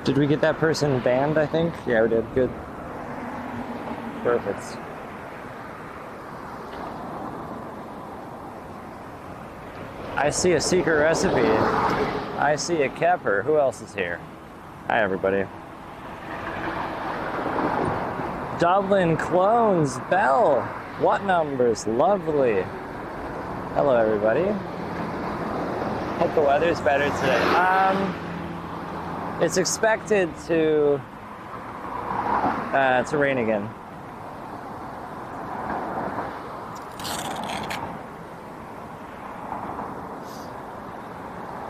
Did we get that person banned, I think? Yeah, we did. Good. Perfect. I see a secret recipe. I see a Kepper. Who else is here? Hi, everybody. Dublin clones. Bell. What numbers? Lovely. Hello, everybody. Hope the weather's better today. It's expected to rain again.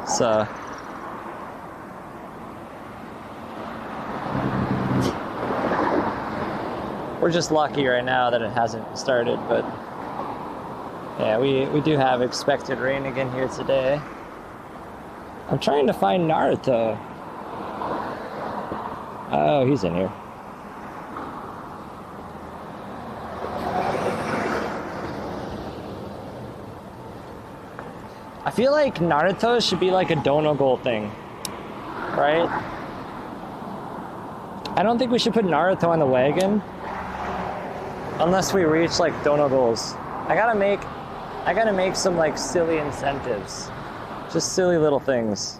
So we're just lucky right now that it hasn't started, but yeah, we do have expected rain again here today. I'm trying to find Naruto. Oh, he's in here. I feel like Naruto should be like a dono goal thing, right? I don't think we should put Naruto on the wagon unless we reach like dono goals. I gotta make some like silly incentives, just silly little things.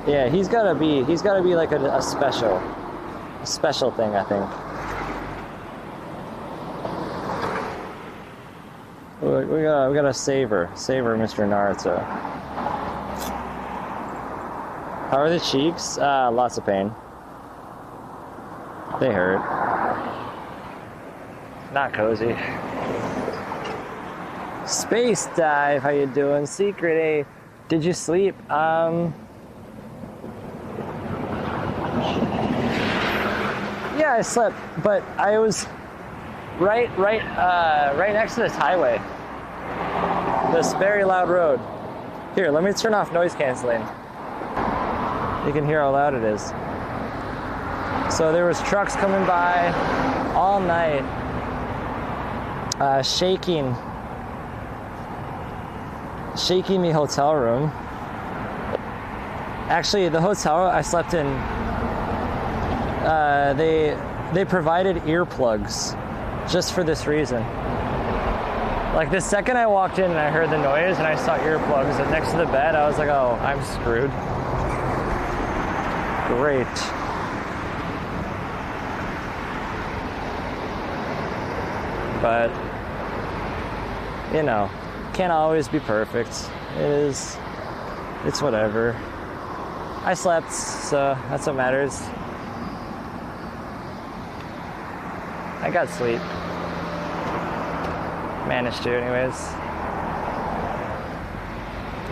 Yeah, he's gotta be like a special thing, I think. We gotta savor Mr. Naruto. How are the cheeks? Lots of pain. They hurt. Not cozy. Space Dive, how you doing? Secret A, did you sleep? Yeah, I slept, but I was right next to this highway. This very loud road. Here, let me turn off noise canceling. You can hear how loud it is. So there was trucks coming by all night, shaking the hotel room. Actually, the hotel I slept in, they provided earplugs just for this reason. Like the second I walked in and I heard the noise and I saw earplugs next to the bed, I was like, oh, I'm screwed. Great. But, you know, can't always be perfect. It's whatever. I slept, so that's what matters. I got sleep. Managed to, anyways.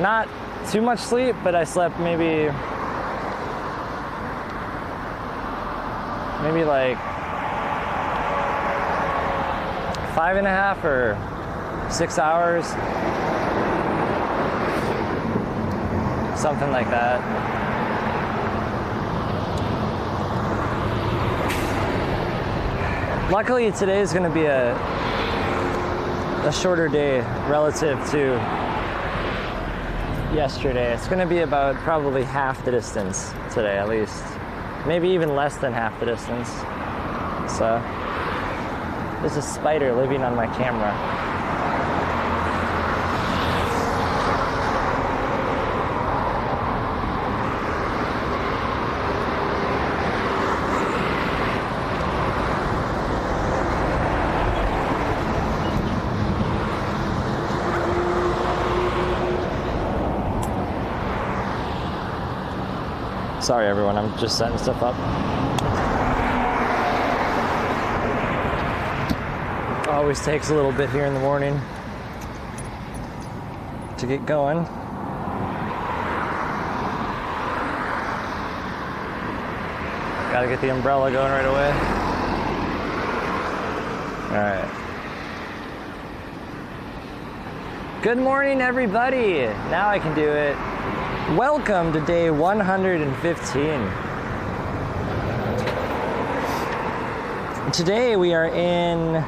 Not too much sleep, but I slept maybe like 5.5 or 6 hours. Something like that. Luckily, today is going to be a shorter day relative to yesterday. It's going to be about probably half the distance today, at least. Maybe even less than half the distance. So, there's a spider living on my camera. Sorry everyone, I'm just setting stuff up. Always takes a little bit here in the morning to get going. Gotta get the umbrella going right away. Alright. Good morning everybody! Now I can do it. Welcome to day 115. Today we are in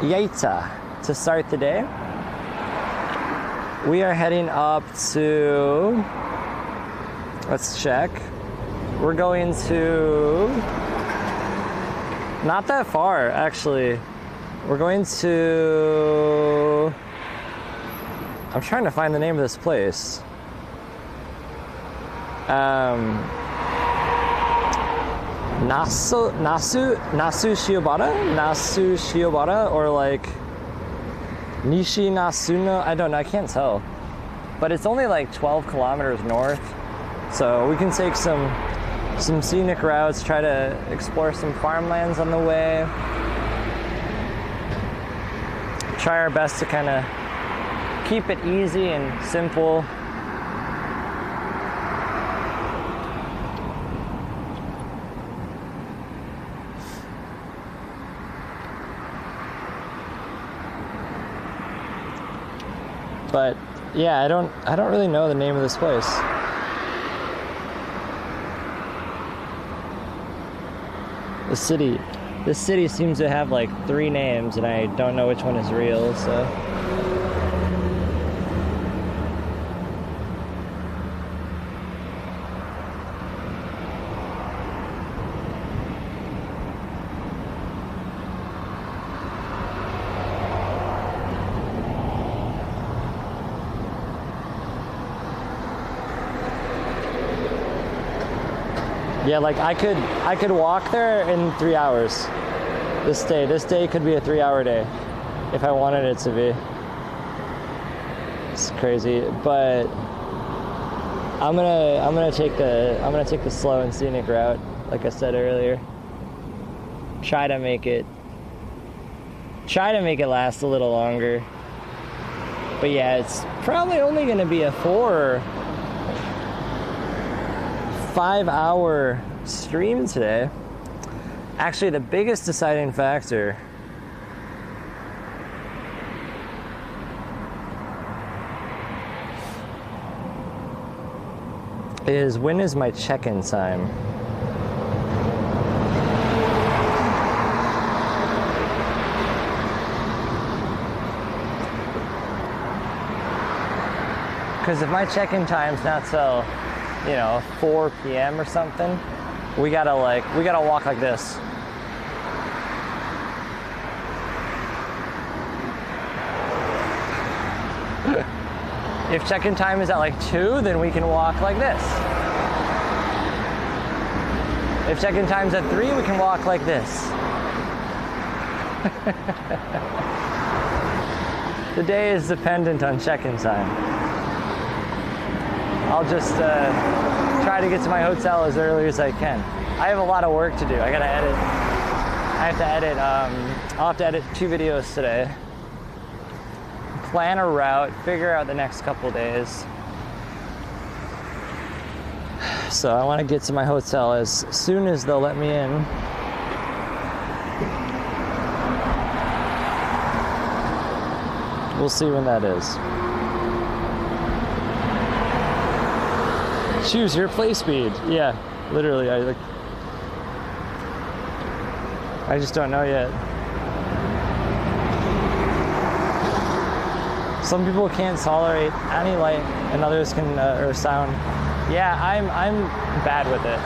Yaita to start the day. We are heading up to, let's check. We're going to, not that far actually. We're going to, I'm trying to find the name of this place. Nasushiobara, or like Nishi Nasuno, I don't know, I can't tell. But it's only like 12 kilometers north, so we can take some scenic routes, try to explore some farmlands on the way. Try our best to kind of keep it easy and simple. But yeah, I don't really know the name of this place. This city seems to have like 3 names, and I don't know which one is real, so. Yeah, like I could walk there in 3 hours. This day could be a 3-hour day if I wanted it to be. It's crazy, but I'm gonna take the slow and scenic route, like I said earlier. Try to make it last a little longer. But yeah, it's probably only gonna be a 4 or 5-hour stream today. Actually, the biggest deciding factor is when is my check-in time? Because if my check-in time's not till 4 p.m. or something, we gotta walk like this. If check-in time is at like 2, then we can walk like this. If check-in time's at 3, we can walk like this. The day is dependent on check-in time. I'll just try to get to my hotel as early as I can. I have a lot of work to do. I gotta edit. I'll have to edit 2 videos today. Plan a route, figure out the next couple days. So I want to get to my hotel as soon as they'll let me in. We'll see when that is. Choose your play speed. Yeah, literally. I just don't know yet. Some people can't tolerate any light, and others can, or sound. Yeah, I'm bad with it.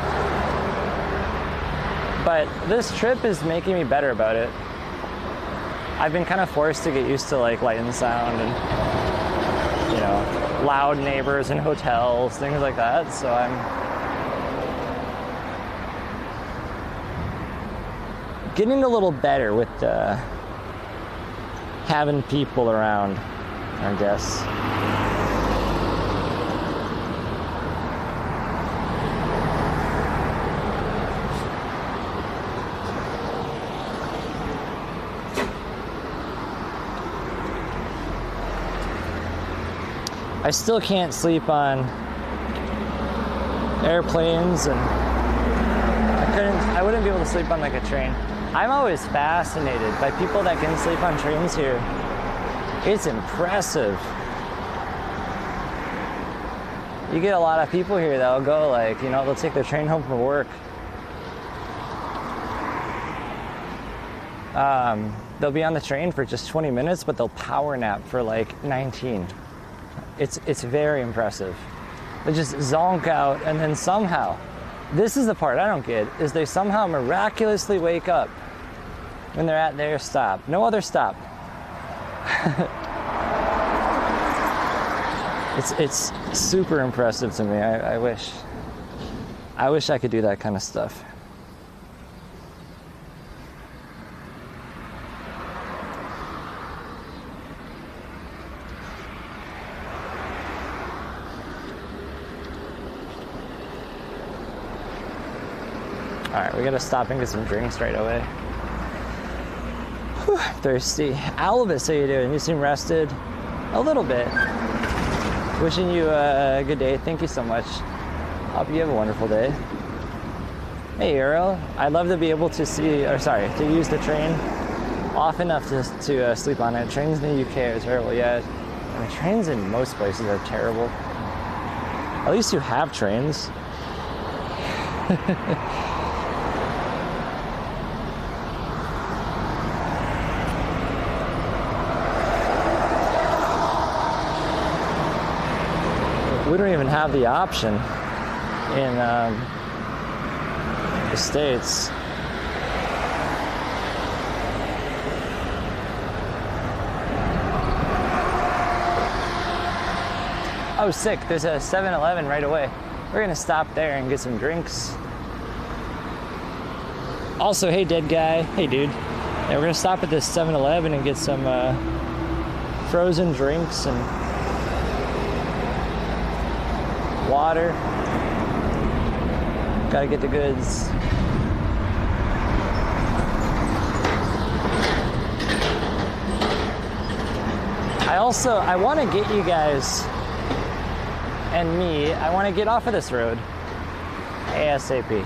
But this trip is making me better about it. I've been kind of forced to get used to like light and sound and, loud neighbors in hotels, things like that. So I'm getting a little better with having people around, I guess. I still can't sleep on airplanes, and I wouldn't be able to sleep on like a train. I'm always fascinated by people that can sleep on trains here. It's impressive. You get a lot of people here that'll go they'll take their train home from work. They'll be on the train for just 20 minutes, but they'll power nap for like 19. It's very impressive. They just zonk out, and then somehow, this is the part I don't get, is they somehow miraculously wake up when they're at their stop. No other stop. It's super impressive to me. I wish I could do that kind of stuff. All right, we gotta stop and get some drinks right away. Whew, I'm thirsty. Albus, how you doing? You seem rested. A little bit. Wishing you a good day. Thank you so much. Hope you have a wonderful day. Hey, Earl. I'd love to be able to to use the train often enough to sleep on it. Trains in the UK are terrible. Yeah, I mean, trains in most places are terrible. At least you have trains. We don't even have the option in the States. Oh, sick. There's a 7-Eleven right away. We're gonna stop there and get some drinks. Also, hey, dead guy. Hey, dude. Yeah, we're gonna stop at this 7-Eleven and get some frozen drinks and water. Gotta get the goods. I want to get you guys and me, I want to get off of this road ASAP.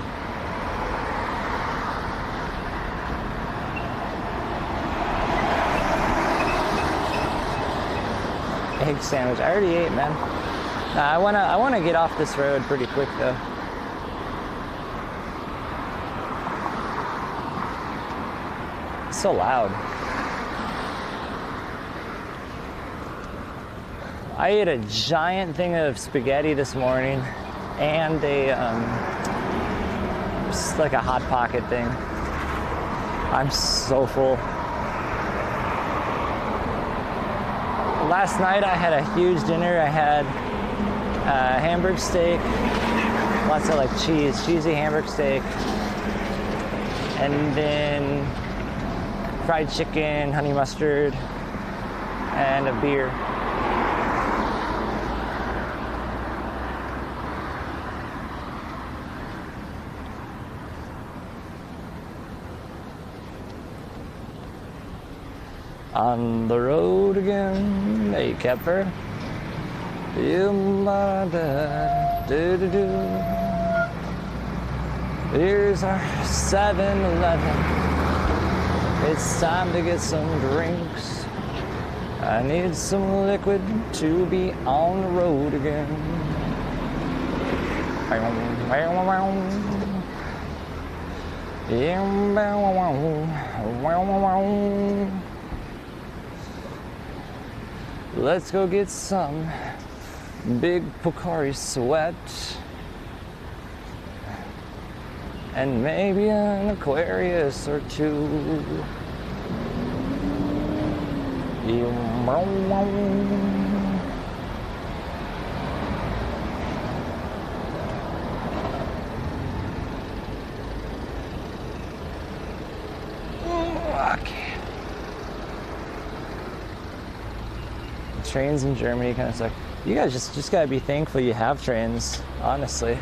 Egg sandwich. I already ate, man. I wanna get off this road pretty quick though. It's so loud. I ate a giant thing of spaghetti this morning and just like a Hot Pocket thing. I'm so full. Last night I had a huge dinner. I had hamburger steak, lots of like cheesy hamburger steak, and then fried chicken, honey mustard, and a beer. On the road again, hey Kepper. Here's our 7-Eleven. It's time to get some drinks. I need some liquid to be on the road again. Let's go get some big Pocari Sweat and maybe an Aquarius or two. Okay. Trains in Germany kind of suck. You guys just gotta be thankful you have trains, honestly.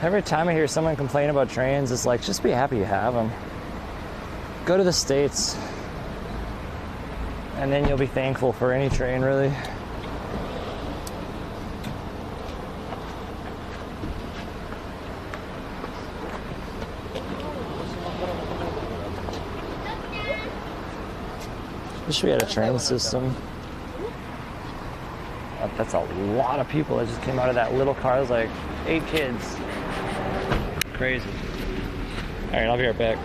Every time I hear someone complain about trains, it's like, just be happy you have them. Go to the States, and then you'll be thankful for any train, really. Wish we had a train system. Oh, that's a lot of people that just came out of that little car. It was like 8 kids. Crazy. All right, I'll be right back.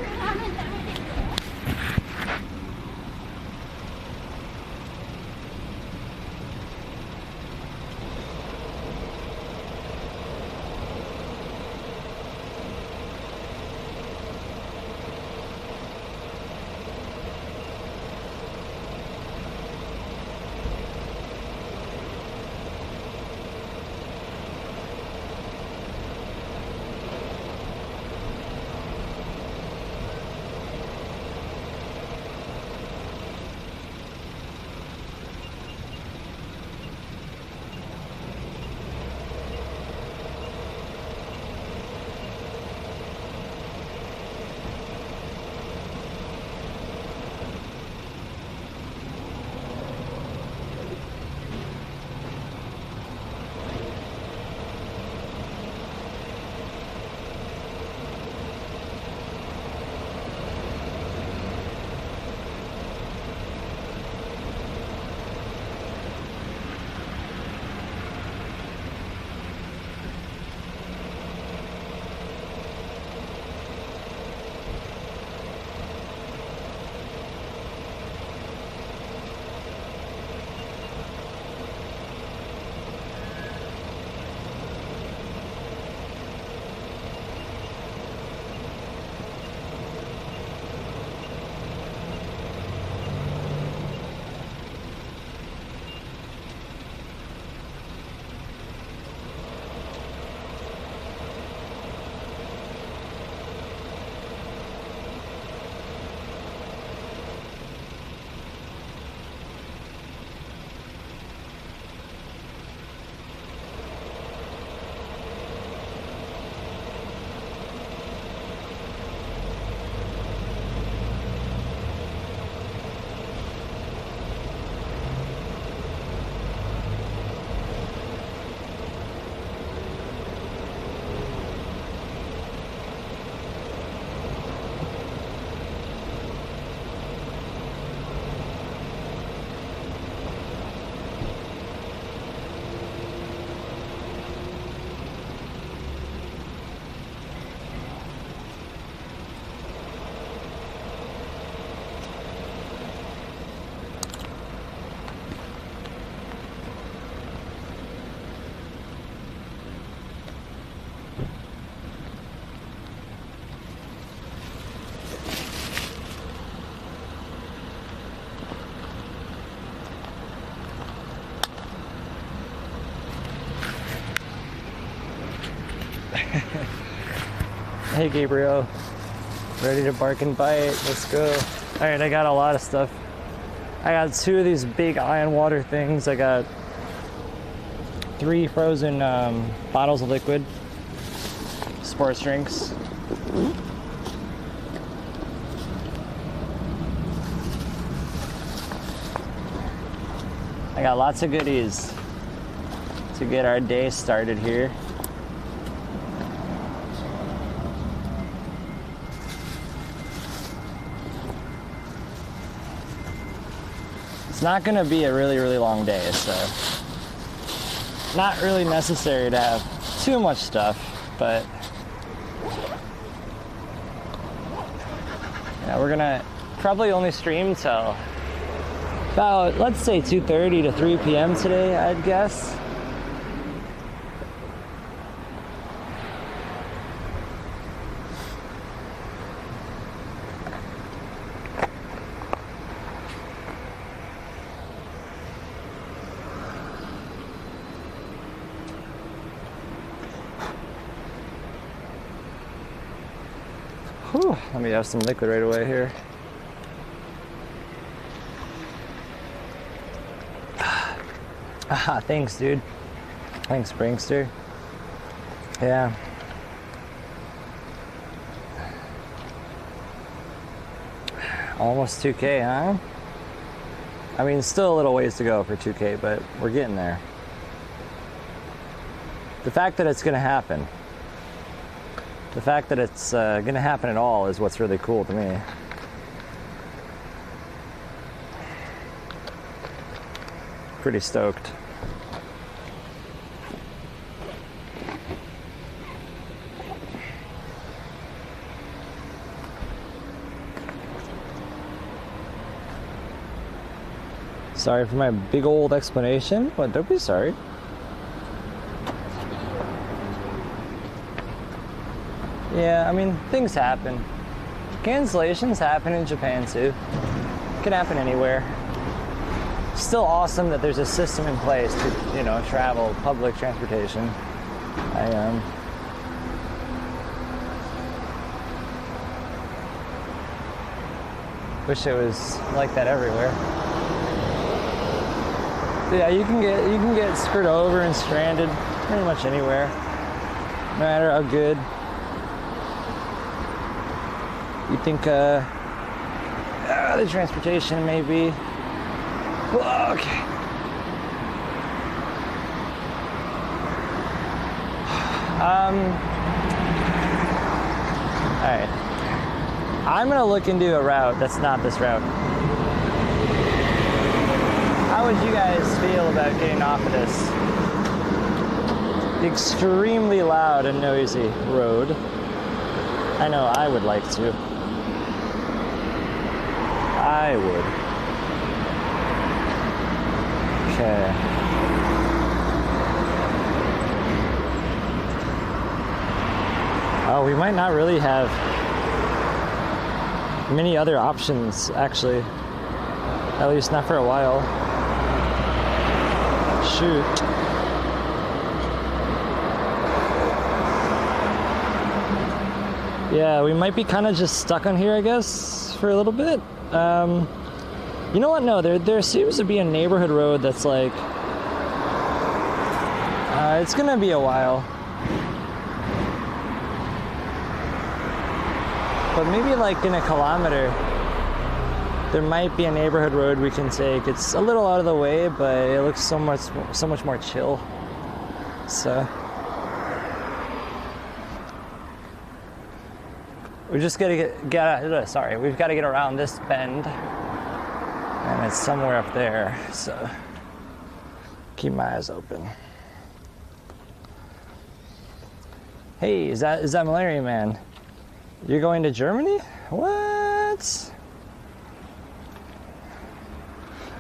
Hey Gabriel, ready to bark and bite? Let's go. All right, I got a lot of stuff. I got 2 of these big ion water things. I got 3 frozen bottles of liquid, sports drinks. I got lots of goodies to get our day started here. It's not gonna be a really, really long day, so not really necessary to have too much stuff, but yeah, we're gonna probably only stream till about, let's say 2:30 to 3 p.m. today, I'd guess. Whew, let me have some liquid right away here. Ah, thanks, dude. Thanks, Brinkster. Yeah. Almost 2K, huh? I mean, still a little ways to go for 2K, but we're getting there. The fact that it's gonna happen, the fact that it's gonna happen at all is what's really cool to me. Pretty stoked. Sorry for my big old explanation, but don't be sorry. Yeah, I mean, things happen. Cancellations happen in Japan too. It can happen anywhere. Still awesome that there's a system in place to, you know, travel, public transportation. I wish it was like that everywhere. Yeah, you can get screwed over and stranded pretty much anywhere, no matter how good you think the transportation may be. Okay. All right. I'm gonna look into a route that's not this route. How would you guys feel about getting off of this extremely loud and noisy road? I know I would like to. I would. Okay. Oh, we might not really have many other options, actually. At least not for a while. Shoot. Yeah, we might be kind of just stuck on here, I guess, for a little bit. You know what? No, there seems to be a neighborhood road that's like, it's gonna be a while. But maybe like in a kilometer, there might be a neighborhood road we can take. It's a little out of the way, but it looks so much more chill. So we just gotta we've got to get around this bend, and it's somewhere up there. So keep my eyes open. Hey, is that Malaria Man? You're going to Germany? What?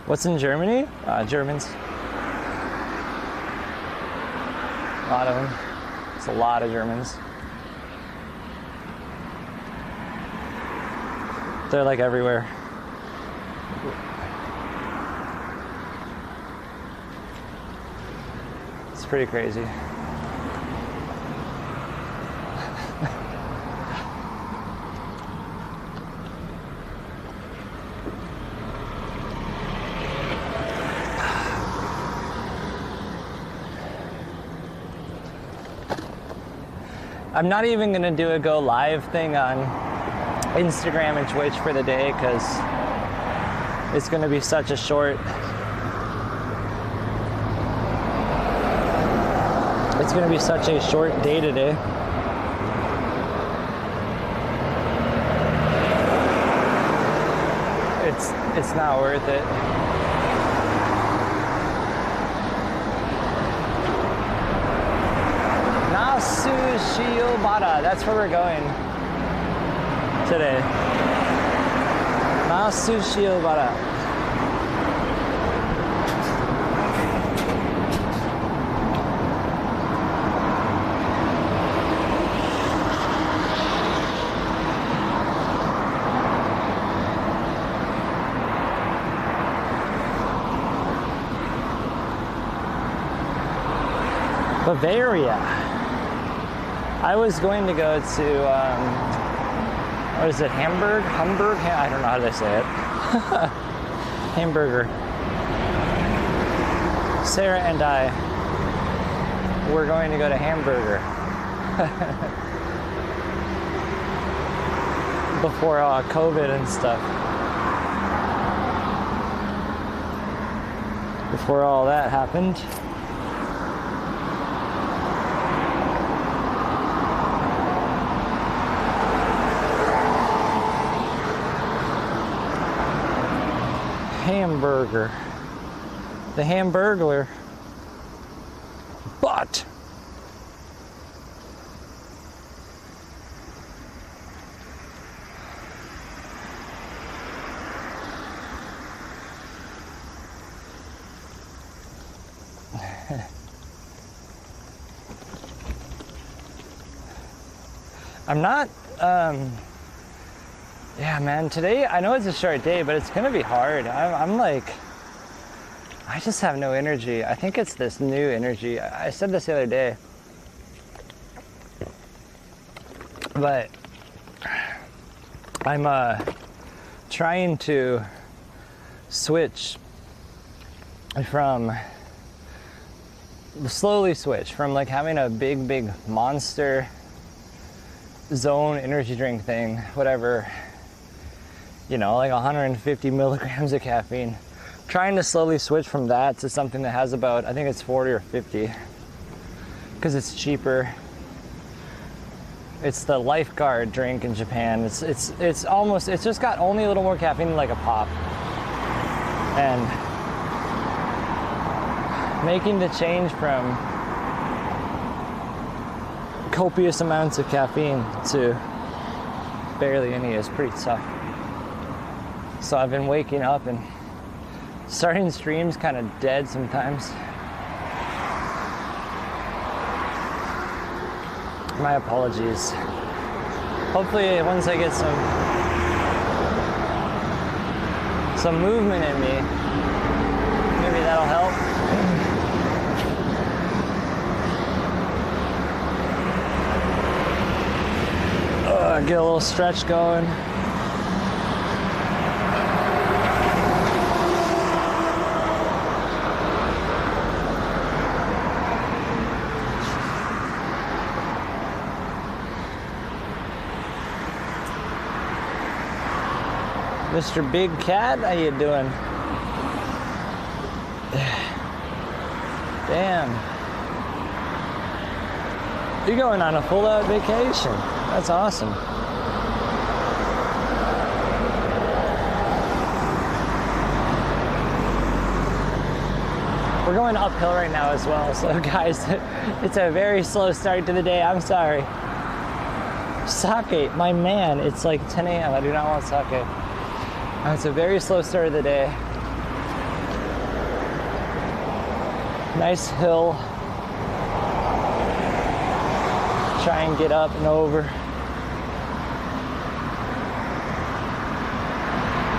What's in Germany? Germans. A lot of them. It's a lot of Germans. They're like everywhere. It's pretty crazy. I'm not even gonna do a go live thing on Instagram and Twitch for the day because it's gonna be such a short. It's gonna be such a short day today. It's not worth it. Nasushiobara, that's where we're going today. Nasushiobara. Bavaria. I was going to go to, what is it, Hamburg? I don't know how to say it. Hamburger. Sarah and I were going to go to Hamburger before COVID and stuff. Before all that happened. Hamburger. The Hamburglar. But I'm not yeah, man, today, I know it's a short day, but it's gonna be hard. I'm like, I just have no energy. I think it's this new energy. I said this the other day, but I'm trying to slowly switch from like having a big Monster Zone energy drink thing, whatever, you know, like 150 milligrams of caffeine. Trying to slowly switch from that to something that has about, I think it's 40 or 50, because it's cheaper. It's the Lifeguard drink in Japan. It's just got only a little more caffeine than like a pop. And making the change from copious amounts of caffeine to barely any is pretty tough. So I've been waking up and starting streams kind of dead sometimes. My apologies. Hopefully once I get some movement in me, maybe that'll help. Get a little stretch going. Mr. Big Cat, how you doing? Damn. You're going on a full-out vacation. That's awesome. We're going uphill right now as well, so guys, it's a very slow start to the day. I'm sorry. Sake, my man, it's like 10 a.m. I do not want sake. It's a very slow start of the day. Nice hill. Try and get up and over.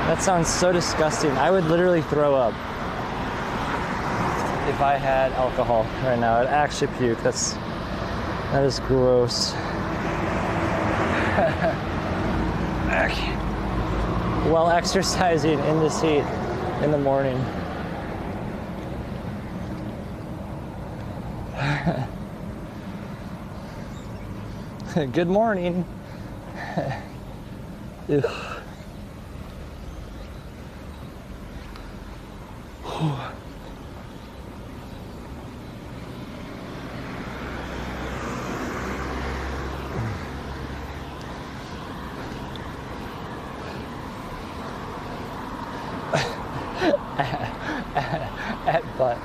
That sounds so disgusting. I would literally throw up if I had alcohol right now. I'd actually puke. That is gross. While exercising in this heat in the morning. Good morning. Ugh. At butt.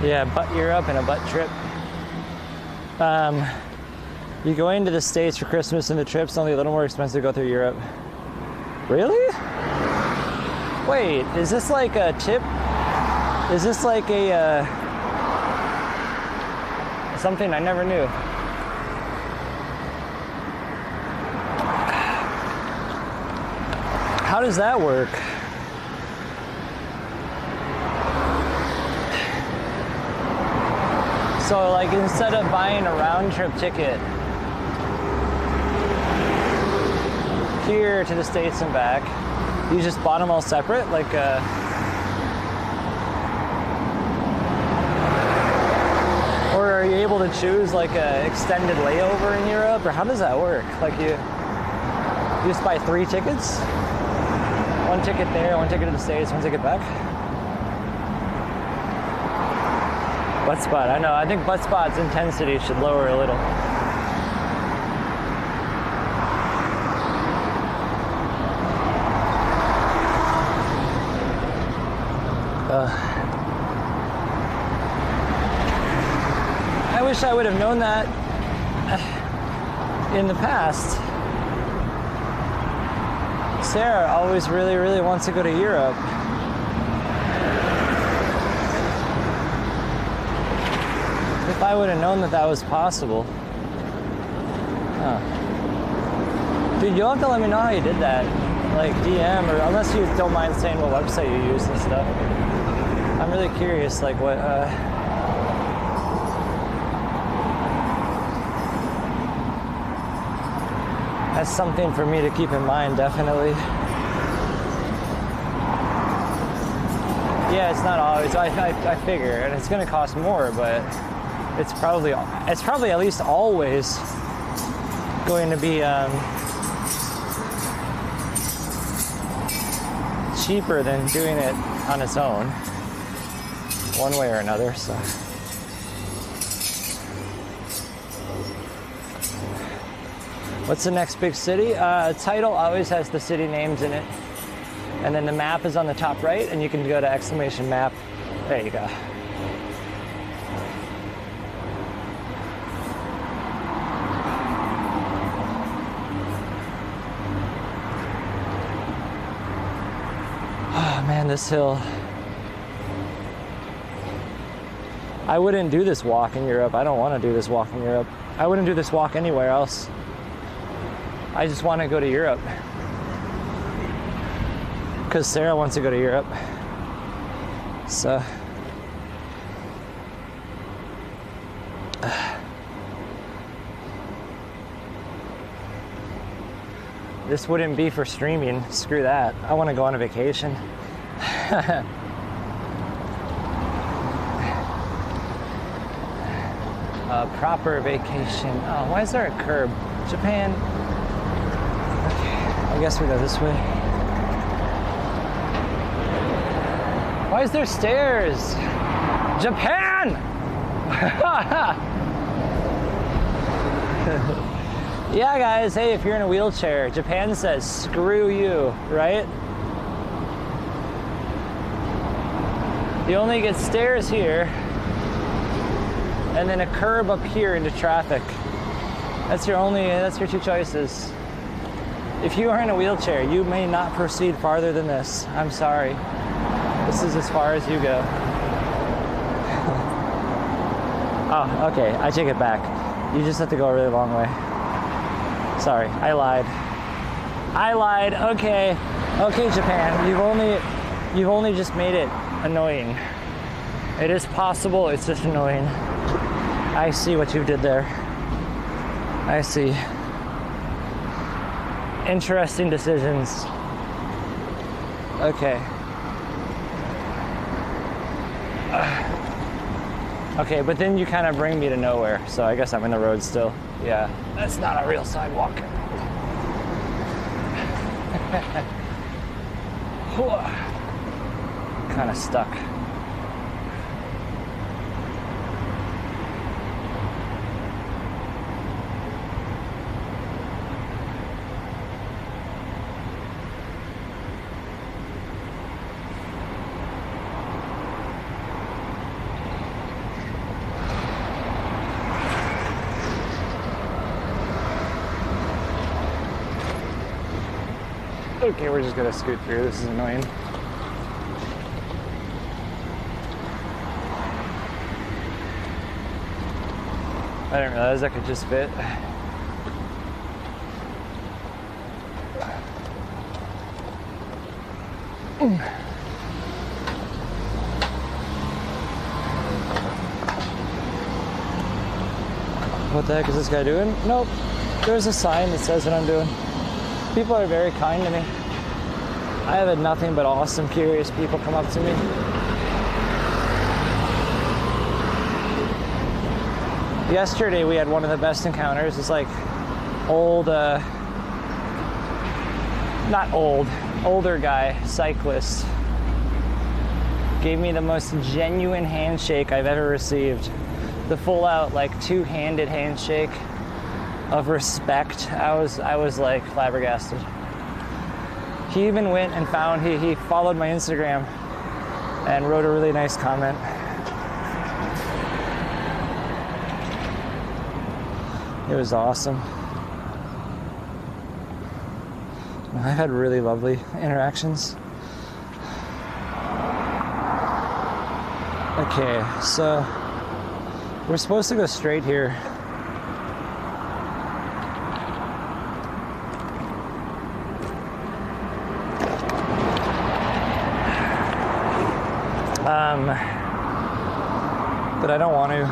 Yeah, butt Europe and a butt trip. You go into the States for Christmas and the trip's only a little more expensive to go through Europe. Really? Wait, is this like a tip? Is this like a something I never knew? How does that work? So like instead of buying a round trip ticket here to the States and back, you just bought them all separate, like or are you able to choose like a extended layover in Europe, or how does that work? Like you just buy 3 tickets? One ticket there, one ticket to the States, one ticket back? Butt spot, I know. I think butt spot's intensity should lower a little. I wish I would have known that in the past. Sarah always really, really wants to go to Europe. If I would have known that that was possible. Huh. Dude, you'll have to let me know how you did that. Like DM, or unless you don't mind saying what website you use and stuff. I'm really curious, like what, that's something for me to keep in mind, definitely. Yeah, it's not always, I figure, and it's gonna cost more, but it's probably at least always going to be cheaper than doing it on its own, one way or another. So what's the next big city? Title always has the city names in it, and then the map is on the top right, and you can go to exclamation map. There you go. Man, this hill. I wouldn't do this walk in Europe. I don't want to do this walk in Europe. I wouldn't do this walk anywhere else. I just want to go to Europe. Because Sarah wants to go to Europe. So. This wouldn't be for streaming. Screw that. I want to go on a vacation. A proper vacation. Oh, why is there a curb? Japan. Okay, I guess we go this way. Why is there stairs? Japan! Yeah, guys, hey, if you're in a wheelchair, Japan says, screw you, right? You only get stairs here, and then a curb up here into traffic. That's your 2 choices. If you are in a wheelchair, you may not proceed farther than this. I'm sorry. This is as far as you go. Oh, okay, I take it back. You just have to go a really long way. Sorry, I lied. Okay, Japan. You've only just made it annoying. It is possible. It's just annoying. I see what you did there. I see. Interesting decisions. Okay. Okay, but then you kind of bring me to nowhere, so I guess I'm in the road still. Yeah, that's not a real sidewalk. Kind of stuck. Okay, we're just gonna scoot through. This is annoying. I didn't realize I could just fit. What the heck is this guy doing? Nope. There's a sign that says what I'm doing. People are very kind to me. I have had nothing but awesome, curious people come up to me. Yesterday we had one of the best encounters. It's like old, not old, older guy, cyclist. Gave me the most genuine handshake I've ever received. The full out, like, two-handed handshake of respect. I was like flabbergasted. He even went and found, he followed my Instagram and wrote a really nice comment. It was awesome. I've had really lovely interactions. Okay, so we're supposed to go straight here. But I don't want to.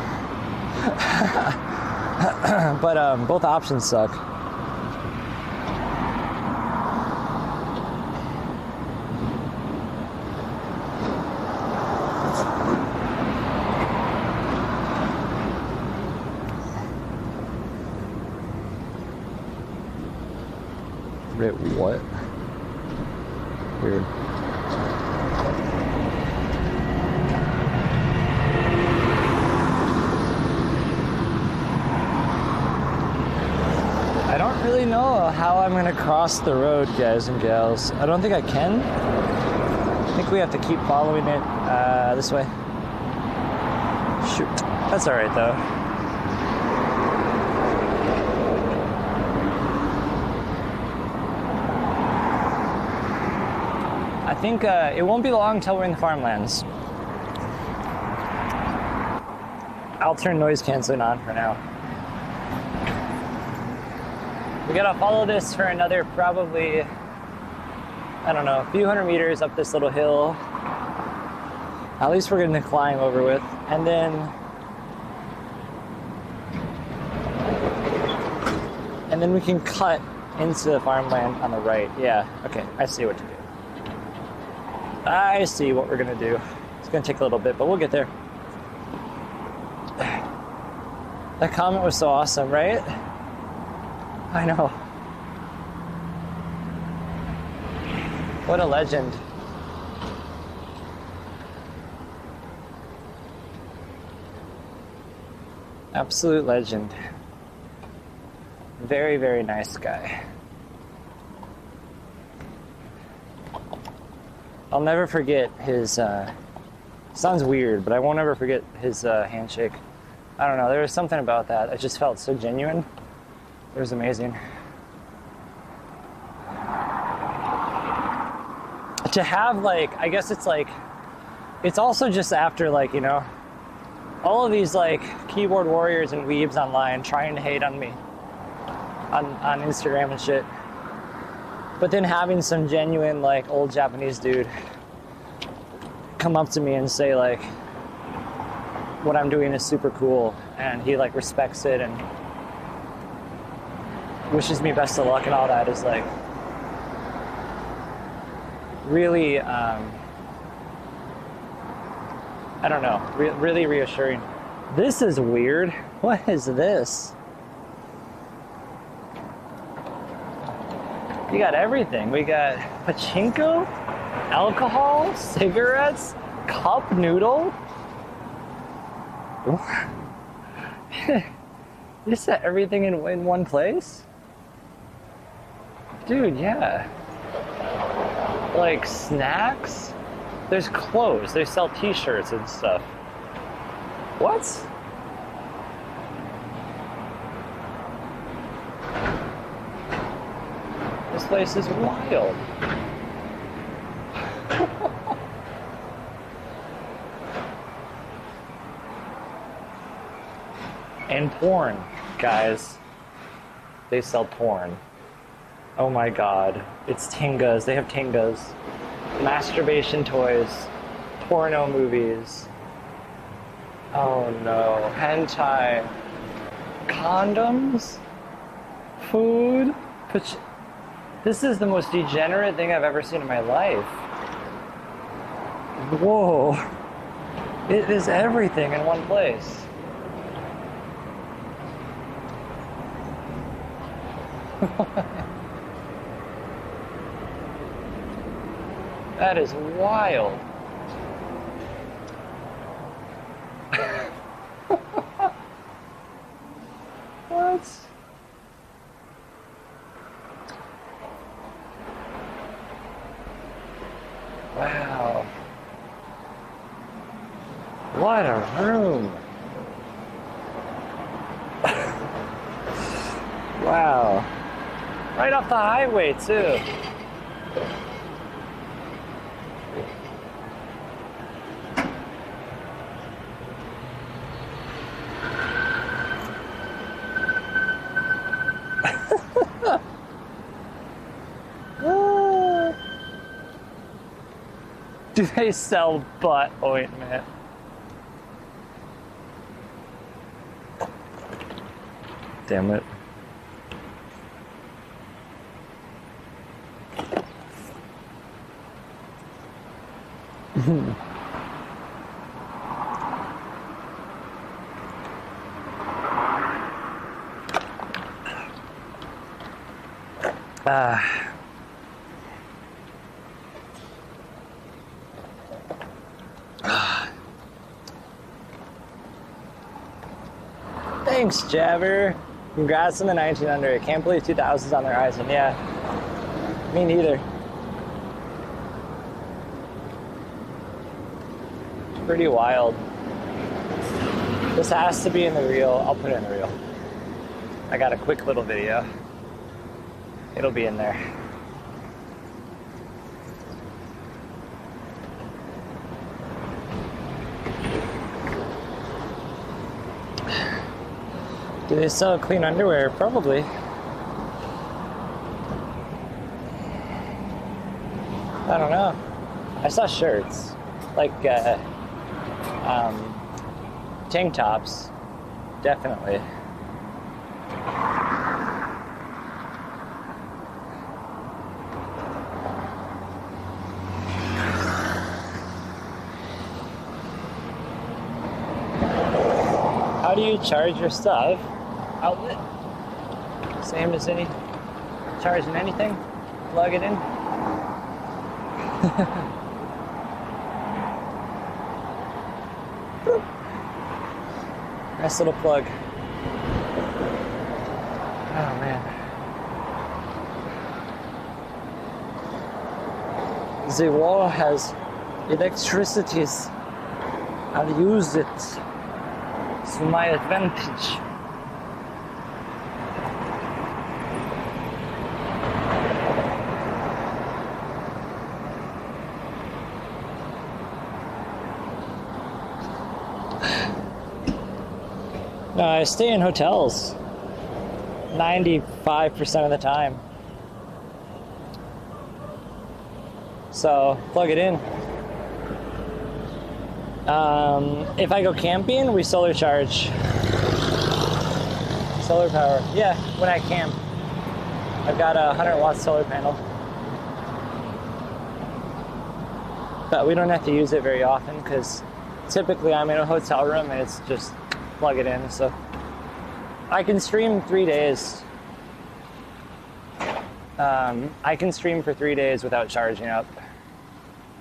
But both options suck. Wait, what? Weird. I don't really know how I'm gonna cross the road, guys and gals. I don't think I can. I think we have to keep following it this way. Shoot. That's all right though. I think it won't be long till we're in the farmlands. I'll turn noise canceling on for now. We gotta follow this for another probably, I don't know, a few hundred meters up this little hill. At least we're gonna climb over with. And then we can cut into the farmland on the right. Yeah, okay, I see what to do. I see what we're gonna do. It's gonna take a little bit, but we'll get there. That comment was so awesome, right? I know. What a legend. Absolute legend. Very, very nice guy. I'll never forget his, sounds weird, but I won't ever forget his handshake. I don't know, there was something about that. It just felt so genuine. It was amazing. To have, like, I guess it's like, it's also just after, like, you know, all of these, like, keyboard warriors and weebs online trying to hate on me on Instagram and shit. But then having some genuine, like, old Japanese dude come up to me and say, like, what I'm doing is super cool, and he, like, respects it, and wishes me best of luck and all that is like really, I don't know, really reassuring. This is weird. What is this? You got everything. We got pachinko, alcohol, cigarettes, cup noodle. You set everything in one place? Dude, yeah. Like snacks? There's clothes. They sell t-shirts and stuff. What? This place is wild. And porn, guys. They sell porn. Oh my god. It's tingas. They have tingas. Masturbation toys. Porno movies. Oh no. Hentai. Condoms? Food? This is the most degenerate thing I've ever seen in my life. Whoa. It is everything in one place. That is wild. What? Wow. What a room. Wow. Right off the highway, too. Do they sell butt ointment? Damn it. Thanks, Jabber. Congrats on the 19 under. I can't believe 2000's on the horizon. Yeah, me neither. Pretty wild. This has to be in the reel. I'll put it in the reel. I got a quick little video. It'll be in there. Do they sell clean underwear? Probably. I don't know. I saw shirts. Like, tank tops. Definitely. How do you charge your stuff? Outlet? Same as any charging anything? Plug it in? Nice little plug. Oh man. The wall has electricities. I'll use it to my advantage. No, I stay in hotels 95% of the time. So plug it in. If I go camping, we solar charge. Solar power. Yeah, when I camp. I've got a 100-watt solar panel. But we don't have to use it very often because typically I'm in a hotel room and it's just plug it in. So I can stream 3 days. I can stream for 3 days without charging up.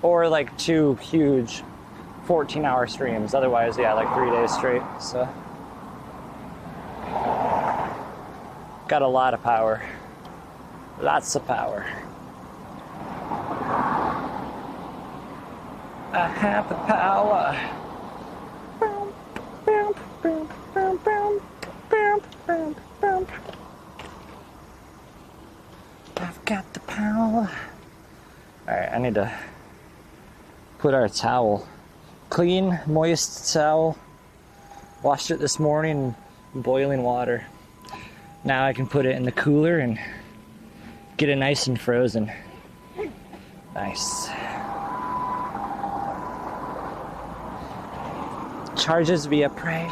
Or like 2 huge 14-hour streams. Otherwise, yeah, like 3 days straight. So got a lot of power. Lots of power. I have the power. I've got the power. Alright, I need to put our towel. Clean, moist towel. Washed it this morning in boiling water. Now I can put it in the cooler and get it nice and frozen. Nice. Charges via pray.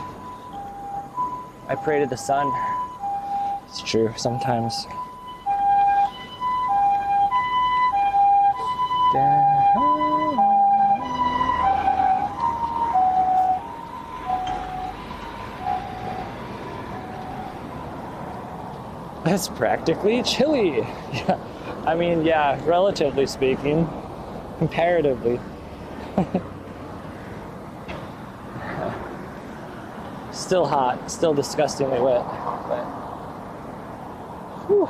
I pray to the sun. It's true, sometimes. It's practically chilly. Yeah. I mean, yeah, relatively speaking, comparatively. Still hot, still disgustingly wet, but whew.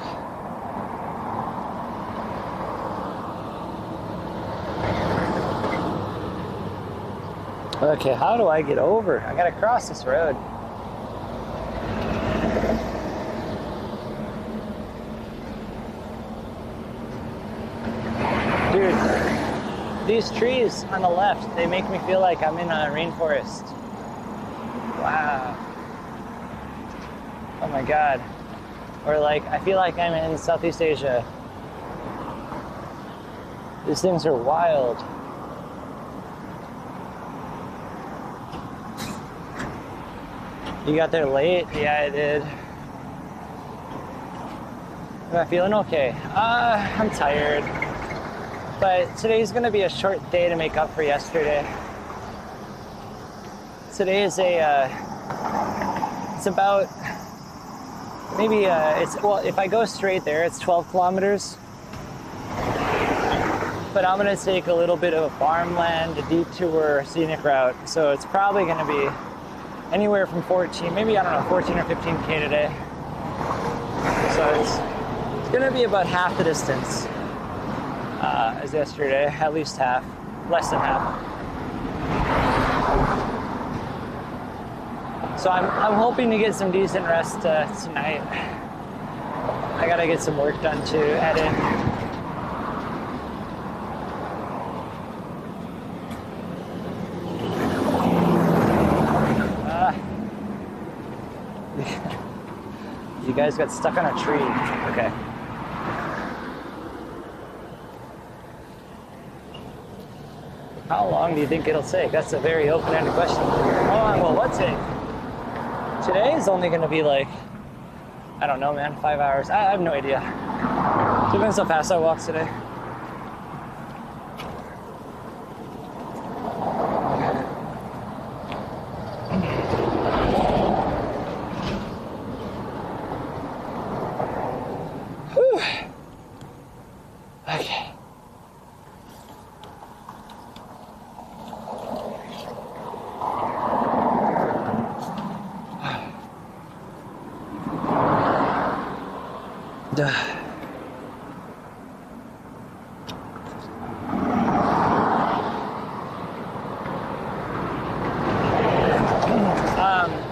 Okay, how do I get over? I gotta cross this road. Dude, these trees on the left, they make me feel like I'm in a rainforest. Wow. Oh my God. Or like, I feel like I'm in Southeast Asia. These things are wild. You got there late? Yeah, I did. Am I feeling okay? I'm tired. But today's gonna be a short day to make up for yesterday. Today is it's about, maybe, well, if I go straight there, it's 12 kilometers. But I'm gonna take a little bit of farmland, a detour, scenic route. So it's probably gonna be anywhere from 14, maybe, I don't know, 14 or 15K today. So it's gonna be about half the distance as yesterday, at least half, less than half. So I'm hoping to get some decent rest tonight. I gotta get some work done to edit. You guys got stuck on a tree. Okay. How long do you think it'll take? That's a very open-ended question. How long will what take? Today is only going to be like, I don't know, man, 5 hours. I have no idea. Depends how fast I walk today. Whew. Okay.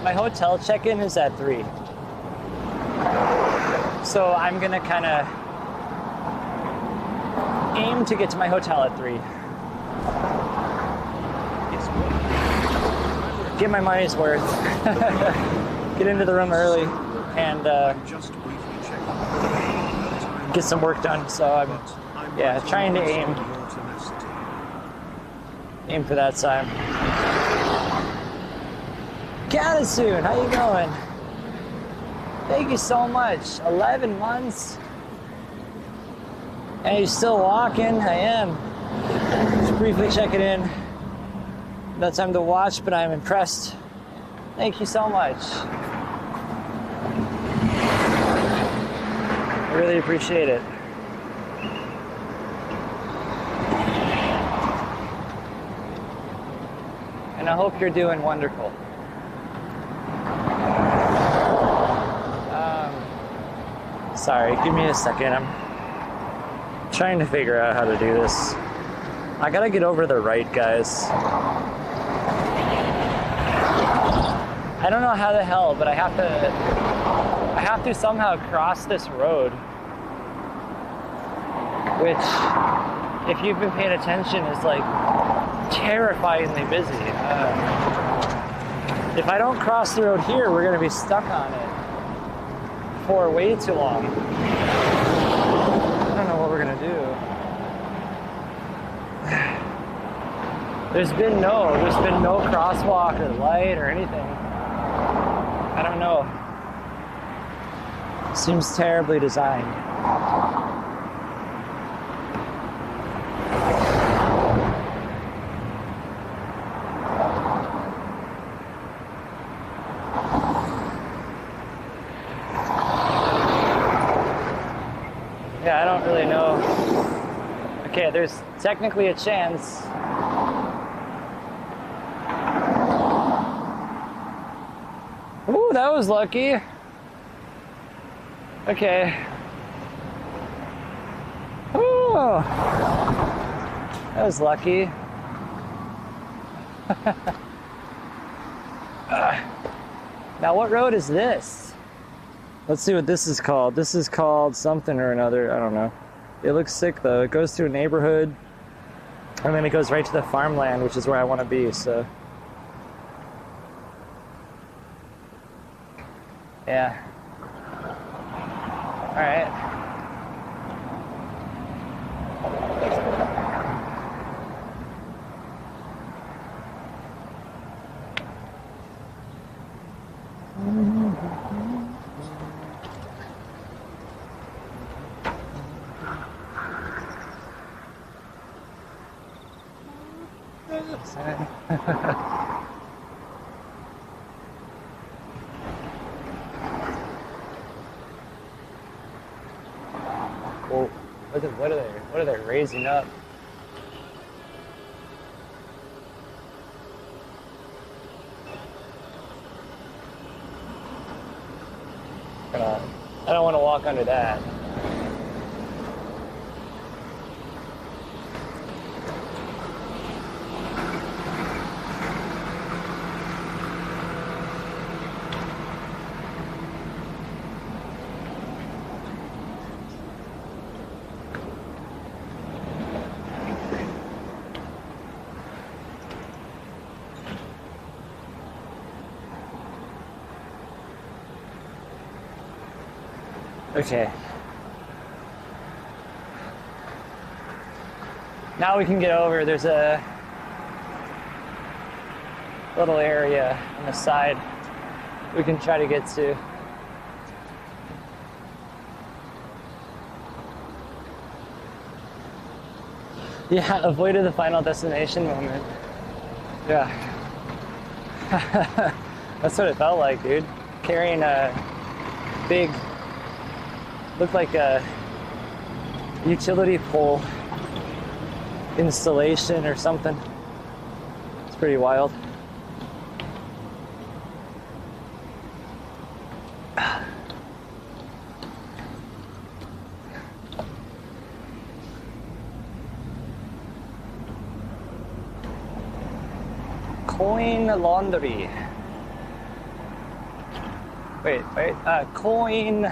My hotel check-in is at 3. So I'm gonna kind of aim to get to my hotel at 3. Get my money's worth. Get into the room early and get some work done. So I'm, yeah, trying to aim for that time. Got it soon. How you going? Thank you so much. 11 months. And you still walking? I am. Just briefly checking in. No time to watch, but I'm impressed. Thank you so much. I really appreciate it. And I hope you're doing wonderful. Sorry, give me a second. I'm trying to figure out how to do this. I gotta get over the right, guys. I don't know how the hell, but I have to somehow cross this road, which, if you've been paying attention, is like terrifyingly busy. If I don't cross the road here, we're gonna be stuck on it for way too long. I don't know what we're gonna do. There's been no crosswalk or light or anything. I don't know. Seems terribly designed. Yeah, I don't really know. Okay, there's technically a chance. Ooh, that was lucky. Okay. Ooh, that was lucky. Now, what road is this? Let's see what this is called. This is called something or another. I don't know. It looks sick, though. It goes through a neighborhood, and then it goes right to the farmland, which is where I want to be, so. Yeah. All right. Well, what are they raising up? I don't want to walk under that. Okay. Now we can get over. There's a little area on the side we can try to get to. Yeah, avoided the final destination moment. Yeah. That's what it felt like, dude. Carrying a big, looked like a utility pole installation or something. It's pretty wild. Coin laundry. Wait, coin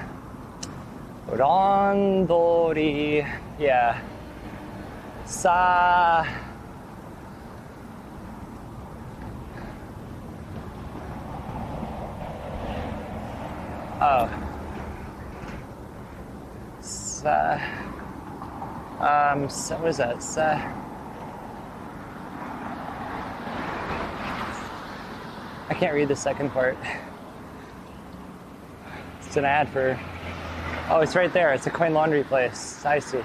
laundry. Yeah. What is that? I can't read the second part. It's an ad for, oh, it's right there. It's a coin laundry place. I see.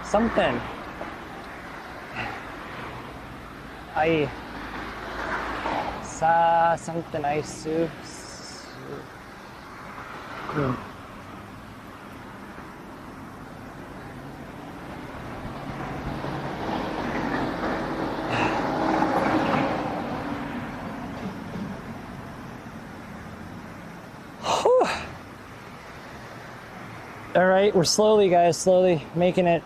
Something. I saw something I su. All right, we're slowly, guys, slowly making it.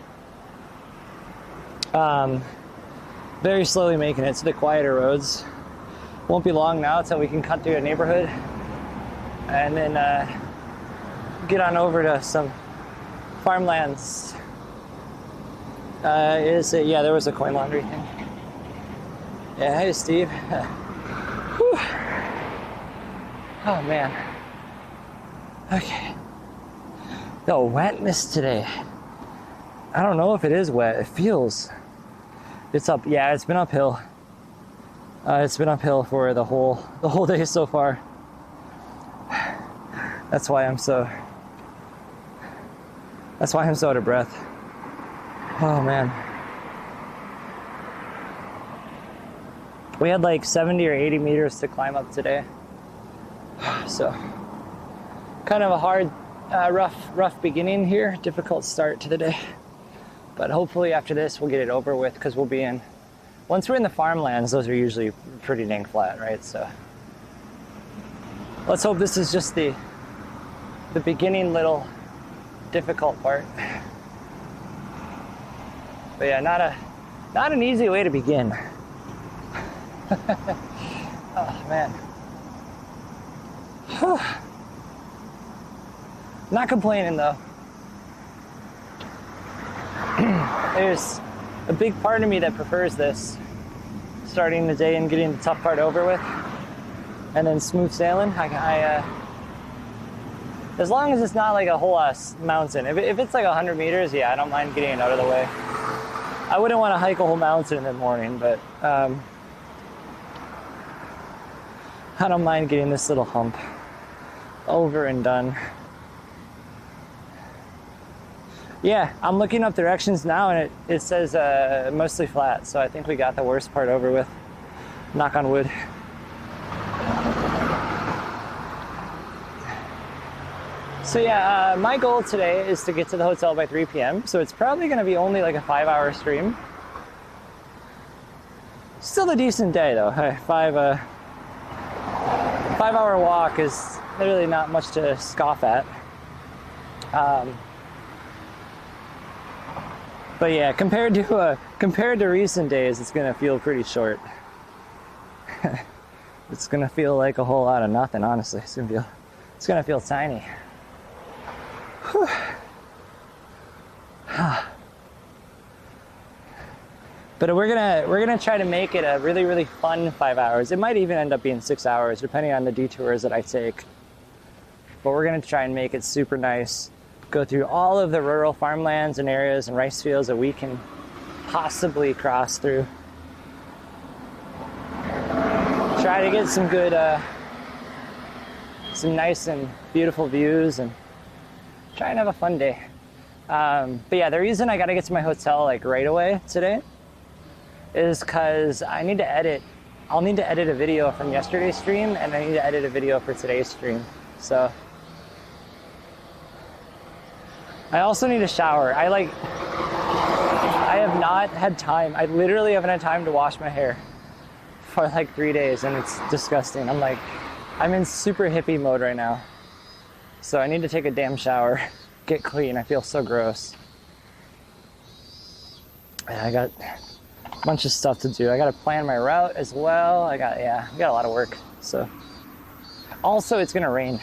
Very slowly making it to the quieter roads. Won't be long now until we can cut through a neighborhood and then get on over to some farmlands. Yeah, there was a coin laundry thing. Yeah, hey, Steve. Oh, man. Okay. The wetness today. I don't know if it is wet. It feels. It's up. Yeah, it's been uphill. It's been uphill for the whole day so far. That's why I'm so out of breath. Oh man. We had like 70 or 80 meters to climb up today. So kind of a hard, rough beginning here. Difficult start to the day. But hopefully after this, we'll get it over with because we'll be in, once we're in the farmlands, those are usually pretty dang flat, right? So let's hope this is just the beginning little difficult part. But yeah, not an easy way to begin. Oh man. Not complaining though. There's a big part of me that prefers this, starting the day and getting the tough part over with, and then smooth sailing. As long as it's not like a whole ass mountain. If it's like 100 meters, yeah, I don't mind getting it out of the way. I wouldn't want to hike a whole mountain in the morning, but I don't mind getting this little hump over and done. Yeah, I'm looking up directions now and it says mostly flat, so I think we got the worst part over with. Knock on wood. So yeah, my goal today is to get to the hotel by 3 p.m. So it's probably going to be only like a 5-hour stream. Still a decent day though. 5-hour walk is literally not much to scoff at. But yeah, compared to recent days, it's gonna feel pretty short. It's gonna feel like a whole lot of nothing, honestly. It's gonna feel tiny. Whew. But we're gonna try to make it a really, really fun 5 hours. It might even end up being 6 hours, depending on the detours that I take. But we're gonna try and make it super nice. Go through all of the rural farmlands and areas and rice fields that we can possibly cross through. Try to get some good, some nice and beautiful views and try and have a fun day. But yeah, the reason I gotta get to my hotel like right away today is because I'll need to edit a video from yesterday's stream and I need to edit a video for today's stream. So I also need a shower. I have not had time. I literally haven't had time to wash my hair for like 3 days and it's disgusting. I'm in super hippie mode right now. So I need to take a damn shower, get clean. I feel so gross. Yeah, I got a bunch of stuff to do. I got to plan my route as well. We got a lot of work. So also it's gonna rain.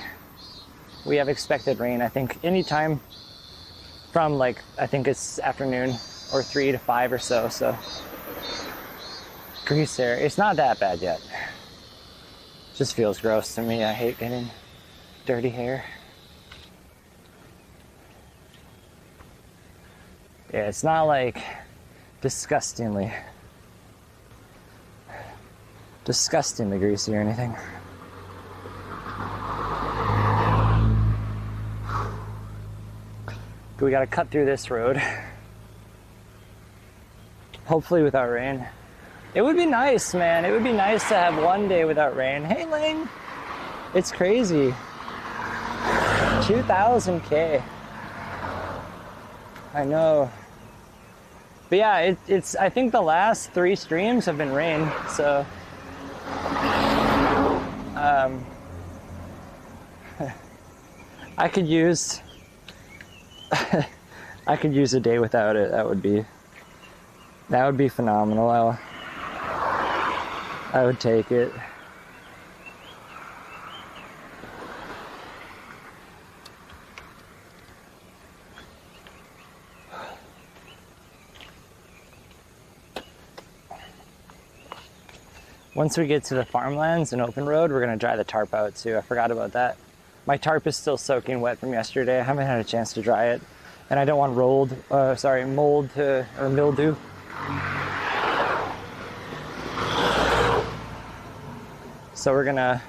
We have expected rain, I think, anytime from like, I think it's afternoon or 3 to 5 or so. So grease hair. It's not that bad yet. Just feels gross to me. I hate getting dirty hair. Yeah, it's not like disgustingly greasy or anything. We gotta cut through this road. Hopefully without rain. It would be nice, man. It would be nice to have one day without rain. Hey, Ling. It's crazy. 2,000K. I know. But yeah, it's. I think the last 3 streams have been rain, so. I could use. I could use a day without it. That would be phenomenal. I would take it. Once we get to the farmlands and open road, we're gonna dry the tarp out too. I forgot about that. My tarp is still soaking wet from yesterday. I haven't had a chance to dry it. And I don't want mold or mildew. So we're gonna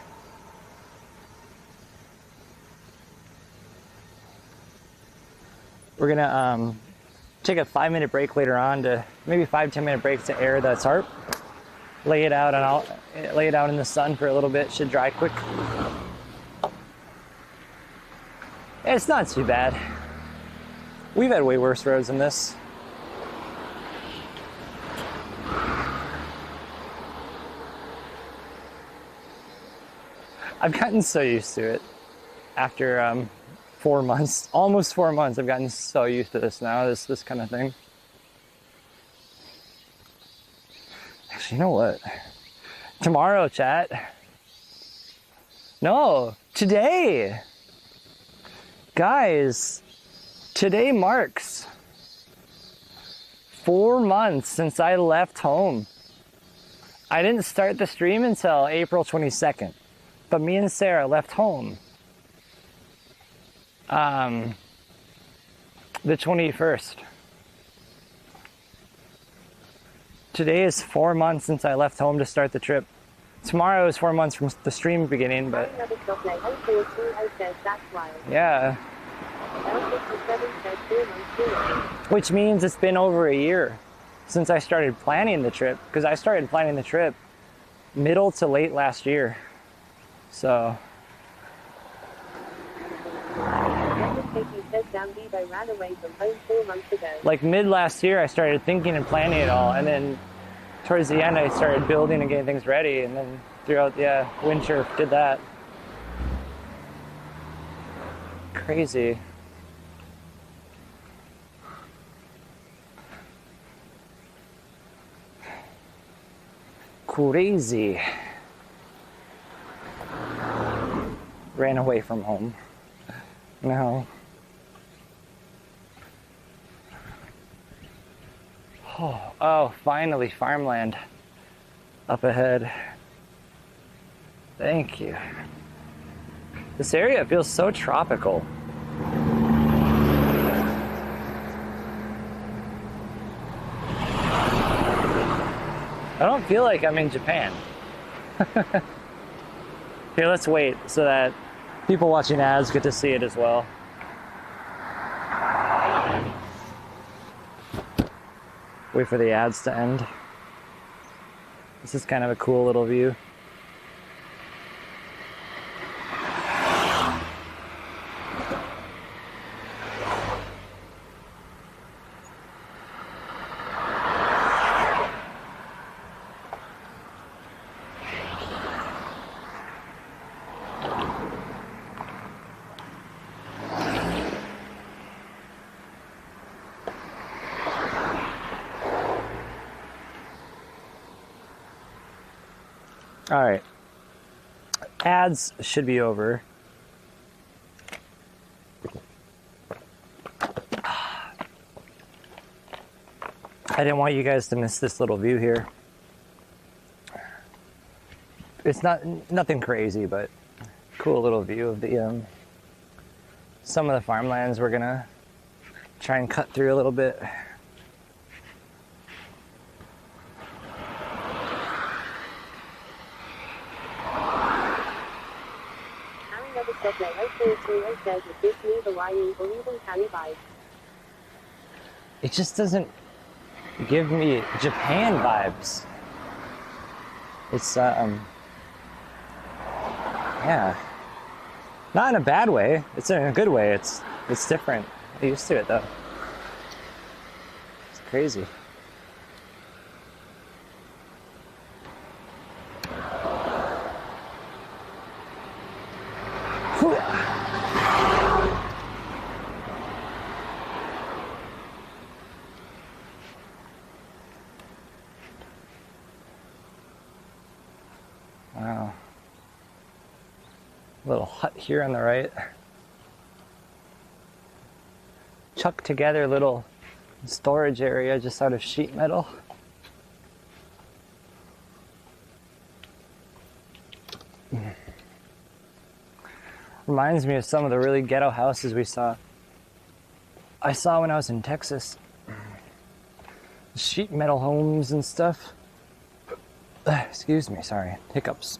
take a 5-minute break later on to maybe 5-10 minute break to air the tarp. Lay it out, and I'll lay it out in the sun for a little bit. Should dry quick. It's not too bad. We've had way worse roads than this. I've gotten so used to it. After 4 months, almost 4 months, I've gotten so used to this now, this kind of thing. Actually, you know what? Tomorrow, chat. No, today. Guys, today marks 4 months since I left home. I didn't start the stream until April 22nd, but me and Sarah left home the 21st. Today is 4 months since I left home to start the trip. Tomorrow is 4 months from the stream beginning, but yeah. Which means it's been over a year since I started planning the trip, because I started planning the trip middle to late last year. So like mid last year, I started thinking and planning it all, and then towards the end, I started building and getting things ready, and then throughout winter did that. Crazy. Crazy. Ran away from home. No. Oh, finally, farmland up ahead. Thank you. This area feels so tropical. I don't feel like I'm in Japan. Here, let's wait so that people watching ads get to see it as well. Wait for the ads to end. This is kind of a cool little view. All right, ads should be over. I didn't want you guys to miss this little view here. It's nothing crazy, but cool little view of the some of the farmlands we're gonna try and cut through a little bit. it just doesn't give me Japan vibes. It's yeah, not in a bad way. It's in a good way. It's different. I'm used to it though. It's crazy. Wow. Little hut here on the right. Chucked together little storage area just out of sheet metal. Reminds me of some of the really ghetto houses I saw when I was in Texas. Sheet metal homes and stuff. Excuse me, sorry, hiccups.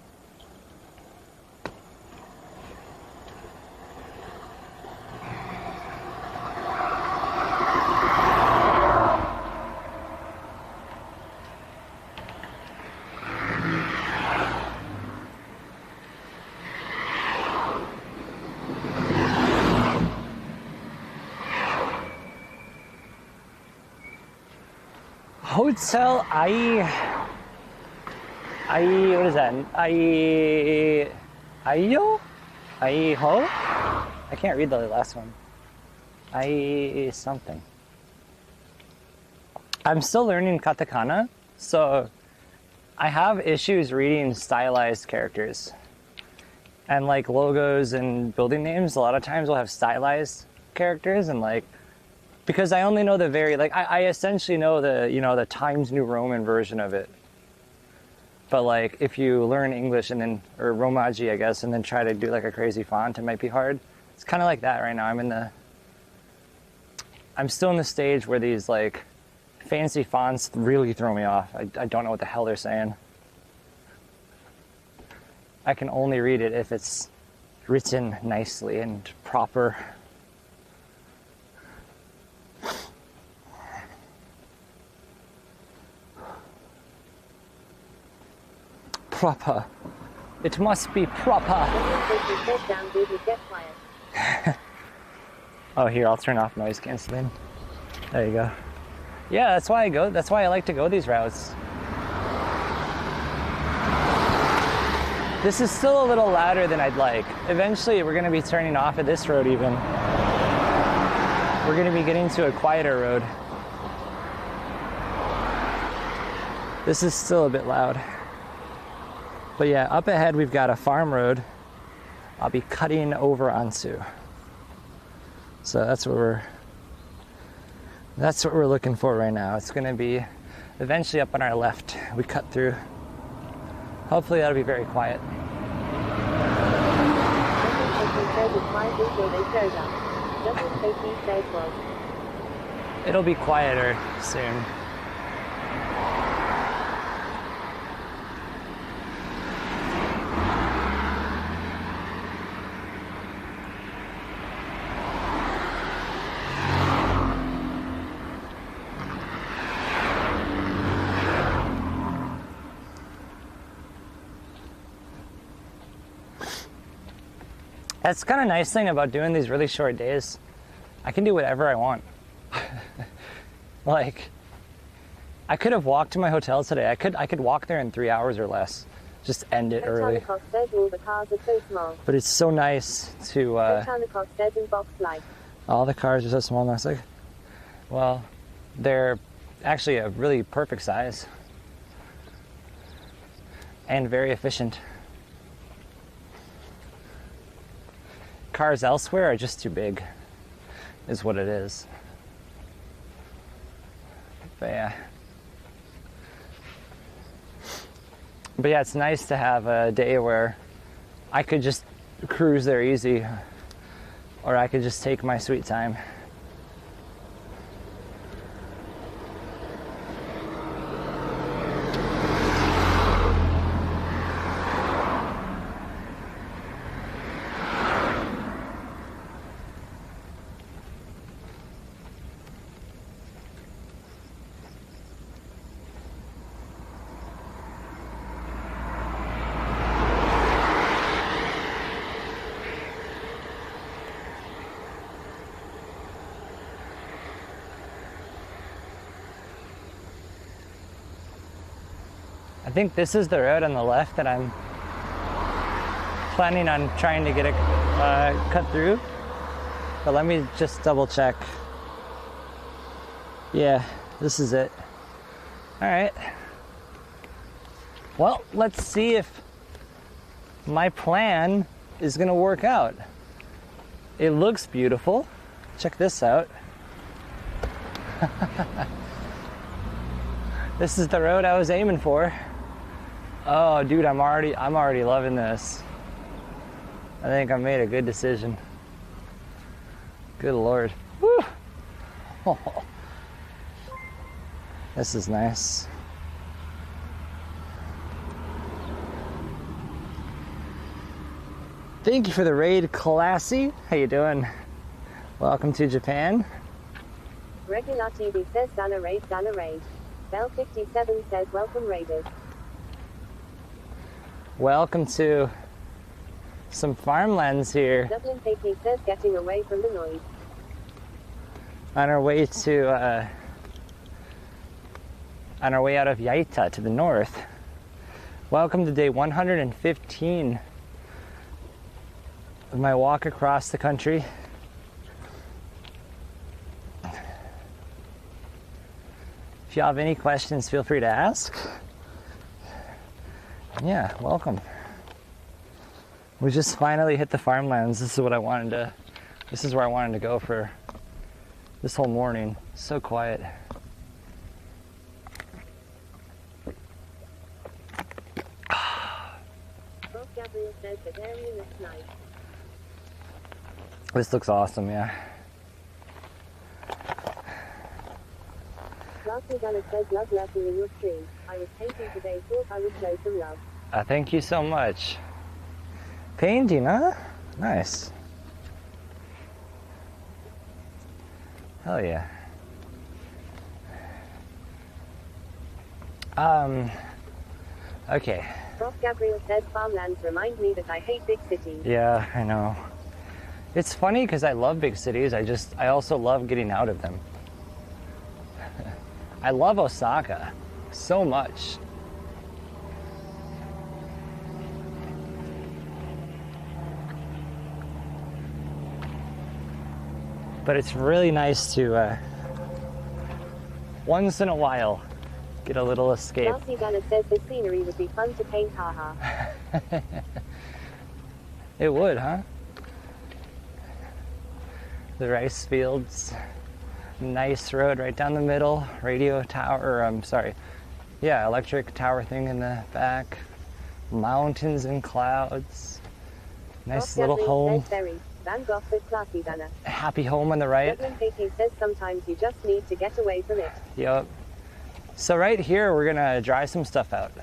Hotel what is that? Aiho? I can't read the last one. Something. I'm still learning katakana, so I have issues reading stylized characters. And like logos and building names, a lot of times will have stylized characters, and like, because I only know the I essentially know the Times New Roman version of it. But like, if you learn English and then, or Romaji, I guess, and then try to do like a crazy font, it might be hard. It's kind of like that right now. I'm still in the stage where these like fancy fonts really throw me off. I don't know what the hell they're saying. I can only read it if it's written nicely and proper. Proper. It must be proper. Oh, here, I'll turn off noise canceling. There you go. Yeah, that's why I like to go these routes. This is still a little louder than I'd like. Eventually, we're going to be turning off at this road even. We're going to be getting to a quieter road. This is still a bit loud. But yeah, up ahead we've got a farm road I'll be cutting over onto. So that's what we're looking for right now. It's gonna be eventually up on our left. We cut through. Hopefully that'll be very quiet. It'll be quieter soon. That's kind of nice thing about doing these really short days. I can do whatever I want. Like, I could have walked to my hotel today. I could walk there in 3 hours or less. Just end it early. But it's so nice to. All the cars are so small. And I was like, well, they're actually a really perfect size and very efficient. Cars elsewhere are just too big, is what it is. But yeah, it's nice to have a day where I could just cruise there easy, or I could just take my sweet time. I think this is the road on the left that I'm planning on trying to get it cut through. But let me just double check. Yeah, this is it. All right. Well, let's see if my plan is gonna work out. It looks beautiful. Check this out. This is the road I was aiming for. Oh, dude, I'm already loving this. I think I made a good decision. Good Lord. Woo! Oh, this is nice. Thank you for the raid, Classy. How you doing? Welcome to Japan. Regular TV says Dana Raid, Dana Raid. Bell 57 says welcome Raiders. Welcome to some farmlands here. Dublin PP says getting away from the noise. On our way out of Yaita to the north. Welcome to day 115 of my walk across the country. If you have any questions, feel free to ask. Yeah, welcome. We just finally hit the farmlands. This is where I wanted to go for this whole morning. So quiet. Bob Gabriel says the area looks nice. This looks awesome, yeah. Classy Gunner says love lurking in your stream. I was painting today, thought I would show some love. Thank you so much. Painting, huh? Nice. Hell yeah. Okay. Prof. Gabriel says farmlands remind me that I hate big cities. Yeah, I know. It's funny because I love big cities. I also love getting out of them. I love Osaka so much. But it's really nice to, once in a while, get a little escape. Classy Gunner says the scenery would be fun to paint, haha. It would, huh? The rice fields, nice road right down the middle, radio tower, electric tower thing in the back, mountains and clouds, nice Prof. little Gabriel home. says very Van Gogh with Classy Gunner. A happy home on the right. Dublin PP says sometimes you just need to get away from it. Yep. So right here, we're gonna dry some stuff out.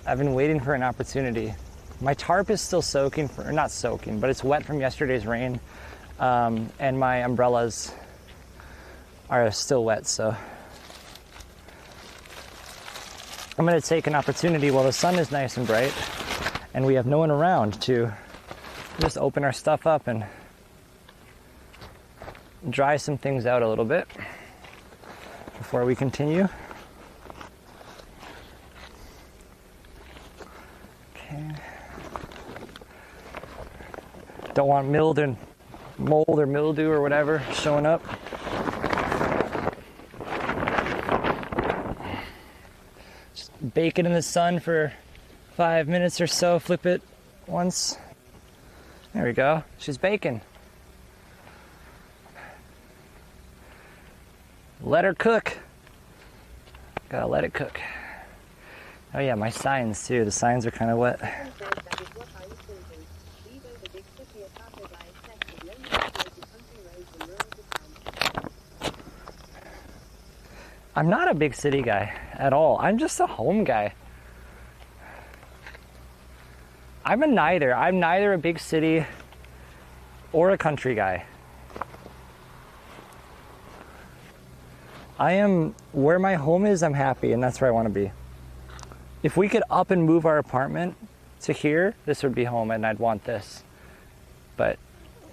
I've been waiting for an opportunity. My tarp is still soaking, not soaking, but it's wet from yesterday's rain. And my umbrellas are still wet, so I'm gonna take an opportunity while the sun is nice and bright and we have no one around to just open our stuff up and dry some things out a little bit before we continue. Okay. Don't want mold or mildew or whatever showing up. Just bake it in the sun for 5 minutes or so, flip it once. There we go, she's baking. Let her cook. Gotta let it cook. Oh yeah, my signs too, the signs are kind of wet. I'm not a big city guy at all. I'm just a home guy. I'm neither. I'm neither a big city or a country guy. I am where my home is, I'm happy, and that's where I want to be. If we could up and move our apartment to here, this would be home and I'd want this. But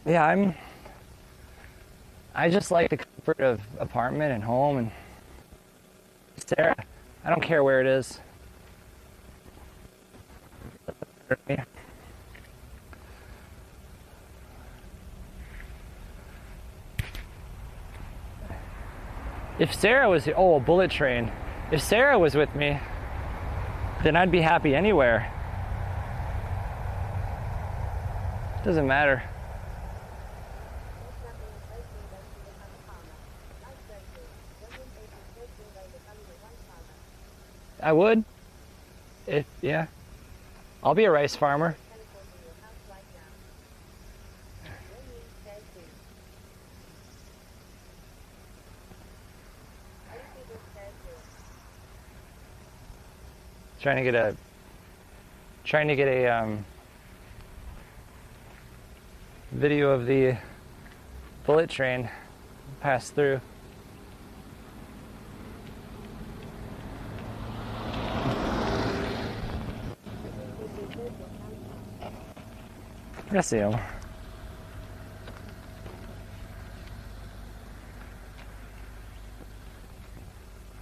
yeah, I just like the comfort of apartment and home and Sarah, I don't care where it is. If Sarah was, oh, a bullet train. If Sarah was with me, then I'd be happy anywhere. Doesn't matter. I would. Yeah. I'll be a rice farmer. Trying to get a video of the bullet train pass through. I see him.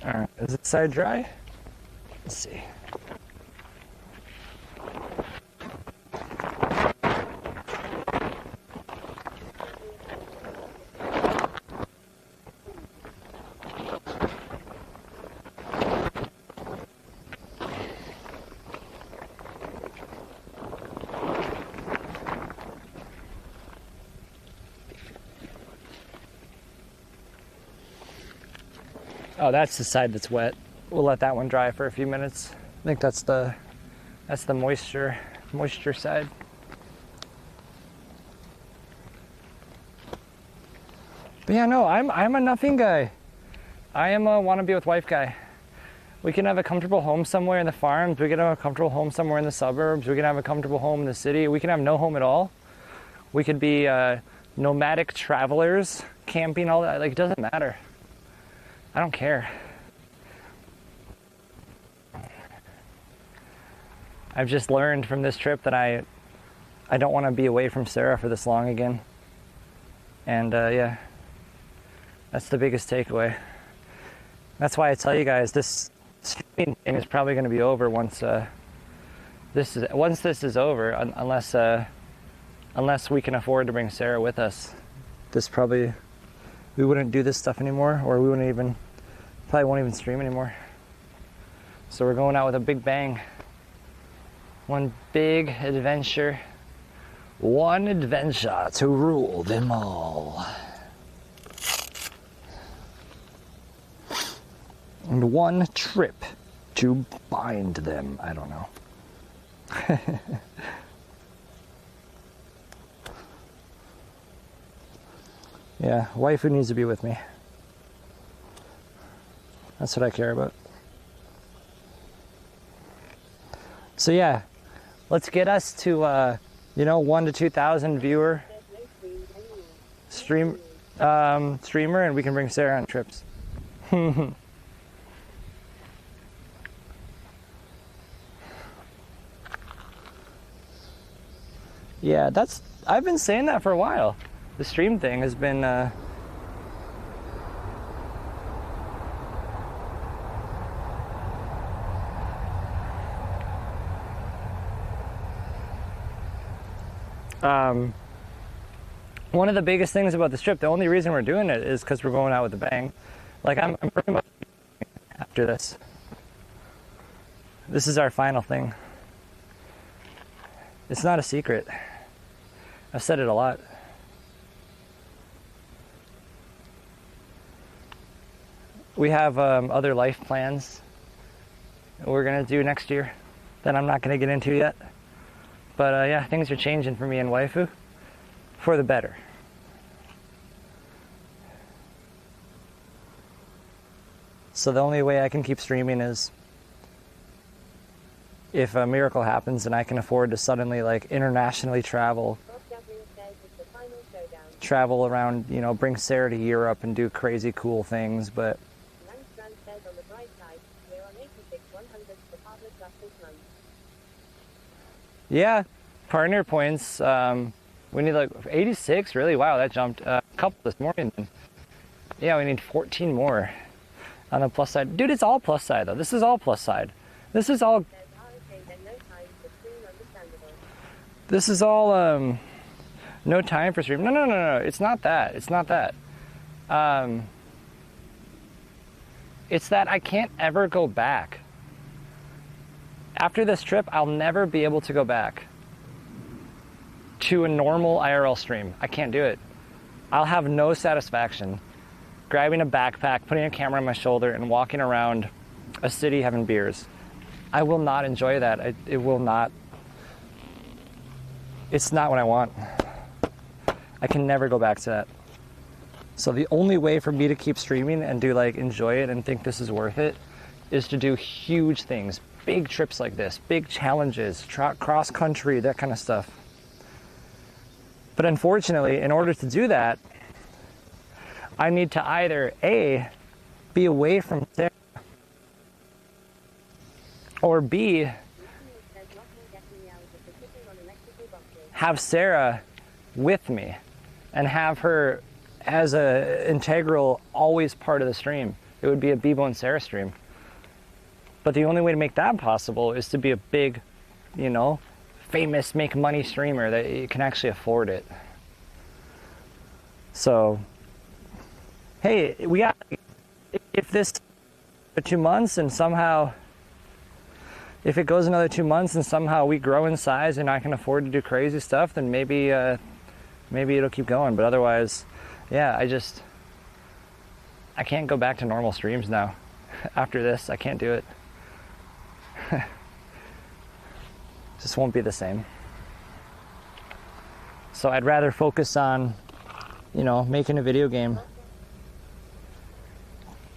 Alright, is this side dry? Let's see. Oh, that's the side that's wet. We'll let that one dry for a few minutes. I think that's the moisture side. But yeah, no, I'm a nothing guy. I am a wanna be with wife guy. We can have a comfortable home somewhere in the farms. We can have a comfortable home somewhere in the suburbs. We can have a comfortable home in the city. We can have no home at all. We could be nomadic travelers, camping, all that. Like, it doesn't matter. I don't care. I've just learned from this trip that I don't want to be away from Sarah for this long again. And yeah, that's the biggest takeaway. That's why I tell you guys, this streaming thing is probably going to be over once this is over, unless we can afford to bring Sarah with us. We wouldn't do this stuff anymore, or we probably won't even stream anymore. So we're going out with a big bang. One big adventure. One adventure to rule them all. And one trip to bind them. I don't know. Yeah, wife who needs to be with me. That's what I care about. So yeah, let's get us to 1,000 to 2,000 viewer streamer, and we can bring Sarah on trips. Yeah, I've been saying that for a while. The stream thing has been one of the biggest things about this trip. The only reason we're doing it is because we're going out with a bang. Like, I'm pretty much after this. This is our final thing. It's not a secret. I've said it a lot. We have other life plans that we're gonna do next year that I'm not gonna get into yet. But yeah, things are changing for me and waifu for the better. So the only way I can keep streaming is if a miracle happens and I can afford to suddenly internationally travel around, bring Sarah to Europe and do crazy cool things. But yeah, partner points. We need 86, really? Wow, that jumped a couple this morning. Yeah, we need 14 more on the plus side. Dude, it's all plus side though. This is all plus side. This is all. This is all no time for stream. No. It's not that. It's not that. It's that I can't ever go back. After this trip, I'll never be able to go back to a normal IRL stream. I can't do it. I'll have no satisfaction grabbing a backpack, putting a camera on my shoulder, and walking around a city having beers. I will not enjoy that. It will not. It's not what I want. I can never go back to that. So the only way for me to keep streaming and do like enjoy it and think this is worth it is to do huge things, big trips like this, big challenges, cross country, that kind of stuff. But unfortunately, in order to do that, I need to either A, be away from Sarah, or B, have Sarah with me and have her as a integral, always part of the stream. It would be a Bebo and Sarah stream. But the only way to make that possible is to be a big, you know, famous make money streamer that you can actually afford it. So, hey, we got, if this 2 months and somehow, if it goes another 2 months and somehow we grow in size and I can afford to do crazy stuff, then maybe it'll keep going. But otherwise, yeah, I can't go back to normal streams now. After this, I can't do it. Just won't be the same. So I'd rather focus on, you know, making a video game,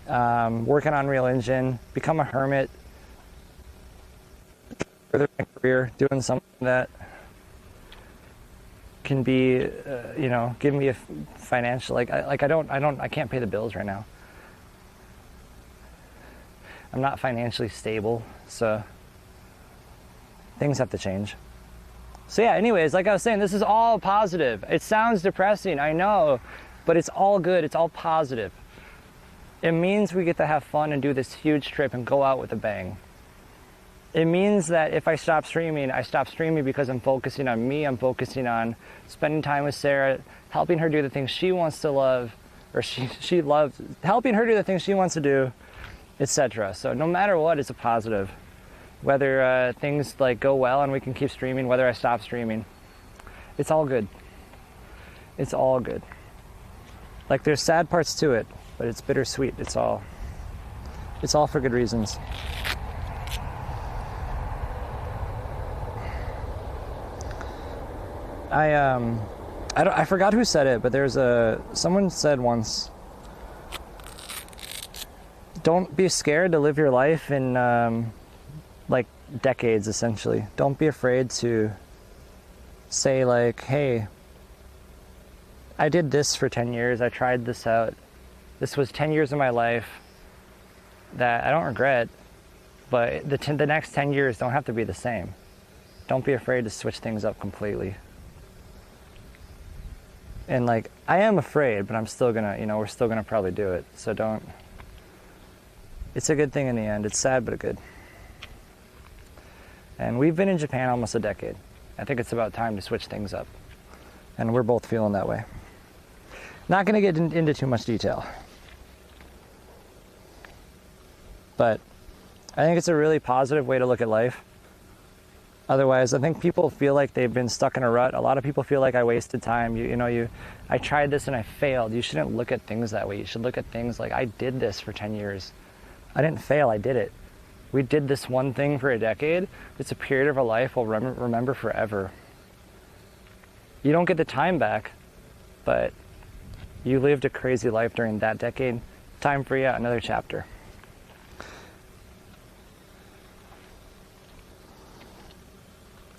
working on Unreal Engine, become a hermit, further my career, doing something that can be, you know, give me a financial, I can't pay the bills right now. I'm not financially stable, so things have to change. So yeah, anyways, like I was saying, this is all positive. It sounds depressing, I know, but it's all good, it's all positive. It means we get to have fun and do this huge trip and go out with a bang. It means that if I stop streaming, I stop streaming because I'm focusing on me, I'm focusing on spending time with Sarah, helping her do the things she wants to love, or she loves, helping her do the things she wants to do, etc. So no matter what, it's a positive. Whether things like go well and we can keep streaming, whether I stop streaming, it's all good. It's all good. Like there's sad parts to it, but it's bittersweet. It's all for good reasons. I forgot who said it, but someone said once, don't be scared to live your life in like decades, essentially. Don't be afraid to say like, hey, I did this for 10 years, I tried this out. This was 10 years of my life that I don't regret, but the next 10 years don't have to be the same. Don't be afraid to switch things up completely. And like, I am afraid, but I'm still gonna, you know, we're still gonna probably do it. So don't, it's a good thing in the end. It's sad, but good. And we've been in Japan almost a decade. I think it's about time to switch things up. And we're both feeling that way. Not gonna get into too much detail. But I think it's a really positive way to look at life. Otherwise, I think people feel like they've been stuck in a rut. A lot of people feel like I wasted time. I tried this and I failed. You shouldn't look at things that way. You should look at things like, I did this for 10 years. I didn't fail, I did it. We did this one thing for a decade. It's a period of our life we'll remember forever. You don't get the time back, but you lived a crazy life during that decade. Time for yet another chapter.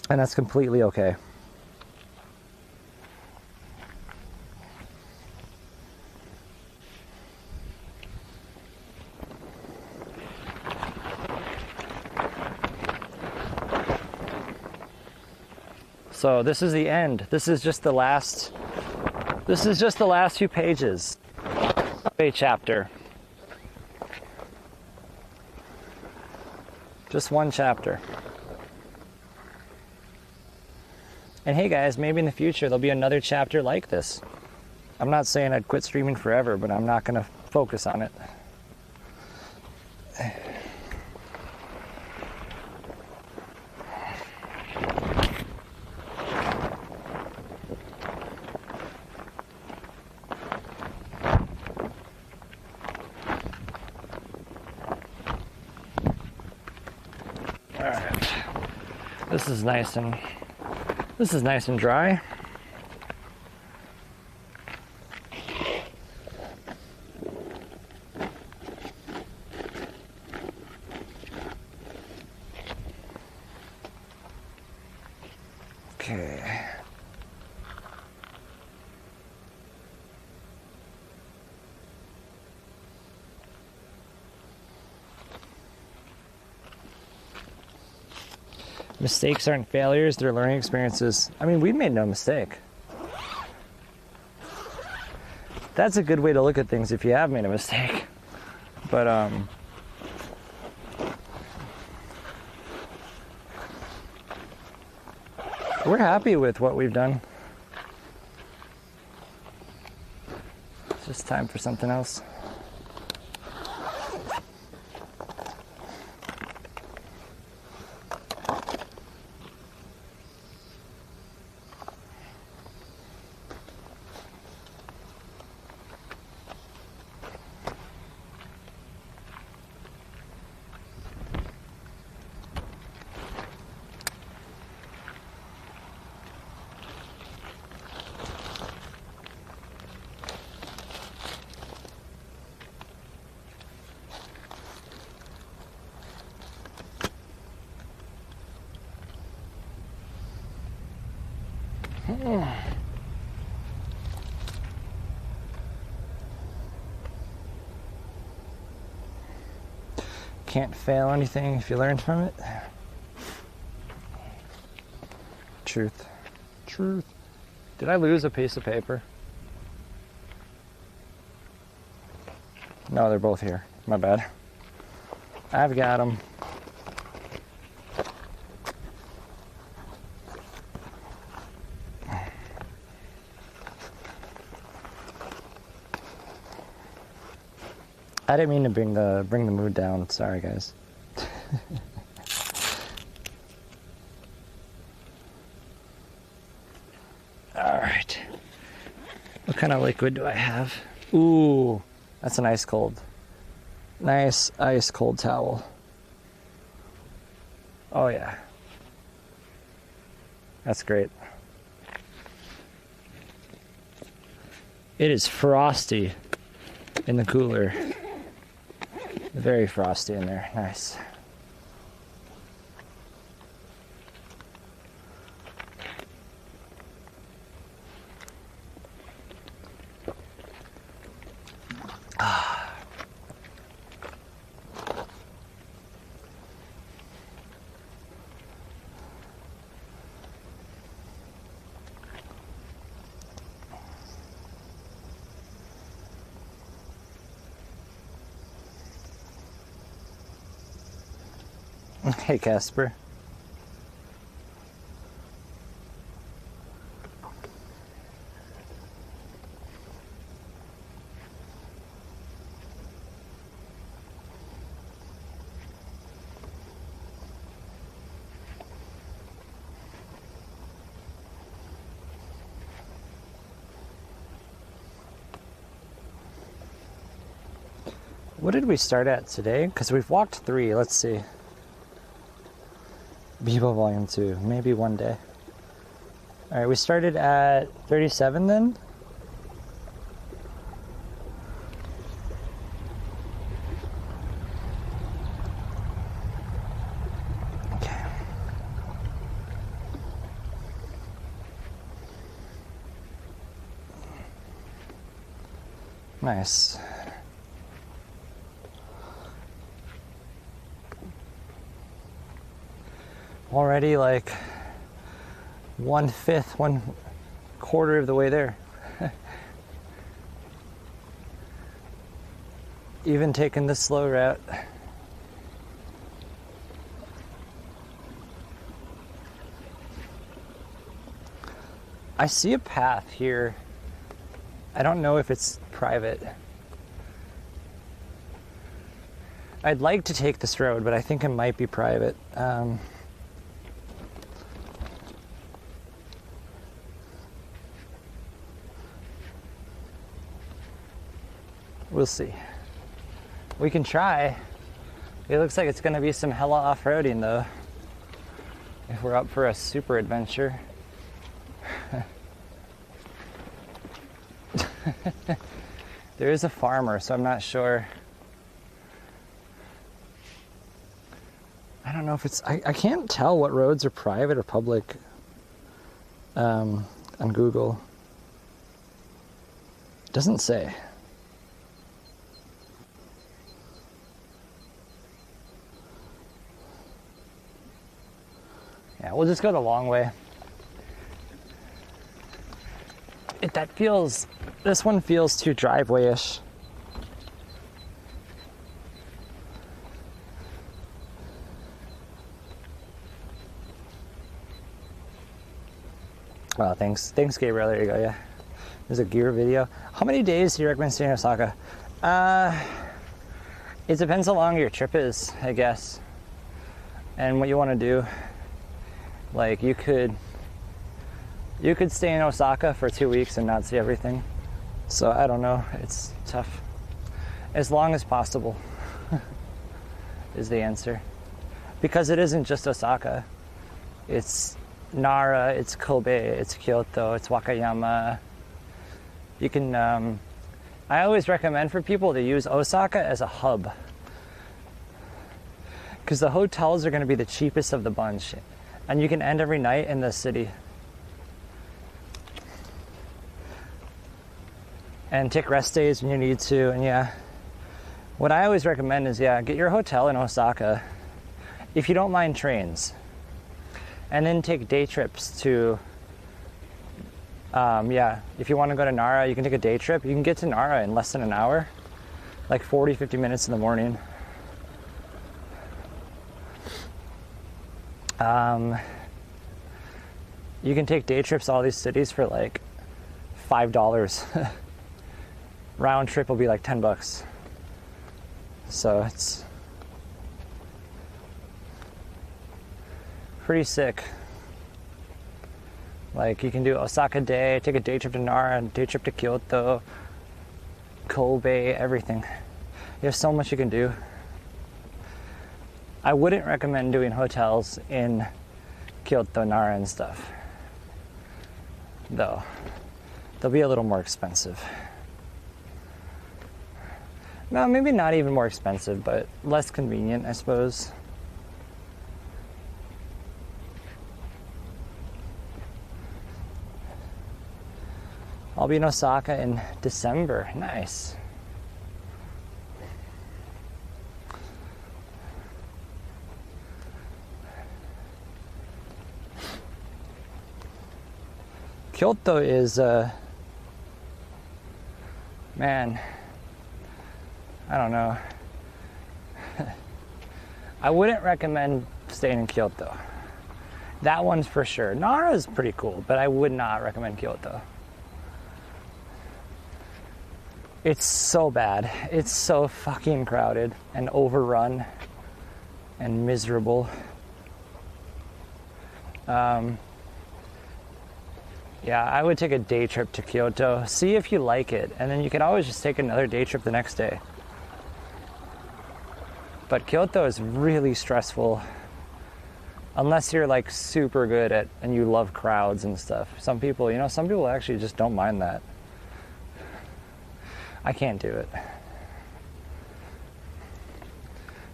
And that's completely okay. So this is the end. This is just the last few pages of a chapter. Just one chapter. And hey guys, maybe in the future there'll be another chapter like this. I'm not saying I'd quit streaming forever, but I'm not going to focus on it. Alright. This is nice and dry. Okay. Mistakes aren't failures, they're learning experiences. I mean, we made no mistake. That's a good way to look at things if you have made a mistake. But we're happy with what we've done. It's just time for something else. Can't fail anything if you learn from it. Truth. Truth. Did I lose a piece of paper? No, they're both here. My bad. I've got them. I didn't mean to bring the mood down. Sorry, guys. All right. What kind of liquid do I have? Ooh, that's an ice cold towel. Oh yeah. That's great. It is frosty in the cooler. Very frosty in there. Nice. Hey, Casper. What did we start at today? Because we've walked 3. Let's see. Bebo Volume 2, maybe one day. Alright, we started at 37 then? Okay. Nice. Already like 1/5, 1/4 of the way there. Even taking the slow route. I see a path here. I don't know if it's private. I'd like to take this road, but I think it might be private. We'll see. We can try. It looks like it's gonna be some hella off-roading though, if we're up for a super adventure. There is a farmer, so I'm not sure. I don't know if it's, I can't tell what roads are private or public on Google. It doesn't say. Yeah, we'll just go the long way. This one feels too driveway-ish. Well, thanks Gabriel, there you go, yeah. There's a gear video. How many days do you recommend staying in Osaka? It depends how long your trip is, I guess, and what you want to do. Like, you could stay in Osaka for 2 weeks and not see everything. So I don't know, it's tough. As long as possible is the answer. Because it isn't just Osaka. It's Nara, it's Kobe, it's Kyoto, it's Wakayama. You can, I always recommend for people to use Osaka as a hub. Because the hotels are going to be the cheapest of the bunch. And you can end every night in the city. And take rest days when you need to, and yeah. What I always recommend is, yeah, get your hotel in Osaka, if you don't mind trains. And then take day trips to, yeah, if you want to go to Nara, you can take a day trip. You can get to Nara in less than an hour, like 40, 50 minutes in the morning. You can take day trips to all these cities for like $5. Round trip will be like $10. So it's pretty sick. Like, you can do Osaka day, take a day trip to Nara, day trip to Kyoto, Kobe, everything. You have so much you can do. I wouldn't recommend doing hotels in Kyoto, Nara and stuff, though. They'll be a little more expensive. No, maybe not even more expensive, but less convenient, I suppose. I'll be in Osaka in December. Nice. Kyoto is, man, I don't know. I wouldn't recommend staying in Kyoto. That one's for sure. Nara is pretty cool, but I would not recommend Kyoto. It's so bad. It's so fucking crowded and overrun and miserable. Yeah, I would take a day trip to Kyoto, see if you like it, and then you can always just take another day trip the next day. But Kyoto is really stressful, unless you're like super good at, and you love crowds and stuff. Some people actually just don't mind that. I can't do it.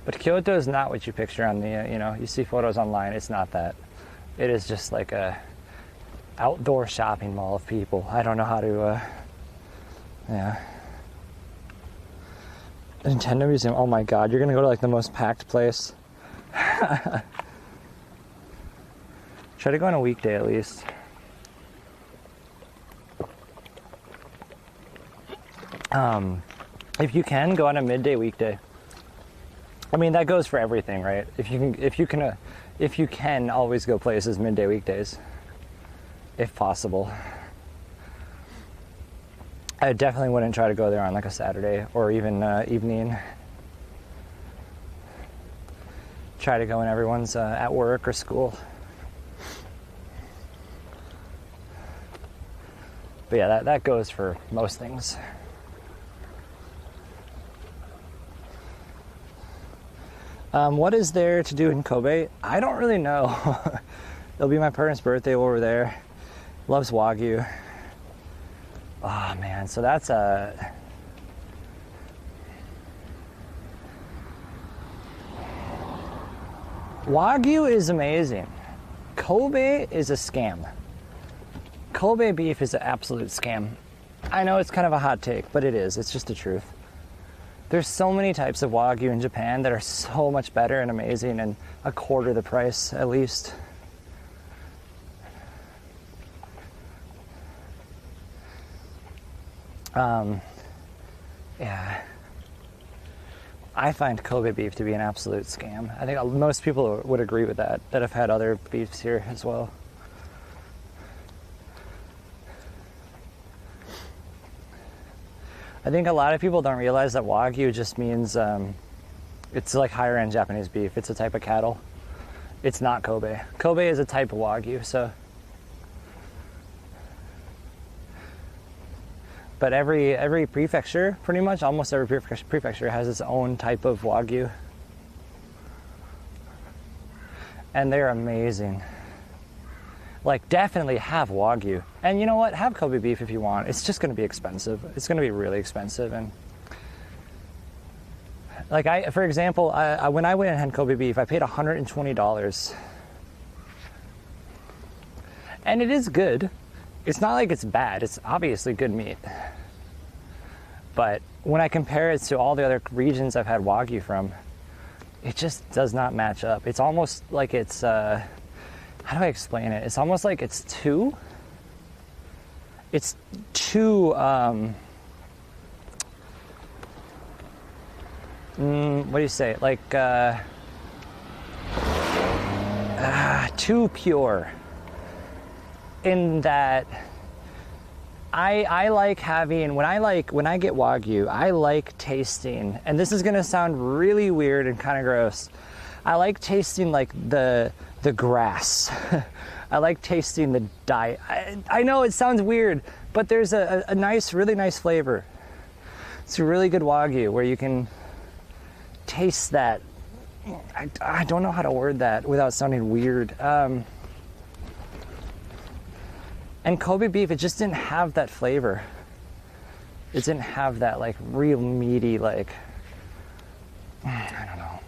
But Kyoto is not what you picture on the, you see photos online. It's not that. It is just like a outdoor shopping mall of people. I don't know how to, yeah. Nintendo Museum, oh my god, you're gonna go to like the most packed place. Try to go on a weekday at least. If you can, go on a midday weekday. I mean, that goes for everything, right? If you can always go places midday weekdays, if possible. I definitely wouldn't try to go there on like a Saturday or even evening. Try to go when everyone's at work or school. But yeah, that goes for most things. What is there to do in Kobe? I don't really know. It'll be my parents' birthday over there. Loves Wagyu. Oh man, so that's Wagyu is amazing. Kobe is a scam. Kobe beef is an absolute scam. I know it's kind of a hot take, but it is. It's just the truth. There's so many types of Wagyu in Japan that are so much better and amazing and a quarter the price at least. Yeah. I find Kobe beef to be an absolute scam. I think most people would agree with that have had other beefs here as well. I think a lot of people don't realize that Wagyu just means it's like higher end Japanese beef. It's a type of cattle. It's not Kobe. Kobe is a type of Wagyu, so. But every prefecture, pretty much, almost every prefecture has its own type of Wagyu. And they're amazing. Like, definitely have Wagyu. And you know what? Have Kobe beef if you want. It's just going to be expensive. It's going to be really expensive. And like for example, when I went and had Kobe beef, I paid $120. And it is good. It's not like it's bad. It's obviously good meat. But when I compare it to all the other regions I've had Wagyu from, it just does not match up. It's almost like it's, how do I explain it? It's almost like it's too, what do you say? Like, too pure. In that I like having, when I get Wagyu, I like tasting, and this is gonna sound really weird and kind of gross, I like tasting like the grass. I like tasting the dye. I know it sounds weird, but there's a nice, really nice flavor. It's a really good Wagyu where you can taste that. I don't know how to word that without sounding weird. And Kobe beef, it just didn't have that flavor. It didn't have that like real meaty, like, I don't know.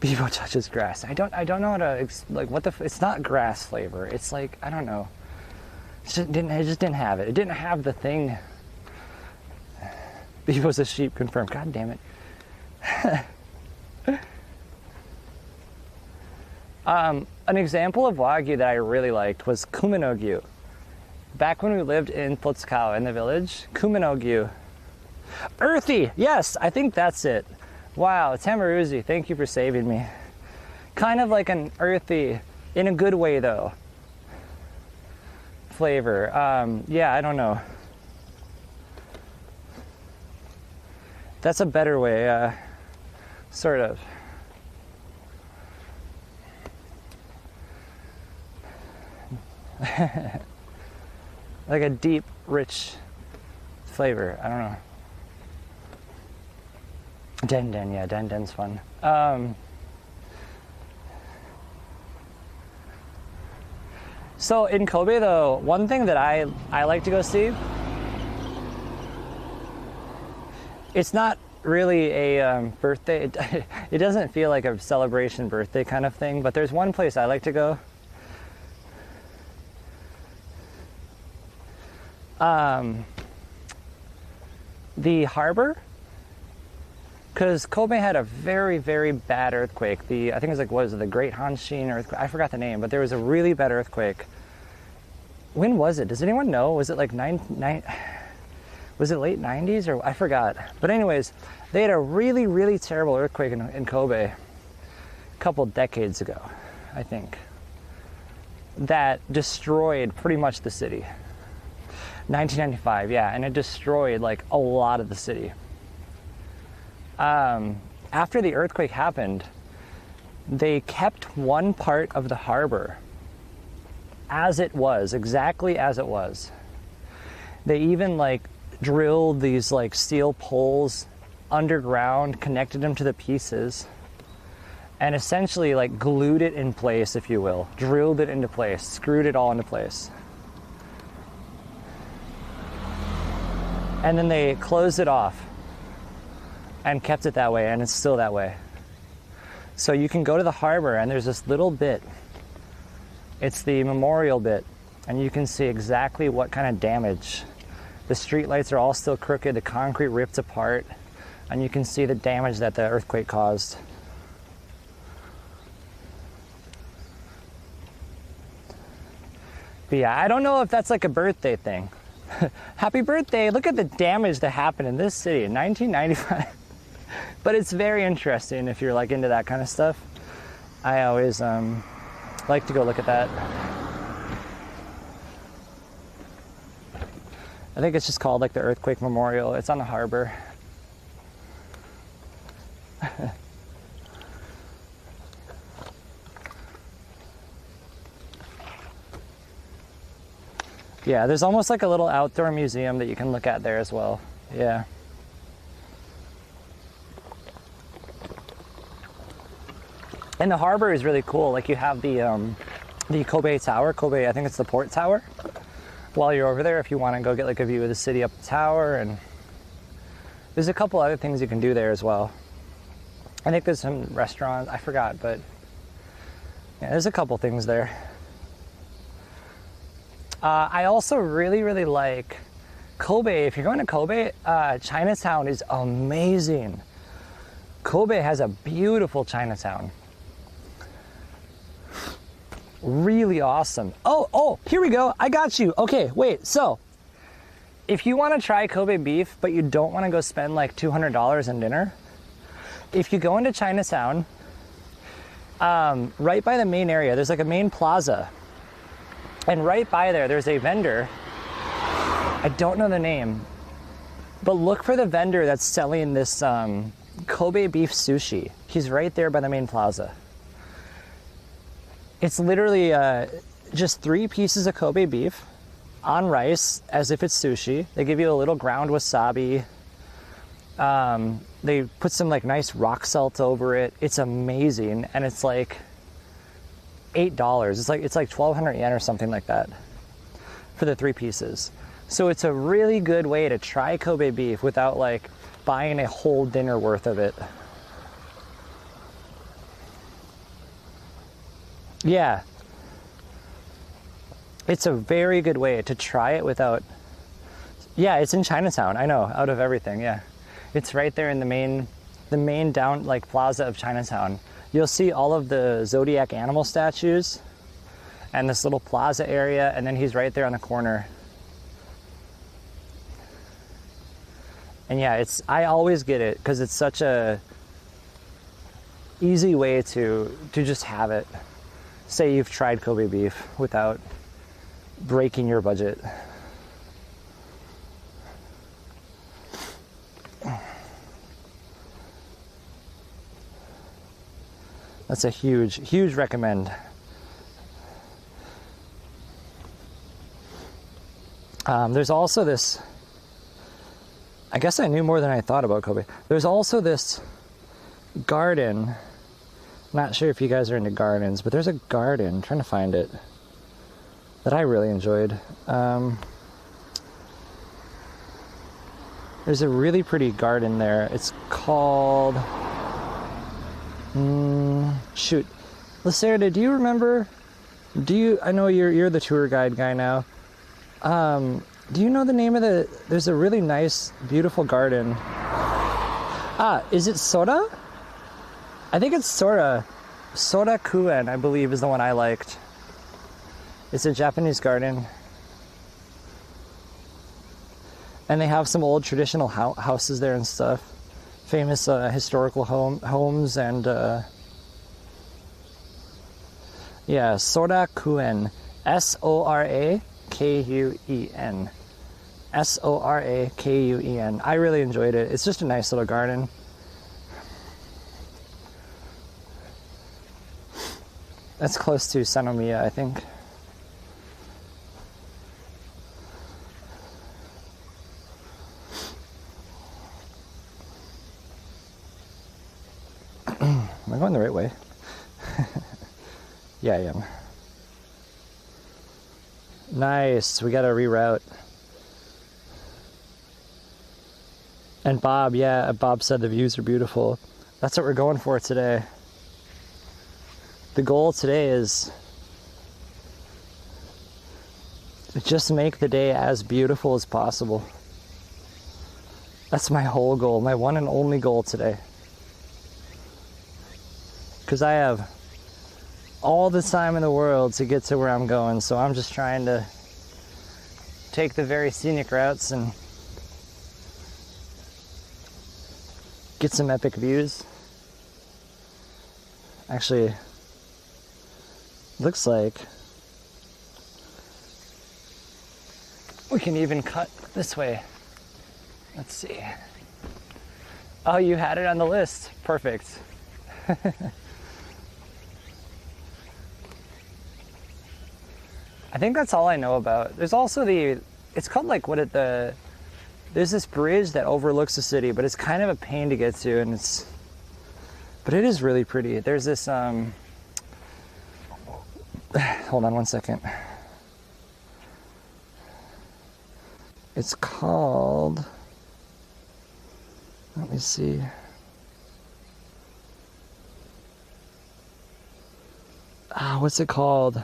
Bevo touches grass. I don't know how to, like, what the, it's not grass flavor. It's like, I don't know. It just didn't have it. It didn't have the thing. Bevo's a sheep, confirmed. God damn it. An example of Wagyu that I really liked was Kuminogyu. Back when we lived in Plotskow in the village, Kuminogyu. Earthy! Yes, I think that's it. Wow, Tamaruzi, thank you for saving me. Kind of like an earthy, in a good way though, flavor. Yeah, I don't know. That's a better way, sort of. Like a deep, rich flavor. I don't know. Denden, yeah, Denden's fun. So in Kobe though, one thing that I like to go see, it's not really a birthday, it doesn't feel like a celebration birthday kind of thing, but there's one place I like to go. The harbor, because Kobe had a very, very bad earthquake. I think it was like, what was it, the Great Hanshin earthquake? I forgot the name, but there was a really bad earthquake. When was it? Does anyone know? Was it like was it late 90s or I forgot? But anyways, they had a really, really terrible earthquake in Kobe a couple decades ago, I think, that destroyed pretty much the city. 1995, yeah, and it destroyed like a lot of the city. After the earthquake happened, they kept one part of the harbor as it was, exactly as it was. They even like drilled these like steel poles underground, connected them to the pieces, and essentially like glued it in place, if you will, drilled it into place, screwed it all into place. And then they closed it off and kept it that way, and it's still that way. So you can go to the harbor and there's this little bit, it's the memorial bit, and you can see exactly what kind of damage. The street lights are all still crooked, the concrete ripped apart, and you can see the damage that the earthquake caused. But yeah, I don't know if that's like a birthday thing. Happy birthday, look at the damage that happened in this city in 1995. But it's very interesting if you're like into that kind of stuff. I always like to go look at that. I think it's just called like the Earthquake Memorial. It's on the harbor. Yeah, there's almost like a little outdoor museum that you can look at there as well. Yeah. And the harbor is really cool. Like you have the Kobe Tower. Kobe, I think it's the port tower. While you're over there, if you want to go get like a view of the city up the tower, and there's a couple other things you can do there as well. I think there's some restaurants, I forgot, but yeah, there's a couple things there. I also really, really like Kobe. If you're going to Kobe, Chinatown is amazing. Kobe has a beautiful Chinatown. Really awesome. Oh, here we go. I got you. Okay, wait. So, if you want to try Kobe beef, but you don't want to go spend like $200 on dinner, if you go into Chinatown, right by the main area, there's like a main plaza. And right by there, there's a vendor. I don't know the name, but look for the vendor that's selling this Kobe beef sushi. He's right there by the main plaza. It's literally just 3 pieces of Kobe beef on rice as if it's sushi. They give you a little ground wasabi. They put some like nice rock salt over it. It's amazing, and it's like $8. It's like 1,200 yen or something like that for the 3 pieces. So it's a really good way to try Kobe beef without like buying a whole dinner worth of it. Yeah. It's a very good way to try it without... Yeah, it's in Chinatown. I know, out of everything, yeah. It's right there in the main down like plaza of Chinatown. You'll see all of the zodiac animal statues and this little plaza area, and then he's right there on the corner. And yeah, I always get it because it's such a easy way to just have it. Say you've tried Kobe beef without breaking your budget. That's a huge, huge recommend. There's also this, I guess I knew more than I thought about Kobe. There's also this garden. Not sure if you guys are into gardens, but there's a garden, I'm trying to find it, that I really enjoyed. There's a really pretty garden there. It's called... shoot. Lacerda, do you remember? I know you're the tour guide guy now. Do you know the name of there's a really nice, beautiful garden. Is it Sora? I think it's Sora. Sora Kuen, I believe, is the one I liked. It's a Japanese garden. And they have some old traditional houses there and stuff. Famous historical homes and... yeah, Sora Kuen. Sorakuen. Sorakuen. I really enjoyed it. It's just a nice little garden. That's close to Sanomiya, I think. Am I going the right way? Yeah, I am. Nice. We got to reroute. And Bob, yeah, Bob said the views are beautiful. That's what we're going for today. The goal today is just make the day as beautiful as possible. That's my whole goal, my one and only goal today. Because I have all the time in the world to get to where I'm going, so I'm just trying to take the very scenic routes and get some epic views. Actually, looks like we can even cut this way. Let's see. Oh, you had it on the list. Perfect. I think that's all I know about. There's also it's called like there's this bridge that overlooks the city, but it's kind of a pain to get to, and but it is really pretty. There's this, hold on one second. It's called, let me see. What's it called?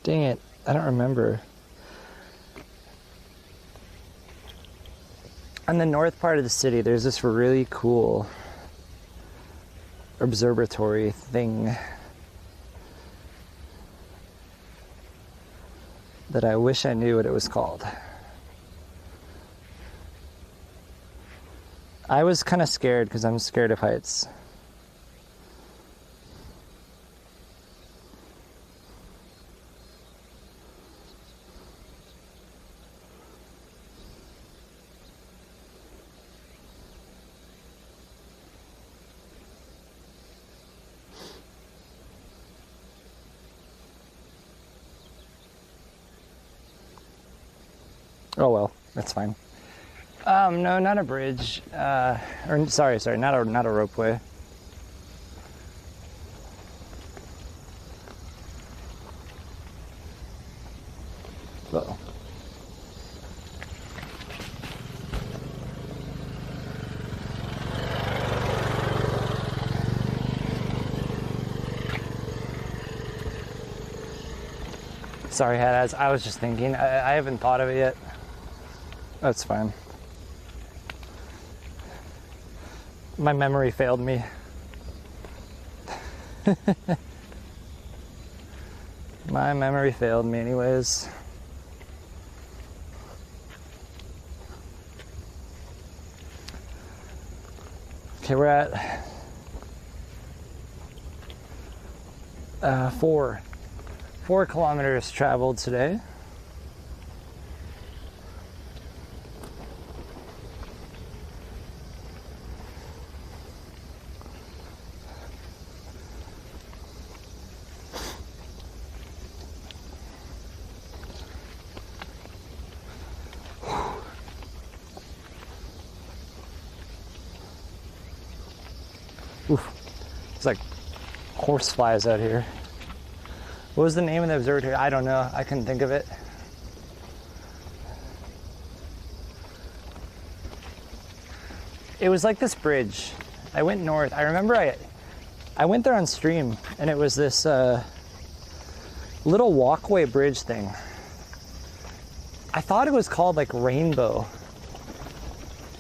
Dang it, I don't remember. On the north part of the city, there's this really cool observatory thing that I wish I knew what it was called. I was kind of scared because I'm scared of heights. Oh well, that's fine. No, not a bridge. Or sorry, not a ropeway. Uh-oh. Sorry, I was just thinking. I haven't thought of it yet. That's fine. My memory failed me. My memory failed me anyways. Okay, we're at 4 kilometers traveled today. Oof, it's like horse flies out here. What was the name of the observatory? I don't know. I couldn't think of it. It was like this bridge. I went north. I remember I went there on stream, and it was this little walkway bridge thing. I thought it was called like Rainbow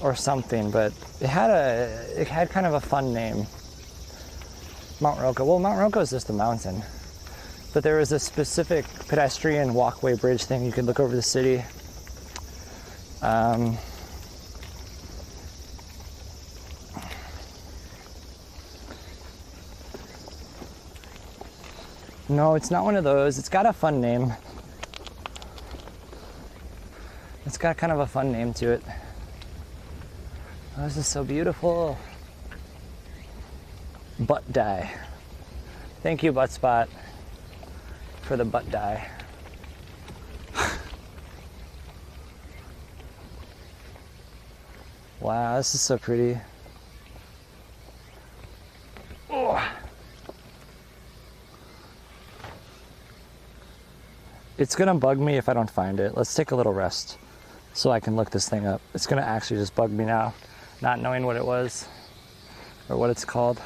or something, but it had kind of a fun name. Mount Roko. Well, Mount Roko is just a mountain. But there was a specific pedestrian walkway bridge thing. You could look over the city. No, it's not one of those. It's got a fun name. It's got kind of a fun name to it. Oh, this is so beautiful. Butt dye. Thank you, Butt Spot, for the butt dye. Wow, this is so pretty. Oh. It's gonna bug me if I don't find it. Let's take a little rest so I can look this thing up. It's gonna actually just bug me now, not knowing what it was or what it's called.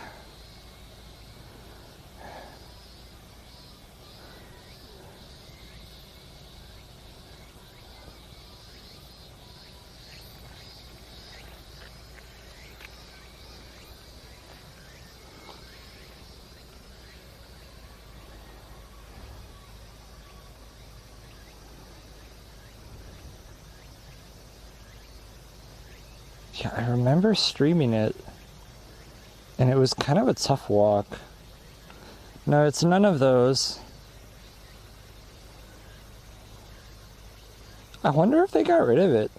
Yeah, I remember streaming it, and it was kind of a tough walk. No, it's none of those. I wonder if they got rid of it.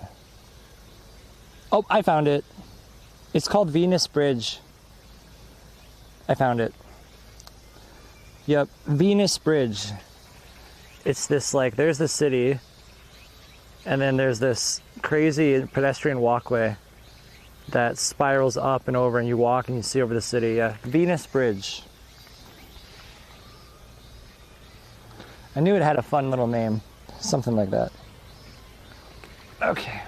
Oh, I found it. It's called Venus Bridge. I found it. Yep, Venus Bridge. It's this, like, there's the city, and then there's this crazy pedestrian walkway that spirals up and over, and you walk and you see over the city. Yeah, Venus Bridge. I knew it had a fun little name, something like that. Okay.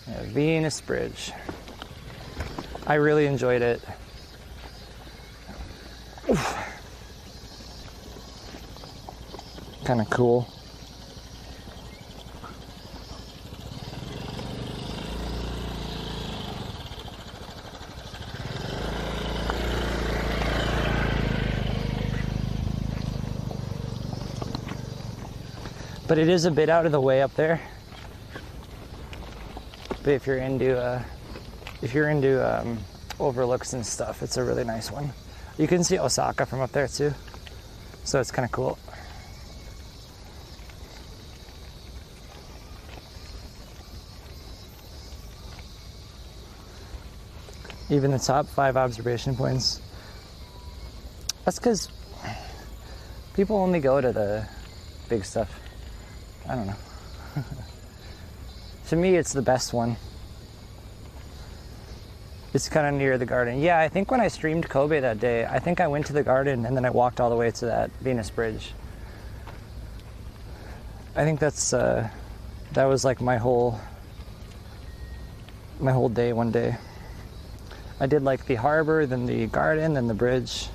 Yeah, Venus Bridge. I really enjoyed it. Kind of cool. But it is a bit out of the way up there. But if you're into overlooks and stuff, it's a really nice one. You can see Osaka from up there too, so it's kind of cool. Even the top 5 observation points. That's because people only go to the big stuff. I don't know. To me, it's the best one. It's kind of near the garden. Yeah, I think when I streamed Kobe that day, I think I went to the garden and then I walked all the way to that Venus Bridge. I think that's that was like my whole day one day. I did like the harbor, then the garden, then the bridge.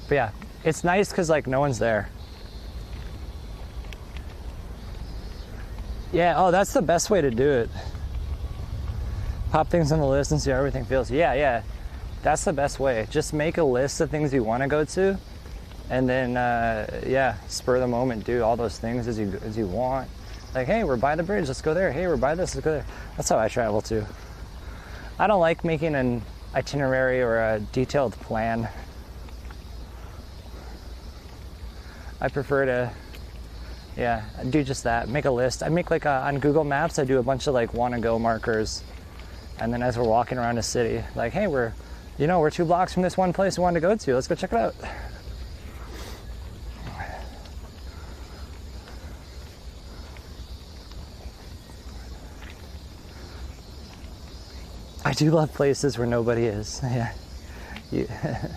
But yeah, it's nice because like no one's there. Yeah, oh, that's the best way to do it. Pop things on the list and see how everything feels. Yeah, that's the best way. Just make a list of things you want to go to, and then yeah, spur the moment, do all those things as you want. Like, hey, we're by the bridge, let's go there. Hey, we're by this, let's go there. That's how I travel too. I don't like making an itinerary or a detailed plan. I prefer to, yeah, do just that. Make a list. I make like on Google Maps, I do a bunch of like wanna go markers. And then as we're walking around a city, like, hey, we're 2 blocks from this one place we wanted to go to. Let's go check it out. I do love places where nobody is. Yeah.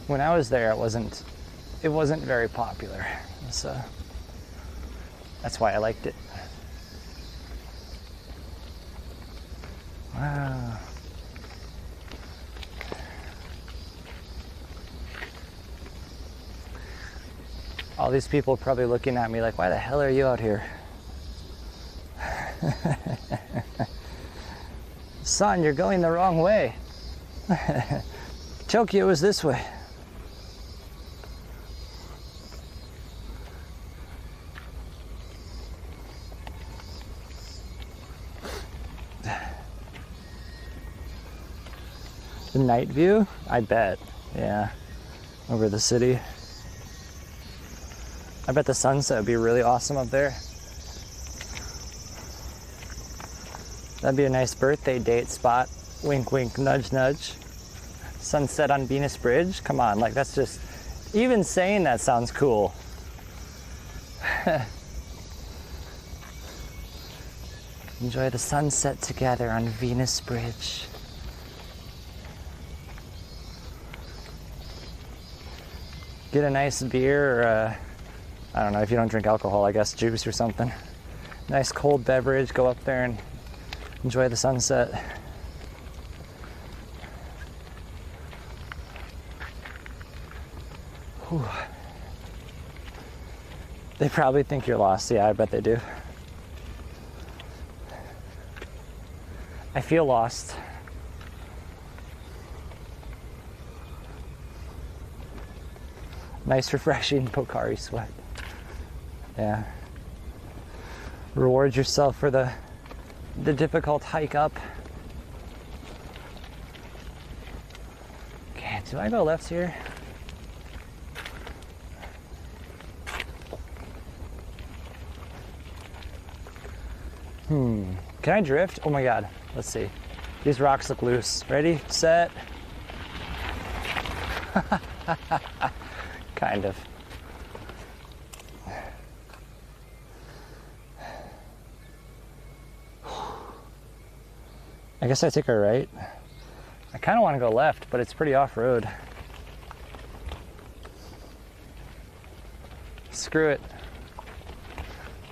When I was there, it wasn't very popular, so that's why I liked it. Wow. All these people are probably looking at me like, why the hell are you out here? Son, you're going the wrong way. Tokyo is this way. The night view? I bet. Yeah. Over the city. I bet the sunset would be really awesome up there. That'd be a nice birthday date spot. Wink, wink, nudge, nudge. Sunset on Venus Bridge. Come on, like that's just, even saying that sounds cool. Enjoy the sunset together on Venus Bridge. Get a nice beer or I don't know, if you don't drink alcohol, I guess juice or something. Nice cold beverage, go up there and enjoy the sunset. Whew. They probably think you're lost. Yeah, I bet they do. I feel lost. Nice refreshing Pocari sweat. Yeah. Reward yourself for the difficult hike up. Okay, do I go left here? Can I drift? Oh my god. Let's see. These rocks look loose. Ready, set. Kind of. I guess I take a right. I kind of want to go left, but it's pretty off-road. Screw it.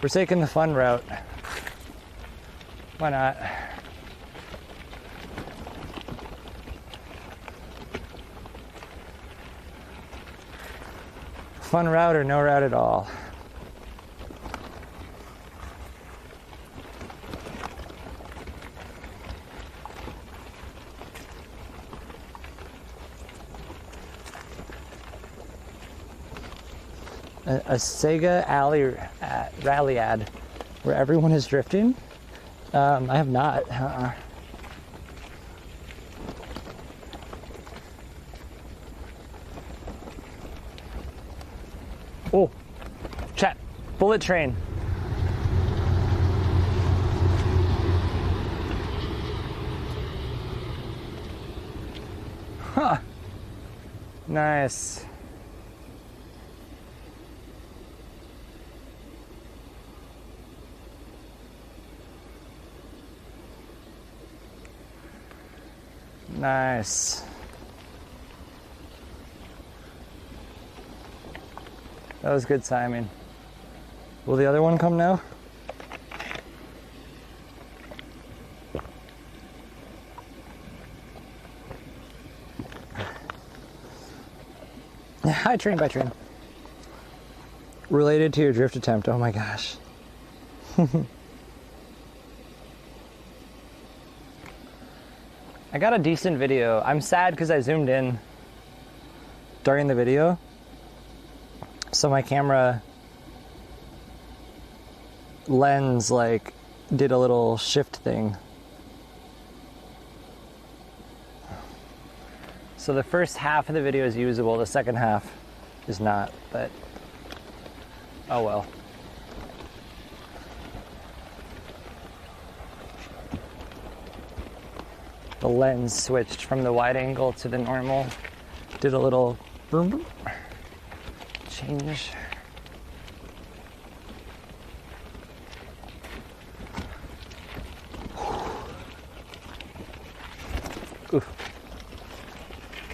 We're taking the fun route. Why not? Fun route or no route at all. A Sega rally ad where everyone is drifting. I have not. Oh, chat, bullet train. Huh. Nice. Nice. That was good timing. Will the other one come now? Hi, train by train. Related to your drift attempt. Oh my gosh. I got a decent video. I'm sad because I zoomed in during the video. So my camera lens like did a little shift thing. So the first half of the video is usable, the second half is not, but oh well. The lens switched from the wide angle to the normal. Did a little boom, boom. Change. Oof.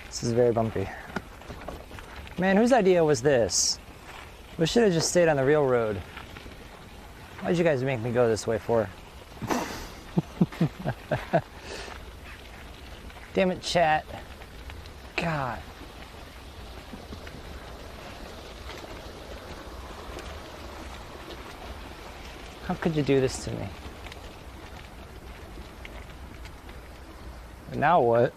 This is very bumpy. Man, whose idea was this? We should have just stayed on the real road. Why'd you guys make me go this way for? Damn it, chat. God. How could you do this to me? Now what?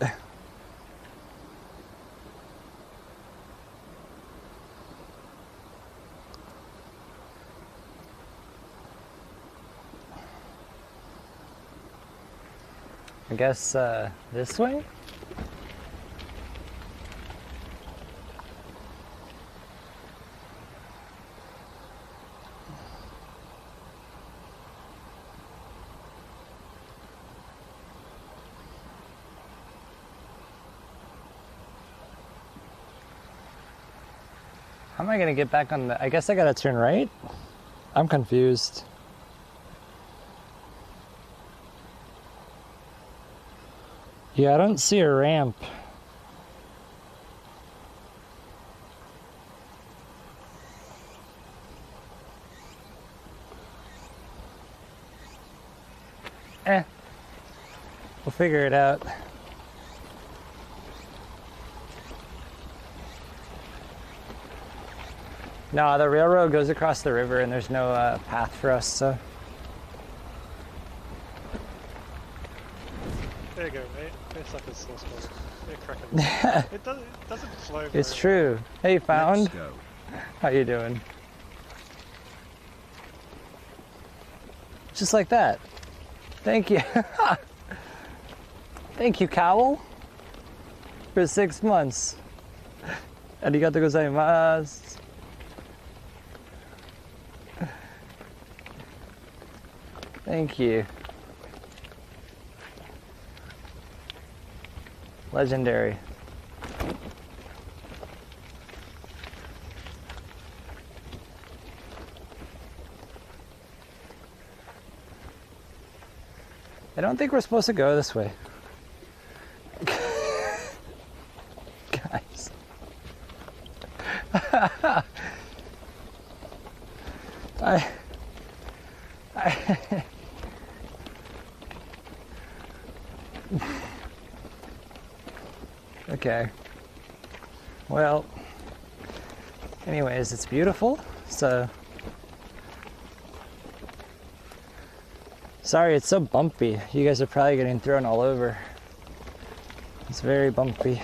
I guess this way? How am I gonna get back on the, I guess I gotta turn right? I'm confused. Yeah, I don't see a ramp. We'll figure it out. No, the railroad goes across the river and there's no path for us, so. There you go, mate. It's like a slow spot. You're cracking. It doesn't flow very It's true. Hey, found. Let's go. How you doing? Just like that. Thank you. Thank you, Cowl. For 6 months. Arigatou gozaimasu. Thank you. Legendary. I don't think we're supposed to go this way. Guys. I Okay. Well, anyways, it's beautiful, so. Sorry, it's so bumpy. You guys are probably getting thrown all over. It's very bumpy.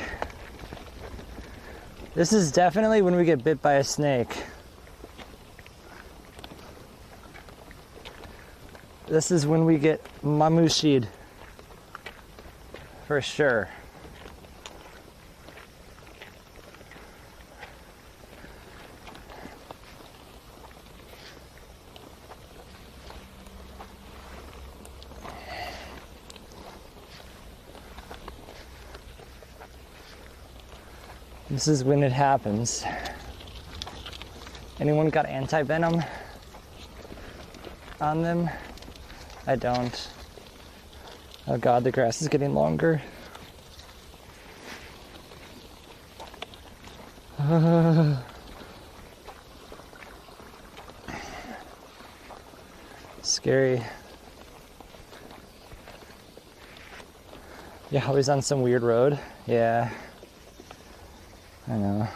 This is definitely when we get bit by a snake. This is when we get mamushied. For sure. This is when it happens. Anyone got anti-venom on them? I don't. Oh God, the grass is getting longer. Scary. Yeah, always on some weird road. Yeah. I know.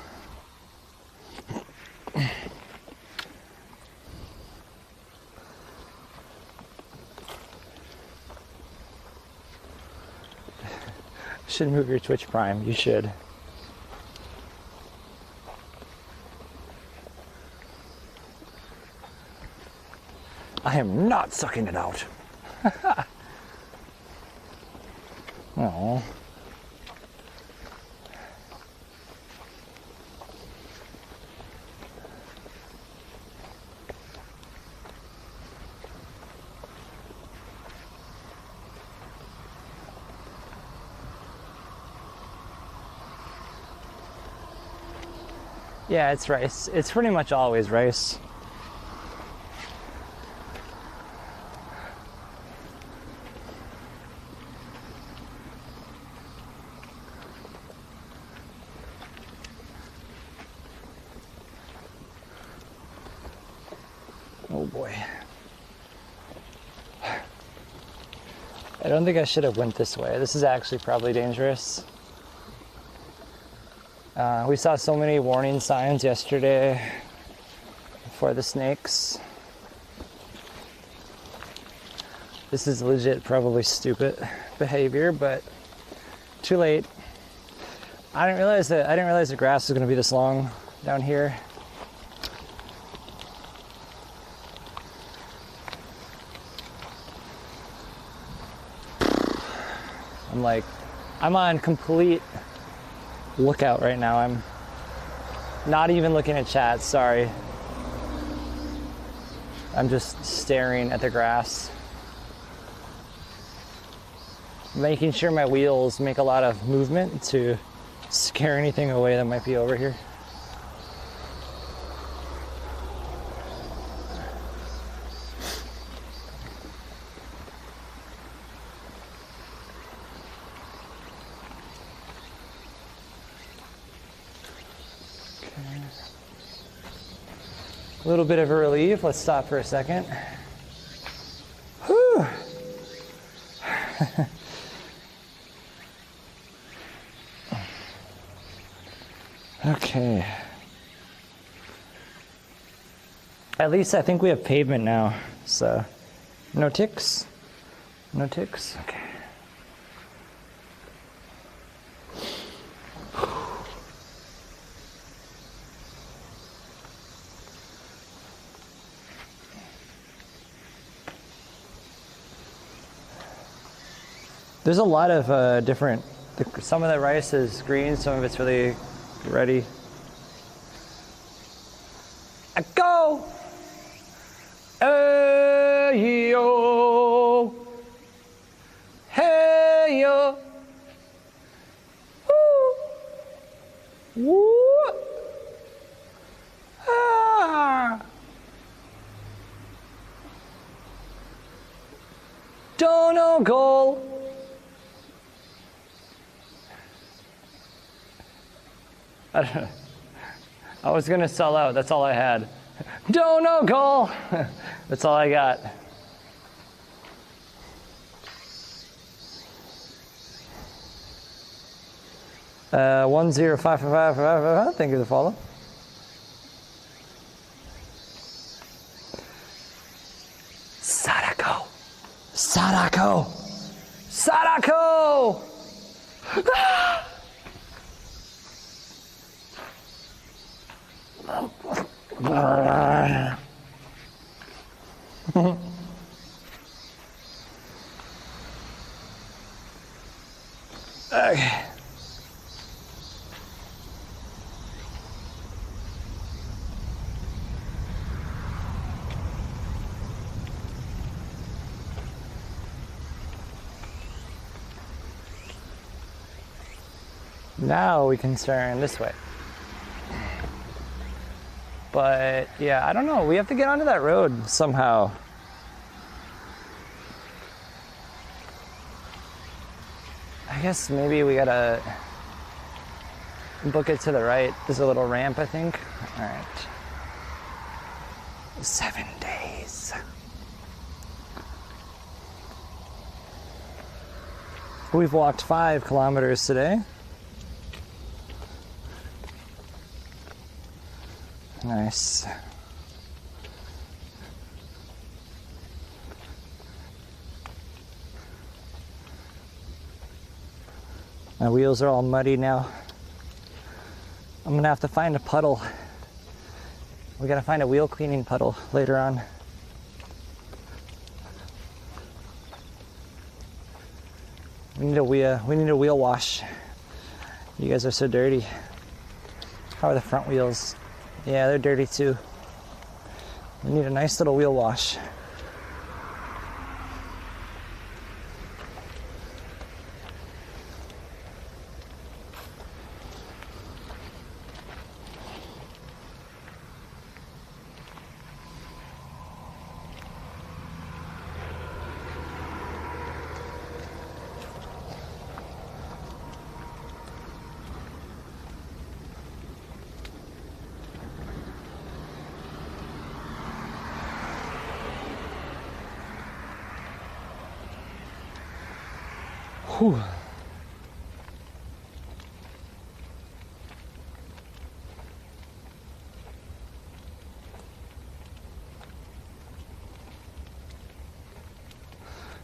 Should move your Twitch Prime. You should. I am not sucking it out. Oh. Yeah, it's rice. It's pretty much always rice. Oh boy. I don't think I should have went this way. This is actually probably dangerous. We saw so many warning signs yesterday for the snakes. This is legit probably stupid behavior, but too late. I didn't realize the grass was going to be this long down here. I'm on complete lookout right now. I'm not even looking at chat, sorry. I'm just staring at the grass. Making sure my wheels make a lot of movement to scare anything away that might be over here. A little bit of a relief. Let's stop for a second. Whew. Okay. At least I think we have pavement now, so no ticks. No ticks. Okay. There's a lot of different, some of the rice is green, some of it's really ready. I go! Hey yo! Hey yo! Woo! Woo! Ah! Dono goal! I was gonna sell out, that's all I had. Dono goal! That's all I got. Uh, 105555, thank you for the follow. Sadako! Sadako! Sadako! Ah! Okay. Now we can turn this way. But yeah, I don't know. We have to get onto that road somehow. I guess maybe we gotta book it to the right. There's a little ramp, I think. All right. 7 days. We've walked 5 kilometers today. Nice. My wheels are all muddy now. I'm gonna have to find a puddle. We gotta find a wheel cleaning puddle later on. We need a wheel wash. You guys are so dirty. How are the front wheels? Yeah, they're dirty too. We need a nice little wheel wash. Whew.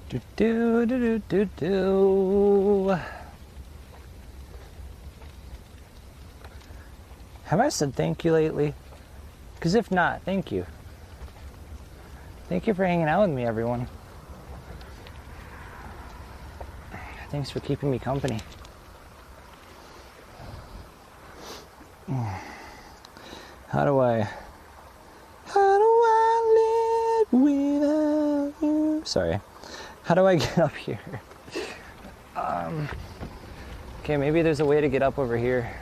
Do do do do do do. Have I said thank you lately? Because if not, thank you. Thank you for hanging out with me, everyone. thanks for keeping me company. How do I live without you? Sorry. How do I get up here? Okay, maybe there's a way to get up over here.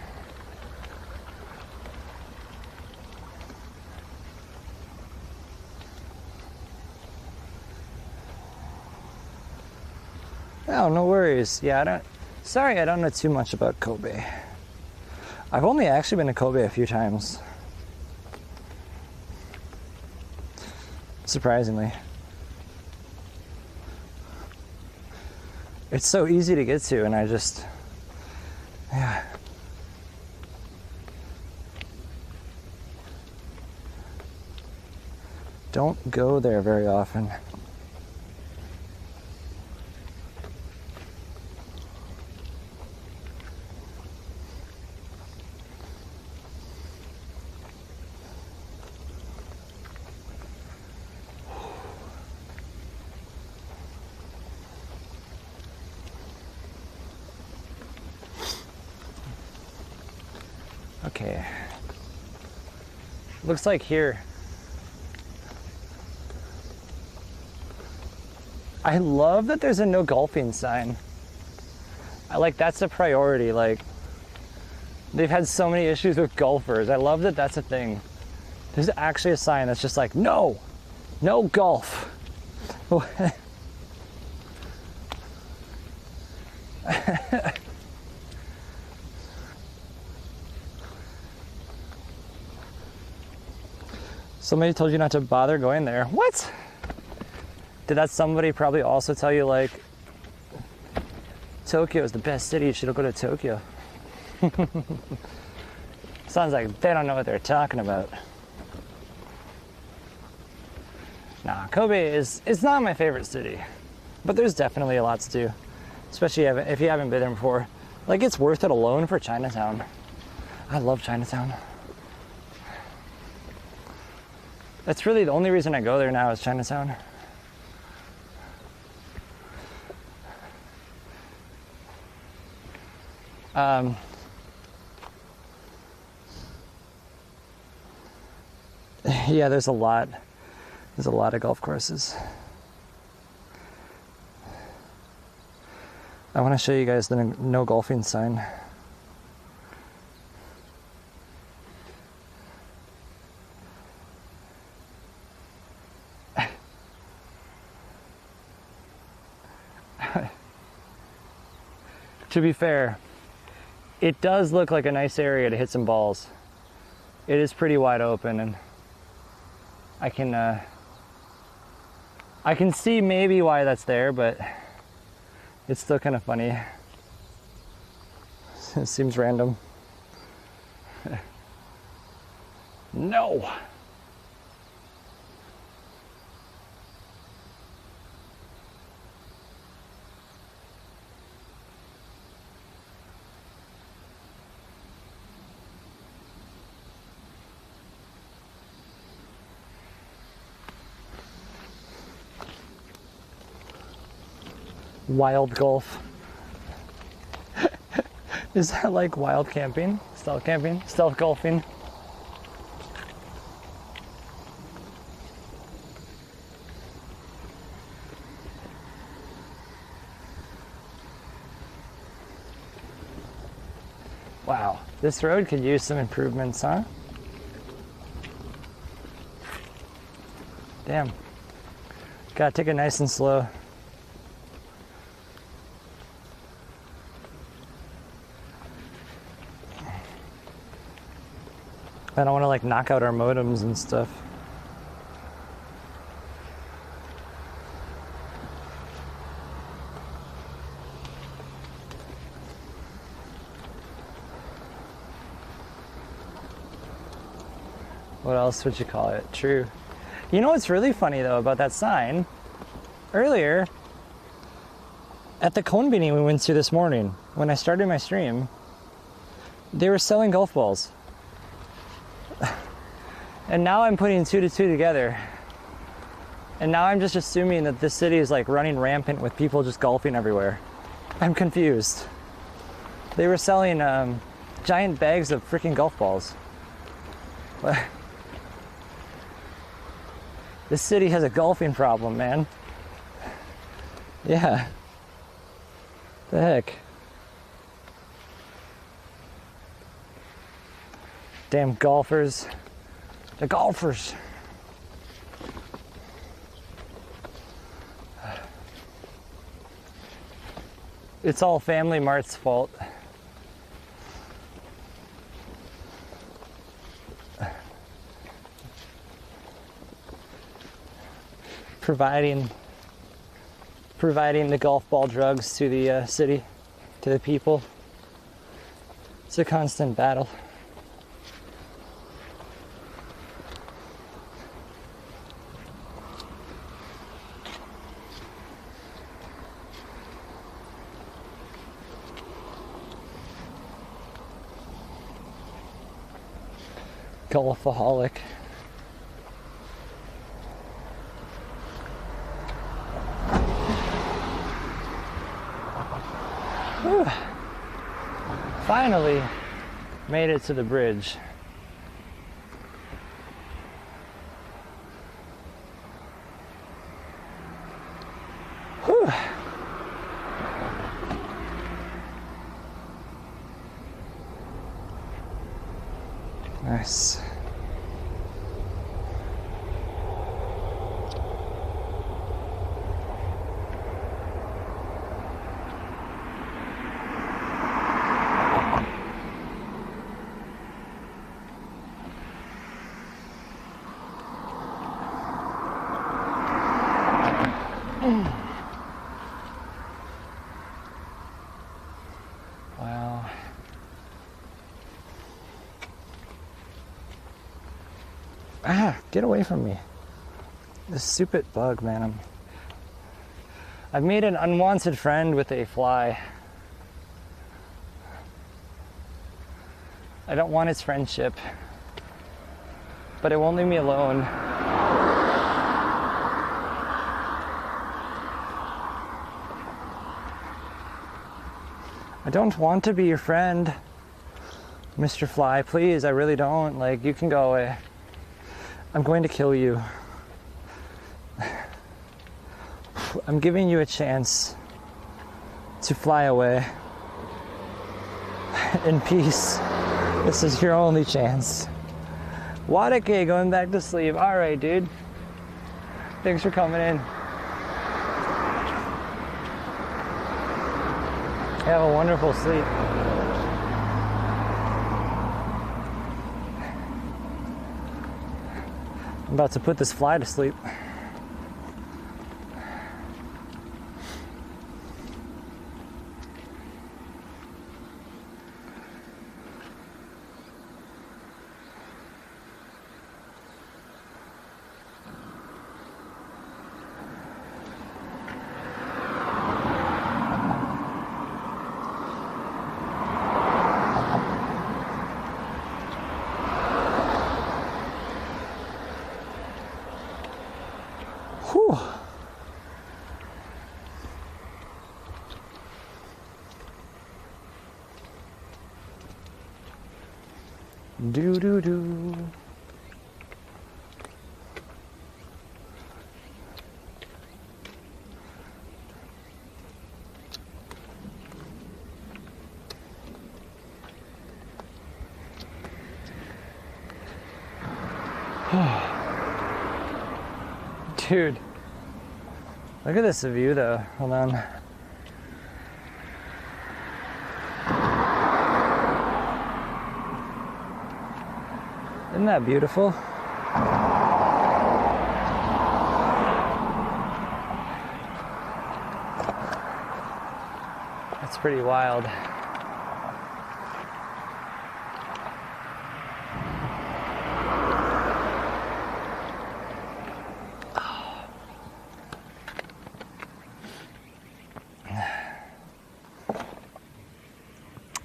Oh, no worries. Yeah, I don't know too much about Kobe. I've only actually been to Kobe a few times. Surprisingly. It's so easy to get to, and yeah. Don't go there very often. Okay. Looks like here. I love that there's a no golfing sign. That's a priority. Like, they've had so many issues with golfers. I love that that's a thing. There's actually a sign that's just like, no golf. Somebody told you not to bother going there. What? Did that somebody probably also tell you, like, Tokyo is the best city, you should go to Tokyo? Sounds like they don't know what they're talking about. Nah, Kobe is not my favorite city, but there's definitely a lot to do, especially if you haven't been there before. Like, it's worth it alone for Chinatown. I love Chinatown. That's really the only reason I go there now is Chinatown. Yeah, there's a lot of golf courses. I want to show you guys the no golfing sign. To be fair, it does look like a nice area to hit some balls. It is pretty wide open, and I can see maybe why that's there, but it's still kind of funny. It seems random. No! Wild golf. Is that like wild camping? Stealth camping? Stealth golfing? Wow, this road could use some improvements, huh? Damn. Gotta take it nice and slow. I don't want to like knock out our modems and stuff. What else would you call it? True. You know what's really funny though about that sign? Earlier, at the Konbini we went to this morning, when I started my stream, they were selling golf balls. And now I'm putting 2 to 2 together. And now I'm just assuming that this city is like running rampant with people just golfing everywhere. I'm confused. They were selling giant bags of freaking golf balls. This city has a golfing problem, man. Yeah. The heck? Damn golfers. The golfers. It's all Family Mart's fault. Providing the golf ball drugs to the city, to the people. It's a constant battle. Golfaholic. Whew. Finally made it to the bridge. Whew. Nice. Wow. Ah, get away from me. This stupid bug, man. I've made an unwanted friend with a fly. I don't want its friendship, but it won't leave me alone. I don't want to be your friend, Mr. Fly. Please, I really don't. Like, you can go away. I'm going to kill you. I'm giving you a chance to fly away in peace. This is your only chance. Wadake going back to sleep. All right, dude. Thanks for coming in. Have a wonderful sleep. I'm about to put this fly to sleep. Whew. Do do do. Dude, look at this view though. Hold on. Isn't that beautiful? That's pretty wild.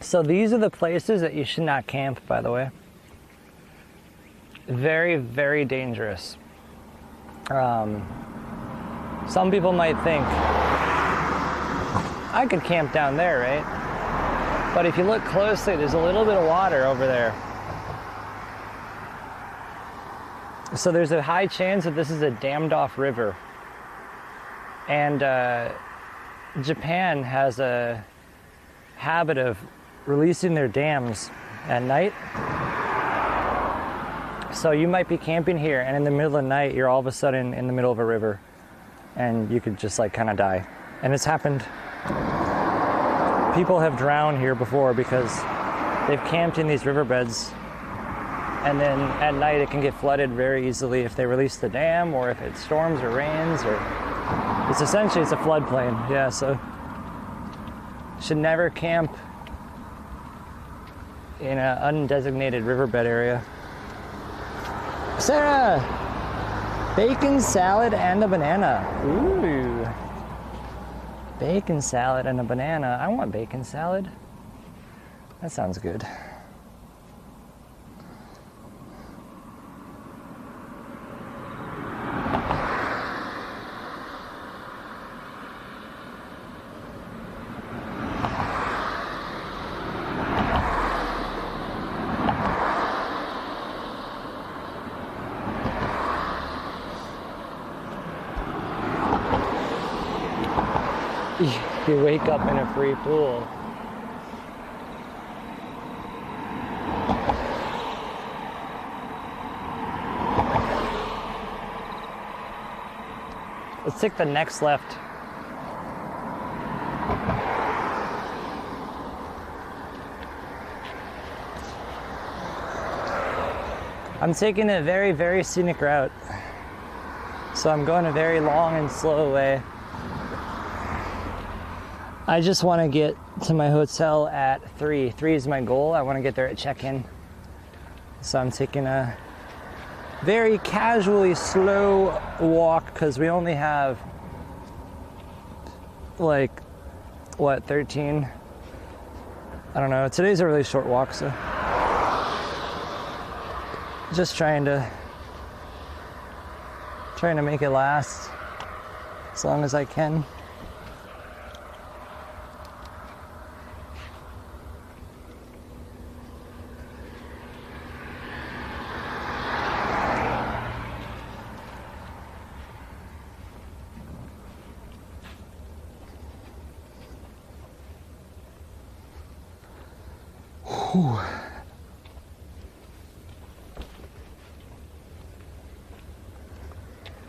So these are the places that you should not camp, by the way. Very, very dangerous. Some people might think I could camp down there, right? But if you look closely, there's a little bit of water over there. So there's a high chance that this is a dammed off river. And Japan has a habit of releasing their dams at night. So you might be camping here, and in the middle of the night, you're all of a sudden in the middle of a river, and you could just like kind of die. And it's happened. People have drowned here before because they've camped in these riverbeds, and then at night it can get flooded very easily if they release the dam, or if it storms or rains, or it's a floodplain. Yeah, so should never camp in an undesignated riverbed area. Sarah, bacon salad and a banana. Ooh, bacon salad and a banana. I want bacon salad. That sounds good. You wake up in a free pool. Let's take the next left. I'm taking a very, very scenic route. So I'm going a very long and slow way. I just want to get to my hotel at 3. 3 is my goal. I want to get there at check-in. So I'm taking a very casually slow walk because we only have like, what, 13? I don't know. Today's a really short walk, so just trying to make it last as long as I can. Whew.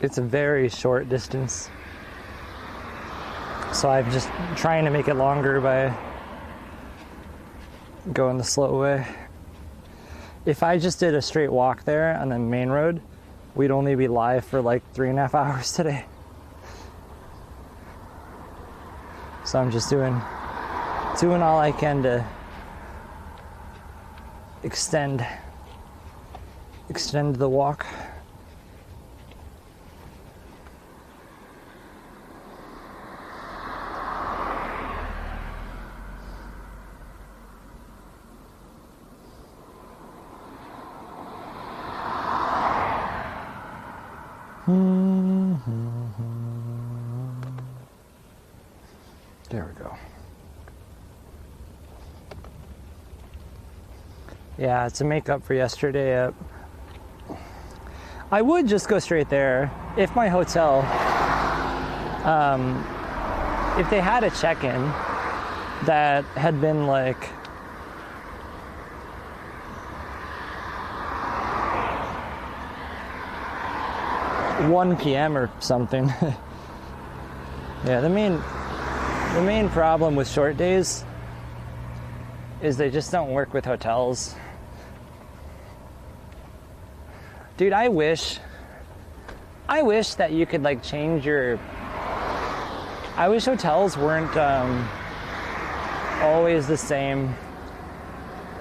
It's a very short distance, so I'm just trying to make it longer by going the slow way. If I just did a straight walk there on the main road, we'd only be live for like 3.5 hours today. So I'm just doing all I can to extend the walk. There we go. Yeah, to make up for yesterday, I would just go straight there if my hotel, if they had a check-in that had been like $1 p.m. or something. Yeah, the main problem with short days is they just don't work with hotels. Dude, I wish that you could like change your... I wish hotels weren't always the same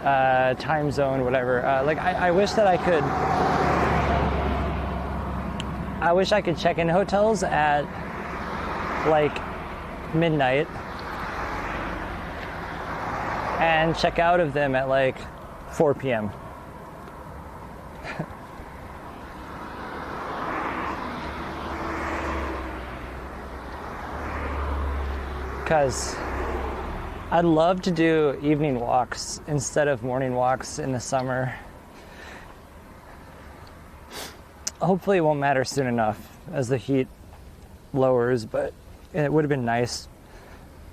time zone, whatever. Like I wish that I could check in hotels at like midnight and check out of them at like 4 p.m. Because I'd love to do evening walks instead of morning walks in the summer. Hopefully it won't matter soon enough as the heat lowers, but it would have been nice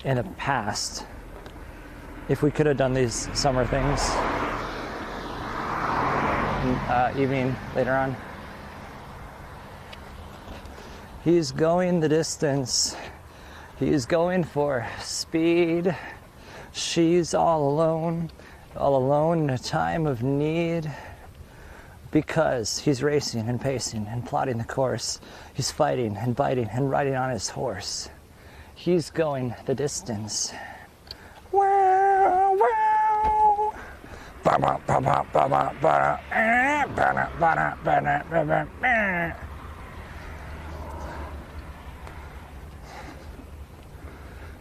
in the past if we could have done these summer things evening later on. He's going the distance. He's going for speed. She's all alone in a time of need. Because he's racing and pacing and plotting the course. He's fighting and biting and riding on his horse. He's going the distance. Wow, wow.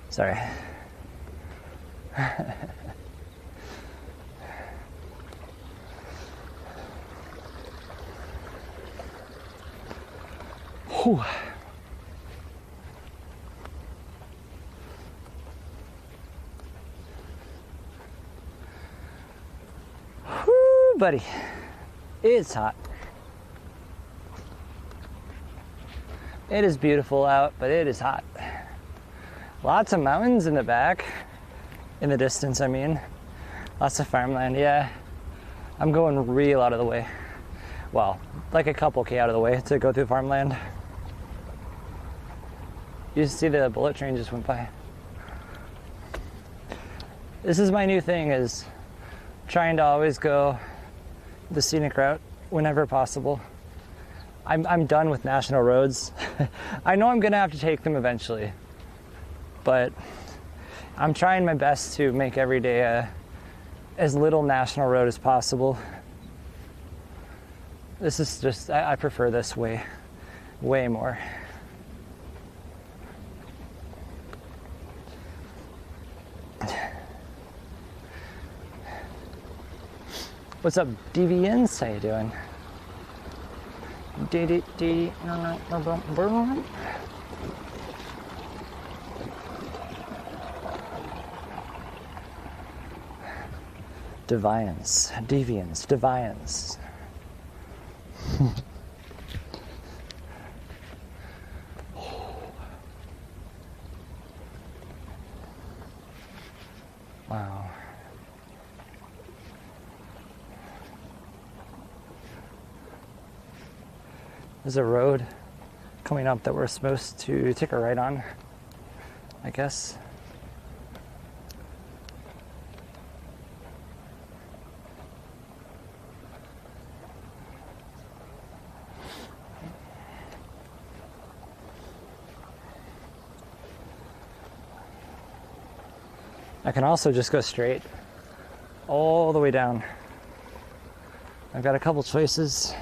Sorry. Whew. Whew, buddy. It's hot. It is beautiful out, but it is hot. Lots of mountains in the back. In the distance, I mean. Lots of farmland, yeah. I'm going real out of the way. Well, like a couple K out of the way to go through farmland. You see the bullet train just went by. This is my new thing, is trying to always go the scenic route whenever possible. I'm done with national roads. I know I'm gonna have to take them eventually, but I'm trying my best to make every day as little national road as possible. This is just, I prefer this way more. What's up, DVNs? How you doing? Deviants. Wow. There's a road coming up that we're supposed to take a right on, I guess. I can also just go straight all the way down. I've got a couple choices.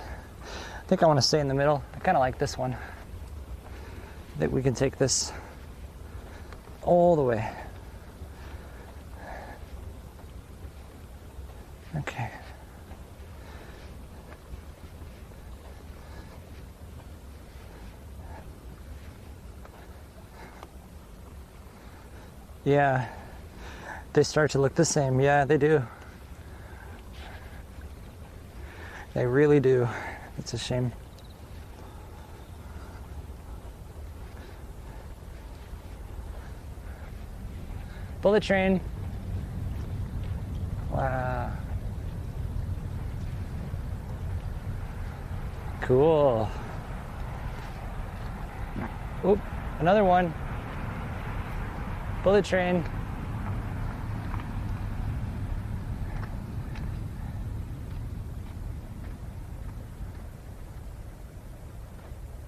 I think I want to stay in the middle. I kind of like this one. I think we can take this all the way. Okay. Yeah, they start to look the same. Yeah, they do. They really do. It's a shame. Bullet train. Wow. Cool. Oop, another one. Bullet train.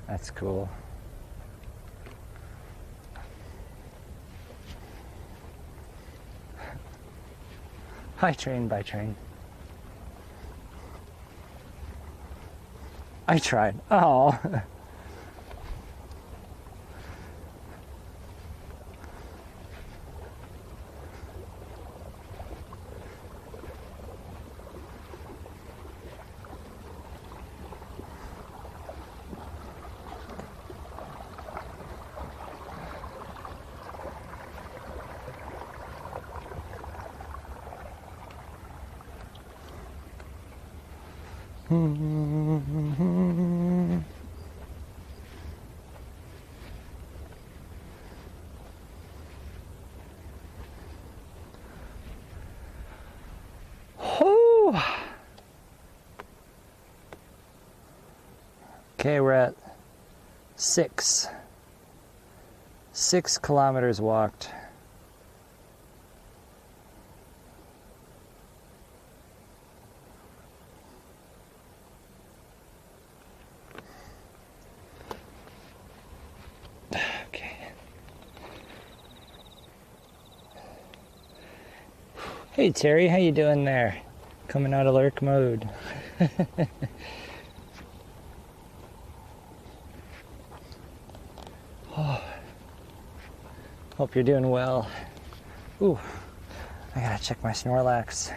That's cool. Hi, train by train. I tried. Oh. Okay, we're at 6 kilometers walked. Okay. Hey Terry, how you doing there? Coming out of lurk mode. Oh, hope you're doing well. Ooh, I gotta check my Snorlax.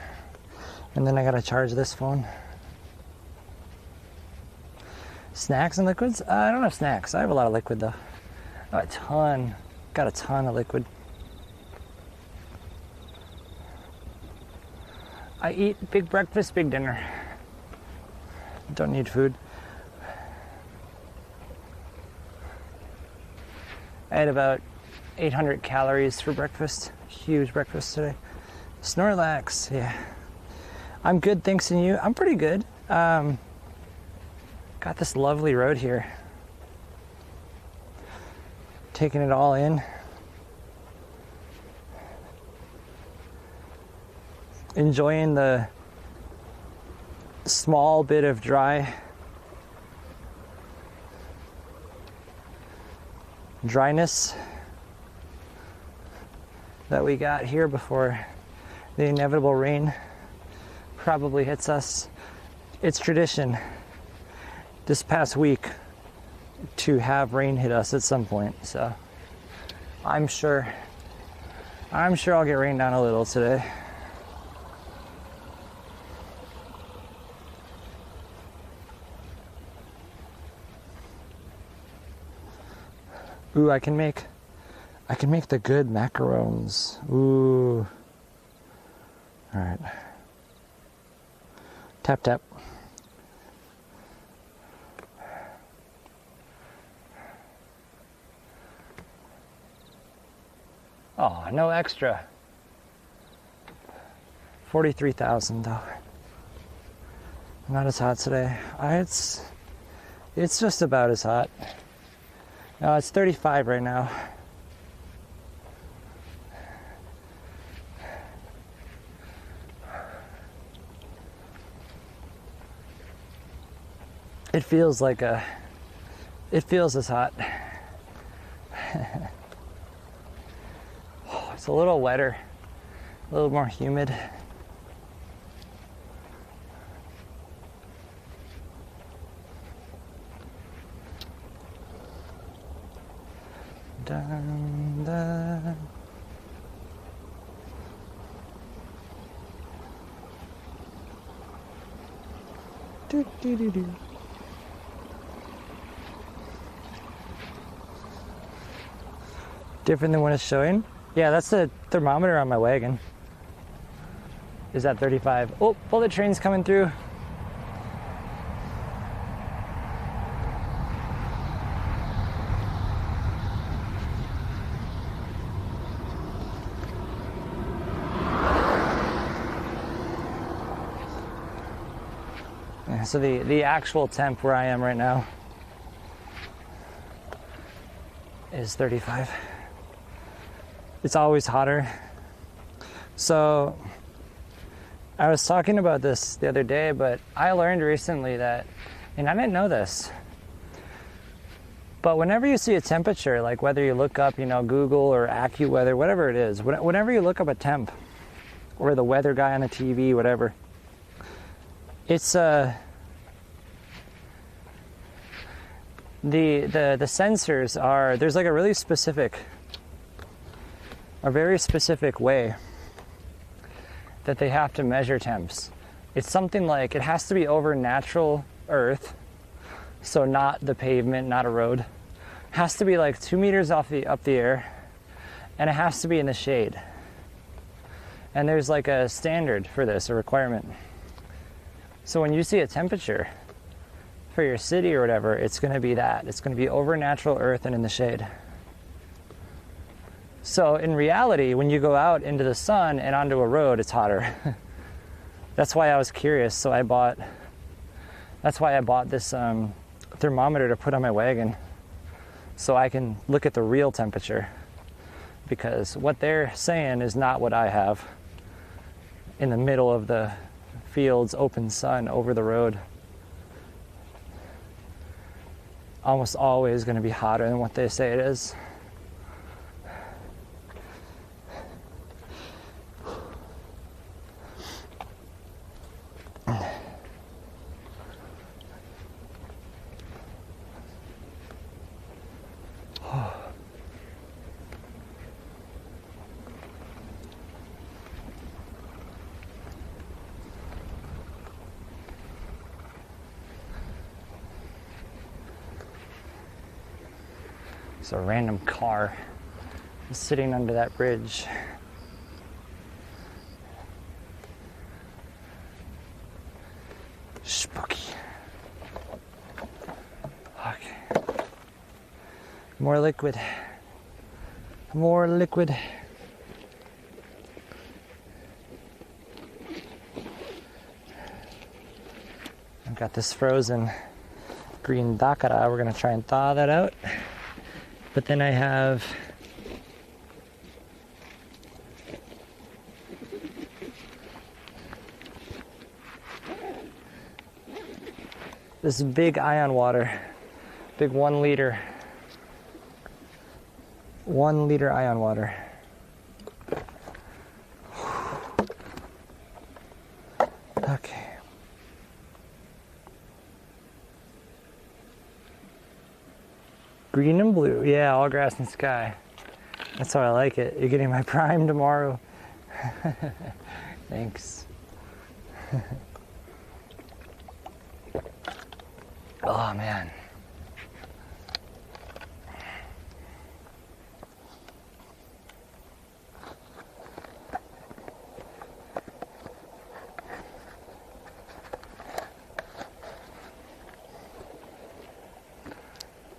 And then I gotta charge this phone. Snacks and liquids? I don't have snacks. I have a lot of liquid though. Oh, a ton. Got a ton of liquid. I eat big breakfast, big dinner. Don't need food. I had about 800 calories for breakfast. Huge breakfast today. Snorlax, yeah. I'm good, thanks, and you? I'm pretty good. Got this lovely road here. Taking it all in. Enjoying the small bit of dryness that we got here before the inevitable rain probably hits us. It's tradition this past week to have rain hit us at some point, so I'm sure I'll get rained on a little today. Ooh, I can make the good macarons. Ooh. All right. Tap, tap. Oh, no extra. 43,000 though. Not as hot today. It's just about as hot. No, it's 35 right now. It feels as hot. Oh, it's a little wetter, a little more humid. Dun, dun. Do, do, do, do. Different than when it's showing? Yeah, that's the thermometer on my wagon. Is at 35. Oh, bullet train's coming through. So the actual temp where I am right now is 35. It's always hotter. So I was talking about this the other day, but I learned recently that, and I didn't know this, but whenever you see a temperature, like whether you look up, Google or AccuWeather, whatever it is, whenever you look up a temp or the weather guy on the TV, whatever, it's the sensors are, there's like a very specific way that they have to measure temps. It's something like, it has to be over natural earth, so not the pavement, not a road. It has to be like 2 meters up the air, and it has to be in the shade. And there's like a standard for this, a requirement. So when you see a temperature for your city or whatever, it's going to be that. It's going to be over natural earth and in the shade. So in reality, when you go out into the sun and onto a road, it's hotter. That's why I was curious. So that's why I bought this thermometer to put on my wagon, so I can look at the real temperature, because what they're saying is not what I have in the middle of the fields, open sun over the road. Almost always going to be hotter than what they say it is. It's a random car sitting under that bridge. Spooky. Okay. More liquid. More liquid. I've got this frozen green dakara. We're gonna try and thaw that out. But then I have this big ion water, big 1 liter ion water. Okay. Green and blue, yeah, all grass and sky. That's how I like it. You're getting my prime tomorrow. Thanks. Oh man.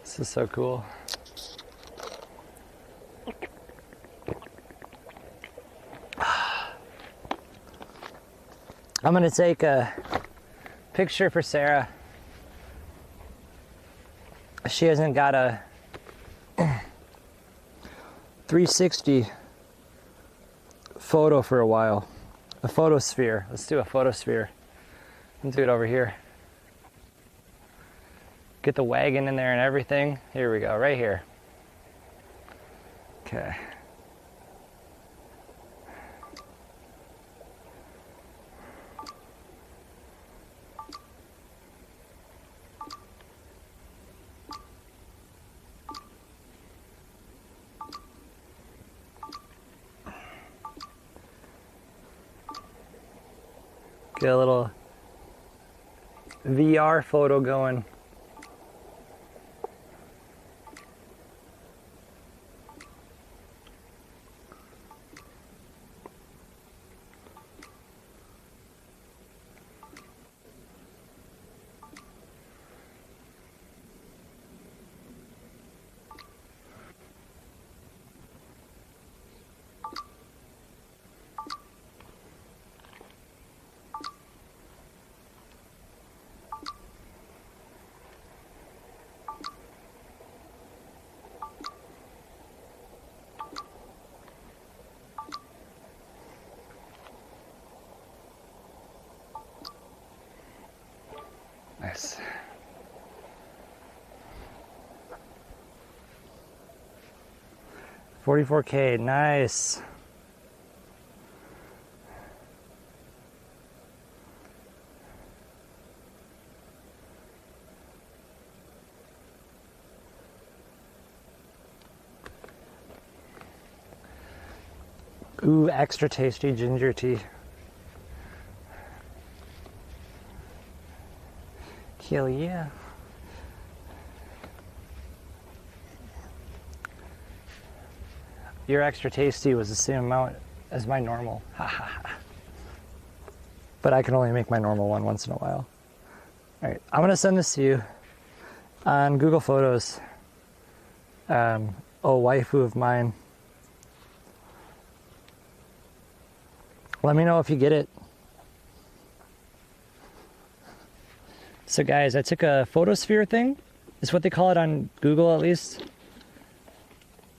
This is so cool. I'm gonna take a picture for Sarah. She hasn't got a 360 photo for a while. A photosphere. Let's do a photosphere. Let's do it over here. Get the wagon in there and everything. Here we go, right here. Okay. Get a little VR photo going. Nice. $44K, nice. Ooh, extra tasty ginger tea. Hell yeah. Your extra tasty was the same amount as my normal. Ha ha ha. but I can only make my normal one once in a while. All right, I'm gonna send this to you on Google Photos. Oh, waifu of mine. Let me know if you get it. So guys, I took a photosphere thing. Is what they call it on Google, at least.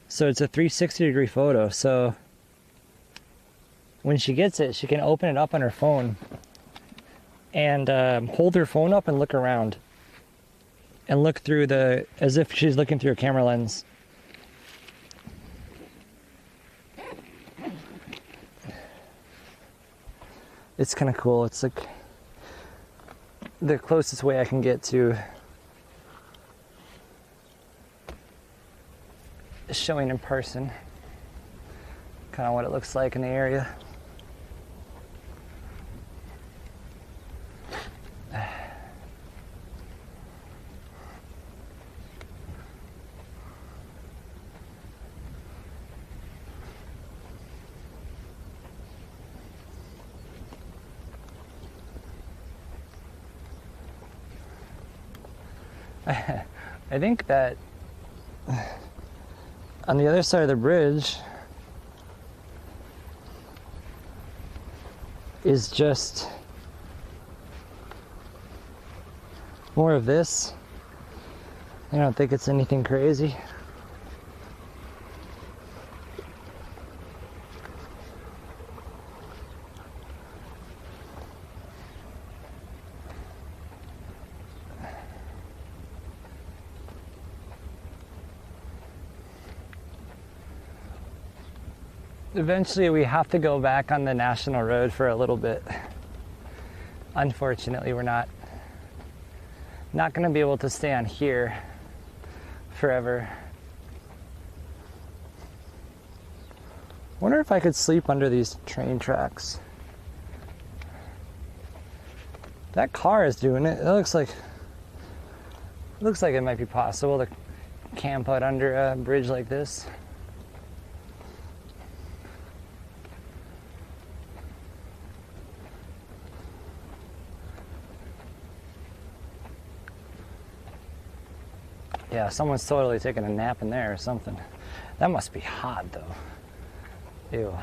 So it's a 360-degree photo. So when she gets it, she can open it up on her phone and hold her phone up and look around and look through as if she's looking through a camera lens. It's kind of cool. It's like the closest way I can get to showing in person kind of what it looks like in the area. I think that on the other side of the bridge is just more of this. I don't think it's anything crazy. Eventually we have to go back on the national road for a little bit. Unfortunately, we're not going to be able to stay on here forever. Wonder if I could sleep under these train tracks. That car is doing it. It looks like it might be possible to camp out under a bridge like this. Yeah, someone's totally taking a nap in there or something. That must be hot though. Ew.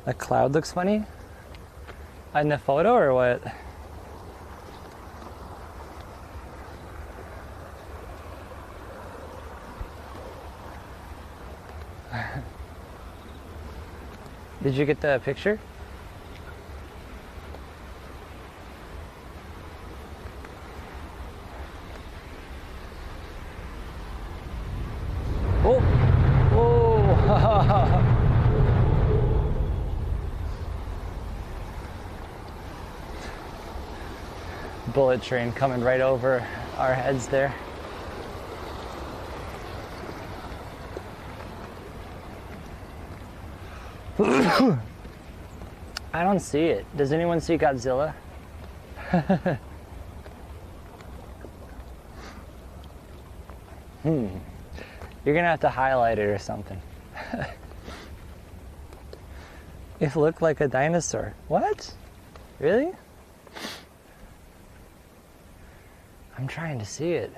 That cloud looks funny in the photo or what? Did you get the picture? Oh! Whoa! Bullet train coming right over our heads there. I don't see it. Does anyone see Godzilla? You're gonna have to highlight it or something. It looked like a dinosaur. What? Really? I'm trying to see it.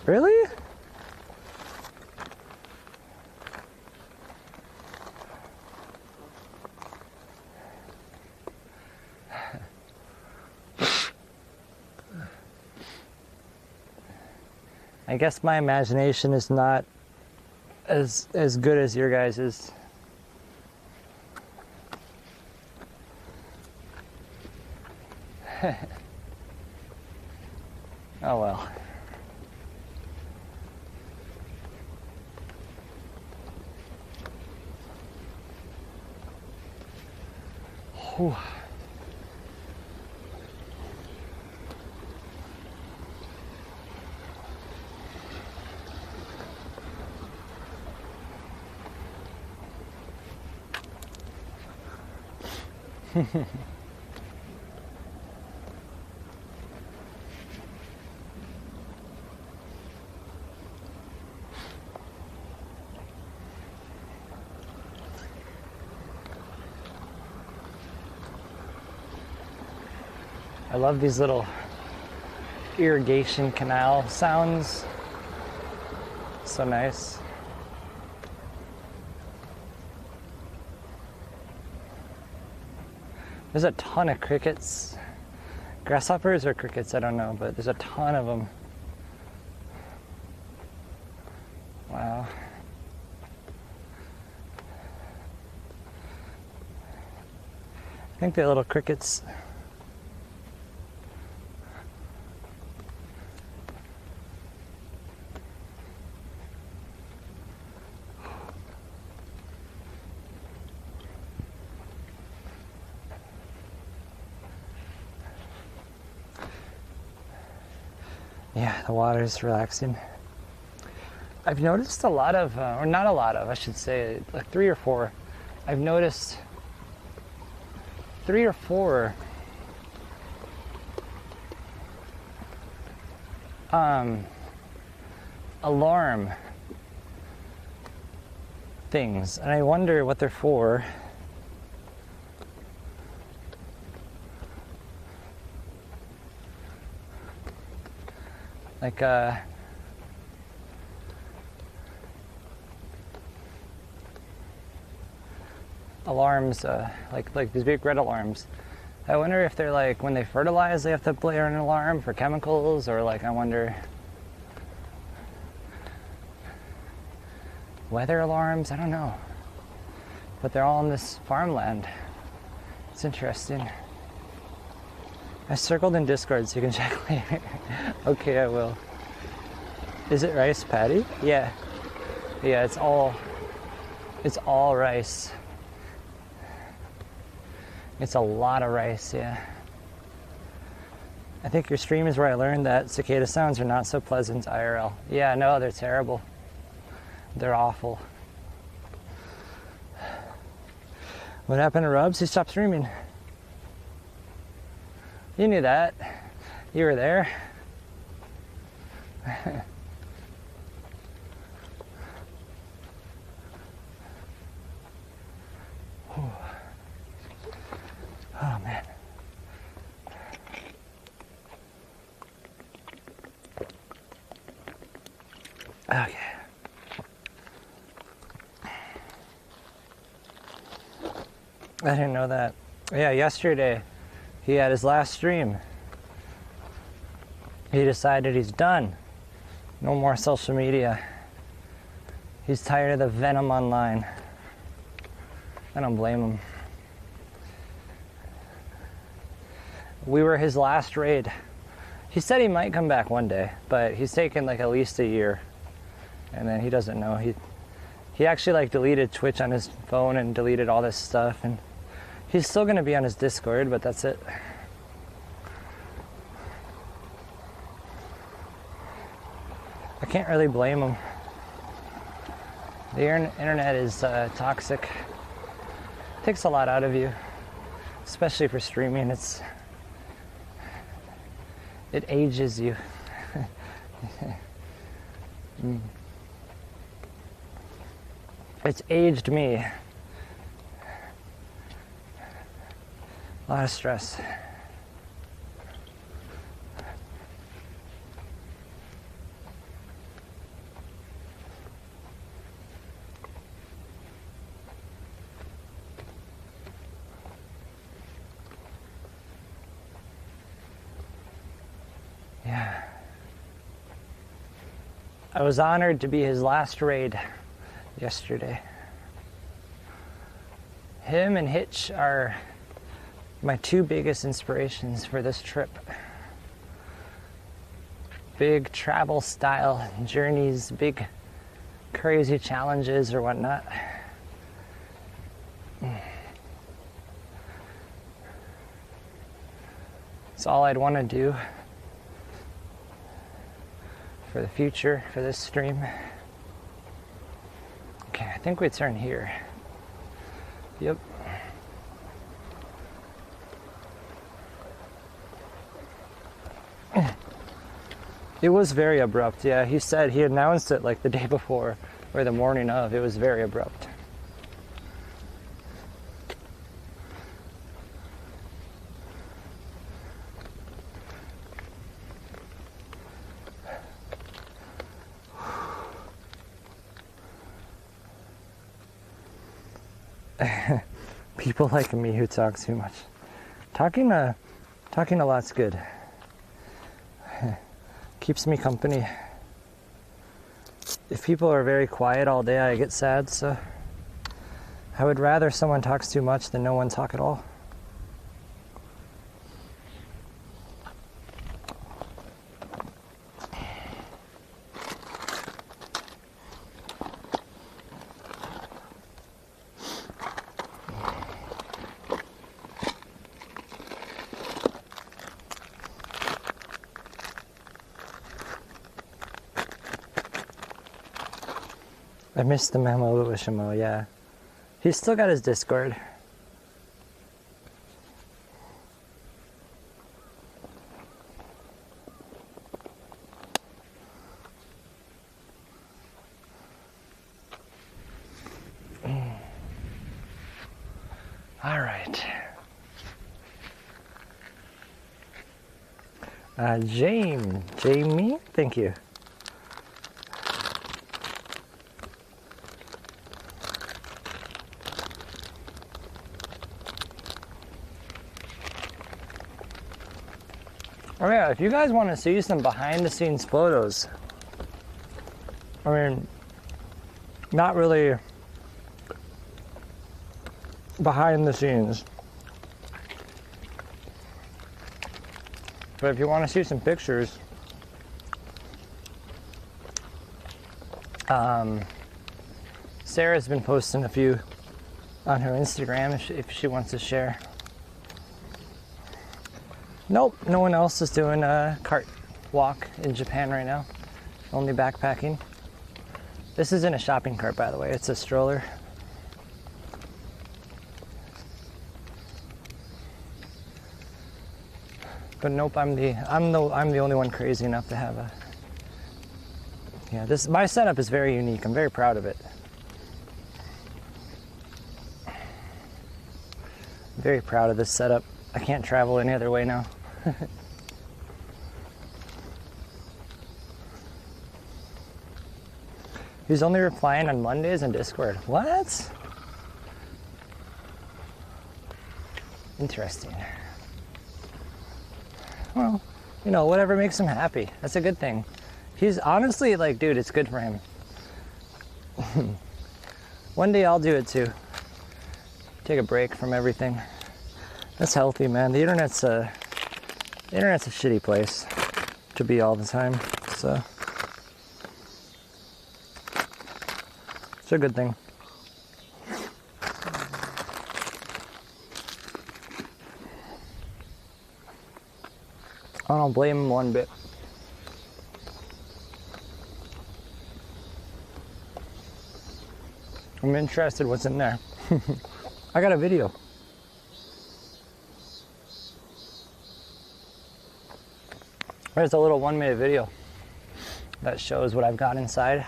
Really? I guess my imagination is not as good as your guys's. Oh well. Whew. I love these little irrigation canal sounds. So nice. There's a ton of crickets. Grasshoppers or crickets, I don't know, but there's a ton of them. Wow. I think they're little crickets. Yeah, the water is relaxing. I've noticed a lot of, or not a lot of, I should say, like 3 or 4. I've noticed 3 or 4 alarm things, and I wonder what they're for. Like alarms, like these big red alarms. I wonder if they're like when they fertilize, they have to blare an alarm for chemicals, or like I wonder weather alarms. I don't know, but they're all on this farmland. It's interesting. I circled in Discord so you can check later. Okay, I will. Is it rice paddy? Yeah. Yeah, it's all rice. It's a lot of rice, yeah. I think your stream is where I learned that cicada sounds are not so pleasant IRL. Yeah, no, they're terrible. They're awful. What happened to Rubs? He stopped streaming. You knew that. You were there. Oh man. Okay. I didn't know that. Yeah, yesterday he had his last stream. He decided he's done. No more social media. He's tired of the venom online. I don't blame him. We were his last raid. He said he might come back one day, but he's taken like at least a year. And then he doesn't know. He actually like deleted Twitch on his phone and deleted all this stuff, and he's still gonna be on his Discord, but that's it. I can't really blame him. The internet is toxic. It takes a lot out of you, especially for streaming. It ages you. It's aged me. A lot of stress. Yeah. I was honored to be his last raid yesterday. Him and Hitch are my two biggest inspirations for this trip. Big travel style journeys, big crazy challenges or whatnot. It's all I'd want to do for the future, for this stream. Okay, I think we turn here. Yep. It was very abrupt, yeah. He said he announced it like the day before or the morning of. It was very abrupt. People like me who talk too much. Talking a lot's good. Keeps me company. If people are very quiet all day, I get sad, so I would rather someone talks too much than no one talk at all. I missed the memo, Ushimo, yeah. He's still got his Discord. All right. Jamie, thank you. Oh yeah, if you guys want to see some behind the scenes photos, I mean, not really behind the scenes, but if you want to see some pictures, Sarah's been posting a few on her Instagram if she wants to share. Nope, no one else is doing a cart walk in Japan right now. Only backpacking. This isn't a shopping cart, by the way. It's a stroller. But nope, I'm the only one crazy enough to have a. Yeah, my setup is very unique. I'm very proud of it. Very proud of this setup. I can't travel any other way now. He's only replying on Mondays on Discord. What? Interesting. Well, you know, whatever makes him happy. That's a good thing. He's honestly like, dude, it's good for him. One day I'll do it too. Take a break from everything. That's healthy, man. The internet's a shitty place to be all the time, so it's a good thing. I don't blame him one bit. I'm interested what's in there. I got a video. There's a little 1-minute video that shows what I've got inside.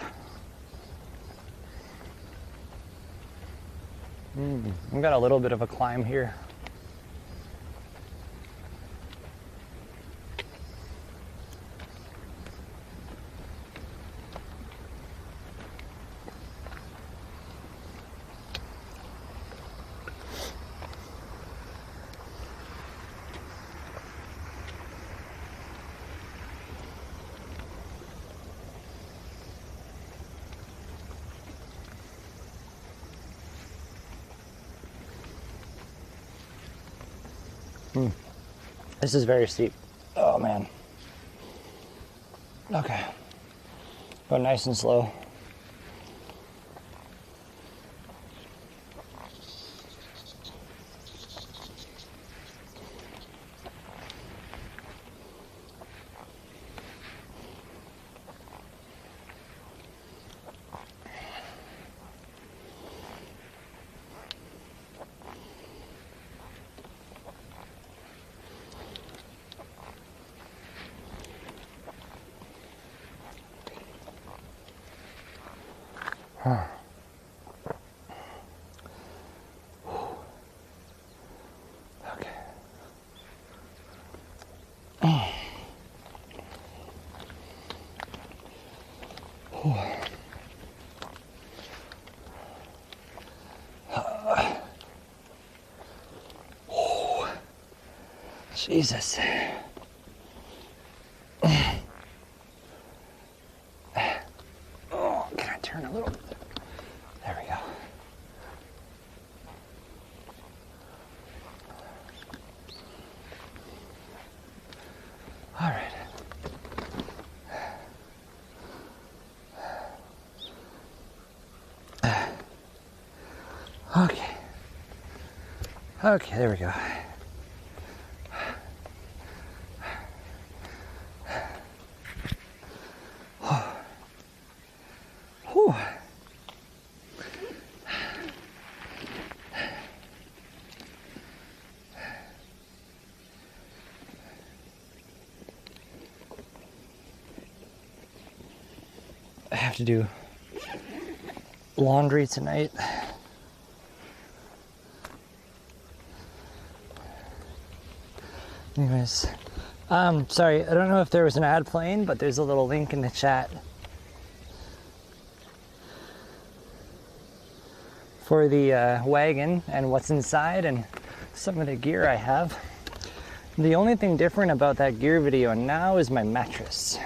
I've got a little bit of a climb here. This is very steep. Oh man. Okay. Go nice and slow. Okay. Jesus. Oh, can I turn a little? There we go. All right. Okay. Okay, there we go. Whew. I have to do laundry tonight. Anyways, sorry, I don't know if there was an ad playing, but there's a little link in the chat for the wagon and what's inside and some of the gear I have. The only thing different about that gear video now is my mattress.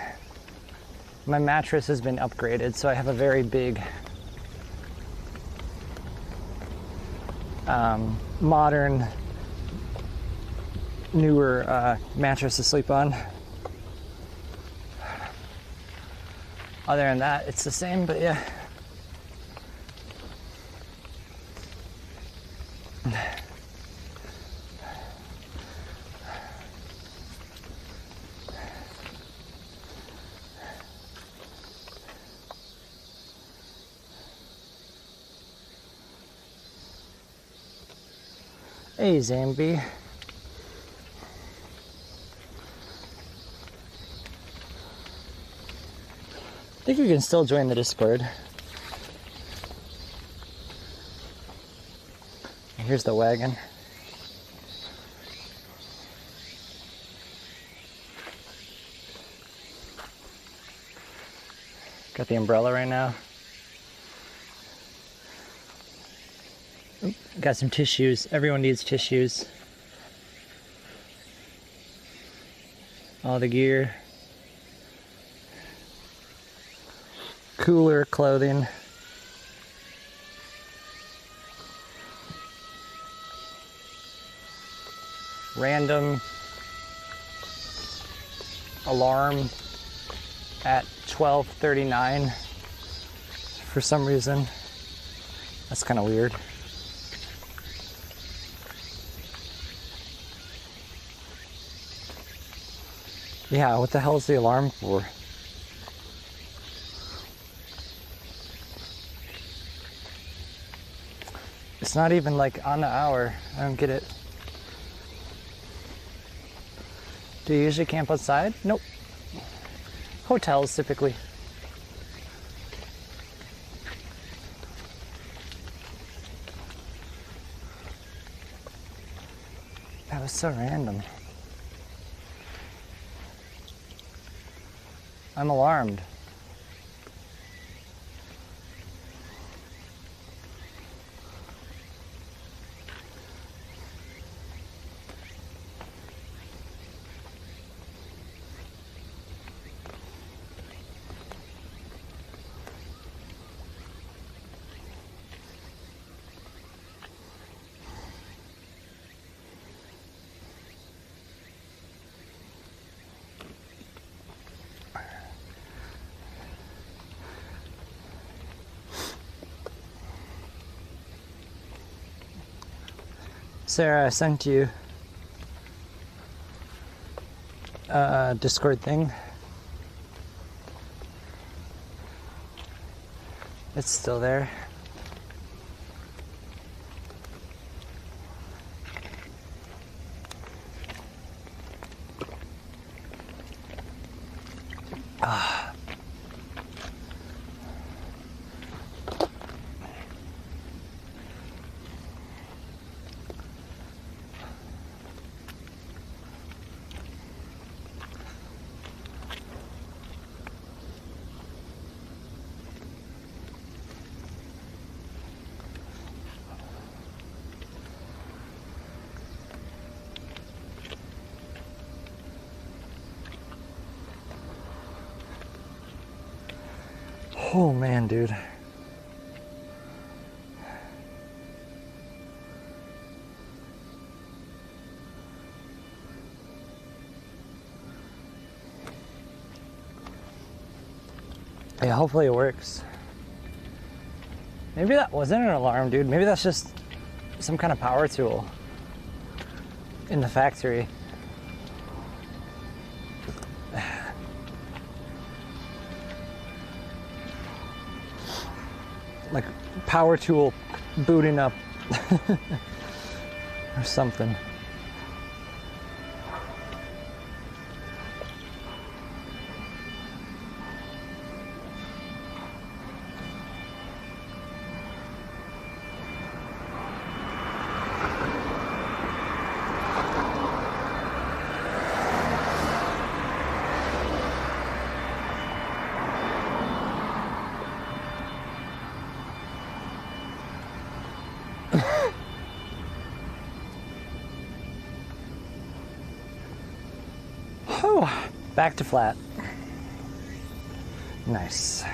My mattress has been upgraded, so I have a very big modern, newer mattress to sleep on. Other than that, it's the same, but yeah. Hey, Zambi. I think you can still join the Discord. Here's the wagon. Got the umbrella right now. Oop, got some tissues. Everyone needs tissues. All the gear. Cooler clothing. Random alarm at 12:39 for some reason. That's kind of weird. Yeah, what the hell is the alarm for? It's not even like on the hour. I don't get it. Do you usually camp outside? Nope. Hotels typically. That was so random. I'm alarmed. Sarah, I sent you a Discord thing. It's still there. Oh man, dude. Yeah, hopefully it works. Maybe that wasn't an alarm, dude. Maybe that's just some kind of power tool in the factory. Like power tool booting up or something. Back to flat. Nice.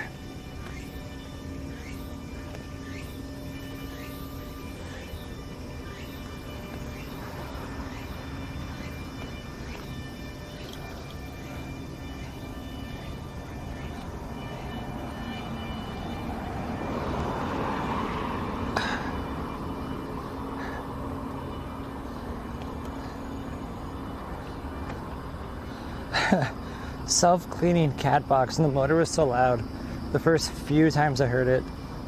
Self-cleaning cat box, and the motor was so loud. The first few times I heard it,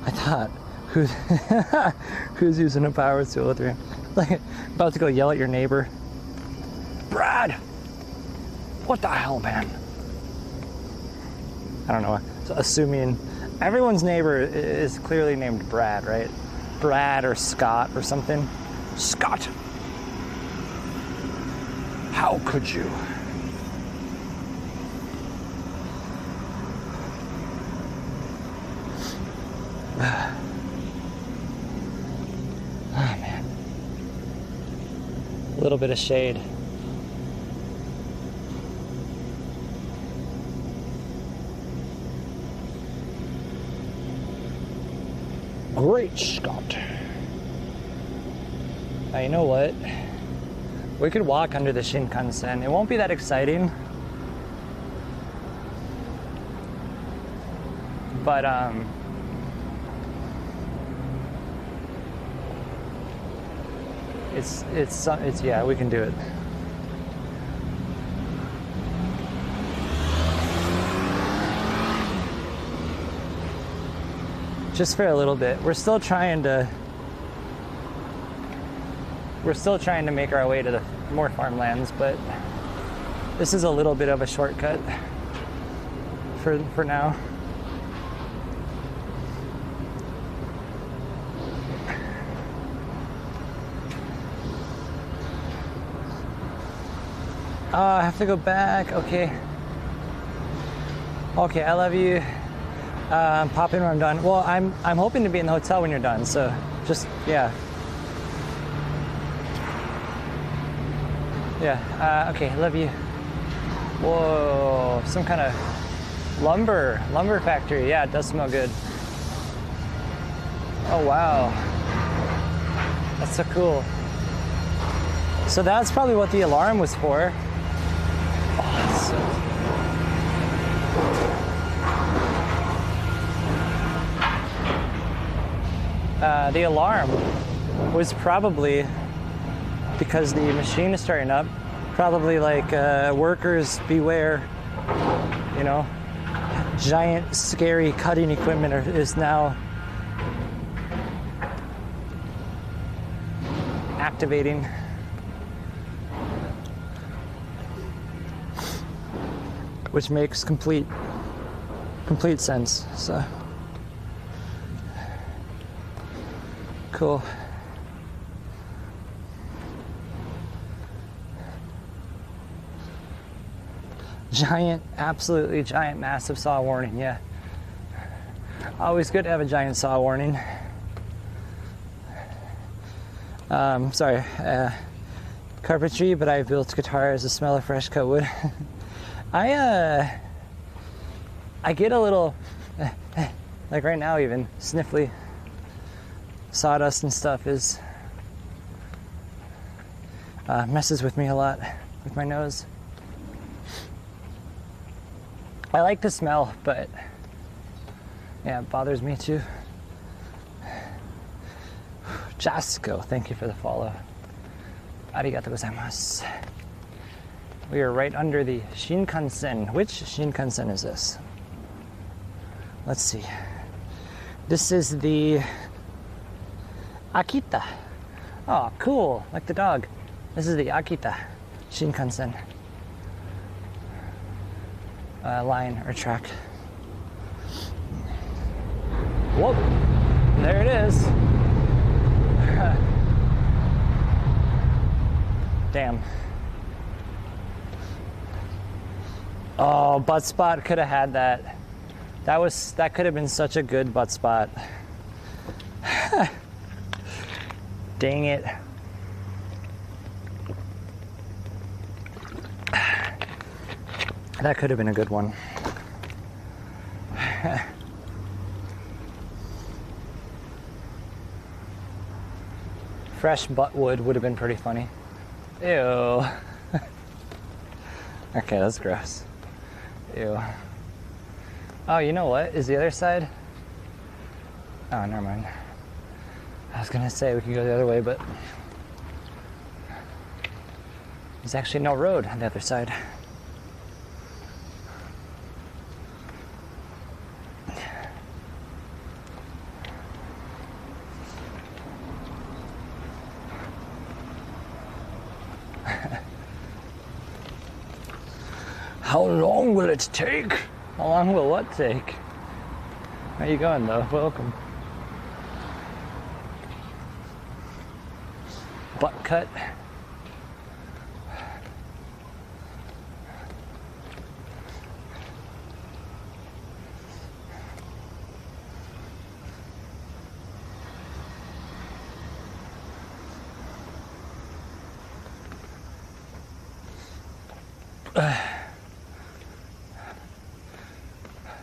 I thought, who's using a power tool with you? Like, about to go yell at your neighbor. Brad! What the hell, man? I don't know. So assuming everyone's neighbor is clearly named Brad, right? Brad or Scott or something. Scott! How could you? Oh man. A little bit of shade. Great Scott. Now you know what? We could walk under the Shinkansen. It won't be that exciting. But it's yeah, we can do it. Just for a little bit. We're still trying to make our way to the more farmlands, but this is a little bit of a shortcut for now. Oh, I have to go back. Okay. Okay, I love you. Pop in when I'm done. Well, I'm hoping to be in the hotel when you're done. So just yeah. Yeah. Okay, love you. Whoa, some kind of lumber factory. Yeah, it does smell good. Oh wow, that's so cool. So that's probably what the alarm was for. The alarm was probably because the machine is starting up, probably like workers beware, you know, giant scary cutting equipment is now activating. Which makes complete sense. So cool. Giant, absolutely giant, massive saw warning. Yeah, always good to have a giant saw warning. Sorry, carpentry, but I built guitars. The smell of fresh cut wood. I get a little Like right now even, sniffly sawdust and stuff is messes with me a lot with my nose. I like the smell, but yeah, it bothers me too. Jasko, thank you for the follow. Arigatou gozaimasu. We are right under the Shinkansen. Which Shinkansen is this? Let's see. This is the Akita. Oh, cool, like the dog. This is the Akita Shinkansen line or track. Whoa, there it is. Damn. Oh, butt spot could have had that. That could have been such a good butt spot. Dang it. That could have been a good one. Fresh butt wood would have been pretty funny. Ew. Okay, that's gross. Ew. Oh, you know what? Is the other side? Oh, never mind. I was gonna say we could go the other way, but there's actually no road on the other side. How long will it take? How long will what take? How you going though? Welcome. Butt cut.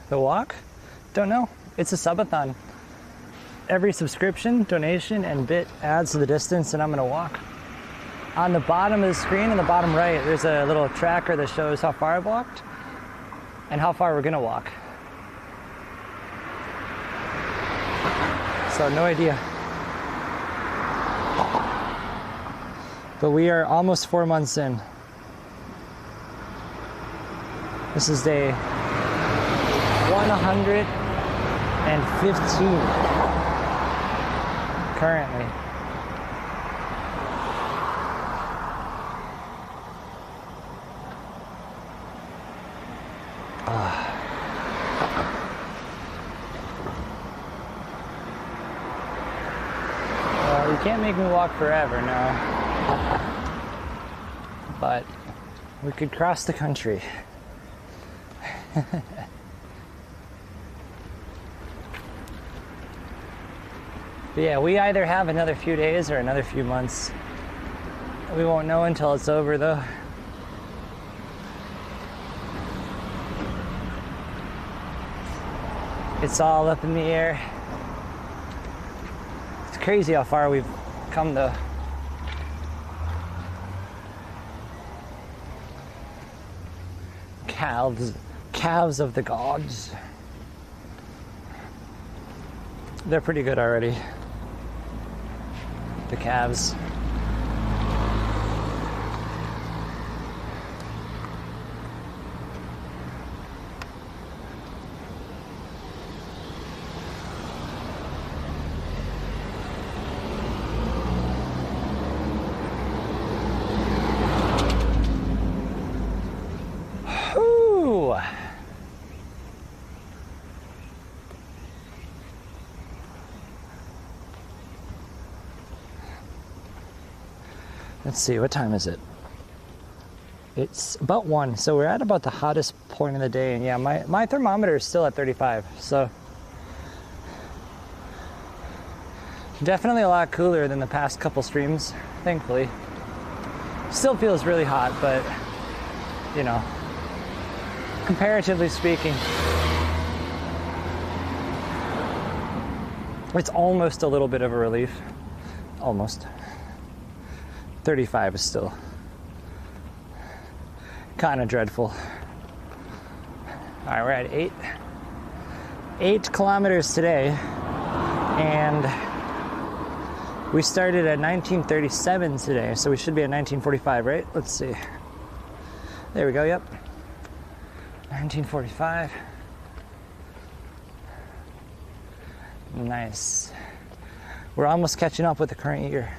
The walk? Don't know. It's a subathon. Every subscription, donation, and bit adds to the distance that I'm gonna walk. On the bottom of the screen, in the bottom right, there's a little tracker that shows how far I've walked and how far we're gonna walk. So no idea. But we are almost 4 months in. This is day 115 currently. Well, you can't make me walk forever now. But we could cross the country. But yeah, we either have another few days or another few months. We won't know until it's over though. It's all up in the air. It's crazy how far we've come though. Calves of the gods. They're pretty good already. The calves. Whew. Let's see, what time is it? It's about 1, so we're at about the hottest point of the day, and yeah, my thermometer is still at 35, so definitely a lot cooler than the past couple streams, thankfully. Still feels really hot, but you know, comparatively speaking. It's almost a little bit of a relief. Almost. 35 is still kind of dreadful. All right, we're at 8 kilometers today, and we started at 1937 today, so we should be at 1945, right? Let's see. There we go, yep. 1945. Nice. We're almost catching up with the current year.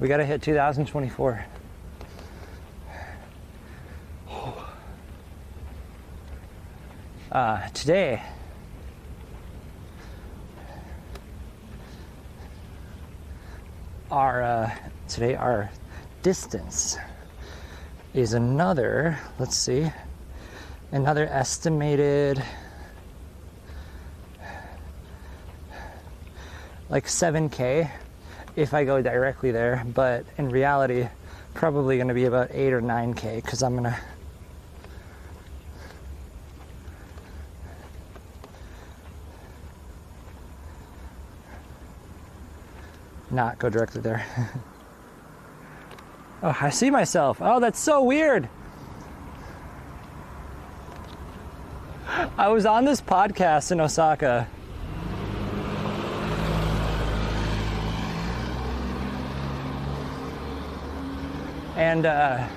We gotta hit 2024. Today, our distance is another, let's see, another estimated like 7K if I go directly there, but in reality probably going to be about 8 or 9K because I'm going to not go directly there. Oh, I see myself. Oh, that's so weird. I was on this podcast in Osaka. And I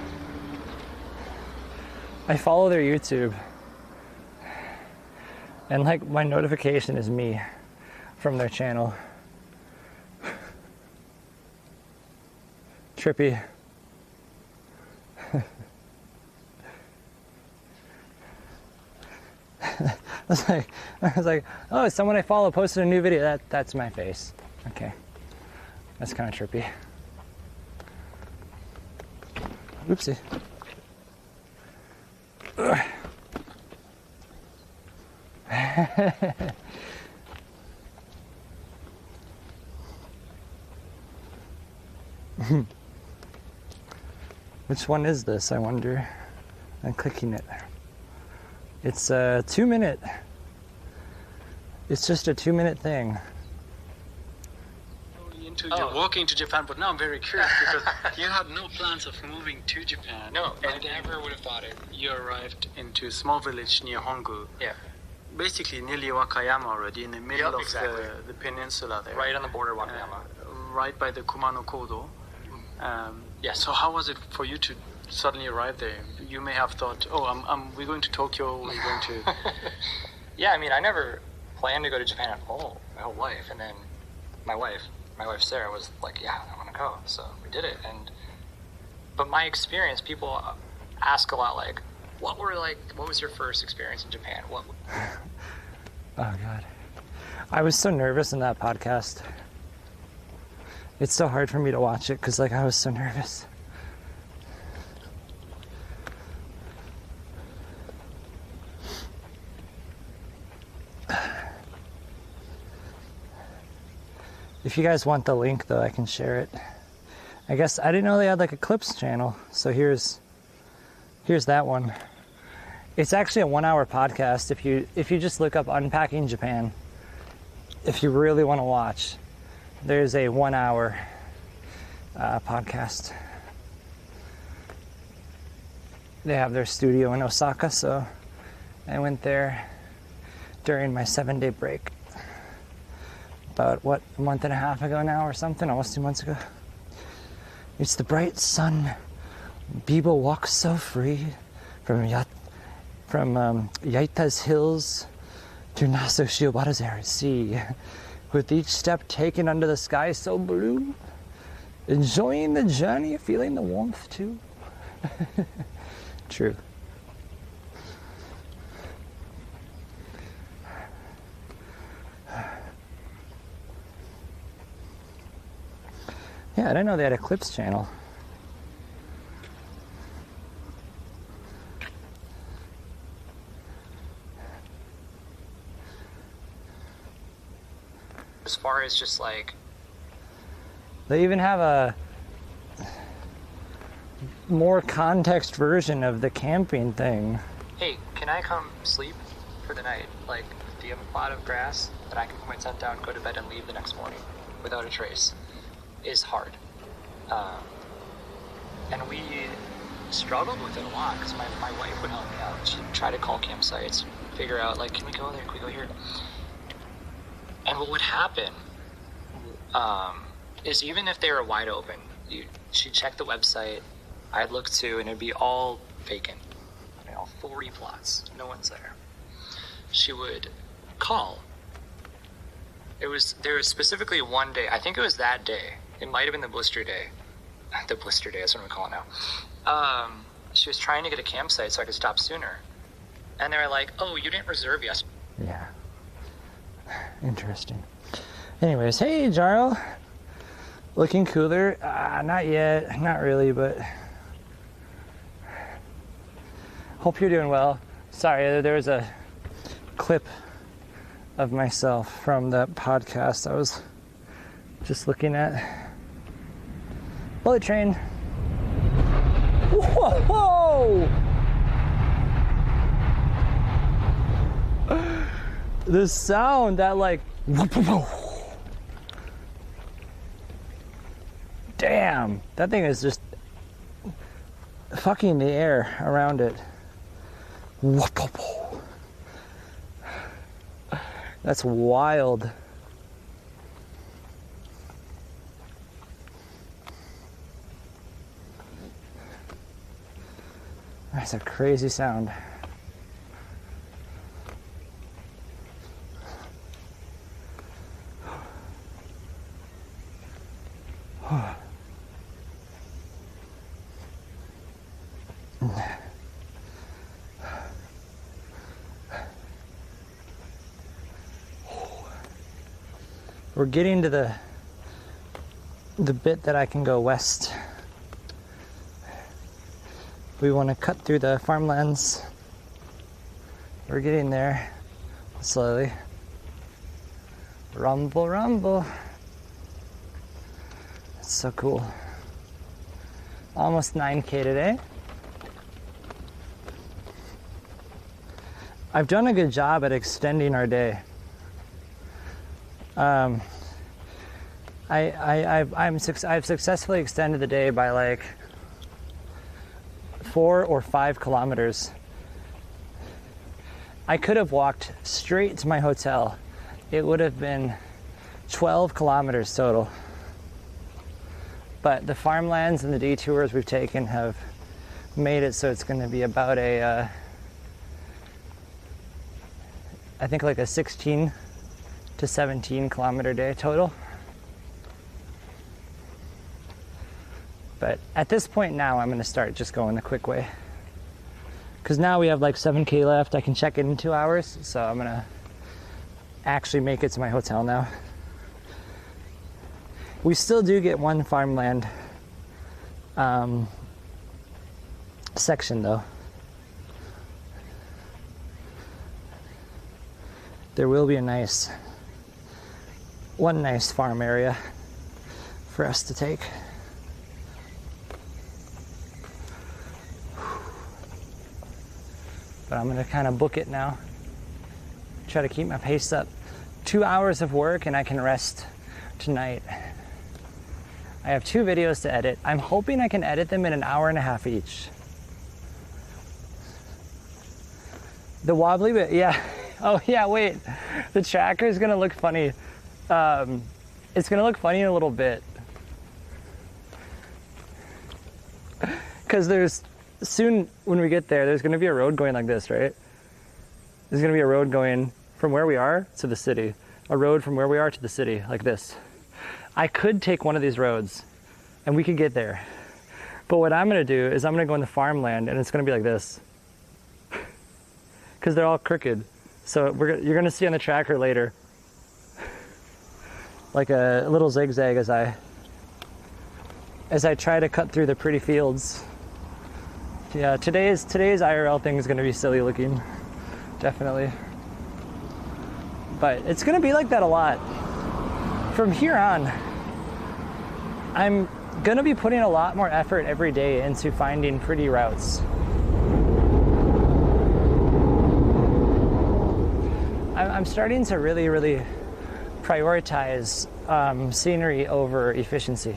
follow their YouTube. And like my notification is me from their channel. Trippy. I was like, oh, someone I follow posted a new video. That's my face. Okay. That's kind of trippy. Oopsie. Which one is this, I wonder? I'm clicking it. It's a 2-minute. It's just a 2-minute thing. You're walking to Japan, but now I'm very curious because you had no plans of moving to Japan. No, I never would have thought it. You arrived into a small village near Hongu. Yeah. Basically nearly Wakayama already, in the middle of exactly. the peninsula there. Right on the border of Wakayama. Right by the Kumano Kodo. Yeah. So how was it for you to suddenly arrive there? You may have thought, oh, we're going to Tokyo, we're going to... Yeah, I mean, I never planned to go to Japan at all my whole life. And then my wife Sarah was like, yeah, I want to go. So we did it. But my experience, people ask a lot like, what was your first experience in Japan? Oh God. I was so nervous in that podcast. It's so hard for me to watch it because I was so nervous. If you guys want the link though, I can share it. I guess I didn't know they had a clips channel. So here's that one. It's actually a 1-hour podcast. If you just look up Unpacking Japan, if you really want to watch, there's a 1-hour podcast. They have their studio in Osaka, so I went there during my 7-day break. About, a month and a half ago now or something, almost 2 months ago. It's the bright sun. Bibo walks so free from Yaita's hills to Nasushiobara's arid sea. With each step taken under the sky so blue. Enjoying the journey, feeling the warmth too. True. Yeah, I didn't know they had a clips channel. As far as just they even have a more context version of the camping thing. hey, can I come sleep for the night. Like, do you have a plot of grass that I can put my tent down, go to bed, and leave the next morning without a trace is hard. And we struggled with it a lot because my wife would help me out. She'd try to call campsites, figure out, like, can we go there? Can we go here? And what would happen is even if they were wide open, she'd check the website, I'd look too, and it'd be all vacant. You know, 40 plots, no one's there. She would call. There was specifically one day, I think it was that day, it might have been the blister day. The blister day, that's what we call it now. She was trying to get a campsite so I could stop sooner. And they were like, oh, you didn't reserve yesterday. Yeah. Interesting. Anyways, hey, Jarl. Looking cooler? Not yet. Not really, but hope you're doing well. Sorry, there was a clip of myself from the podcast I was just looking at. Bullet train. Whoa! The sound that, like, damn, that thing is just fucking the air around it. That's wild. That's a crazy sound. We're getting to the bit that I can go west. We want to cut through the farmlands. We're getting there slowly. Rumble, rumble. It's so cool. Almost 9K today. I've done a good job at extending our day. I've successfully extended the day by like 4 or 5 kilometers. I could have walked straight to my hotel. It would have been 12 kilometers total. But the farmlands and the detours we've taken have made it so it's going to be about I think like a 16 to 17 kilometer day total. But at this point now, I'm going to start just going the quick way. Because now we have like 7K left. I can check in 2 hours. So I'm going to actually make it to my hotel now. We still do get one farmland section though. There will be one nice farm area for us to take. But I'm gonna kind of book it now. Try to keep my pace up. 2 hours of work and I can rest tonight. I have 2 videos to edit. I'm hoping I can edit them in an hour and a half each. The wobbly bit, yeah. Oh yeah, wait. The tracker is gonna look funny. It's gonna look funny in a little bit. Cause there's soon when we get there, there's gonna be a road going like this, right? There's gonna be a road going from where we are to the city. A road from where we are to the city, like this. I could take one of these roads and we could get there. But what I'm gonna do is I'm gonna go in the farmland and it's gonna be like this. Cause they're all crooked. So you're gonna see on the tracker later, like a little zigzag as I try to cut through the pretty fields. Yeah, today's IRL thing is gonna be silly looking, definitely. But it's gonna be like that a lot. From here on, I'm gonna be putting a lot more effort every day into finding pretty routes. I'm starting to really, really prioritize scenery over efficiency.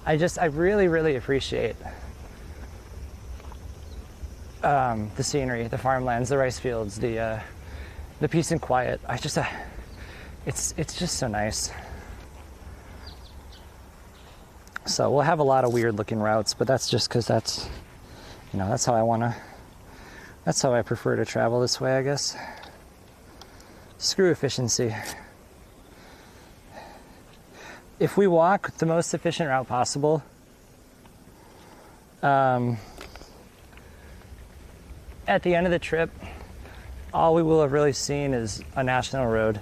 I really, really appreciate the scenery, the farmlands, the rice fields, the peace and quiet. It's just so nice. So we'll have a lot of weird looking routes, but that's just because that's how I prefer to travel this way, I guess. Screw efficiency. If we walk the most efficient route possible, at the end of the trip, all we will have really seen is a national road.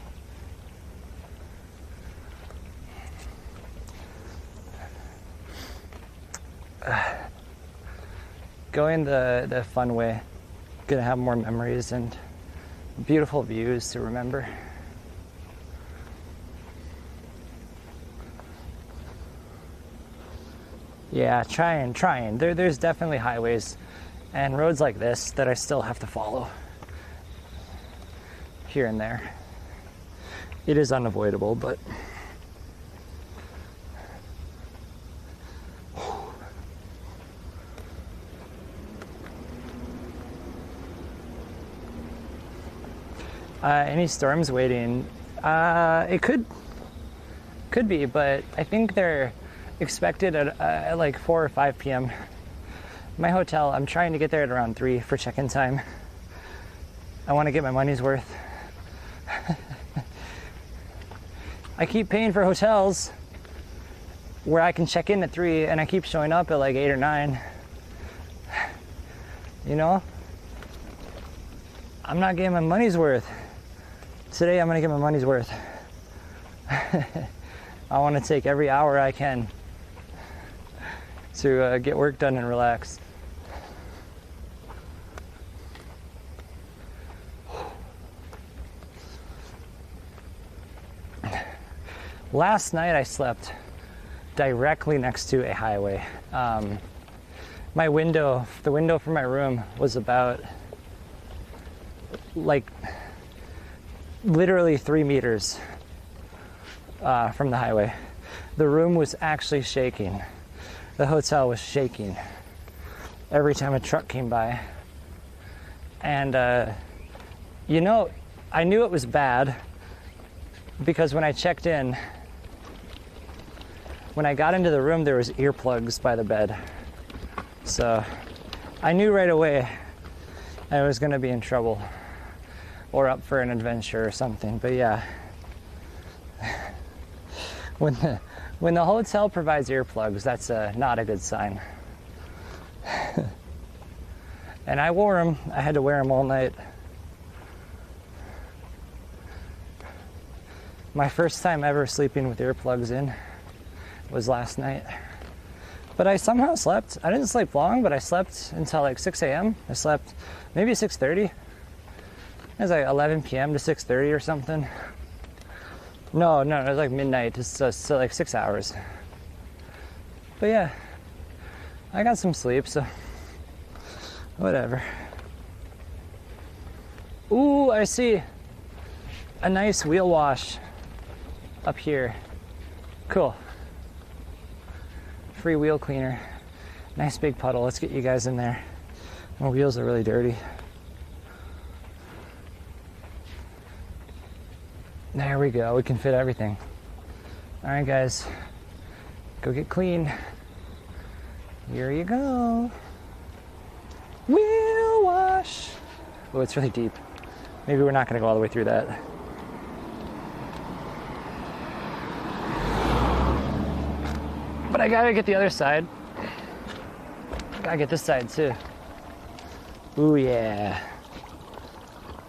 Going the fun way, gonna have more memories and beautiful views to remember. Yeah, trying. There's definitely highways and roads like this that I still have to follow here and there. It is unavoidable, but any storms waiting? It could be, but I think they're expected at like 4 or 5 p.m. My hotel, I'm trying to get there at around 3 for check-in time. I want to get my money's worth. I keep paying for hotels where I can check in at 3 and I keep showing up at like 8 or 9. You know? I'm not getting my money's worth. Today I'm gonna get my money's worth. I want to take every hour I can to get work done and relax. Last night I slept directly next to a highway. The window from my room was about like literally 3 meters from the highway. The room was actually shaking. The hotel was shaking every time a truck came by. And, I knew it was bad because when I checked in, when I got into the room, there was earplugs by the bed. So I knew right away I was going to be in trouble or up for an adventure or something. But yeah, when the hotel provides earplugs, that's not a good sign. And I wore them. I had to wear them all night. My first time ever sleeping with earplugs in was last night. But I somehow slept. I didn't sleep long, but I slept until like 6 a.m. I slept maybe 6:30. It was like 11 p.m. to 6:30 or something. No, it was like midnight to like 6 hours. But yeah, I got some sleep, so whatever. Ooh, I see a nice wheel wash up here. Cool. Free wheel cleaner. Nice big puddle. Let's get you guys in there. My wheels are really dirty. There we go. We can fit everything. All right, guys. Go get clean. Here you go. Wheel wash. Oh, it's really deep. Maybe we're not going to go all the way through that. But I gotta get the other side. Gotta get this side too. Ooh yeah.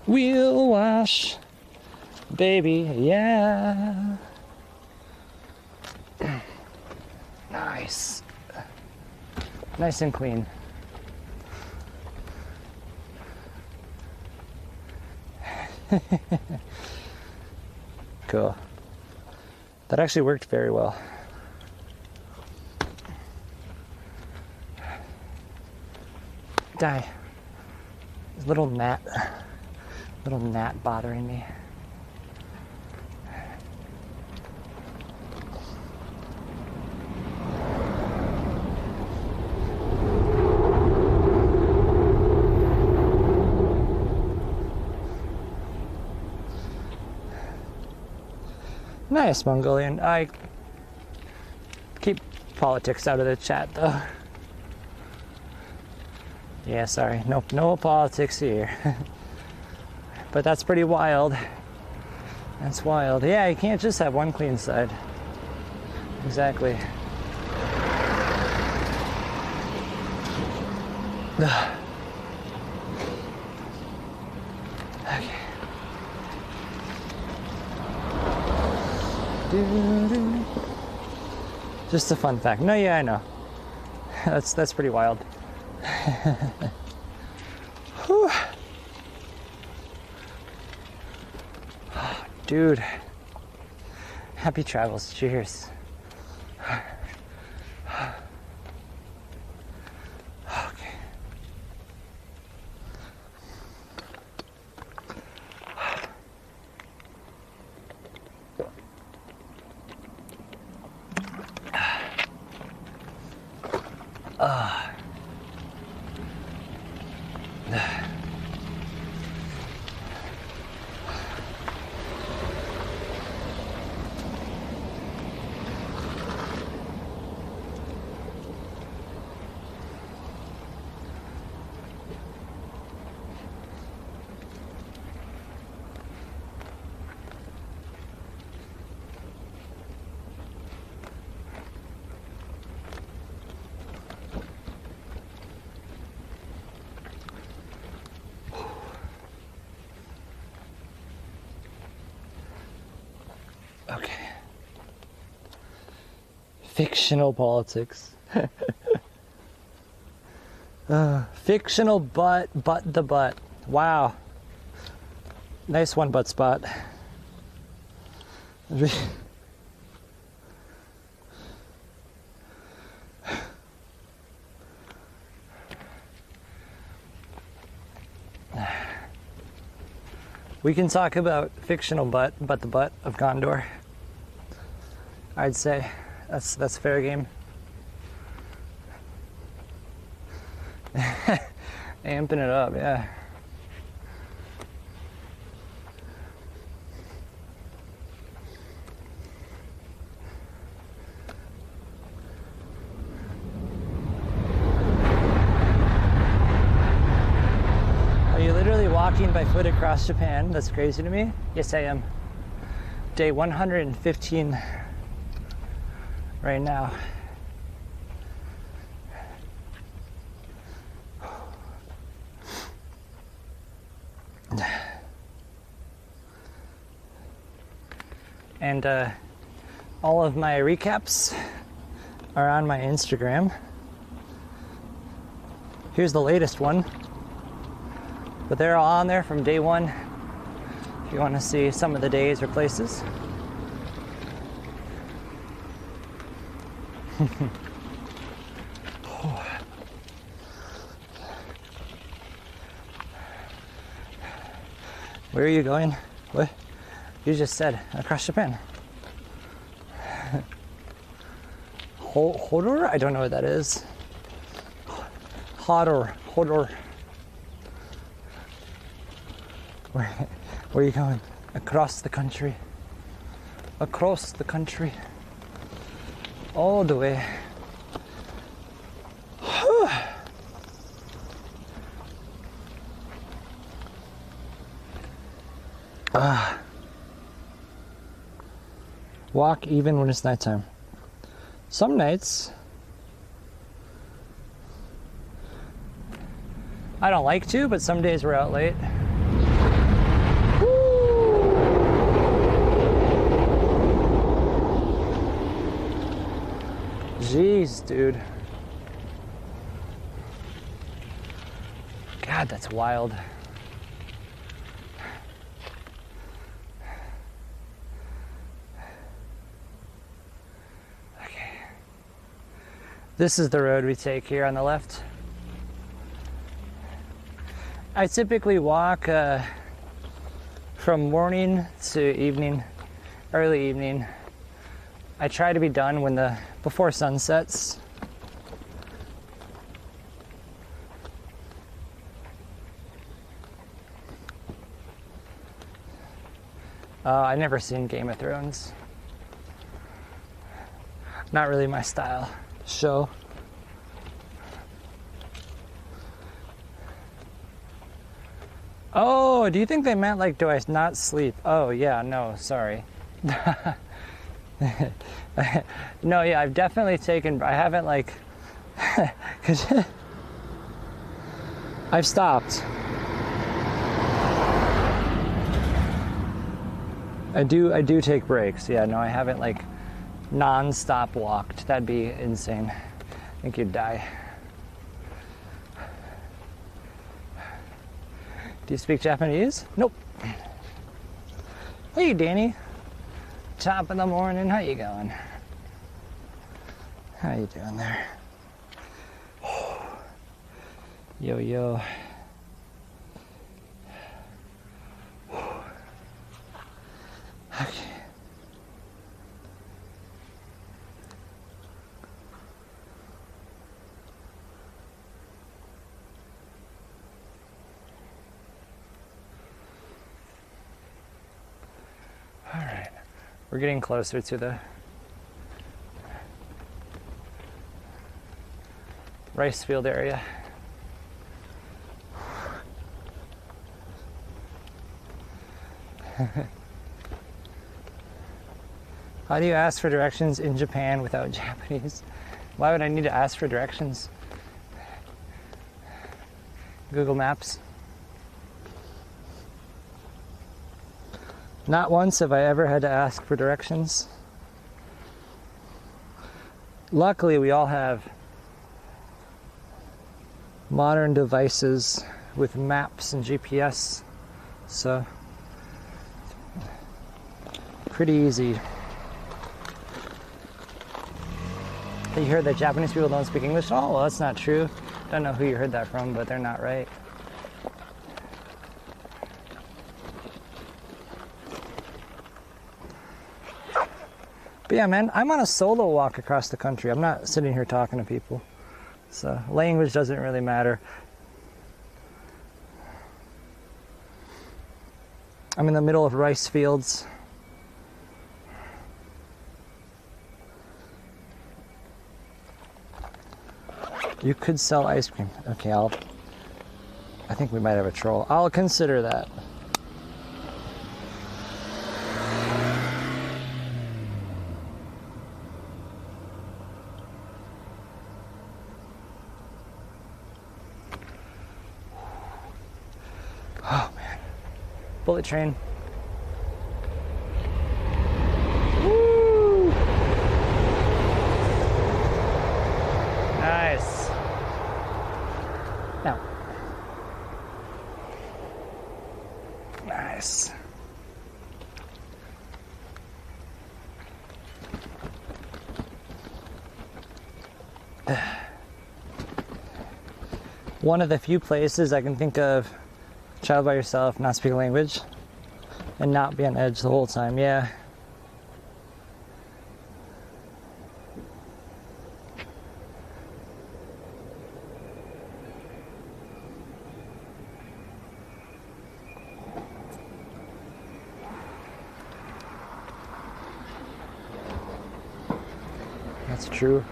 Wheel wash. Baby, yeah. Nice. Nice and clean. Cool. That actually worked very well. Die. Little gnat. Little gnat bothering me. Nice, Mongolian. I keep politics out of the chat, though. Yeah, sorry. No politics here. But that's pretty wild. That's wild. Yeah, you can't just have one clean side. Exactly. Okay. Just a fun fact. No, yeah, I know. That's pretty wild. Whew. Dude. Happy travels. Cheers. Okay. Okay. Fictional politics. Fictional but the butt. Wow. Nice one butt spot. We can talk about fictional but the butt of Gondor. I'd say that's fair game. Amping it up, yeah. Are you literally walking by foot across Japan? That's crazy to me. Yes, I am. Day 115 right now. And all of my recaps are on my Instagram. Here's the latest one. But they're all on there from day one if you want to see some of the days or places. Where are you going? What? You just said across Japan. Hodor? I don't know what that is. Hodor. Where are you going? Across the country. Across the country. All the way. Walk even when it's nighttime. Some nights I don't like to, but some days we're out late. Jeez, dude. God, that's wild. Okay. This is the road we take here on the left. I typically walk from morning to evening, early evening. I try to be done before sun sets. I never seen Game of Thrones. Not really my style show. Oh, do you think they meant like, do I not sleep? Oh, yeah, no, sorry. No, yeah, I've definitely I haven't like, cause I've stopped. I do take breaks. Yeah, no, I haven't like non-stop walked. That'd be insane. I think you'd die. Do you speak Japanese? Nope. Hey, Danny. Top of the morning. How you going? How you doing there? Yo, yo. Okay. All right. We're getting closer to the rice field area. How do you ask for directions in Japan without Japanese? Why would I need to ask for directions? Google Maps. Not once have I ever had to ask for directions. Luckily, we all have modern devices with maps and GPS, so pretty easy. You heard that Japanese people don't speak English? Oh, well, that's not true. Don't know who you heard that from, but they're not right. But yeah, man, I'm on a solo walk across the country. I'm not sitting here talking to people. So language doesn't really matter. I'm in the middle of rice fields. You could sell ice cream. Okay, I think we might have a troll. I'll consider that. Oh man. Bullet train. Woo! Nice. Now. Nice. One of the few places I can think of, travel by yourself, not speak a language, and not be on edge the whole time. Yeah. That's true.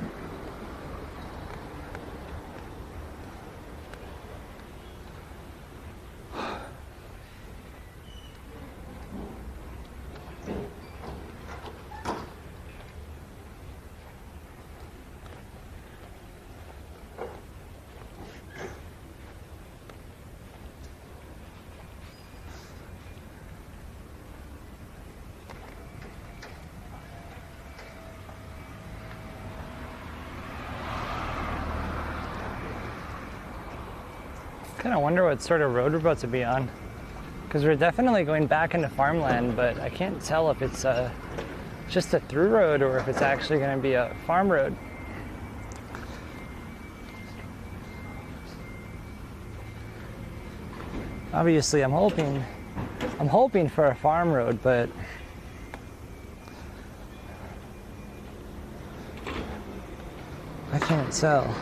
Kind of wonder what sort of road we're about to be on, because we're definitely going back into farmland, but I can't tell if it's just a through road or if it's actually going to be a farm road. Obviously, I'm hoping I'm hoping for a farm road, but I can't tell.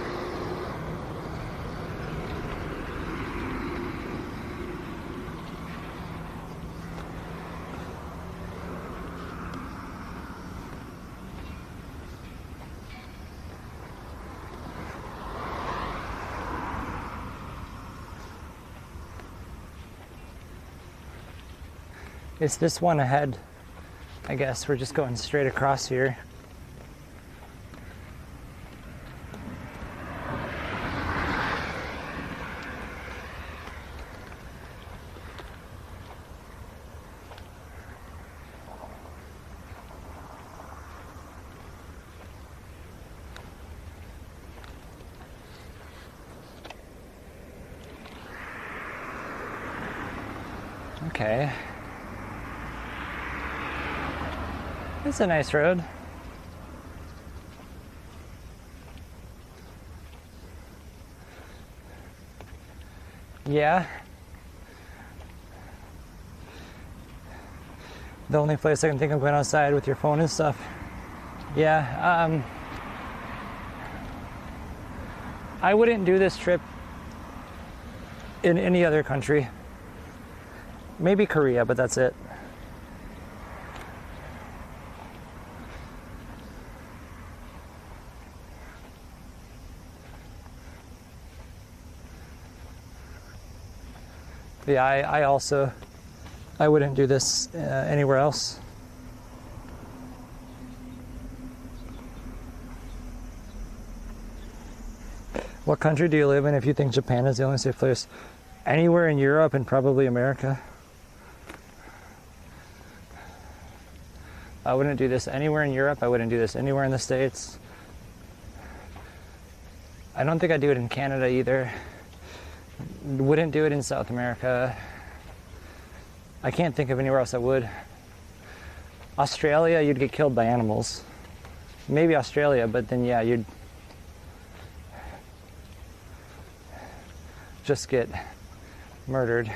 It's this one ahead. I guess we're just going straight across here. Okay. It's a nice road. Yeah. The only place I can think of going outside with your phone and stuff. Yeah, I wouldn't do this trip in any other country. Maybe Korea, but that's it. Yeah, I wouldn't do this anywhere else. What country do you live in if you think Japan is the only safe place? Anywhere in Europe and probably America. I wouldn't do this anywhere in Europe. I wouldn't do this anywhere in the States. I don't think I'd do it in Canada either. Wouldn't do it in South America. I can't think of anywhere else I would. Australia, you'd get killed by animals. Maybe Australia, but then yeah, you'd just get murdered.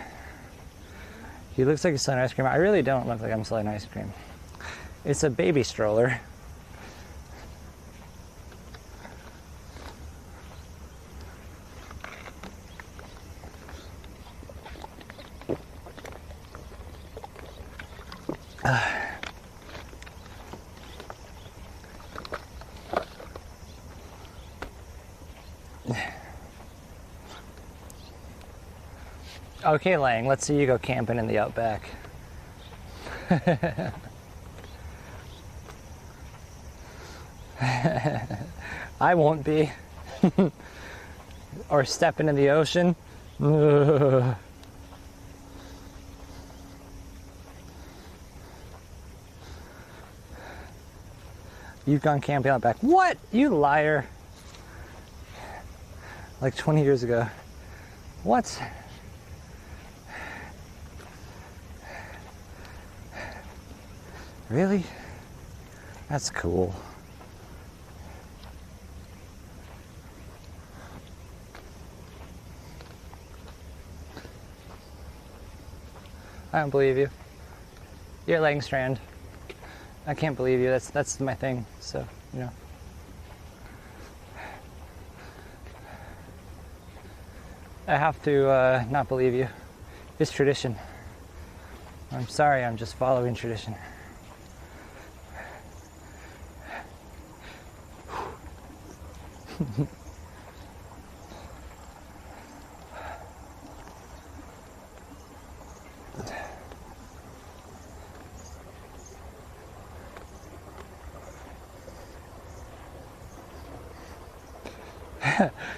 He looks like he's selling ice cream. I really don't look like I'm selling ice cream. It's a baby stroller. Okay, Lang, let's see you go camping in the outback. I won't be. Or stepping in the ocean. Ugh. You've gone camping out back. What? You liar. Like 20 years ago. What? Really? That's cool. I don't believe you. You're Langstrand. I can't believe you. That's my thing. So, you know. I have to not believe you. It's tradition. I'm sorry, I'm just following tradition.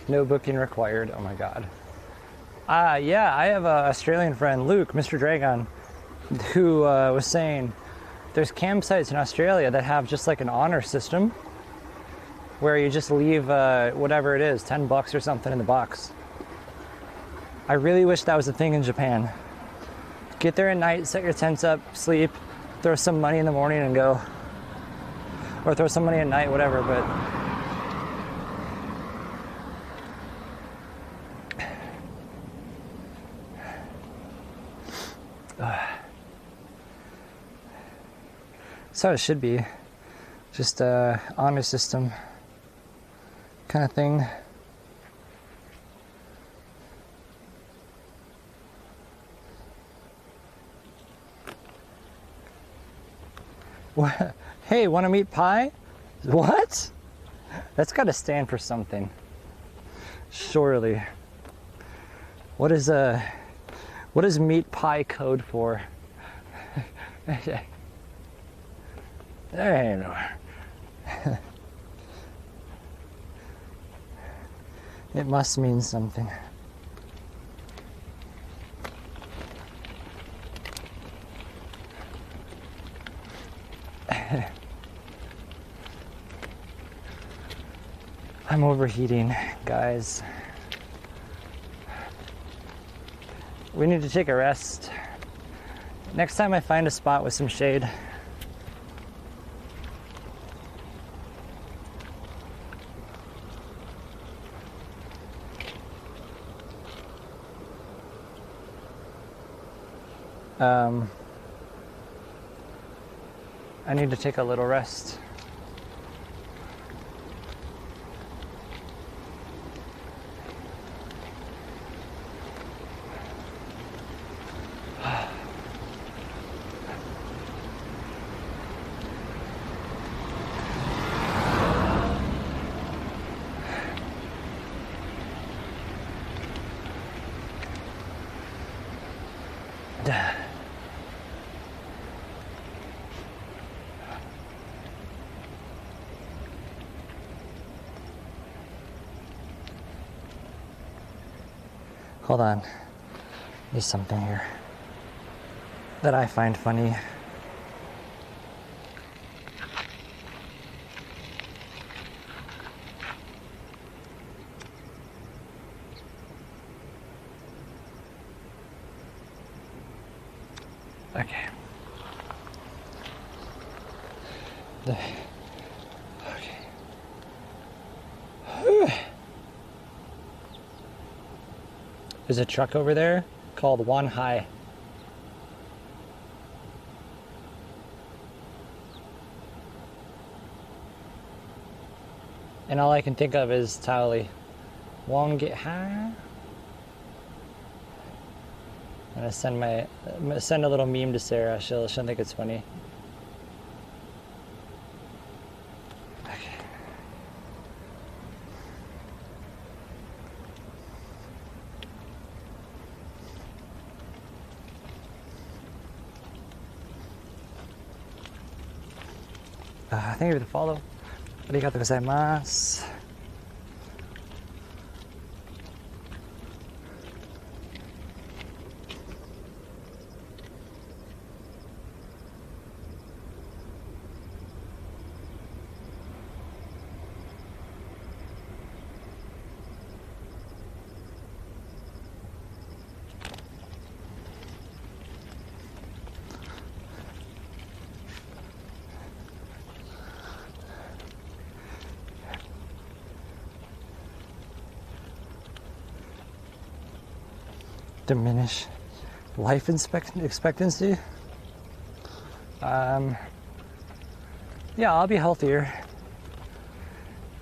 No booking required. Oh my god. Yeah, I have an Australian friend, Luke, Mr. Dragon, who was saying there's campsites in Australia that have just like an honor system where you just leave whatever it is, $10 or something in the box. I really wish that was a thing in Japan. Get there at night, set your tents up, sleep, throw some money in the morning and go. Or throw some money at night, whatever, but That's how it should be. Just a honor system kind of thing. What? Hey, want to meet pie? What? That's got to stand for something. Surely. What is meat pie code for? There ain't no. It must mean something. I'm overheating, guys. We need to take a rest. Next time I find a spot with some shade. I need to take a little rest. Hold on. There's something here that I find funny. Okay. There's a truck over there called One High. And all I can think of is Taoli. Won't get high. I'm gonna send a little meme to Sarah. She'll think it's funny. Thank you for the follow. Arigatou gozaimasu. Diminish life expectancy. Yeah, I'll be healthier,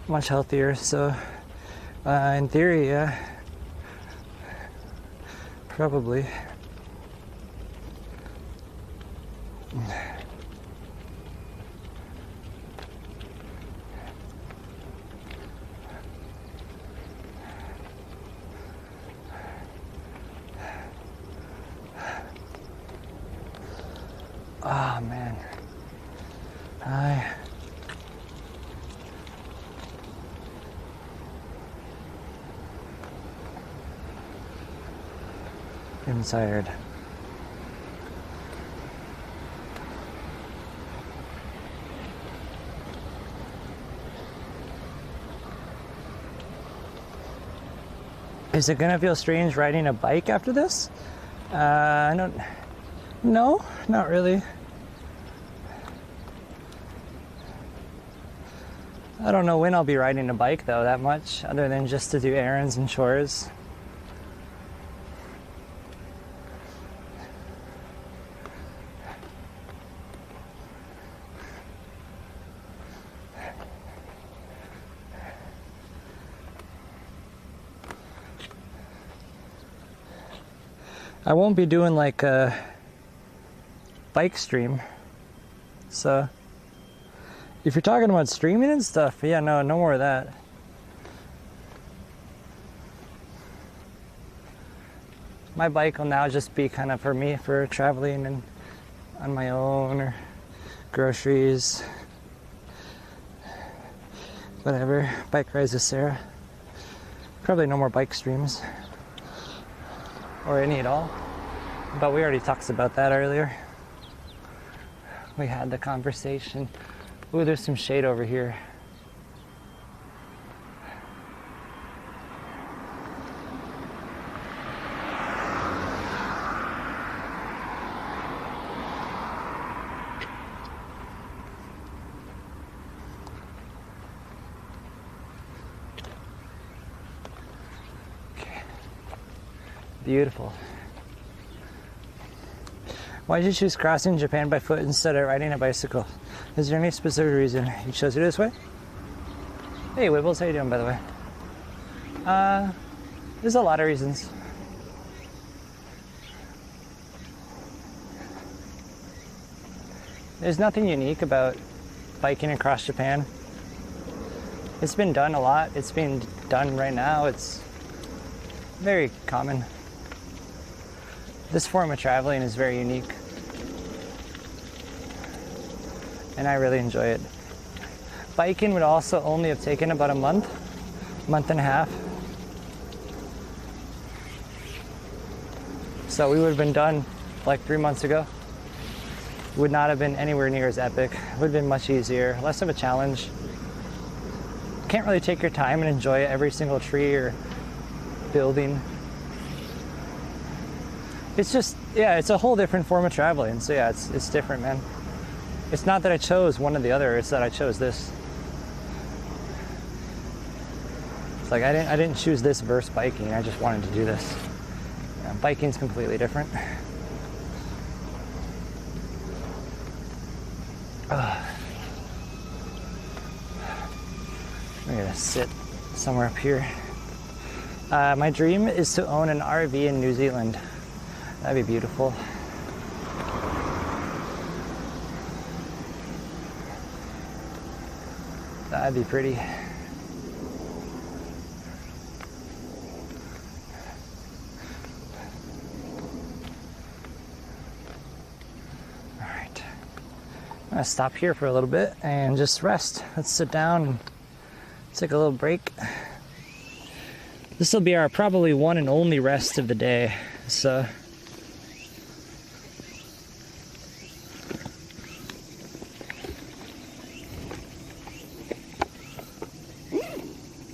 much healthier. So, in theory, yeah, probably. Oh man, I'm tired. Is it gonna feel strange riding a bike after this? I don't. No, not really. I don't know when I'll be riding a bike though that much, other than just to do errands and chores. I won't be doing like a bike stream. So if you're talking about streaming and stuff, yeah, no more of that. My bike will now just be kind of for me for traveling and on my own or groceries, whatever. Bike rides with Sarah. Probably no more bike streams or any at all. But we already talked about that earlier. We had the conversation. Ooh, there's some shade over here. Beautiful. Why did you choose crossing Japan by foot instead of riding a bicycle? Is there any specific reason you chose it this way? Hey, Wibbles, how you doing, by the way? There's a lot of reasons. There's nothing unique about biking across Japan. It's been done a lot. It's being done right now. It's very common. This form of traveling is very unique. And I really enjoy it. Biking would also only have taken about a month and a half. So we would have been done like 3 months ago. Would not have been anywhere near as epic. Would have been much easier, less of a challenge. Can't really take your time and enjoy every single tree or building. It's just, yeah, it's a whole different form of traveling. So yeah, it's different, man. It's not that I chose one or the other, it's that I chose this. It's like I didn't choose this versus biking, I just wanted to do this. Yeah, biking's completely different. I'm gonna sit somewhere up here. My dream is to own an RV in New Zealand. That'd be beautiful. That'd be pretty. Alright. I'm gonna stop here for a little bit and just rest. Let's sit down and take a little break. This will be our probably one and only rest of the day. So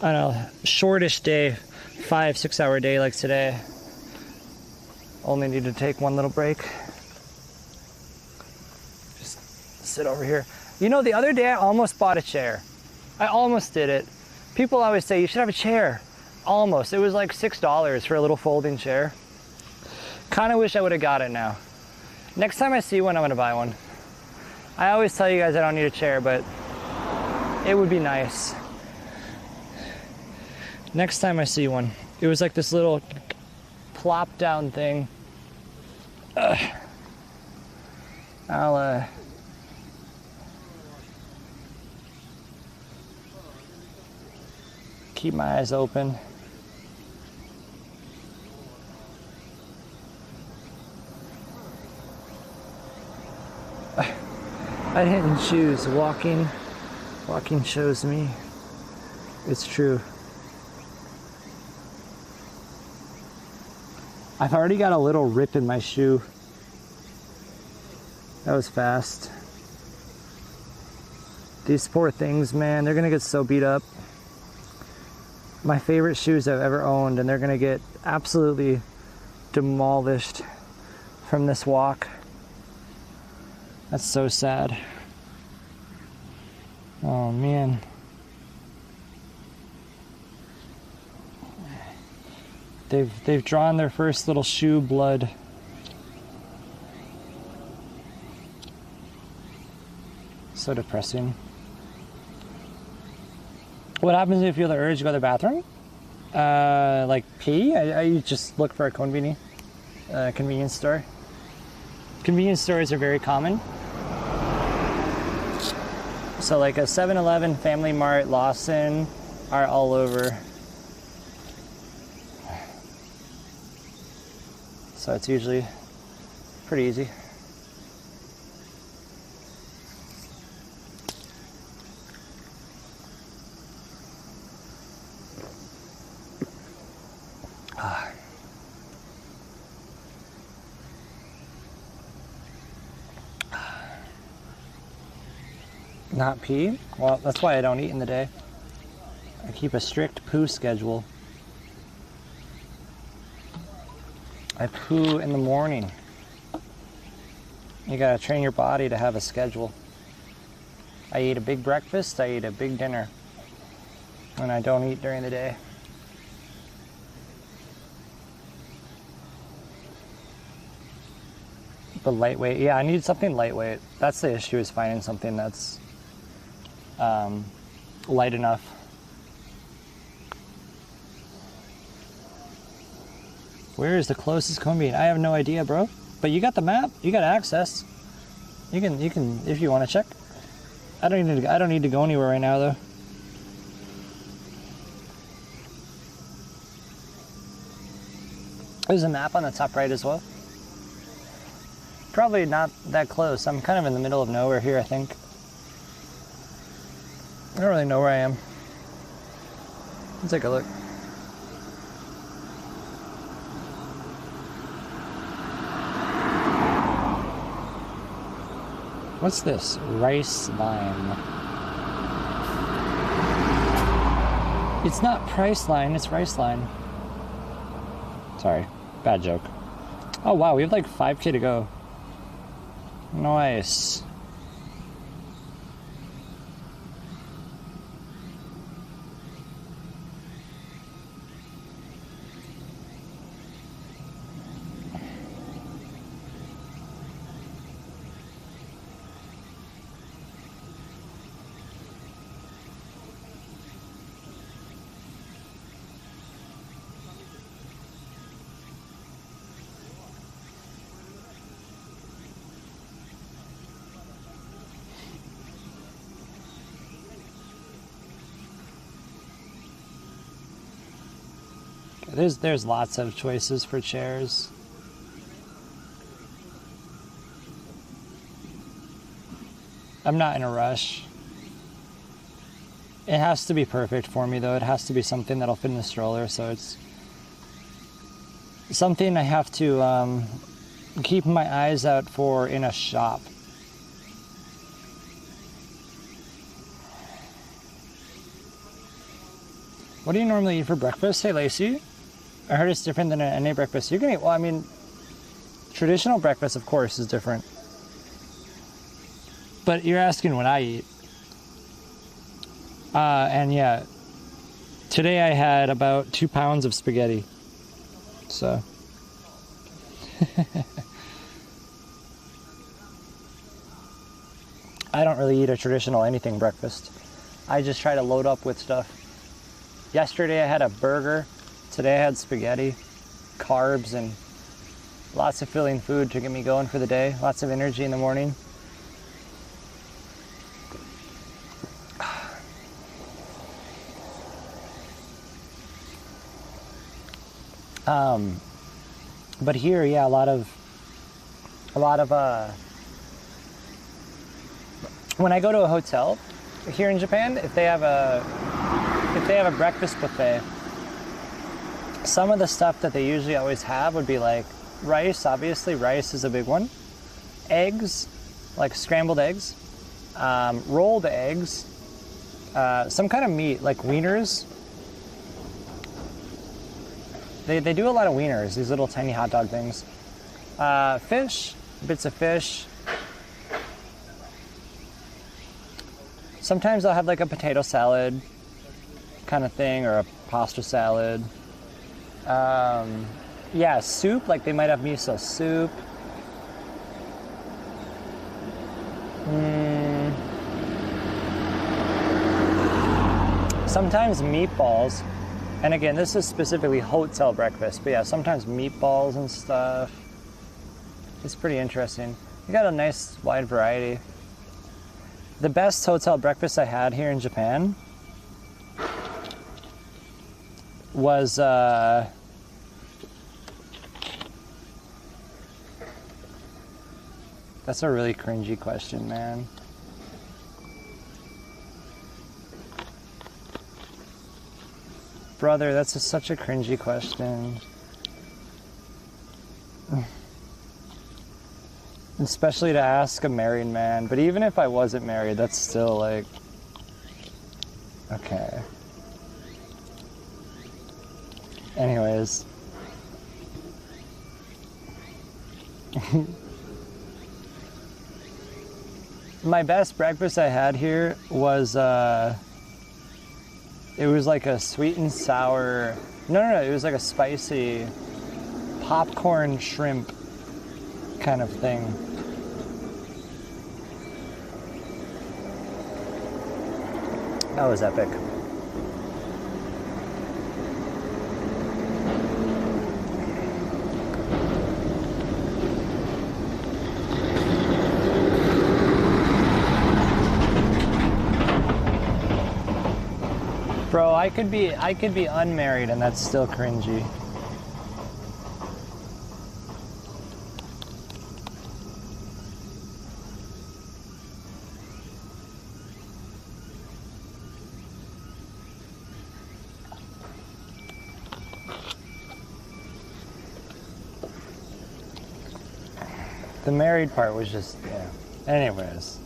on a shortish day, 5-6 hour day like today, only need to take one little break. Just sit over here. You know, the other day I almost bought a chair. I almost did it. People always say you should have a chair. Almost. It was like $6 for a little folding chair. Kind of wish I would have got it now. Next time I see one, I'm gonna buy one. I always tell you guys I don't need a chair, but it would be nice. Next time I see one. It was like this little plop down thing. I'll keep my eyes open. I didn't choose walking. Walking chose me. It's true. I've already got a little rip in my shoe. That was fast. These poor things, man, they're gonna get so beat up. My favorite shoes I've ever owned, and they're gonna get absolutely demolished from this walk. That's so sad. Oh man. They've drawn their first little shoe blood. So depressing. What happens if you feel the urge to go to the bathroom? Like pee? I just look for a cone beanie. convenience store. Convenience stores are very common. So like a 7-Eleven, Family Mart, Lawson are all over. So it's usually pretty easy. Not pee? Well, that's why I don't eat in the day. I keep a strict poo schedule. I poo in the morning. You gotta train your body to have a schedule. I eat a big breakfast, I eat a big dinner, and I don't eat during the day. But lightweight, yeah, I need something lightweight. That's the issue, is finding something that's light enough. Where is the closest cone bean? I have no idea, bro. But you got the map. You got access. You can if you want to check. I don't need to go anywhere right now though. There's a map on the top right as well. Probably not that close. I'm kind of in the middle of nowhere here, I think. I don't really know where I am. Let's take a look. What's this? Rice line. It's not price line, it's rice line. Sorry, bad joke. Oh wow, we have like 5K to go. Nice. There's lots of choices for chairs. I'm not in a rush. It has to be perfect for me though. It has to be something that'll fit in the stroller, so it's something I have to keep my eyes out for in a shop. What do you normally eat for breakfast? Hey Lacey, I heard it's different than any breakfast you can eat. Well, I mean, traditional breakfast, of course, is different. But you're asking what I eat. And yeah, today I had about 2 pounds of spaghetti. So. I don't really eat a traditional anything breakfast. I just try to load up with stuff. Yesterday I had a burger. Today I had spaghetti, carbs, and lots of filling food to get me going for the day. Lots of energy in the morning. But here, yeah, a lot of when I go to a hotel here in Japan, if they have a breakfast buffet, some of the stuff that they usually always have would be like rice. Obviously, rice is a big one. Eggs, like scrambled eggs, rolled eggs, some kind of meat, like wieners. They do a lot of wieners, these little tiny hot dog things. Fish, bits of fish. Sometimes I'll have like a potato salad kind of thing, or a pasta salad. Yeah, soup, like they might have miso soup. Sometimes meatballs, And again, this is specifically hotel breakfast, but yeah, sometimes meatballs and stuff. It's pretty interesting. You got a nice wide variety. The best hotel breakfast I had here in Japan was that's a really cringy question, man. Brother, that's such a cringy question. Especially to ask a married man. But even if I wasn't married, that's still like... Okay. Anyways. My best breakfast I had here was, it was like a sweet and sour, no, it was like a spicy popcorn shrimp kind of thing. That was epic. Bro, I could be unmarried and that's still cringy. The married part was just, yeah. Anyways.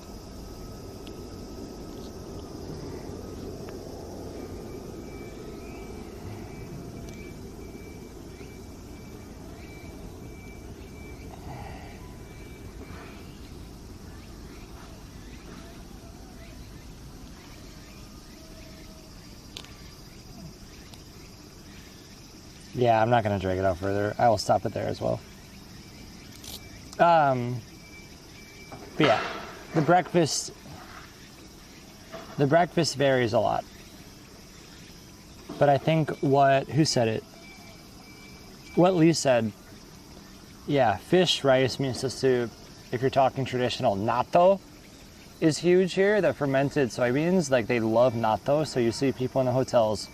Yeah, I'm not going to drag it out further. I will stop it there as well. But yeah, the breakfast varies a lot. But I think who said it? What Lee said, yeah, fish, rice, miso soup, if you're talking traditional, natto is huge here, the fermented soybeans, like they love natto, so you see people in the hotels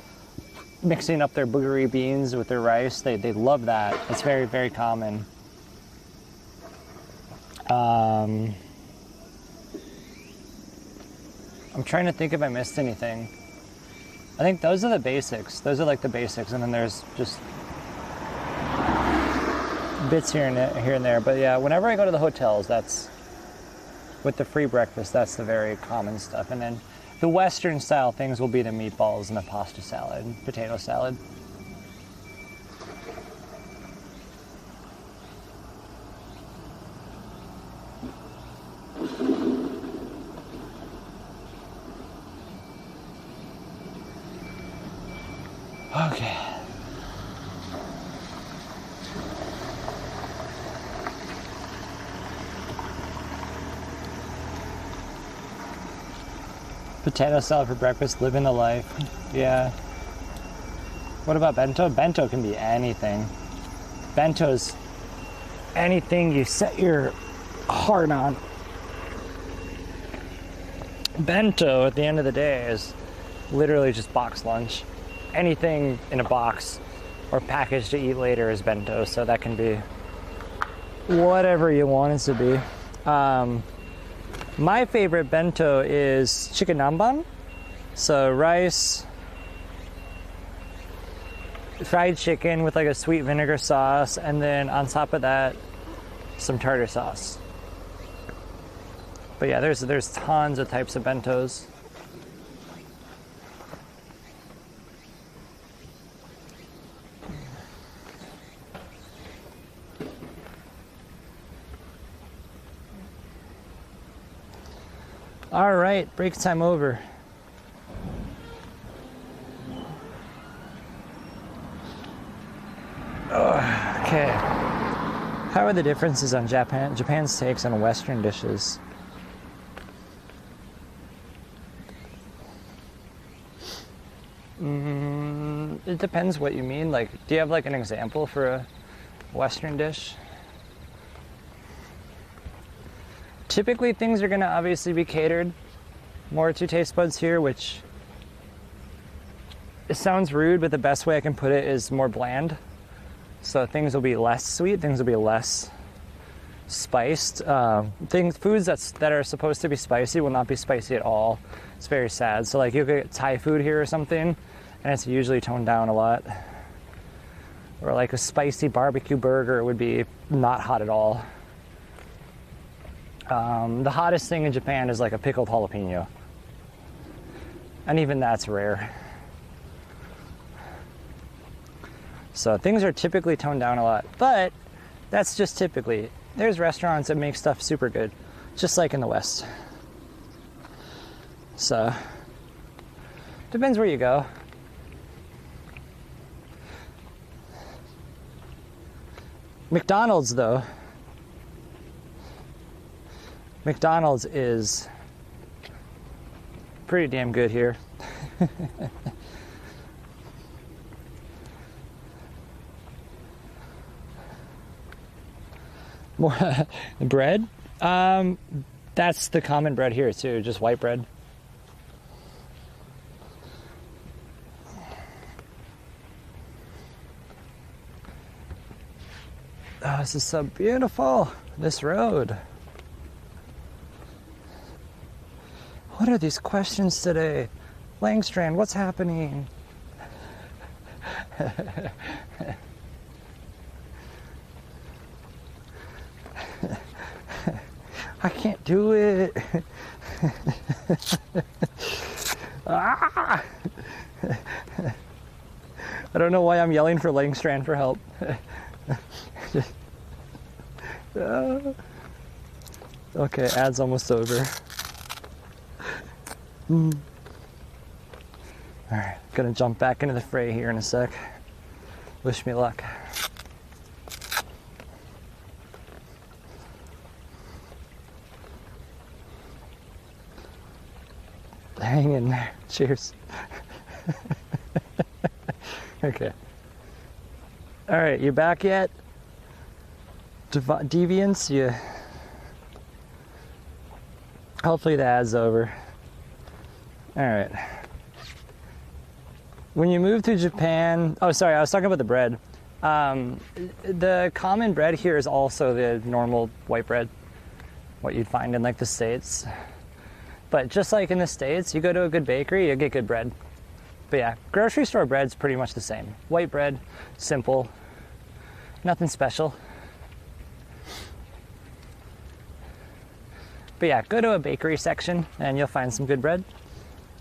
mixing up their boogery beans with their rice. They love that. It's very, very common. I'm trying to think if I missed anything. I think those are the basics. Those are like the basics, and then there's just bits here and there. But yeah, whenever I go to the hotels, that's with the free breakfast. That's the very common stuff, and then the Western style things will be the meatballs and the pasta salad, potato salad. Okay. Potato salad for breakfast, living the life. Yeah. What about bento? Bento can be anything. Bento's anything you set your heart on. Bento, at the end of the day, is literally just box lunch. Anything in a box or packaged to eat later is bento, so that can be whatever you want it to be. My favorite bento is chicken namban. So rice, fried chicken with like a sweet vinegar sauce, and then on top of that, some tartar sauce. But yeah, there's tons of types of bentos. All right, break time over. Okay. How are the differences on Japan's takes on Western dishes? it depends what you mean. Like, do you have like an example for a Western dish? Typically, things are gonna obviously be catered more to taste buds here, which it sounds rude, but the best way I can put it is more bland. So things will be less sweet, things will be less spiced. Foods that are supposed to be spicy will not be spicy at all. It's very sad. So like you could get Thai food here or something, and it's usually toned down a lot. Or like a spicy barbecue burger would be not hot at all. The hottest thing in Japan is like a pickled jalapeno. And even that's rare. So things are typically toned down a lot, but that's just typically. There's restaurants that make stuff super good, just like in the West. So, depends where you go. McDonald's though, McDonald's is pretty damn good here. More bread. That's the common bread here too, just white bread. Oh, this is so beautiful, this road. What are these questions today? Langstrand, what's happening? I can't do it. Ah! I don't know why I'm yelling for Langstrand for help. Okay, ad's almost over. Alright, gonna jump back into the fray here in a sec. Wish me luck. Hang in there. Cheers. Okay. Alright, you back yet? Deviants, you. Hopefully the ad's over. Alright. When you move to Japan, oh sorry, I was talking about the bread. The common bread here is also the normal white bread, what you'd find in like the States. But just like in the States, you go to a good bakery, you get good bread. But yeah, grocery store bread's pretty much the same. White bread, simple, nothing special. But yeah, go to a bakery section and you'll find some good bread.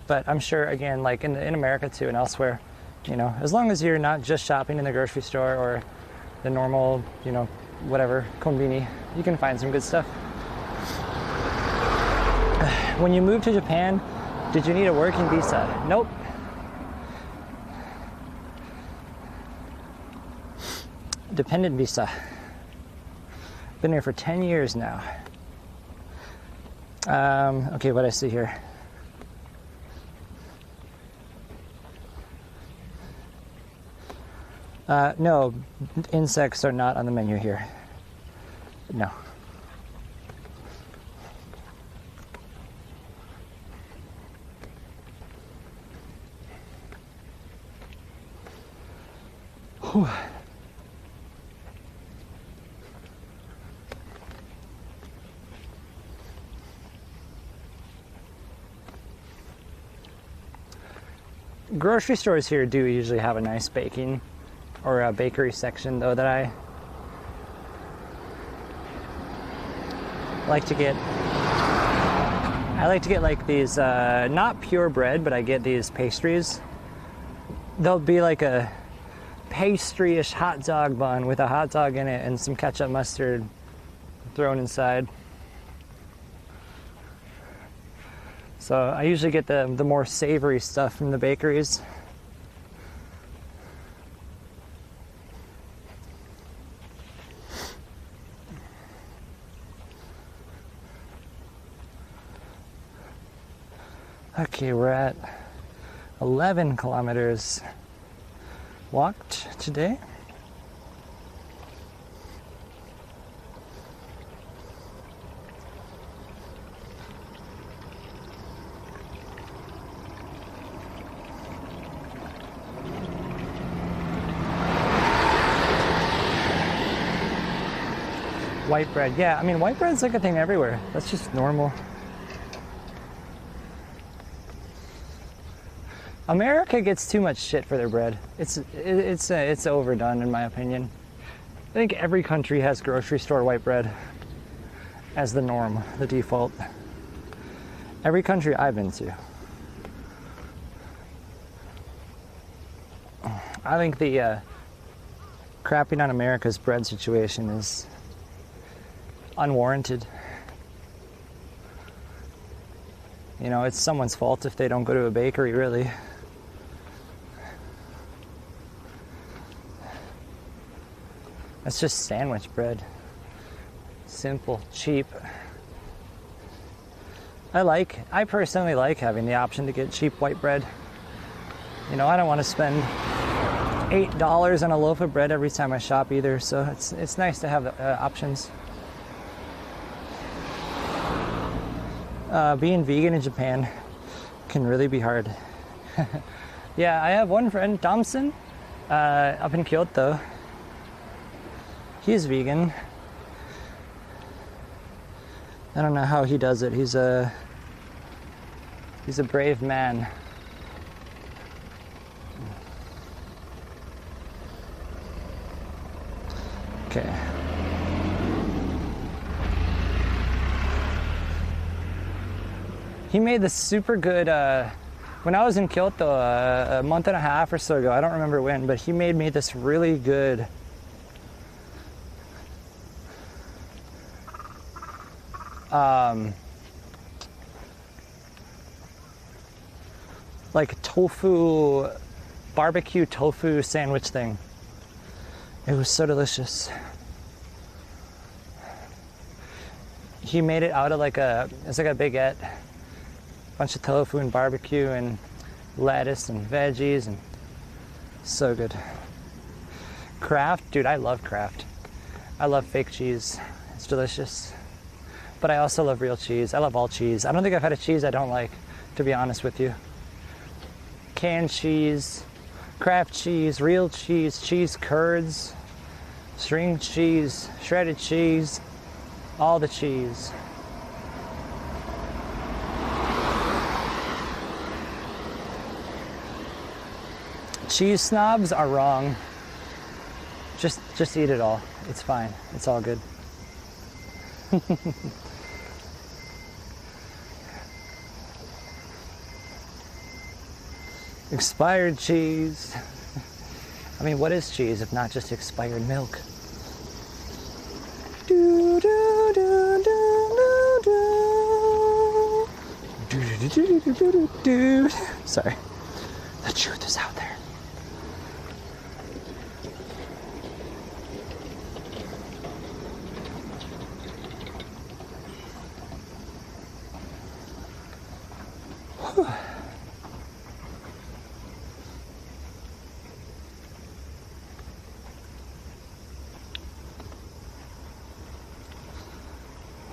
But I'm sure, again, like in America too and elsewhere, you know, as long as you're not just shopping in the grocery store or the normal, you know, whatever, konbini, you can find some good stuff. When you moved to Japan, did you need a working visa? Nope. Dependent visa. Been here for 10 years now. Okay, what I see here. No, insects are not on the menu here. No. Whew. Grocery stores here do usually have a nice baking or a bakery section though that I like to get. I like to get like these, not pure bread, but I get these pastries. They'll be like a pastry-ish hot dog bun with a hot dog in it and some ketchup mustard thrown inside. So I usually get the more savory stuff from the bakeries. Okay, we're at 11 kilometers walked today. White bread, yeah, I mean white bread's like a thing everywhere. That's just normal. America gets too much shit for their bread. It's overdone in my opinion. I think every country has grocery store white bread as the norm, the default. Every country I've been to. I think the crapping on America's bread situation is unwarranted. You know, it's someone's fault if they don't go to a bakery, really. That's just sandwich bread. Simple, cheap. I personally like having the option to get cheap white bread. You know, I don't want to spend $8 on a loaf of bread every time I shop either, so it's nice to have options. Being vegan in Japan can really be hard. Yeah, I have one friend, Thompson, up in Kyoto. He's vegan. I don't know how he does it. He's a brave man. Okay. He made this super good, when I was in Kyoto a month and a half or so ago, I don't remember when, but he made me this really good like tofu, barbecue tofu sandwich thing. It was so delicious. He made it out of it's like a baguette, bunch of tofu and barbecue and lettuce and veggies, and so good. Kraft, dude, I love Kraft. I love fake cheese. It's delicious. But I also love real cheese. I love all cheese. I don't think I've had a cheese I don't like, to be honest with you. Canned cheese, Kraft cheese, real cheese, cheese curds, string cheese, shredded cheese, all the cheese. Cheese snobs are wrong. Just eat it all. It's fine. It's all good. Expired cheese. I mean, what is cheese if not just expired milk? Do, do, do, do, do, do. Do, do, do, do, do, do. Sorry. The truth is out there.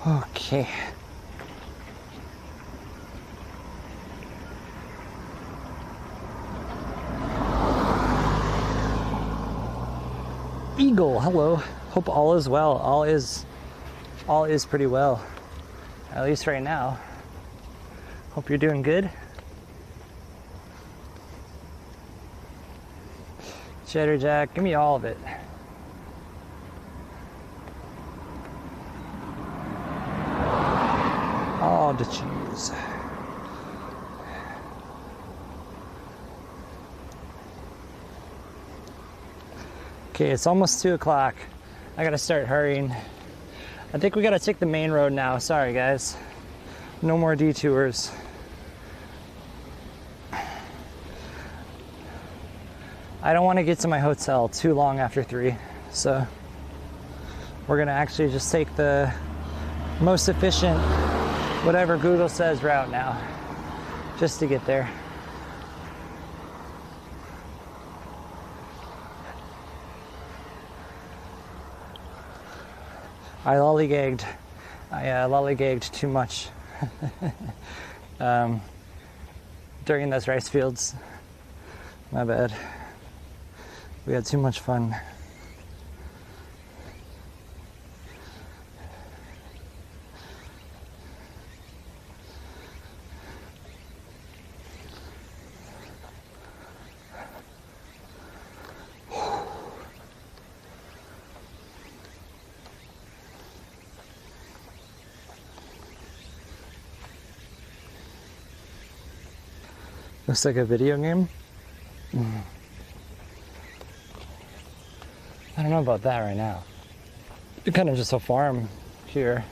Okay. Eagle, hello. Hope all is well. All is pretty well. At least right now. Hope you're doing good. Cheddar Jack, give me all of it. All the cheese. Okay, it's almost 2 o'clock. I gotta start hurrying. I think we gotta take the main road now. Sorry, guys. No more detours. I don't want to get to my hotel too long after 3, so we're gonna actually just take the most efficient, whatever Google says, route now, just to get there. I lollygagged. I lollygagged too much during those rice fields. My bad. We had too much fun. Looks like a video game. I don't know about that right now. It's kind of just a farm here.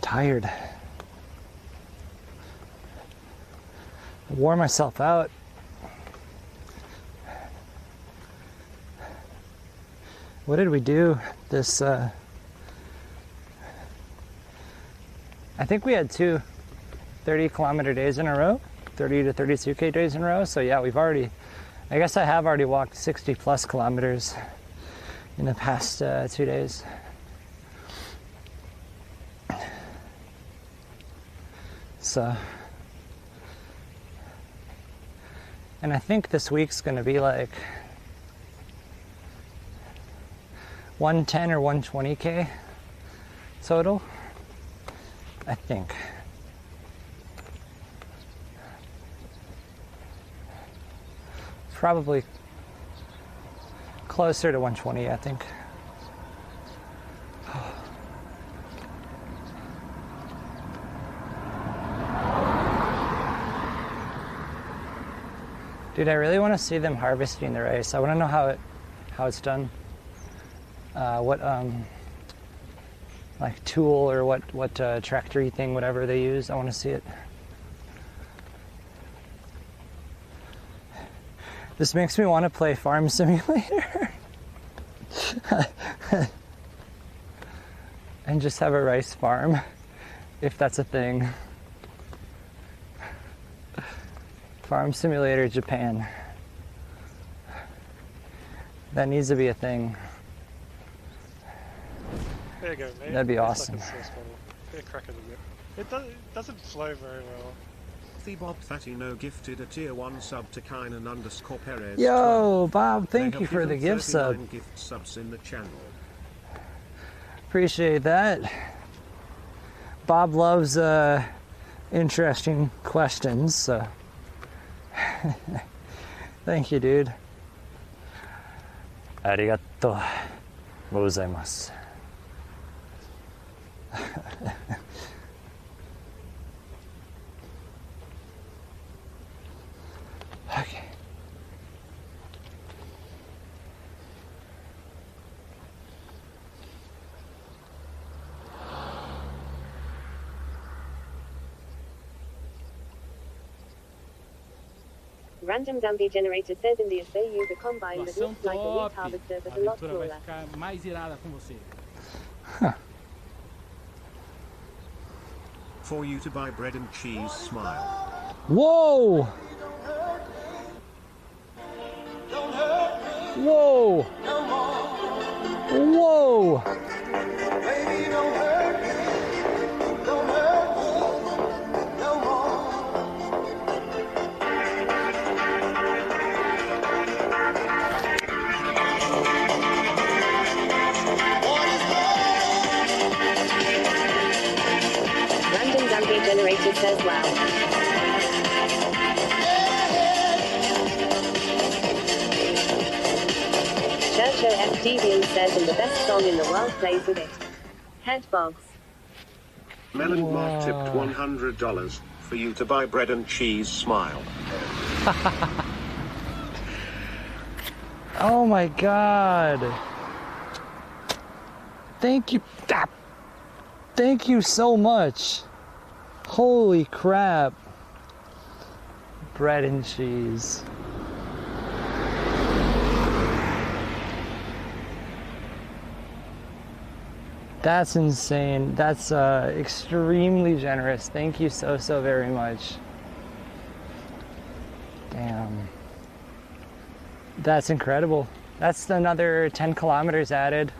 Tired. I wore myself out. What did we do this I think we had two 30-kilometer days in a row, 30 to 32K days in a row. So yeah, I guess I have already walked 60 plus kilometers in the past 2 days. So, and I think this week's gonna be like 110 or 120K total, I think. Probably closer to 120, I think. Dude, I really want to see them harvesting the rice. I want to know how it's done. What like tool or what tractor-y thing, whatever they use. I want to see it. This makes me want to play Farm Simulator. And just have a rice farm, if that's a thing. Farm Simulator Japan. That needs to be a thing. There you go, mate. That'd be It's awesome. Like a sauce bottle. Bit of crack in the whip. It doesn't flow very well. Bob Fatino gifted a tier 1 sub to Kainan _Perez. Yo, Bob, thank They you have for the given gift sub. 39 gift subs in the channel. Appreciate that. Bob loves interesting questions, so thank you, dude. Arigato gozaimasu. Okay. Random zombie generator says in the they use a combine that Situação looks like a wheat top. harvester but A a lot aventura vai smaller. ficar mais irada com você. For you to buy bread and cheese, smile. Whoa! Whoa! Whoa! Deviant says, and the best song in the world plays with it. Headbox. Melon Mark tipped $100 for you to buy bread and cheese. Smile. Oh my god. Thank you. Thank you so much. Holy crap. Bread and cheese. That's insane. That's extremely generous. Thank you so very much. Damn. That's incredible. That's another 10 kilometers added.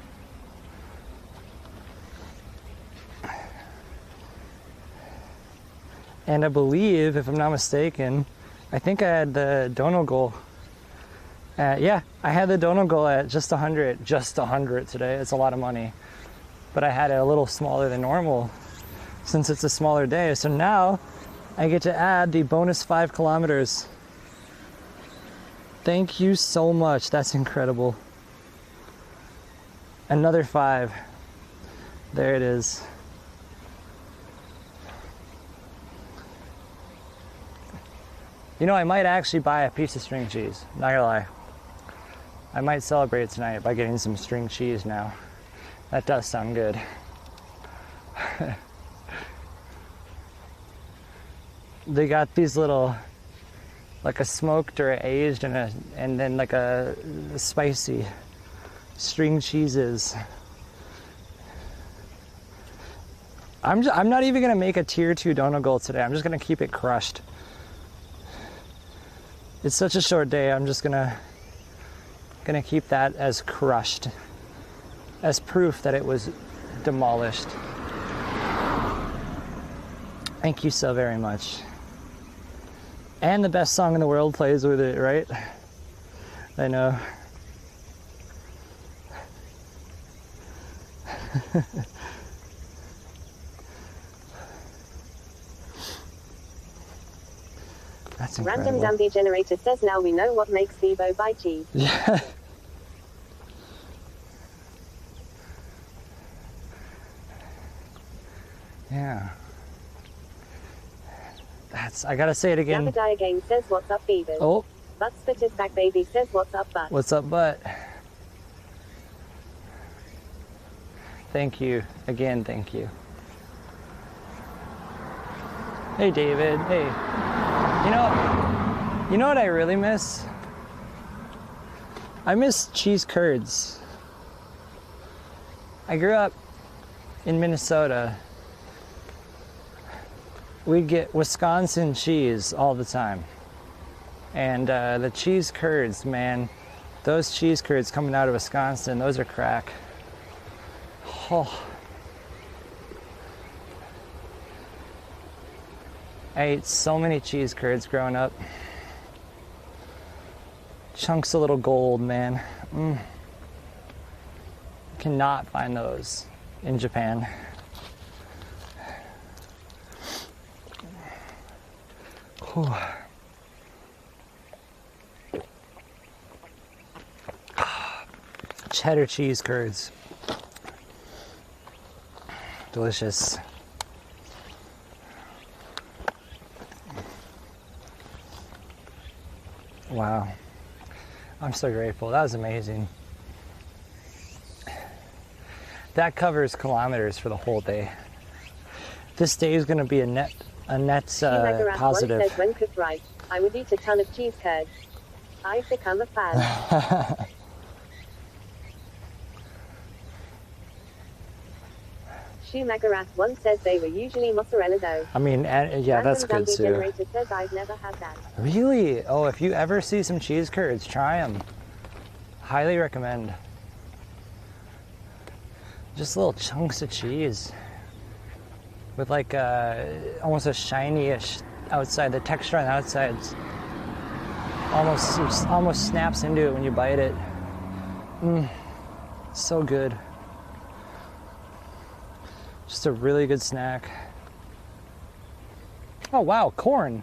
And I believe, if I'm not mistaken, I think I had the donor goal. Yeah, I had the donor goal at just 100. Just 100 today. It's a lot of money. But I had it a little smaller than normal since it's a smaller day. So now I get to add the bonus 5 kilometers. Thank you so much. That's incredible. Another 5. There it is. You know, I might actually buy a piece of string cheese. Not gonna lie. I might celebrate tonight by getting some string cheese now. That does sound good. They got these little, like a smoked or aged and then like a spicy string cheeses. I'm not even gonna make a tier 2 donut goal today. I'm just gonna keep it crushed. It's such a short day. I'm just gonna keep that as crushed, as proof that it was demolished. Thank you so very much. And the best song in the world plays with it, right? I know. That's incredible. Random Dandy Generator says, now we know what makes Bebo buy cheese. Yeah. Yeah. I gotta say it again. Navadiah Game says, what's up, Beavers? Oh. Butt Spitters Back Baby says, what's up, Butt? What's up, Butt? Thank you. Again, thank you. Hey, David. Hey. You know what I really miss? I miss cheese curds. I grew up in Minnesota. We'd get Wisconsin cheese all the time. And the cheese curds, man, those cheese curds coming out of Wisconsin, those are crack. Oh. I ate so many cheese curds growing up. Chunks of little gold, man. Cannot find those in Japan. Whew. Cheddar cheese curds. Delicious. Wow. I'm so grateful. That was amazing. That covers kilometers for the whole day. This day is going to be a net positive. Says, when cooked right, I would eat a ton of cheese curds. I've become a fan. Shumagarath once says they were usually mozzarella dough. I mean, yeah, that's good too. Generator says I've never had that. Really? Oh, if you ever see some cheese curds, try them. Highly recommend. Just little chunks of cheese with like almost a shiny-ish outside. The texture on the outside almost snaps into it when you bite it. So good. Just a really good snack. Oh wow, corn.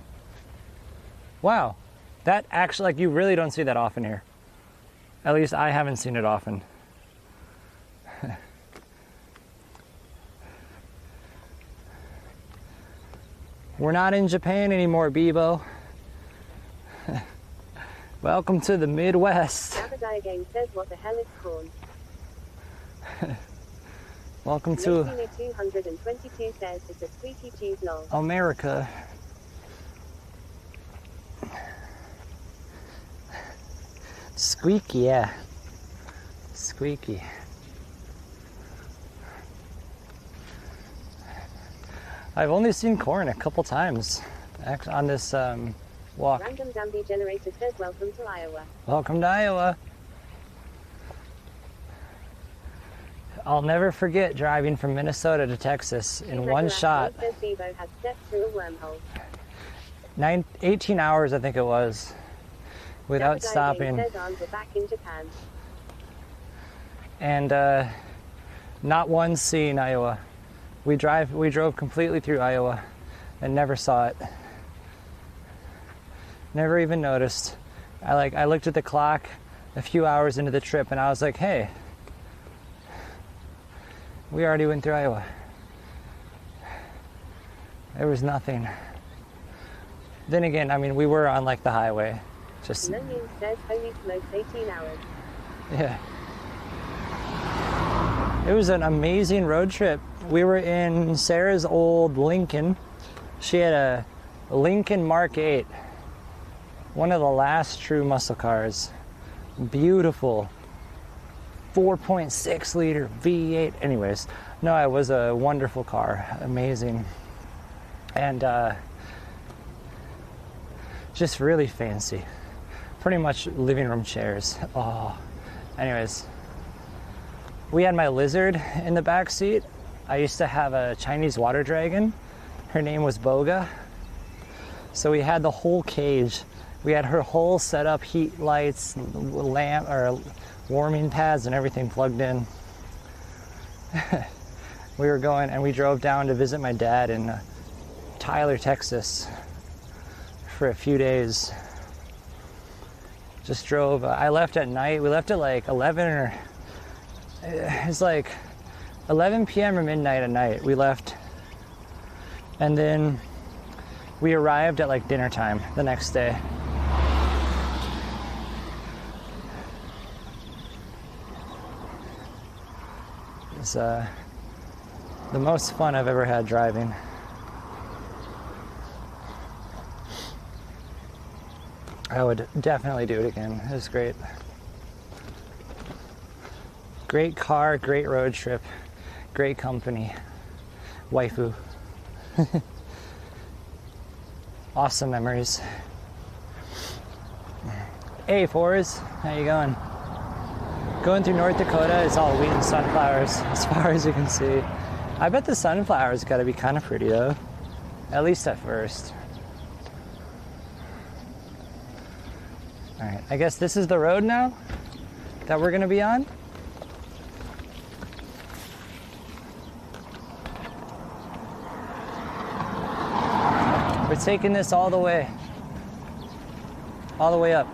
Wow, that actually, like, you really don't see that often here. At least I haven't seen it often. We're not in Japan anymore, Bebo. Welcome to the Midwest. Abadiah Game says, what the hell is corn? Welcome to 222 says, it's a squeaky cheese lol. America. Squeaky, yeah. Squeaky. I've only seen corn a couple times on this walk. Random Zambi Generator says, welcome to Iowa. Welcome to Iowa. I'll never forget driving from Minnesota to Texas in one shot. Says Bebo has stepped through a wormhole. 18 hours, I think it was, without Abadiah stopping. Game says, we're back in Japan. And not once seeing Iowa. We drove completely through Iowa and never saw it. Never even noticed. I looked at the clock a few hours into the trip and I was like, hey, we already went through Iowa. There was nothing. Then again, I mean, we were on like the highway. Just Nonion says, holy smokes, 18 hours. yeah. It was an amazing road trip. We were in Sarah's old Lincoln. She had a Lincoln Mark 8. One of the last true muscle cars. Beautiful. 4.6 liter V8. Anyways, no, it was a wonderful car. Amazing. And just really fancy. Pretty much living room chairs. Oh. Anyways, we had my lizard in the back seat. I used to have a Chinese water dragon. Her name was Boga. So we had the whole cage. We had her whole setup, heat lights, lamp or warming pads and everything plugged in. We were going and we drove down to visit my dad in Tyler, Texas for a few days. Just drove. I left at night. We left at like 11 or it's like 11 p.m. or midnight at night. We left. And then we arrived at like dinner time the next day. It's the most fun I've ever had driving. I would definitely do it again. It was great. Great car, great road trip, great company. Waifu. Awesome memories. Hey, Forrest, how you going? Going through North Dakota is all wheat and sunflowers, as far as you can see. I bet the sunflowers gotta be kind of pretty though, at least at first. All right, I guess this is the road now that we're gonna be on. We're taking this all the way up.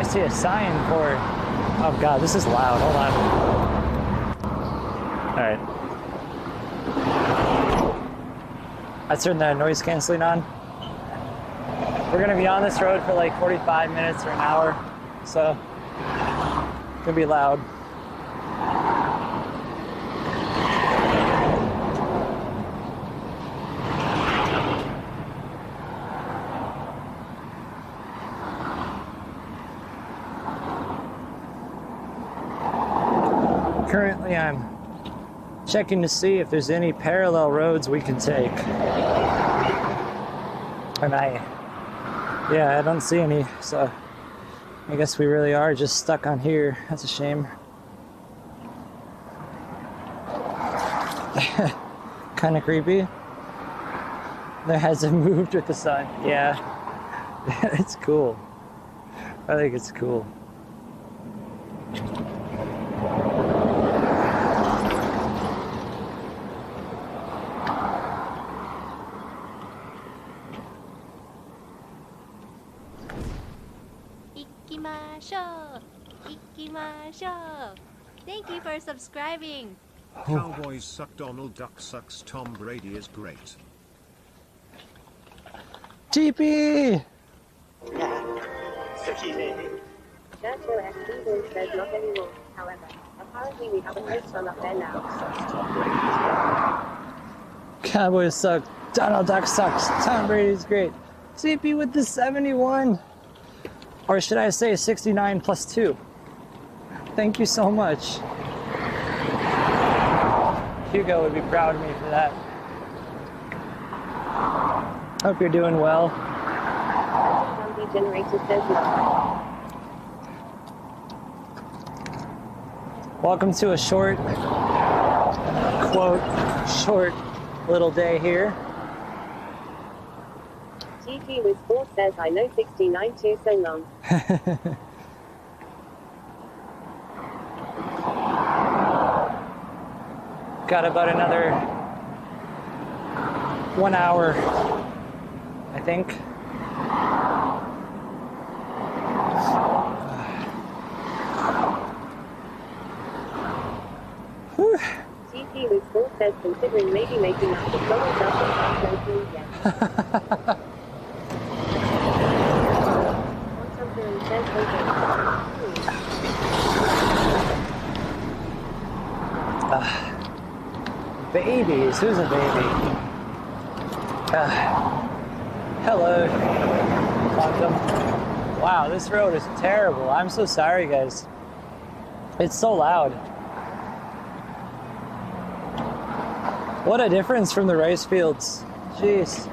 See a sign for, oh god, this is loud, hold on. All right. I turned the noise canceling on. We're gonna be on this road for like 45 minutes or an hour, so it's gonna be loud. Currently, I'm checking to see if there's any parallel roads we can take. And I don't see any, so I guess we really are just stuck on here. That's a shame. Kind of creepy. There hasn't moved with the sun. Yeah. It's cool. I think it's cool. Thank you for subscribing. Cowboys suck, Donald Duck sucks, Tom Brady is great. TP! Churchill S. Stevens says not anymore. However, apparently we have a post on up there now. Cowboys suck. Donald Duck sucks. Tom Brady's great. TP with the 71. Or should I say 69 plus 2? Thank you so much. Hugo would be proud of me for that. Hope you're doing well. Zombie generator says no. Welcome to a short, quote, short little day here. TG with Sports says I know 69 too so long. Got about another 1 hour, I think. Whew. TG with Sports says considering maybe making up the Donald Duck and yeah. Quantum Theory says Babies, who's a baby? Hello, Quantum. Wow, this road is terrible. I'm so sorry, guys. It's so loud. What a difference from the rice fields. Jeez.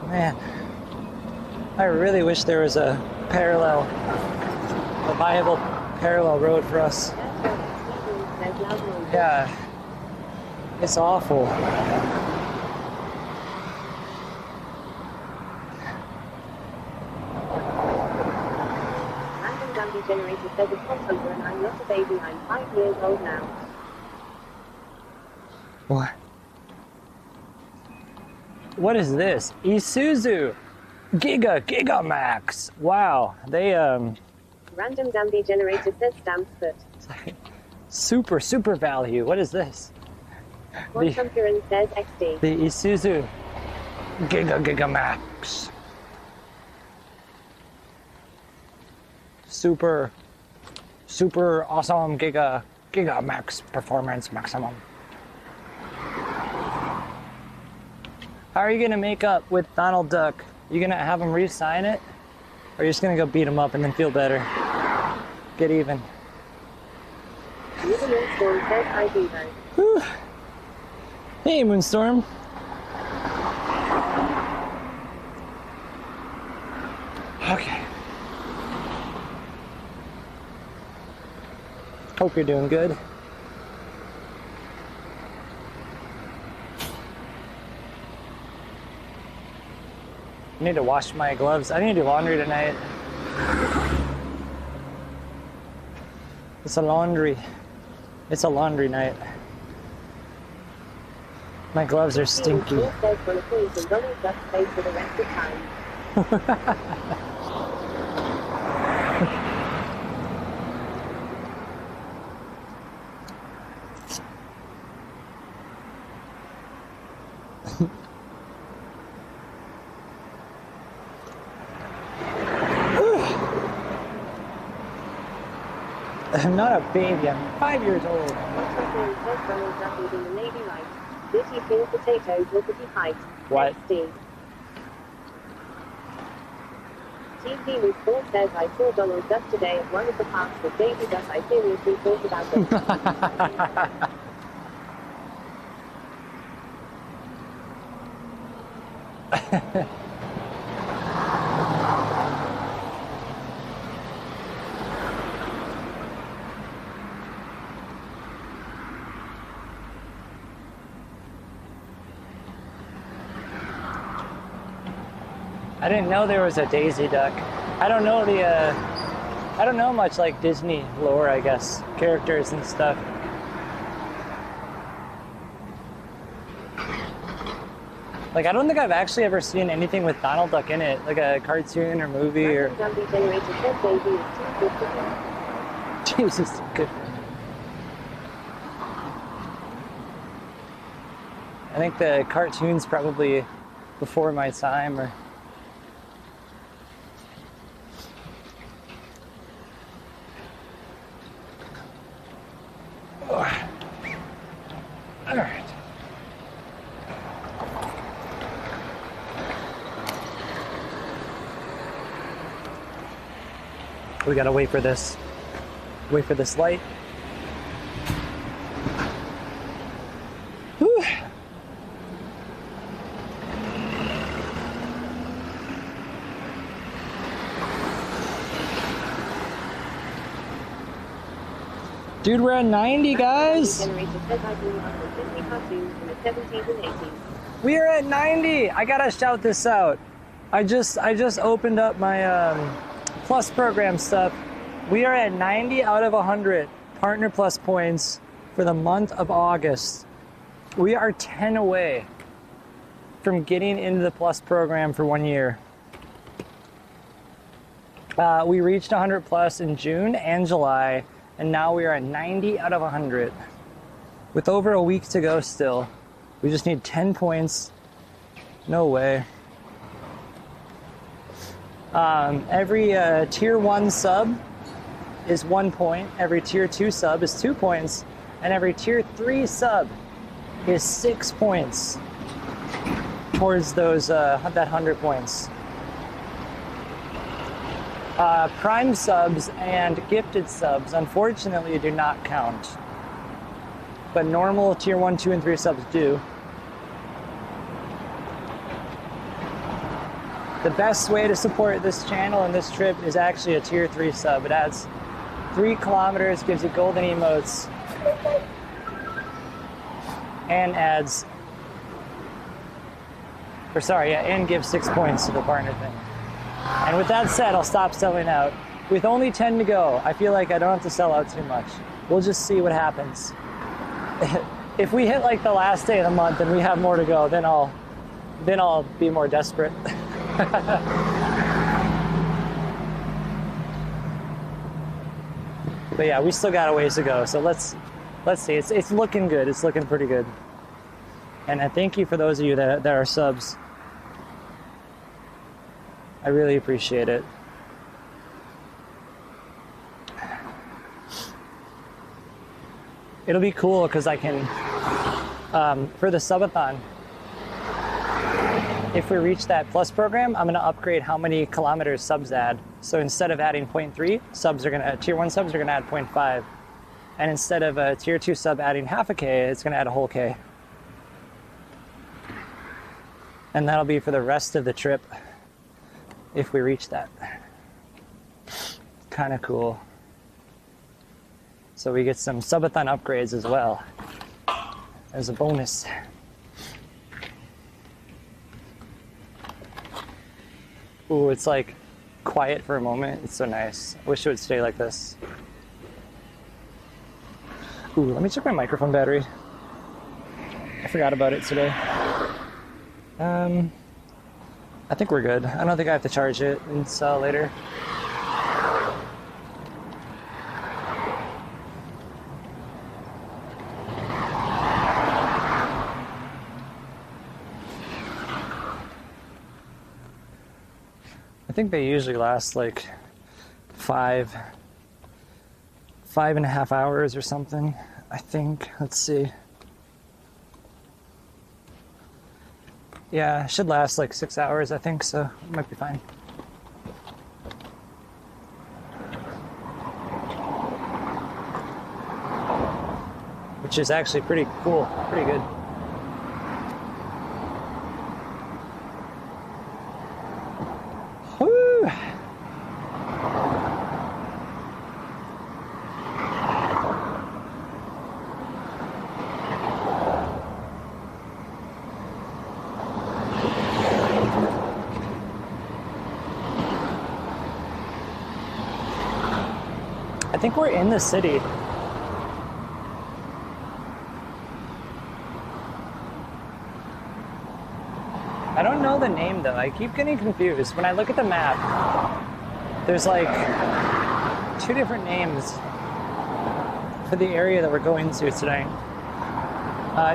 Man, I really wish there was a viable parallel road for us. Yeah, it's awful. Random Zombie generator says it's October and I'm not a baby, I'm 5 years old now. What? What is this? Isuzu Gigamax. Wow, they Random Zombie generator says stamps foot. super value. What is this? Quantum Theory says XD. The Isuzu Gigamax. Super awesome Gigamax performance maximum. How are you gonna make up with Donald Duck? You gonna have him re-sign it? Or are you just gonna go beat him up and then feel better? Get even. Moonstorm says I do though. Whew. Hey, Moonstorm. Okay. Hope you're doing good. I need to wash my gloves. I need to do laundry tonight. It's a laundry night. My gloves are stinky. Says for the police and Donald Duck stays for the rest of time. I'm not a baby, I'm 5 years old. Quantum Theory says Donald Duck is in the Navy right. Did he feel potatoes look at his height? What? XD. TP with Sports says I saw Donald Duck today at one of the parks with Baby Duck. I seriously thought about it. I didn't know there was a Daisy Duck. I don't know I don't know much like Disney lore, I guess, characters and stuff. Like, I don't think I've actually ever seen anything with Donald Duck in it, like a cartoon or movie or. Jesus, good. I think the cartoon's probably before my time, or. All right. We gotta wait for this. Wait for this light. Whew. Dude, we're at 90, guys. We are at 90. I gotta shout this out. I just opened up my Plus program stuff. We are at 90 out of 100 Partner Plus points for the month of August. We are 10 away from getting into the Plus program for 1 year. We reached 100 Plus in June and July, and now we are at 90 out of 100. With over a week to go still. We just need 10 points. No way. Every tier 1 sub is 1 point, every tier 2 sub is 2 points, and every tier 3 sub is 6 points towards those that 100 points. Prime subs and gifted subs unfortunately do not count, but normal tier 1, 2, and 3 subs do. The best way to support this channel and this trip is actually a tier 3 sub. It adds 3 kilometers, gives you golden emotes, and and gives 6 points to the partner thing. And with that said, I'll stop selling out. With only 10 to go, I feel like I don't have to sell out too much. We'll just see what happens. If we hit like the last day of the month and we have more to go, then I'll be more desperate. But yeah, we still got a ways to go. So let's see. It's looking good. It's looking pretty good. And I thank you for those of you that are subs. I really appreciate it. It'll be cool because I can, for the subathon, if we reach that Plus program, I'm going to upgrade how many kilometers subs add. So instead of adding 0.3, tier 1 subs are going to add 0.5. And instead of a tier 2 sub adding half a K, it's going to add a whole K. And that'll be for the rest of the trip if we reach that. Kind of cool. So we get some subathon upgrades as well as a bonus. Ooh, it's like quiet for a moment. It's so nice. I wish it would stay like this. Ooh, let me check my microphone battery. I forgot about it today. I think we're good. I don't think I have to charge it until later. I think they usually last like 5.5 hours or something, I think. Let's see. Yeah, it should last like 6 hours, I think, so it might be fine. Which is actually pretty cool, pretty good. Woo! think we're in the city. I don't know the name though. I keep getting confused. When I look at the map, there's like 2 different names for the area that we're going to tonight.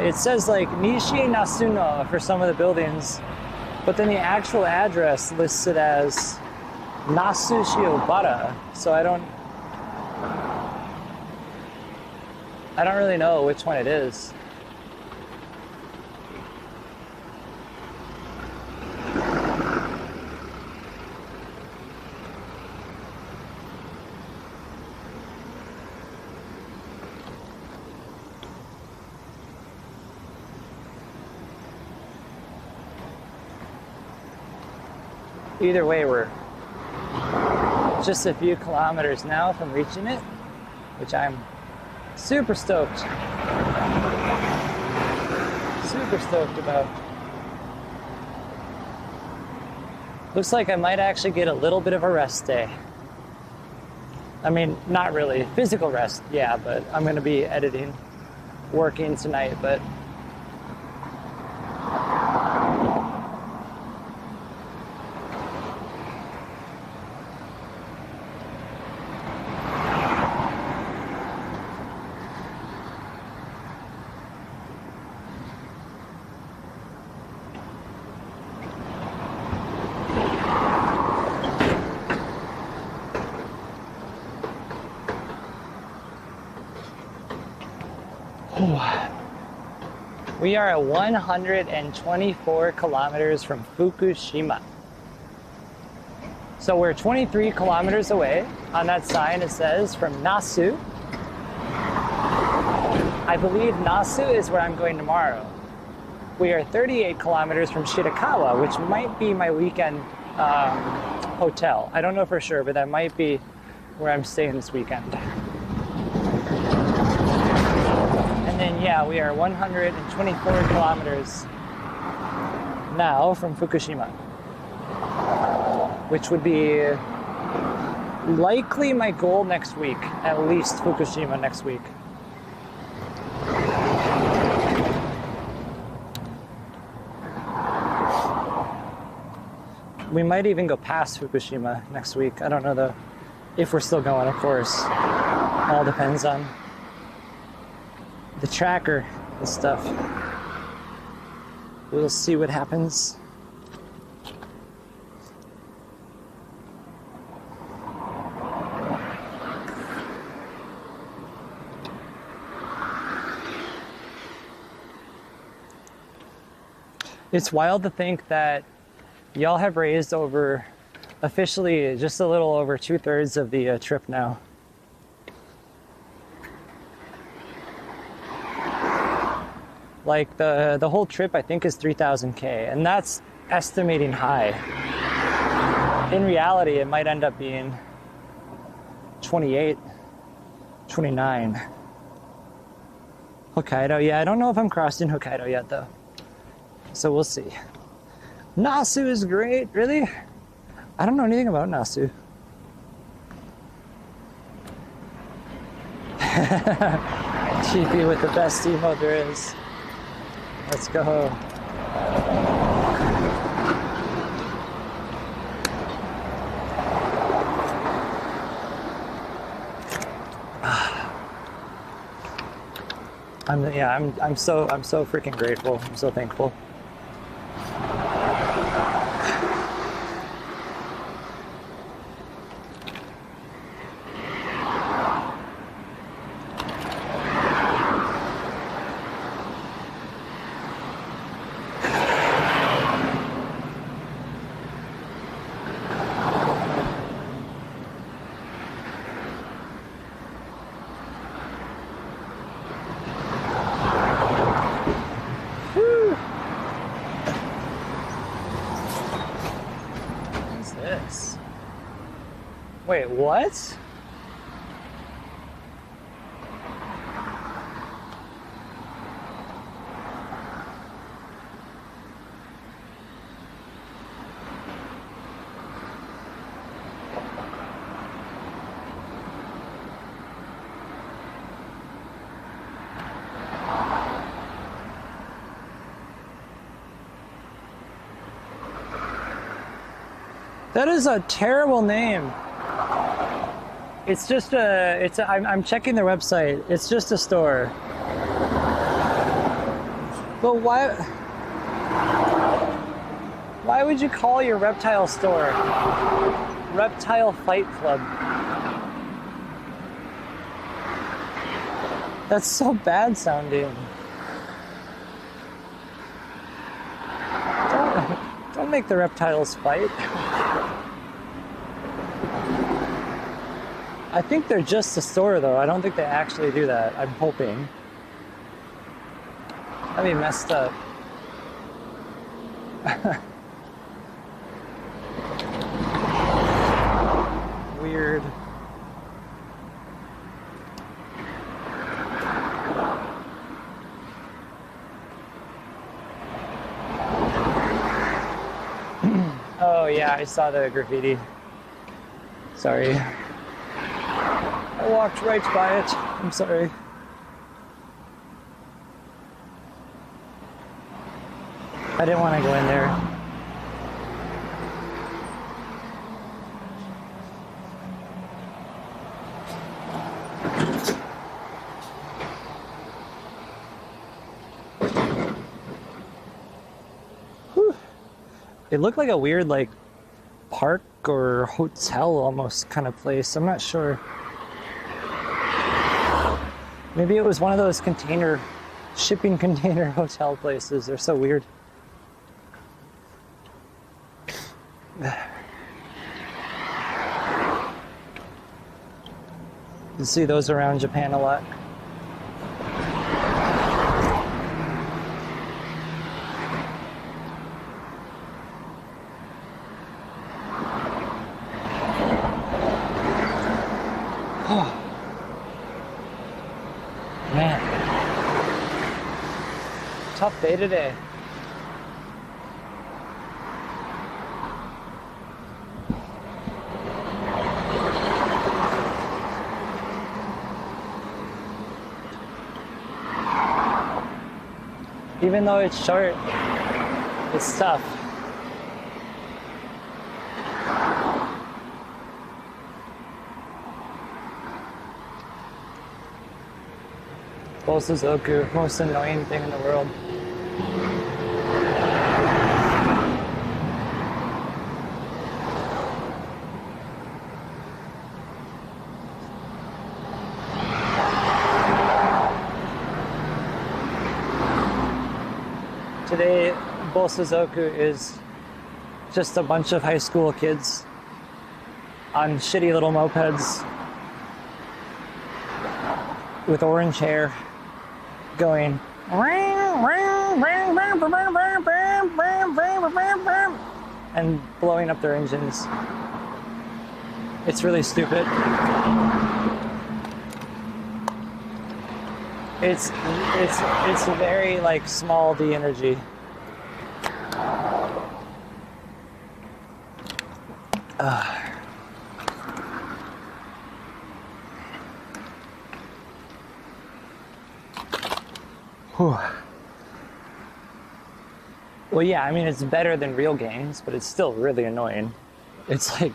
It says like Nishi Nasuno for some of the buildings, but then the actual address lists it as Nasushiobara. So I don't really know which one it is. Either way, we're just a few kilometers now from reaching it, which I'm super stoked. Super stoked about. Looks like I might actually get a little bit of a rest day. I mean, not really. Physical rest, yeah, but I'm going to be editing, working tonight, but we are at 124 kilometers from Fukushima. So we're 23 kilometers away. On that sign it says from Nasu. I believe Nasu is where I'm going tomorrow. We are 38 kilometers from Shirakawa, which might be my weekend hotel. I don't know for sure, but that might be where I'm staying this weekend. And then, yeah, we are 124 kilometers now from Fukushima, which would be likely my goal next week, at least Fukushima next week. We might even go past Fukushima next week. I don't know though, if we're still going, of course. All depends on the tracker and stuff. We'll see what happens. It's wild to think that y'all have raised over, officially, just a little over 2/3 of the trip now. Like the whole trip, I think, is 3,000K, and that's estimating high. In reality, it might end up being 28, 29. Hokkaido, yeah, I don't know if I'm crossing Hokkaido yet, though. So we'll see. Nasu is great, really? I don't know anything about Nasu. Cheapy with the best emote there is. Let's go. I'm so freaking grateful. I'm so thankful. Wait, what? That is a terrible name. It's just I'm checking their website. It's just a store. But why would you call your reptile store Reptile Fight Club? That's so bad sounding. Don't make the reptiles fight. I think they're just a store though. I don't think they actually do that. I'm hoping. That'd be messed up. Weird. Oh yeah, I saw the graffiti. Sorry. I walked right by it. I'm sorry. I didn't want to go in there. Whew. It looked like a weird, like, park or hotel almost kind of place. I'm not sure. Maybe it was one of those shipping container hotel places. They're so weird. You see those around Japan a lot. Oh. Man. Tough day today. Even though it's short, it's tough. Bosuzoku, most annoying thing in the world. Today, Bosuzoku is just a bunch of high school kids on shitty little mopeds with orange hair going and blowing up their engines. It's really stupid. It's very like small D energy. Whew. Well, yeah, I mean, it's better than real games, but it's still really annoying. It's like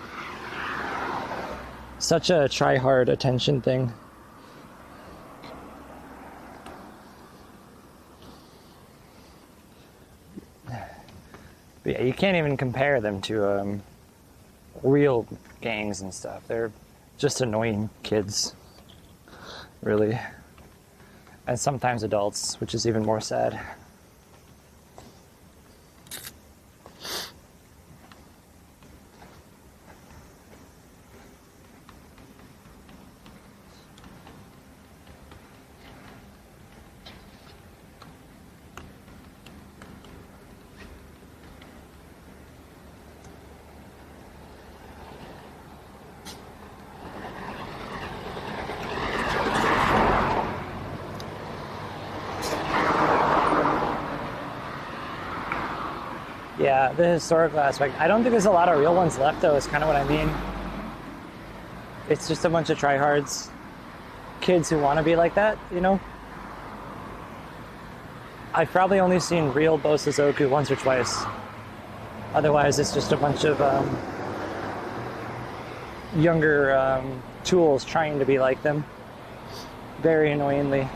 such a try-hard attention thing. But yeah, you can't even compare them to real gangs and stuff. They're just annoying kids, really. And sometimes adults, which is even more sad. Yeah, the historical aspect. I don't think there's a lot of real ones left, though, is kind of what I mean. It's just a bunch of tryhards. Kids who want to be like that, you know? I've probably only seen real Bosuzoku once or twice. Otherwise, it's just a bunch of younger tools trying to be like them. Very annoyingly.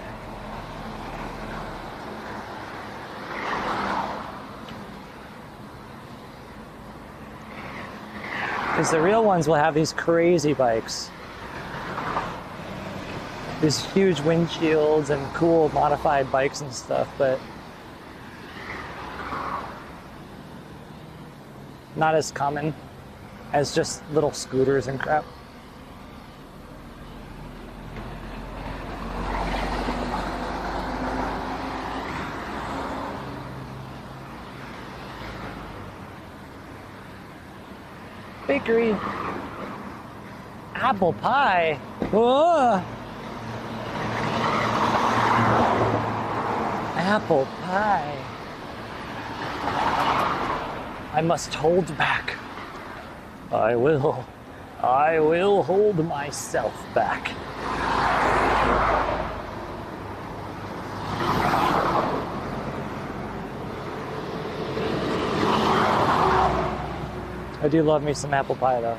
Because the real ones will have these crazy bikes. These huge windshields and cool modified bikes and stuff, but not as common as just little scooters and crap. Bakery. Apple pie. Whoa. Apple pie. I must hold back. I will hold myself back. I do love me some apple pie though.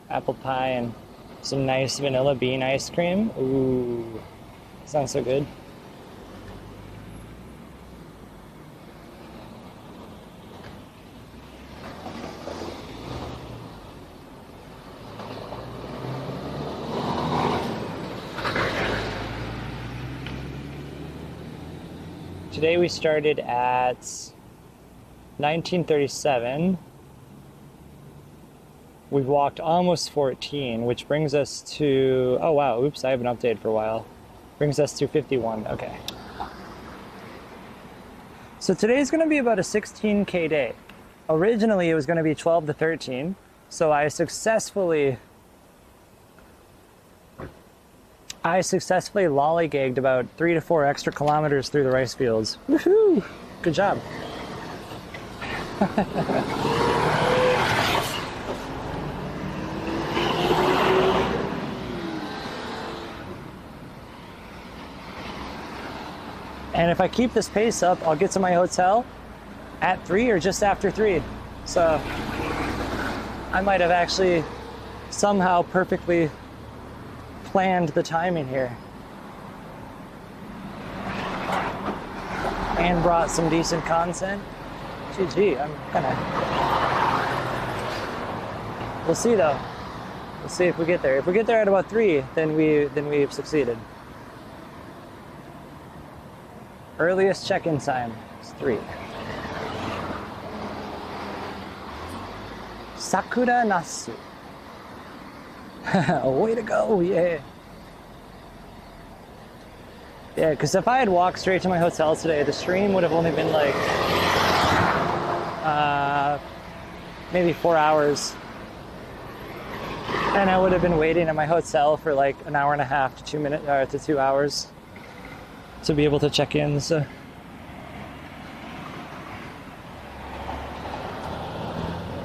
Apple pie and some nice vanilla bean ice cream. Ooh, sounds so good. Today we started at 1937. We've walked almost 14, which brings us to, oh wow, oops, I haven't updated for a while. Brings us to 51, okay. So today's gonna be about a 16K day. Originally it was gonna be 12 to 13, so I successfully lollygagged about 3 to 4 extra kilometers through the rice fields. Woohoo! Good job. And if I keep this pace up, I'll get to my hotel at 3 or just after 3. So I might have actually somehow perfectly planned the timing here and brought some decent content. GG, we'll see though. We'll see if we get there. If we get there at about 3, then we've succeeded. Earliest check-in time is 3. Sakura Nasu. Way to go, yeah. Yeah, because if I had walked straight to my hotel today, the stream would have only been like maybe 4 hours. And I would have been waiting at my hotel for like an hour and a half to 2 hours to be able to check in. So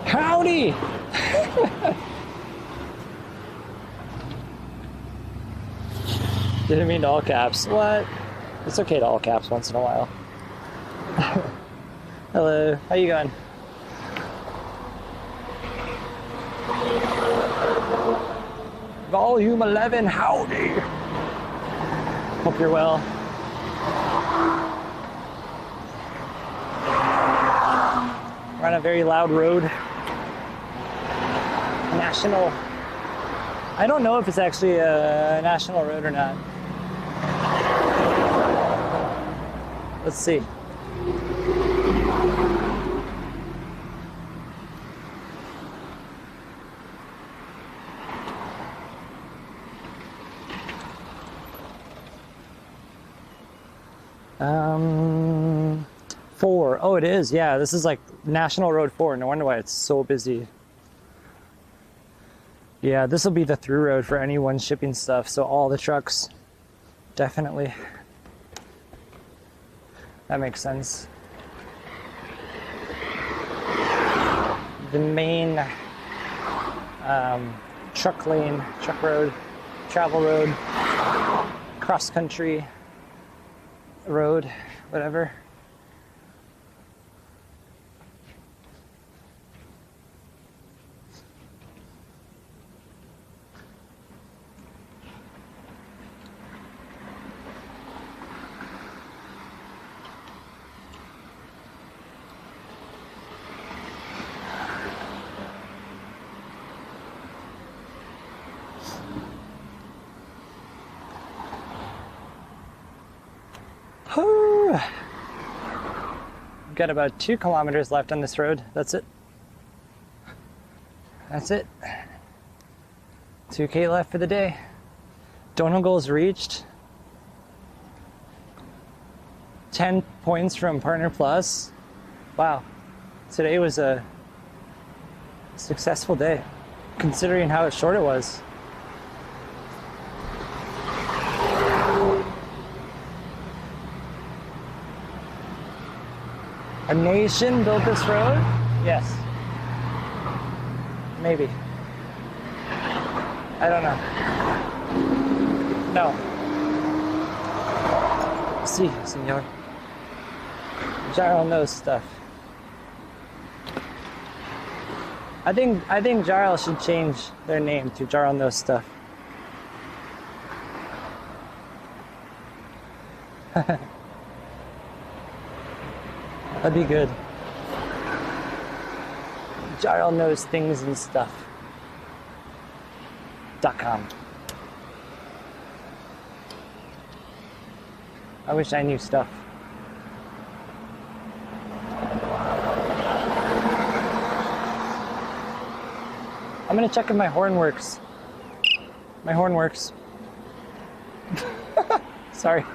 howdy. Didn't mean to all caps. What? It's okay to all caps once in a while. Hello, how you going? Volume 11, howdy. Hope you're well. We're on a very loud road. National. I don't know if it's actually a national road or not. Let's see. Um, 4. Oh, it is. Yeah, this is like National Road 4. No wonder why it's so busy. Yeah, this will be the through road for anyone shipping stuff, so all the trucks, definitely. That makes sense. The main truck lane, truck road, travel road, cross country road, whatever. Whew. Got about 2 kilometers left on this road. That's it. That's it. 2K left for the day. Donut goals reached. 10 points from Partner Plus. Wow. Today was a successful day, considering how short it was. A nation built this road? Yes. Maybe. I don't know. No. Si, senor. Gyro knows stuff. I think Gyro should change their name to Gyro knows stuff. That'd be good. Gyro knows things and stuff. .com. I wish I knew stuff. I'm gonna check if my horn works. My horn works. Sorry.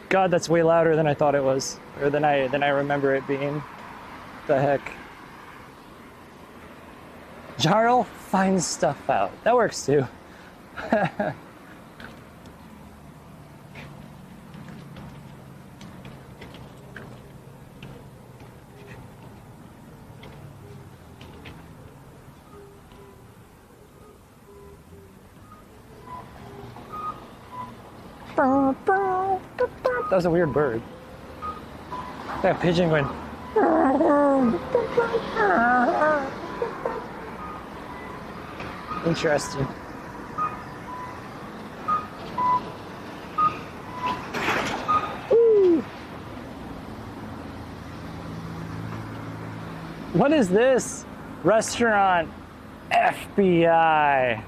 God, that's way louder than I thought it was, or than I remember it being. The heck. Jarl finds stuff out. That works too. That was a weird bird. That pigeon went. Interesting. Ooh. What is this? Restaurant FBI.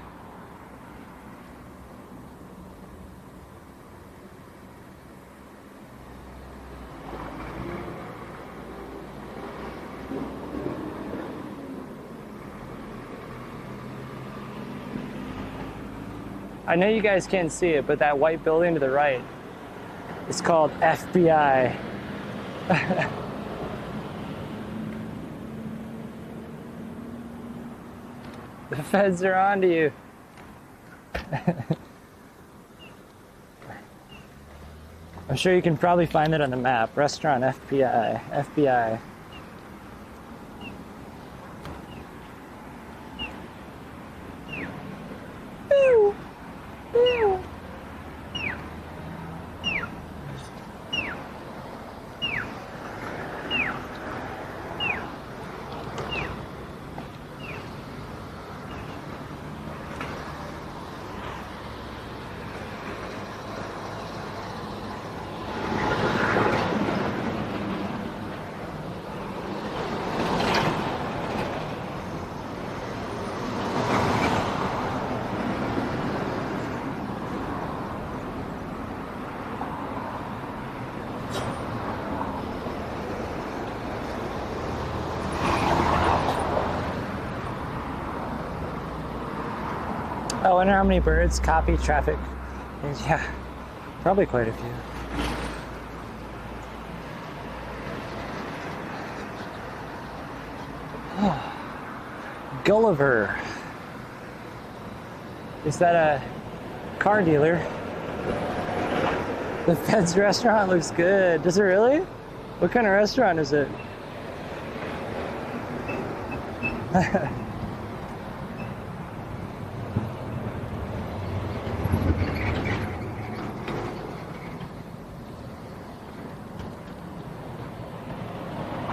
I know you guys can't see it, but that white building to the right is called FBI. The feds are on to you. I'm sure you can probably find it on the map. Restaurant FBI. FBI. I wonder how many birds copy traffic. Yeah, probably quite a few. Gulliver. Is that a car dealer? The Fed's restaurant looks good. Does it really? What kind of restaurant is it?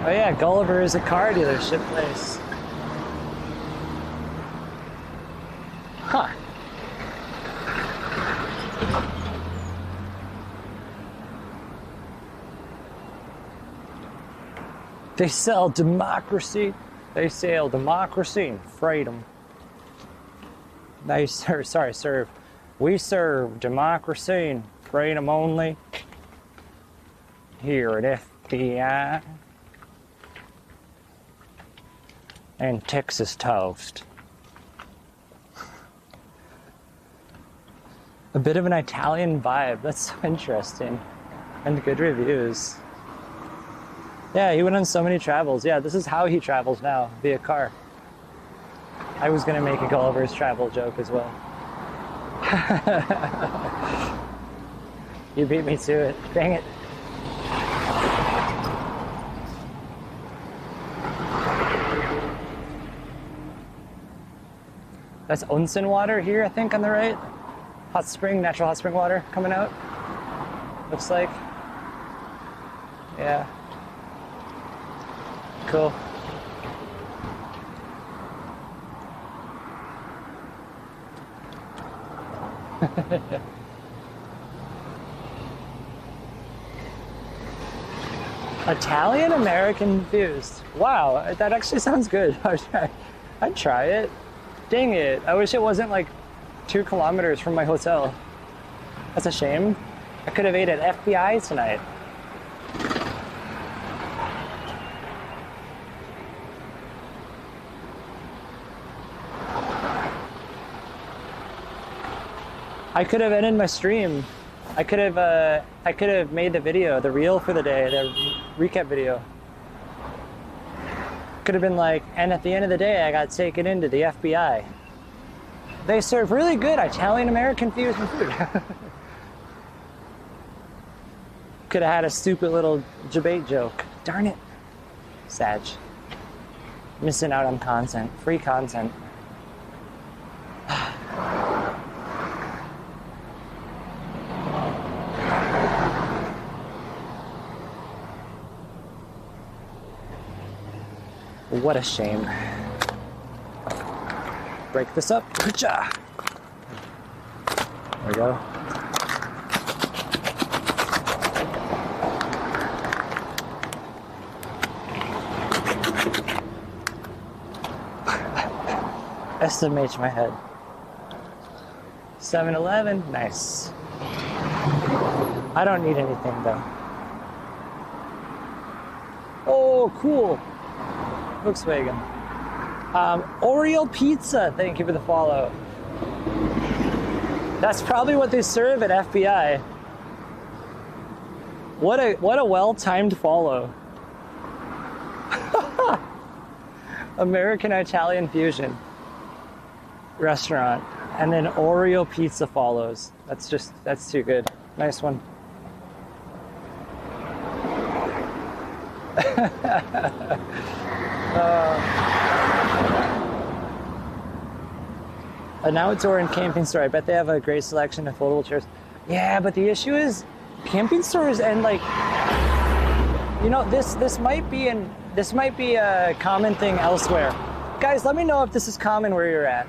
Oh yeah, Gulliver is a car dealership place. Huh. They sell democracy. They sell democracy and freedom. They serve, sorry, serve. We serve democracy and freedom only. here at FBI. And Texas toast. A bit of an Italian vibe. That's so interesting. And good reviews. Yeah, he went on so many travels. Yeah, this is how he travels now, via car. I was gonna make a Gulliver's Travel joke as well. You beat me to it. Dang it. That's onsen water here, I think, on the right. Hot spring, natural hot spring water coming out. Looks like. Yeah. Cool. Italian American infused. Wow, that actually sounds good. I'd try it. Dang it. I wish it wasn't like 2 kilometers from my hotel. That's a shame. I could have ate at FBI tonight. I could have ended my stream. I could have made the video, the reel for the day, the recap video. Could have been like, and at the end of the day, I got taken into the FBI. They serve really good Italian-American fusion food. Could have had a stupid little debate joke. Darn it. Sag. Missing out on content. Free content. What a shame. Break this up. There we go. SMH my head. 7-Eleven, nice. I don't need anything though. Oh, cool. Volkswagen. Oreo pizza, thank you for the follow. That's probably what they serve at FBI. What a well-timed follow. American Italian fusion restaurant, and then Oreo pizza follows. That's too good. Nice one. An outdoor and camping store. I bet they have a great selection of foldable chairs. Yeah, but the issue is camping stores and like, you know, this might be a common thing elsewhere. Guys, let me know if this is common where you're at.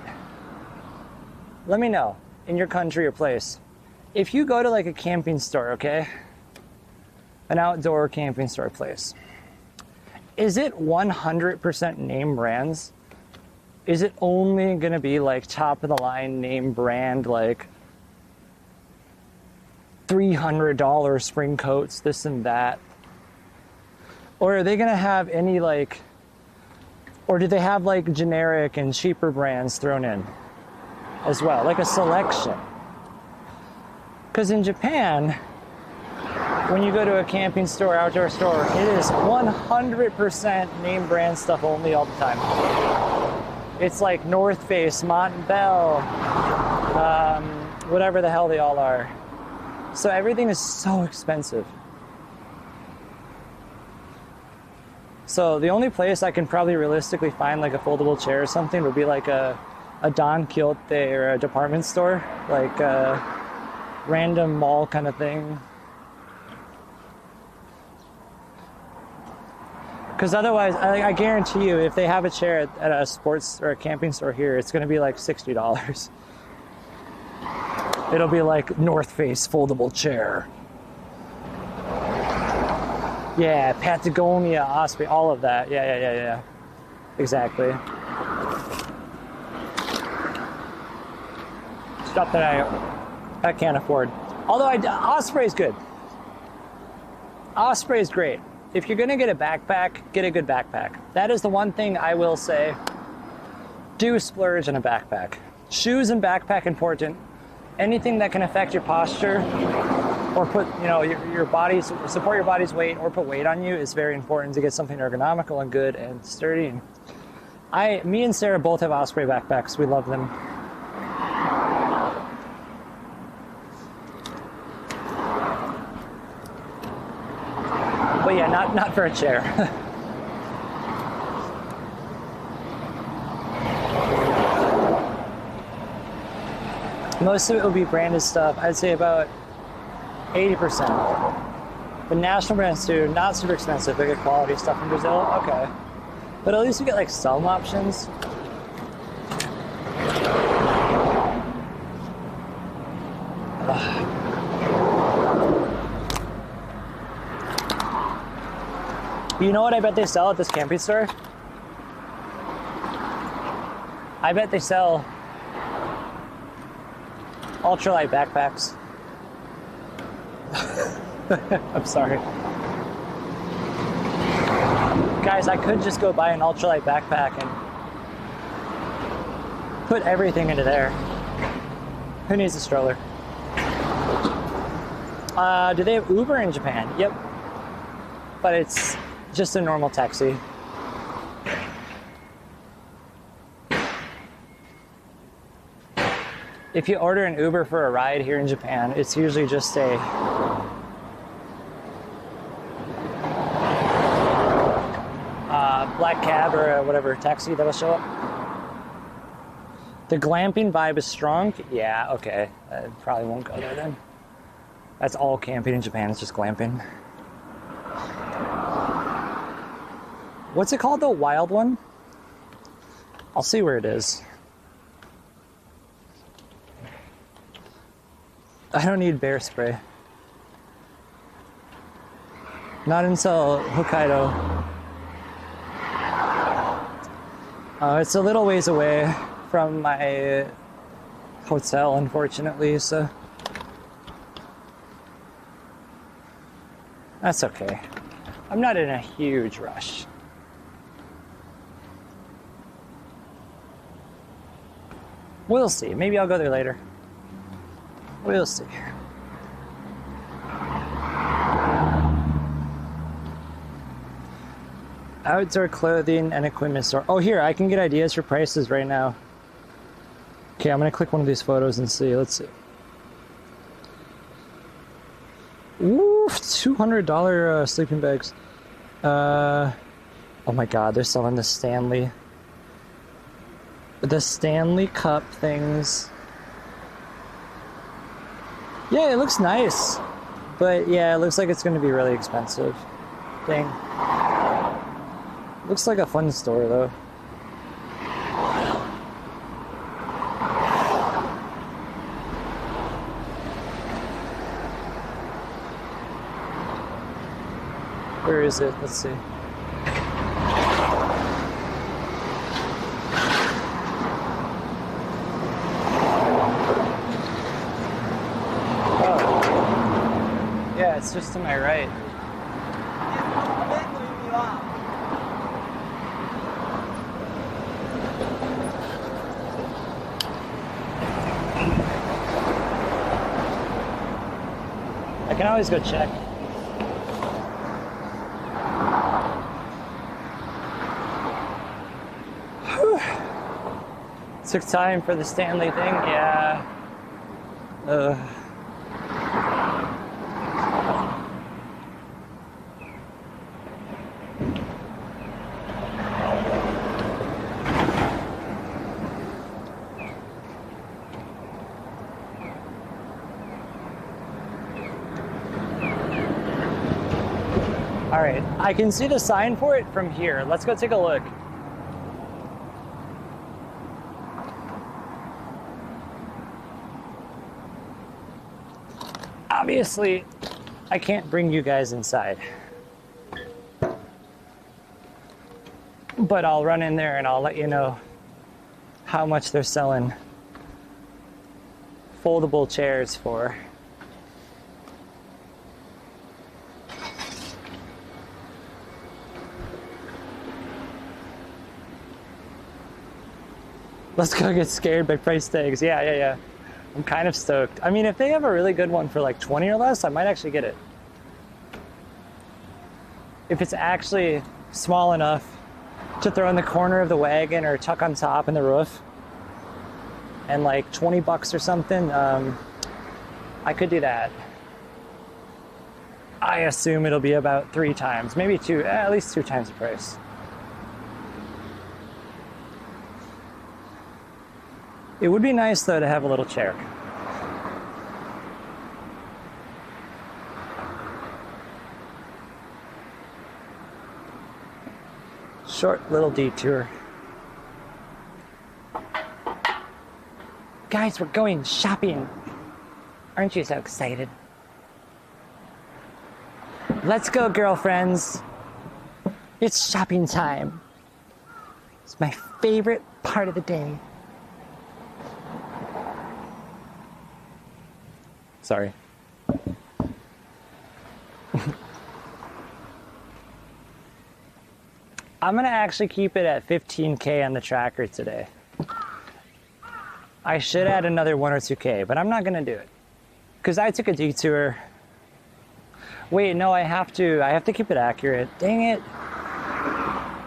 Let me know in your country or place. If you go to like a camping store, okay? An outdoor camping store place. Is it 100% name brands? Is it only gonna be like top of the line name brand, like $300 spring coats, this and that? Or are they gonna have any like, or do they have like generic and cheaper brands thrown in as well, like a selection? Because in Japan, when you go to a camping store, outdoor store, it is 100% name brand stuff only all the time. It's like North Face, Montbell, whatever the hell they all are. So everything is so expensive. So the only place I can probably realistically find like a foldable chair or something would be like a Don Quixote or a department store, like a random mall kind of thing. Because otherwise, I guarantee you, if they have a chair at a sports or a camping store here, it's going to be like $60. It'll be like North Face foldable chair. Yeah, Patagonia, Osprey, all of that. Yeah. Exactly. Stuff that I can't afford. Although Osprey's good. Osprey is great. If you're gonna get a backpack, get a good backpack. That is the one thing I will say. Do splurge on a backpack. Shoes and backpack important. Anything that can affect your posture or put, your body's, support your body's weight or put weight on you is very important to get something ergonomical and good and sturdy. Me and Sarah both have Osprey backpacks. We love them. But yeah, not for a chair. Most of it will be branded stuff. I'd say about 80%. But national brands too, not super expensive, but good quality stuff from Brazil. Okay. But at least you get like some options. You know what I bet they sell at this camping store? I bet they sell ultralight backpacks. I'm sorry. Guys, I could just go buy an ultralight backpack and put everything into there. Who needs a stroller? Do they have Uber in Japan? Yep. But it's just a normal taxi. If you order an Uber for a ride here in Japan, it's usually just a black cab or whatever taxi that'll show up. The glamping vibe is strong. Yeah, okay. I probably won't go there then. That's all camping in Japan. It's just glamping. What's it called, the wild one? I'll see where it is. I don't need bear spray. Not until Hokkaido. It's a little ways away from my hotel, unfortunately, so that's okay. I'm not in a huge rush. We'll see. Maybe I'll go there later. We'll see. Outdoor clothing and equipment store. Oh, here, I can get ideas for prices right now. Okay, I'm gonna click one of these photos and see. Let's see. Ooh, $200 sleeping bags. Oh my god, they're selling the Stanley Cup things. Yeah, it looks nice. But yeah, it looks like it's gonna be really expensive. Dang. Looks like a fun store though. Where is it? Let's see. Oh. Yeah, it's just to my right. I can always go check. Whew. Took time for the Stanley thing, yeah. All right, I can see the sign for it from here. Let's go take a look. Obviously, I can't bring you guys inside. But I'll run in there and I'll let you know how much they're selling foldable chairs for. Let's go get scared by price tags. Yeah. I'm kind of stoked. I mean, if they have a really good one for like 20 or less, I might actually get it. If it's actually small enough to throw in the corner of the wagon or tuck on top in the roof, and like 20 bucks or something, I could do that. I assume it'll be about 3 times, maybe 2, at least 2 times the price. It would be nice though to have a little chair. Short little detour. Guys, we're going shopping. Aren't you so excited? Let's go, girlfriends. It's shopping time. It's my favorite part of the day. Sorry. I'm gonna actually keep it at 15K on the tracker today. I should add another 1 or 2K, but I'm not gonna do it. Because I took a detour. Wait, no, I have to keep it accurate. Dang it.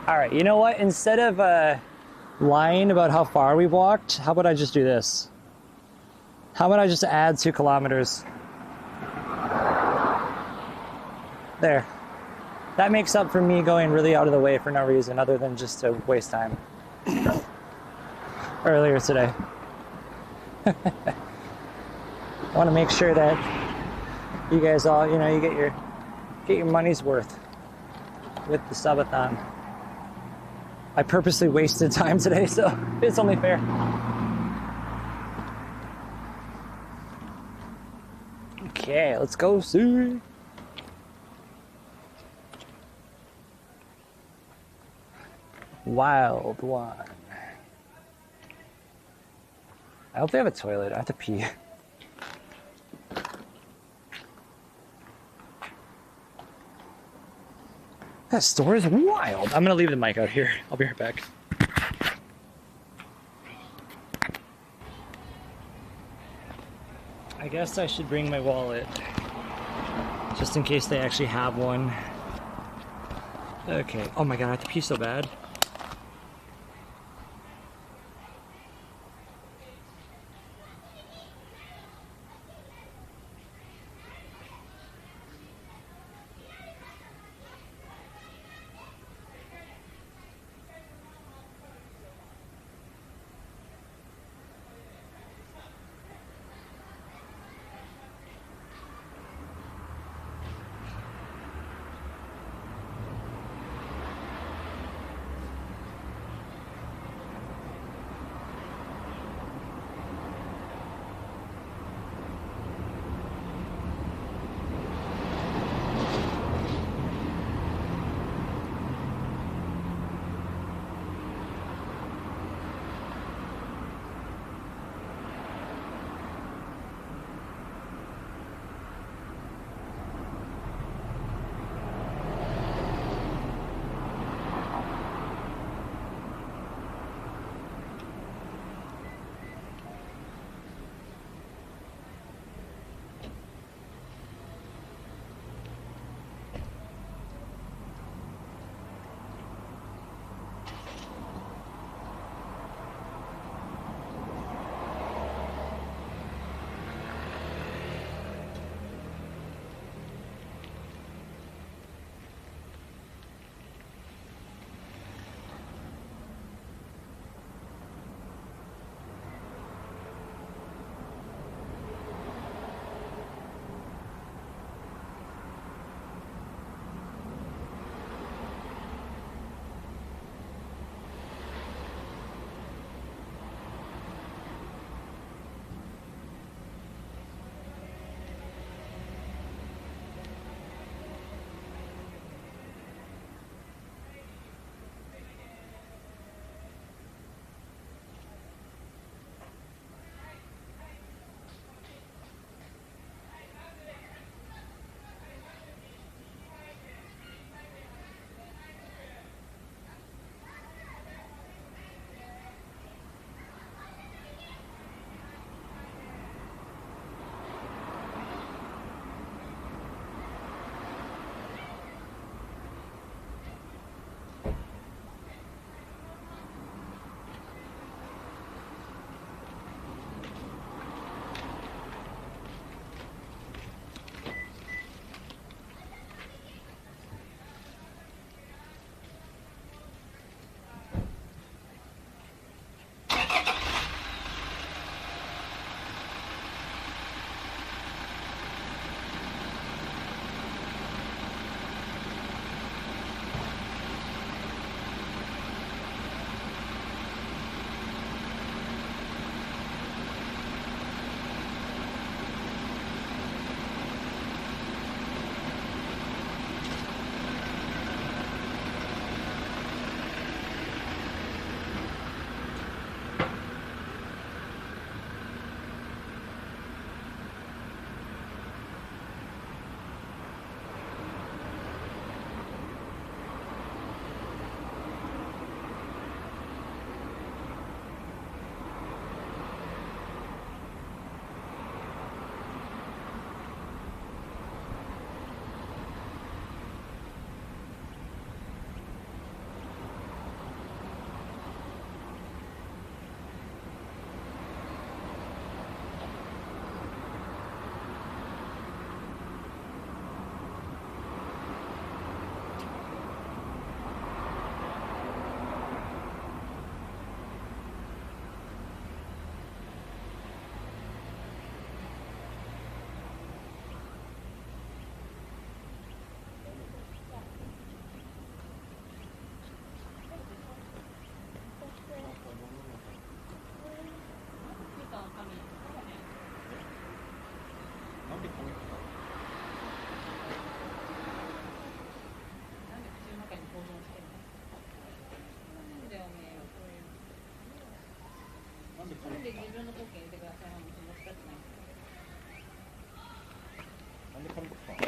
All right, you know what? Instead of lying about how far we walked, how about I just do this? How about I just add 2 kilometers? There. That makes up for me going really out of the way for no reason other than just to waste time. Earlier today. I want to make sure that you guys all, you know, you get your money's worth with the subathon. I purposely wasted time today, so it's only fair. Okay, let's go see. Wild one. I hope they have a toilet. I have to pee. That store is wild. I'm gonna leave the mic out here. I'll be right back. I guess I should bring my wallet, just in case they actually have one. Okay. Oh my god, I have to pee so bad.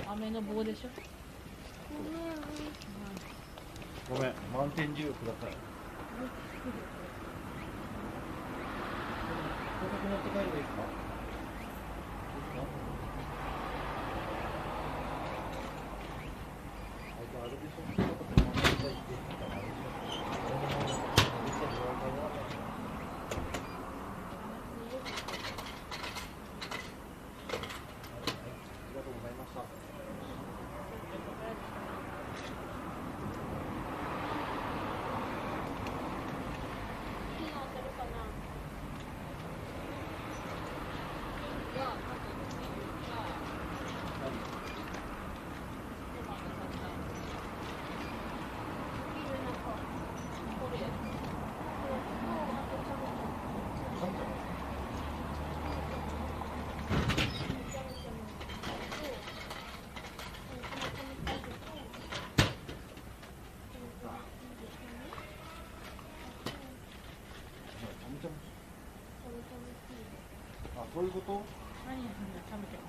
雨の棒でしょ。ごめん、マウンテンデューください。高速乗って帰ればいいですか？あれでしょ？ちょっと回りたいって言ってたからあれでしょ？あ、そういうこと？何食べてる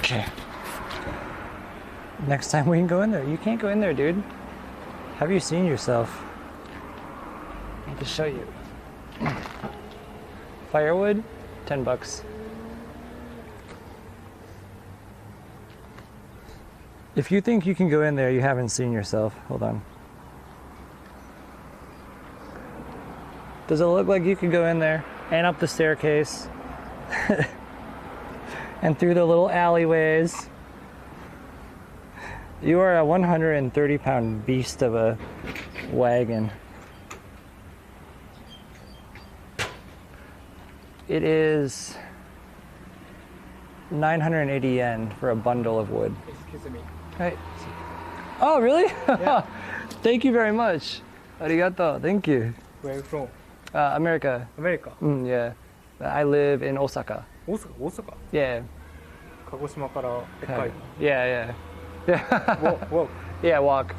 ？Okay. Next time we can go in there. You can't go in there, dude. Have you seen yourself? I have to show you. Firewood, $10. If you think you can go in there, you haven't seen yourself. Hold on. Does it look like you could go in there and up the staircase and through the little alleyways? You are a 130-pound beast of a wagon. It is 980 yen for a bundle of wood. Excuse me. Hey. Oh, really? Yeah. Thank you very much. Arigato. Thank you. Where are you from? America. America. Yeah. I live in Osaka. 大阪 Yeah. 鹿児島から北海道 Yeah, yeah. Walk. Yeah, walk.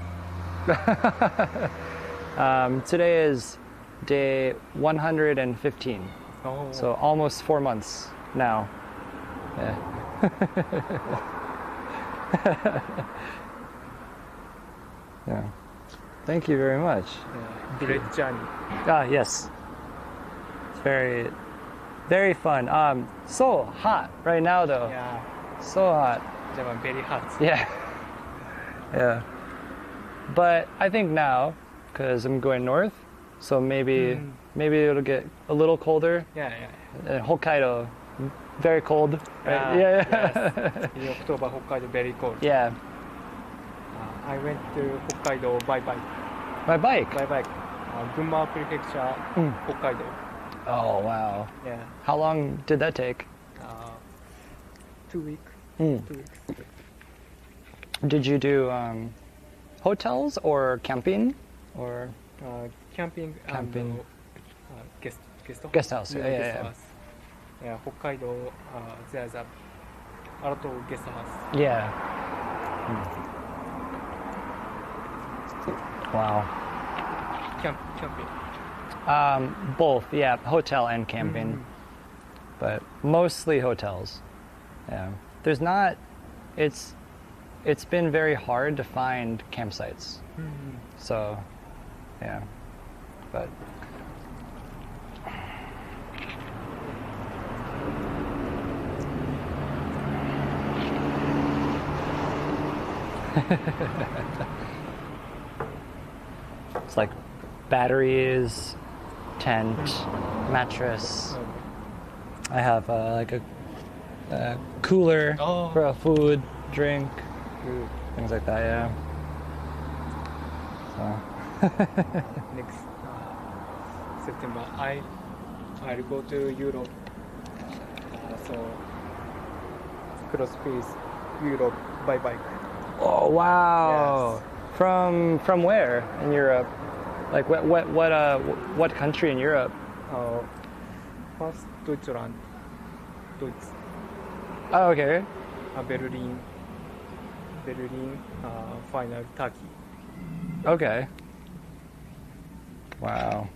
Today is day 115. Oh. So almost 4 months now. Yeah. Yeah. Thank you very much. Yeah. Great journey. Ah, yes. It's very, very fun. So hot right now though. Yeah. So hot. Japan very hot. Yeah. Yeah. But I think now, because I'm going north, so maybe it'll get a little colder. Yeah. Hokkaido, very cold. Right? Yes. Yeah. In October, Hokkaido very cold. Yeah. I went to Hokkaido by bike. My bike. Gunma Prefecture, Hokkaido. Oh wow. Yeah. How long did that take? 2 weeks. 2 weeks. Did you do hotels or camping or Camping. Camping. Guest house. Guest house, Yeah, yeah, guest yeah. house. Yeah, Hokkaido. There's a a lot of guest house. Yeah. Wow. Camping. Both, yeah, hotel and camping, but mostly hotels. Yeah, there's not. It's been very hard to find campsites. So, yeah, but. It's like batteries, tent, mattress. I have like a cooler for a food, drink, things like that. Yeah. So. Next September, I'll go to Europe. So cross face Europe by bike. Oh wow! Yes. From where in Europe? Like what country in Europe? First Deutschland, Oh, okay. Berlin, final Turkey. Okay. Wow.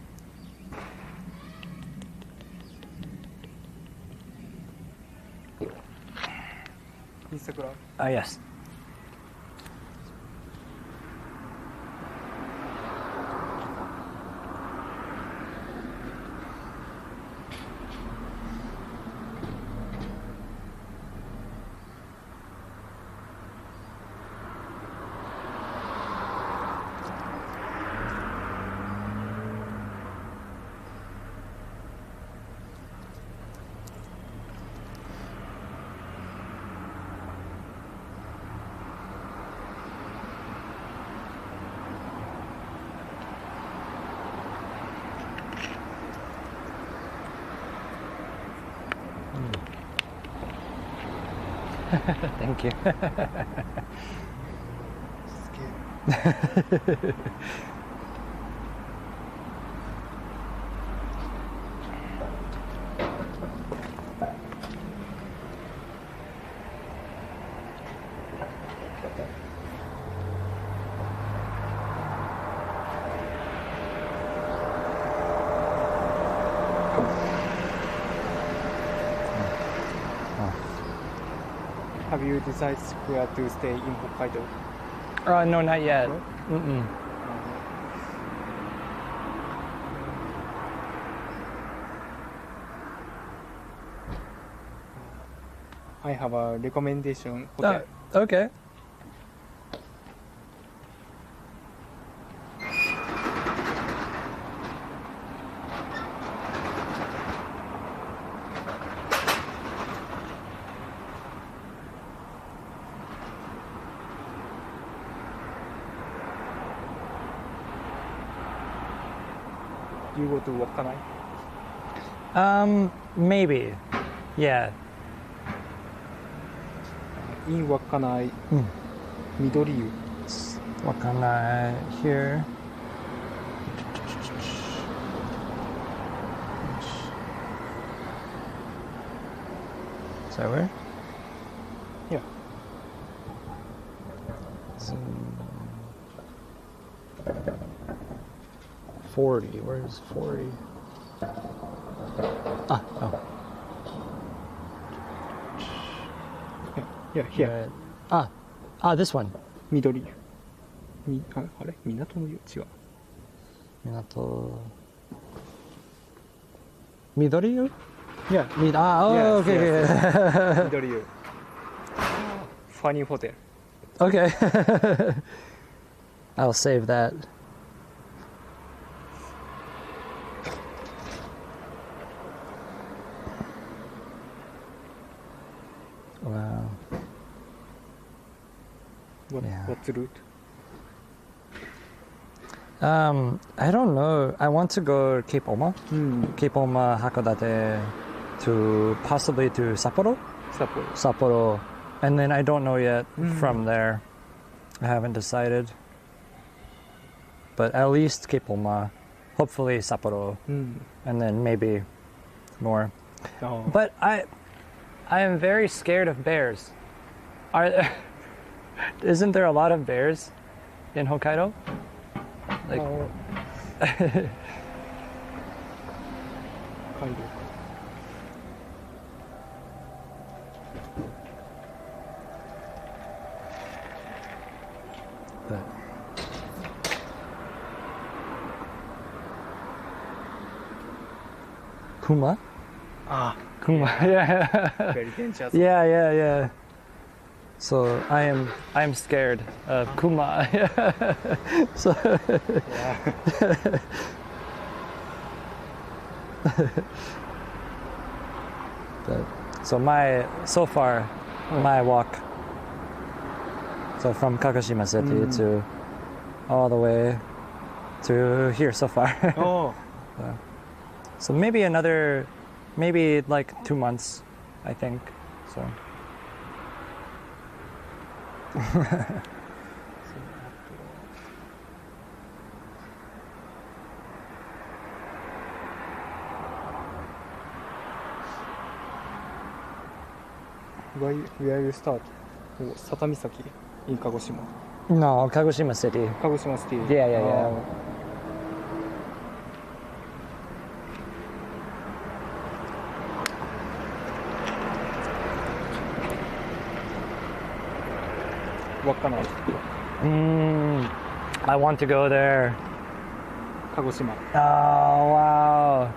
Instagram. Oh yes. Thank you. Have you decided where to stay in Hokkaido? No, not yet. No? Mm-mm. I have a recommendation hotel. Okay. You go to Wakkanai? Maybe. Yeah. In Wakkanai, Midoriyu. What can I hear? Is that where? Yeah. 40. Where's 40? Ah, oh. Yeah, here. This one. 緑湯。あれ港の湯違う。港。緑湯? Yeah. Okay. Yes. 緑湯。Funny hotel. Okay. I'll save that. Wow. What's the route? I don't know. I want to go Cape Oma. Cape Oma, Hakodate, to possibly to Sapporo. Sapporo. And then I don't know yet from there. I haven't decided. But at least Cape Oma, hopefully Sapporo, and then maybe more. Oh. But I am very scared of bears. Isn't there a lot of bears in Hokkaido? Like, but Kuma? Ah, Kuma, yeah. very dangerous. Yeah. So I am scared of Kuma. So so far my walk. So from Kagoshima City to all the way to here so far. Oh, So maybe like 2 months, I think. So. where you start? Satamisaki in Kagoshima. No, Kagoshima City. Kagoshima City. Yeah. What kind of I want to go there. Kagoshima? Oh, wow.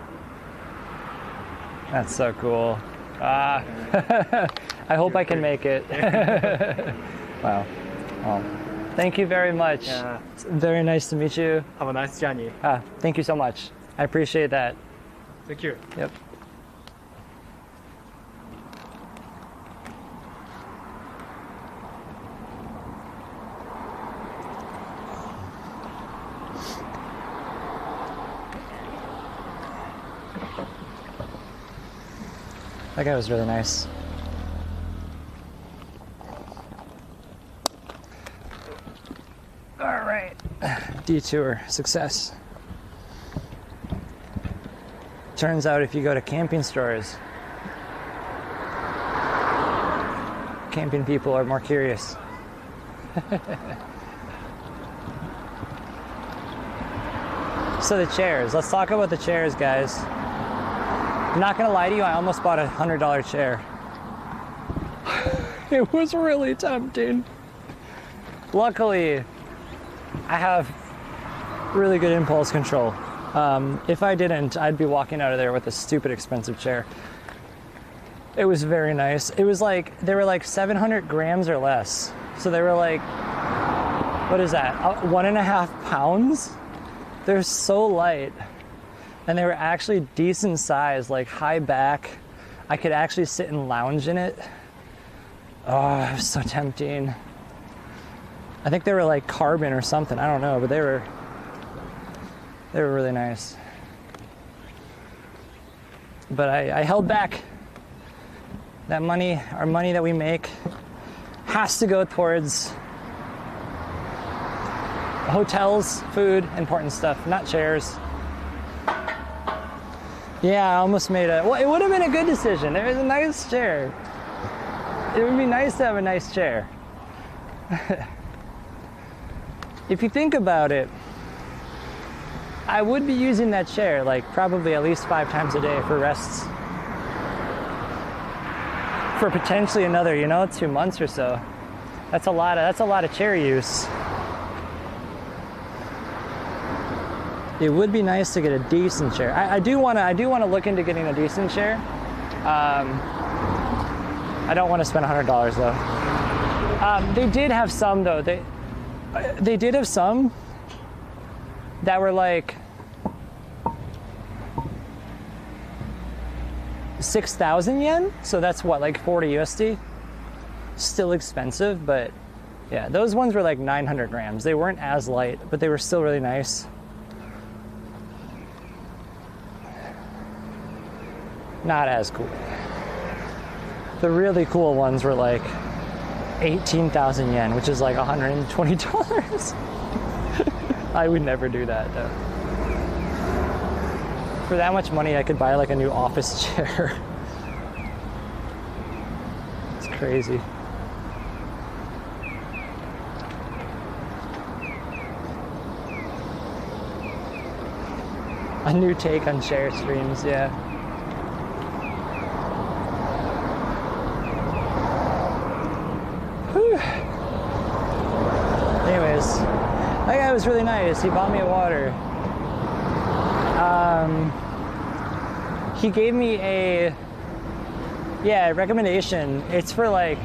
That's so cool. I hope I can make it. Wow. Well, thank you very much. Yeah. It's very nice to meet you. Have a nice journey. Thank you so much. I appreciate that. Thank you. Yep. That guy was really nice. All right, detour success. Turns out if you go to camping stores, camping people are more curious. So the chairs, let's talk about the chairs, guys. I'm not gonna lie to you, I almost bought a $100 chair. It was really tempting. Luckily, I have really good impulse control. If I didn't, I'd be walking out of there with a stupid expensive chair. It was very nice. It was like, they were like 700 grams or less. So they were like, what is that? 1.5 pounds? They're so light. And they were actually decent size, like high back. I could actually sit and lounge in it. Oh, it was so tempting. I think they were like carbon or something, I don't know, but they were really nice. But I held back. That money, our money that we make, has to go towards hotels, food, important stuff, not chairs. Yeah, I almost made well, it would have been a good decision. There was a nice chair. It would be nice to have a nice chair. If you think about it, I would be using that chair like probably at least 5 times a day for rests. For potentially another, 2 months or so. That's a lot of chair use. It would be nice to get a decent chair. I do want to look into getting a decent chair. I don't want to spend $100 though. They did have some though. They did have some that were like 6,000 yen. So that's what, like 40 USD. Still expensive, but yeah, those ones were like 900 grams. They weren't as light, but they were still really nice. Not as cool. The really cool ones were like 18,000 yen, which is like $120. I would never do that though. For that much money, I could buy like a new office chair. crazy. A new take on share streams, yeah. Whew. Anyways, that guy was really nice. He bought me a water. He gave me a recommendation. It's for like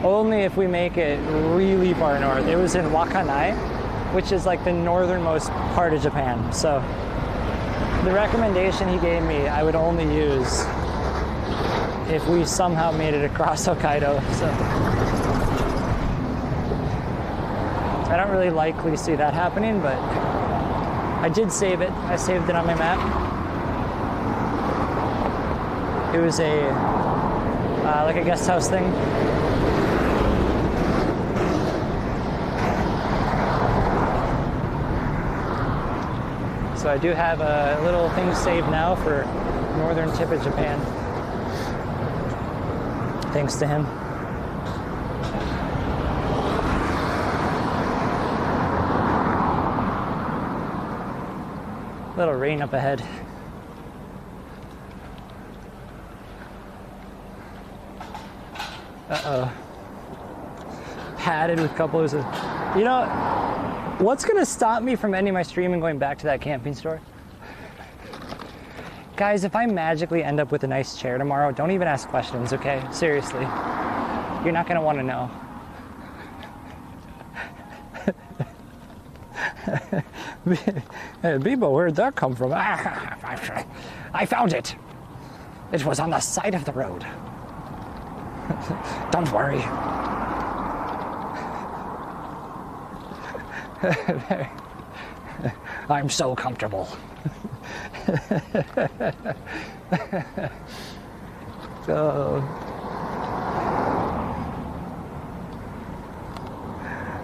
only if we make it really far north. It was in Wakanai, which is like the northernmost part of Japan. So the recommendation he gave me, I would only use if we somehow made it across Hokkaido. So I don't really likely see that happening, but I did save it. I saved it on my map. It was a like a guest house thing. So I do have a little thing saved now for northern tip of Japan. Thanks to him. Little rain up ahead. Uh-oh. Padded with couples of... You know, what's gonna stop me from ending my stream and going back to that camping store? Guys, if I magically end up with a nice chair tomorrow, don't even ask questions, okay? Seriously. You're not gonna wanna know. Bibo, where'd that come from? I found it. It was on the side of the road. Don't worry. I'm so comfortable.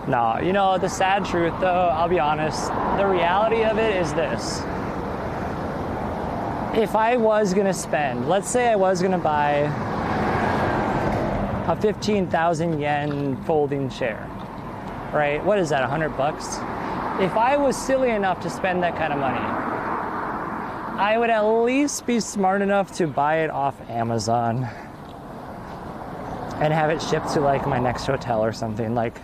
No, you know, the sad truth though, I'll be honest, the reality of it is this. If I was gonna spend, let's say I was gonna buy a 15,000 yen folding chair, right? What is that, $100? If I was silly enough to spend that kind of money, I would at least be smart enough to buy it off Amazon and have it shipped to like my next hotel or something. Like,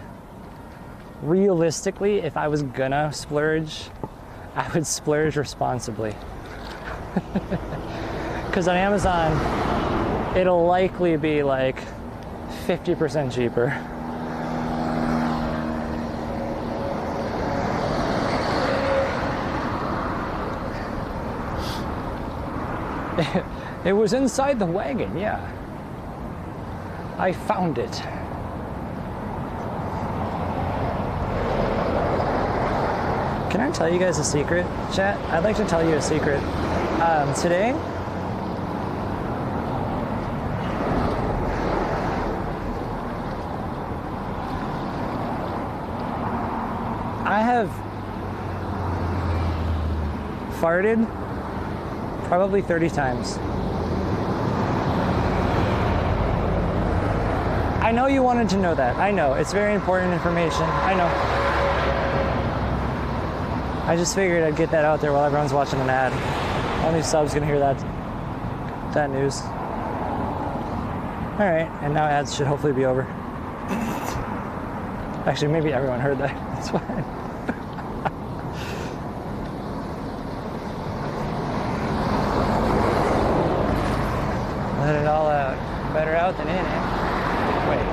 realistically, if I was gonna splurge, I would splurge responsibly. Because on Amazon, it'll likely be like 50% cheaper. It was inside the wagon, yeah. I found it. Can I tell you guys a secret, chat? I'd like to tell you a secret. Today, I have farted probably 30 times. I know you wanted to know that. I know. It's very important information. I know. I just figured I'd get that out there while everyone's watching an ad. Only subs gonna hear that news. All right, and now ads should hopefully be over. Actually, maybe everyone heard that. That's fine. Let it all out. Better out than in, eh? Wait.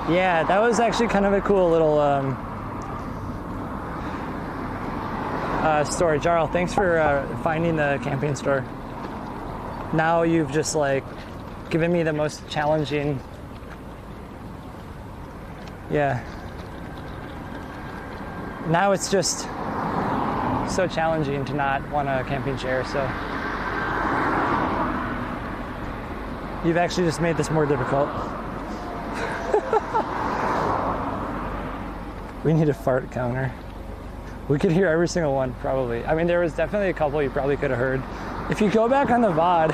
Yeah, that was actually kind of a cool little story. Jarl, thanks for finding the camping store. Now you've just like given me the most challenging. Yeah. Now it's just so challenging to not want a camping chair, so you've actually just made this more difficult. We need a fart counter. We could hear every single one, probably. I mean, there was definitely a couple you probably could have heard. If you go back on the VOD,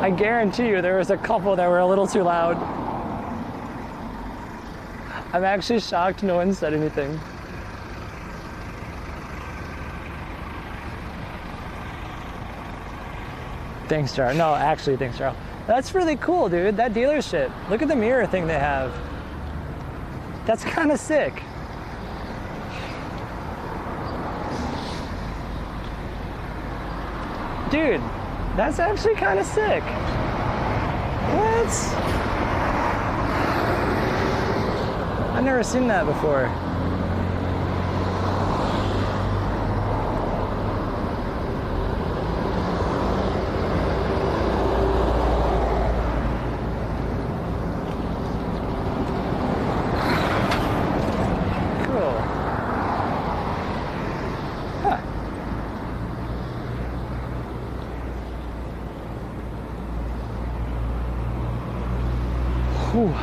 I guarantee you there was a couple that were a little too loud. I'm actually shocked no one said anything. Thanks, Jar. No, actually, thanks, Jar. That's really cool, dude. That dealership. Look at the mirror thing they have. That's kind of sick. Dude, that's actually kind of sick. What? I've never seen that before. Cool. Huh. Whew.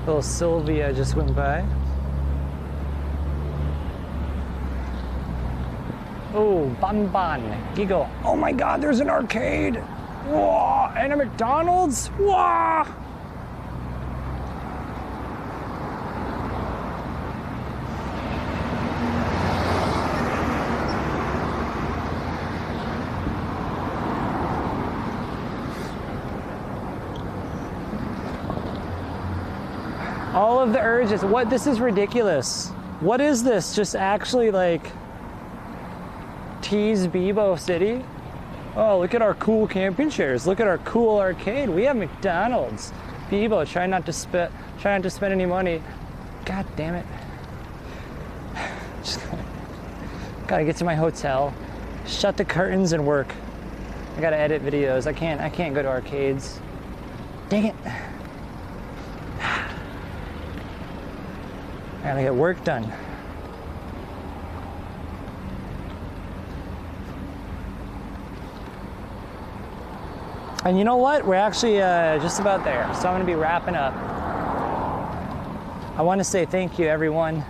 Little Sylvia just went by. Oh, Banban, Giggle. Oh my God, there's an arcade. Whoa, and a McDonald's. Whoa. All of the urges. What? This is ridiculous. What is this? Just actually like Tease Bebo City? Oh, look at our cool camping chairs. Look at our cool arcade. We have McDonald's. Bebo, try not to spend any money. God damn it. Just gotta get to my hotel, shut the curtains and work. I gotta edit videos. I can't go to arcades. Dang it. I gotta get work done. And you know what? We're actually just about there. So I'm gonna be wrapping up. I wanna say thank you everyone.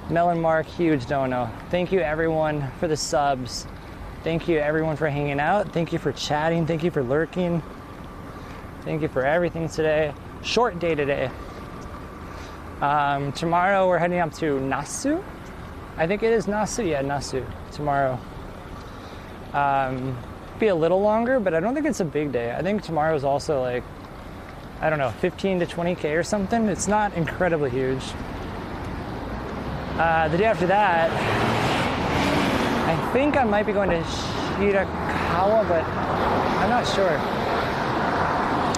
Melon Mark, huge dono. Thank you everyone for the subs. Thank you everyone for hanging out. Thank you for chatting. Thank you for lurking. Thank you for everything today. Short day today. Tomorrow we're heading up to Nasu. I think it is Nasu. Yeah, Nasu. Tomorrow. Be a little longer, but I don't think it's a big day. I think tomorrow is also like, I don't know, 15 to 20K or something. It's not incredibly huge. The day after that, I think I might be going to Shirakawa, but I'm not sure.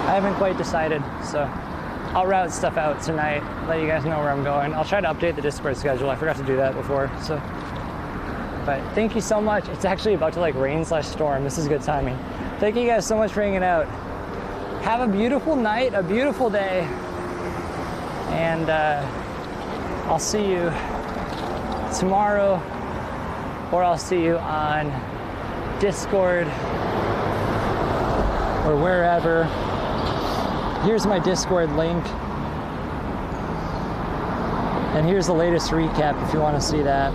I haven't quite decided, so I'll route stuff out tonight, let you guys know where I'm going. I'll try to update the Discord schedule. I forgot to do that before, so. But thank you so much. It's actually about to like rain/storm. This is good timing. Thank you guys so much for hanging out. Have a beautiful night, a beautiful day. And I'll see you tomorrow, or I'll see you on Discord or wherever. Here's my Discord link. And here's the latest recap if you want to see that.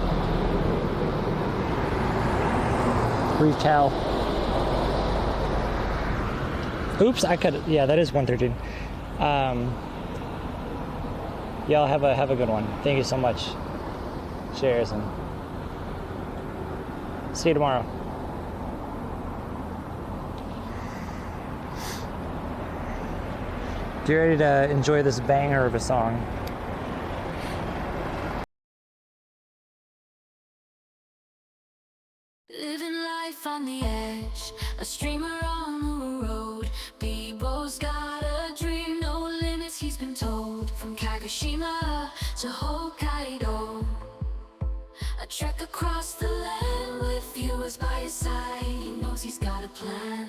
Recal. Oops, I could, yeah, that is 113. Y'all have a good one. Thank you so much. Cheers, and see you tomorrow. Get ready to enjoy this banger of a song. Living life on the edge, a streamer on the road. Bebo's got a dream, no limits he's been told. From Kagoshima to Hokkaido, a trek across the land with viewers by his side. He knows he's got a plan.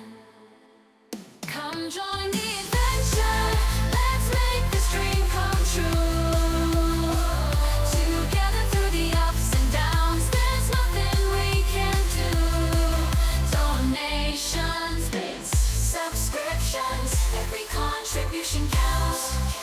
Come join the adventure, let's make this dream come true. Together through the ups and downs, there's nothing we can do. Donations, bits, subscriptions, every contribution counts.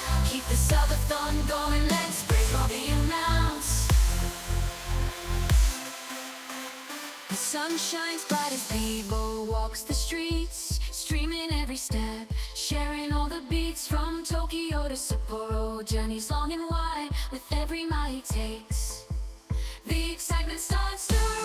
The sun shines bright as Bibo walks the streets, streaming every step, sharing all the beats from Tokyo to Sapporo. Journeys long and wide with every mile he takes. The excitement starts to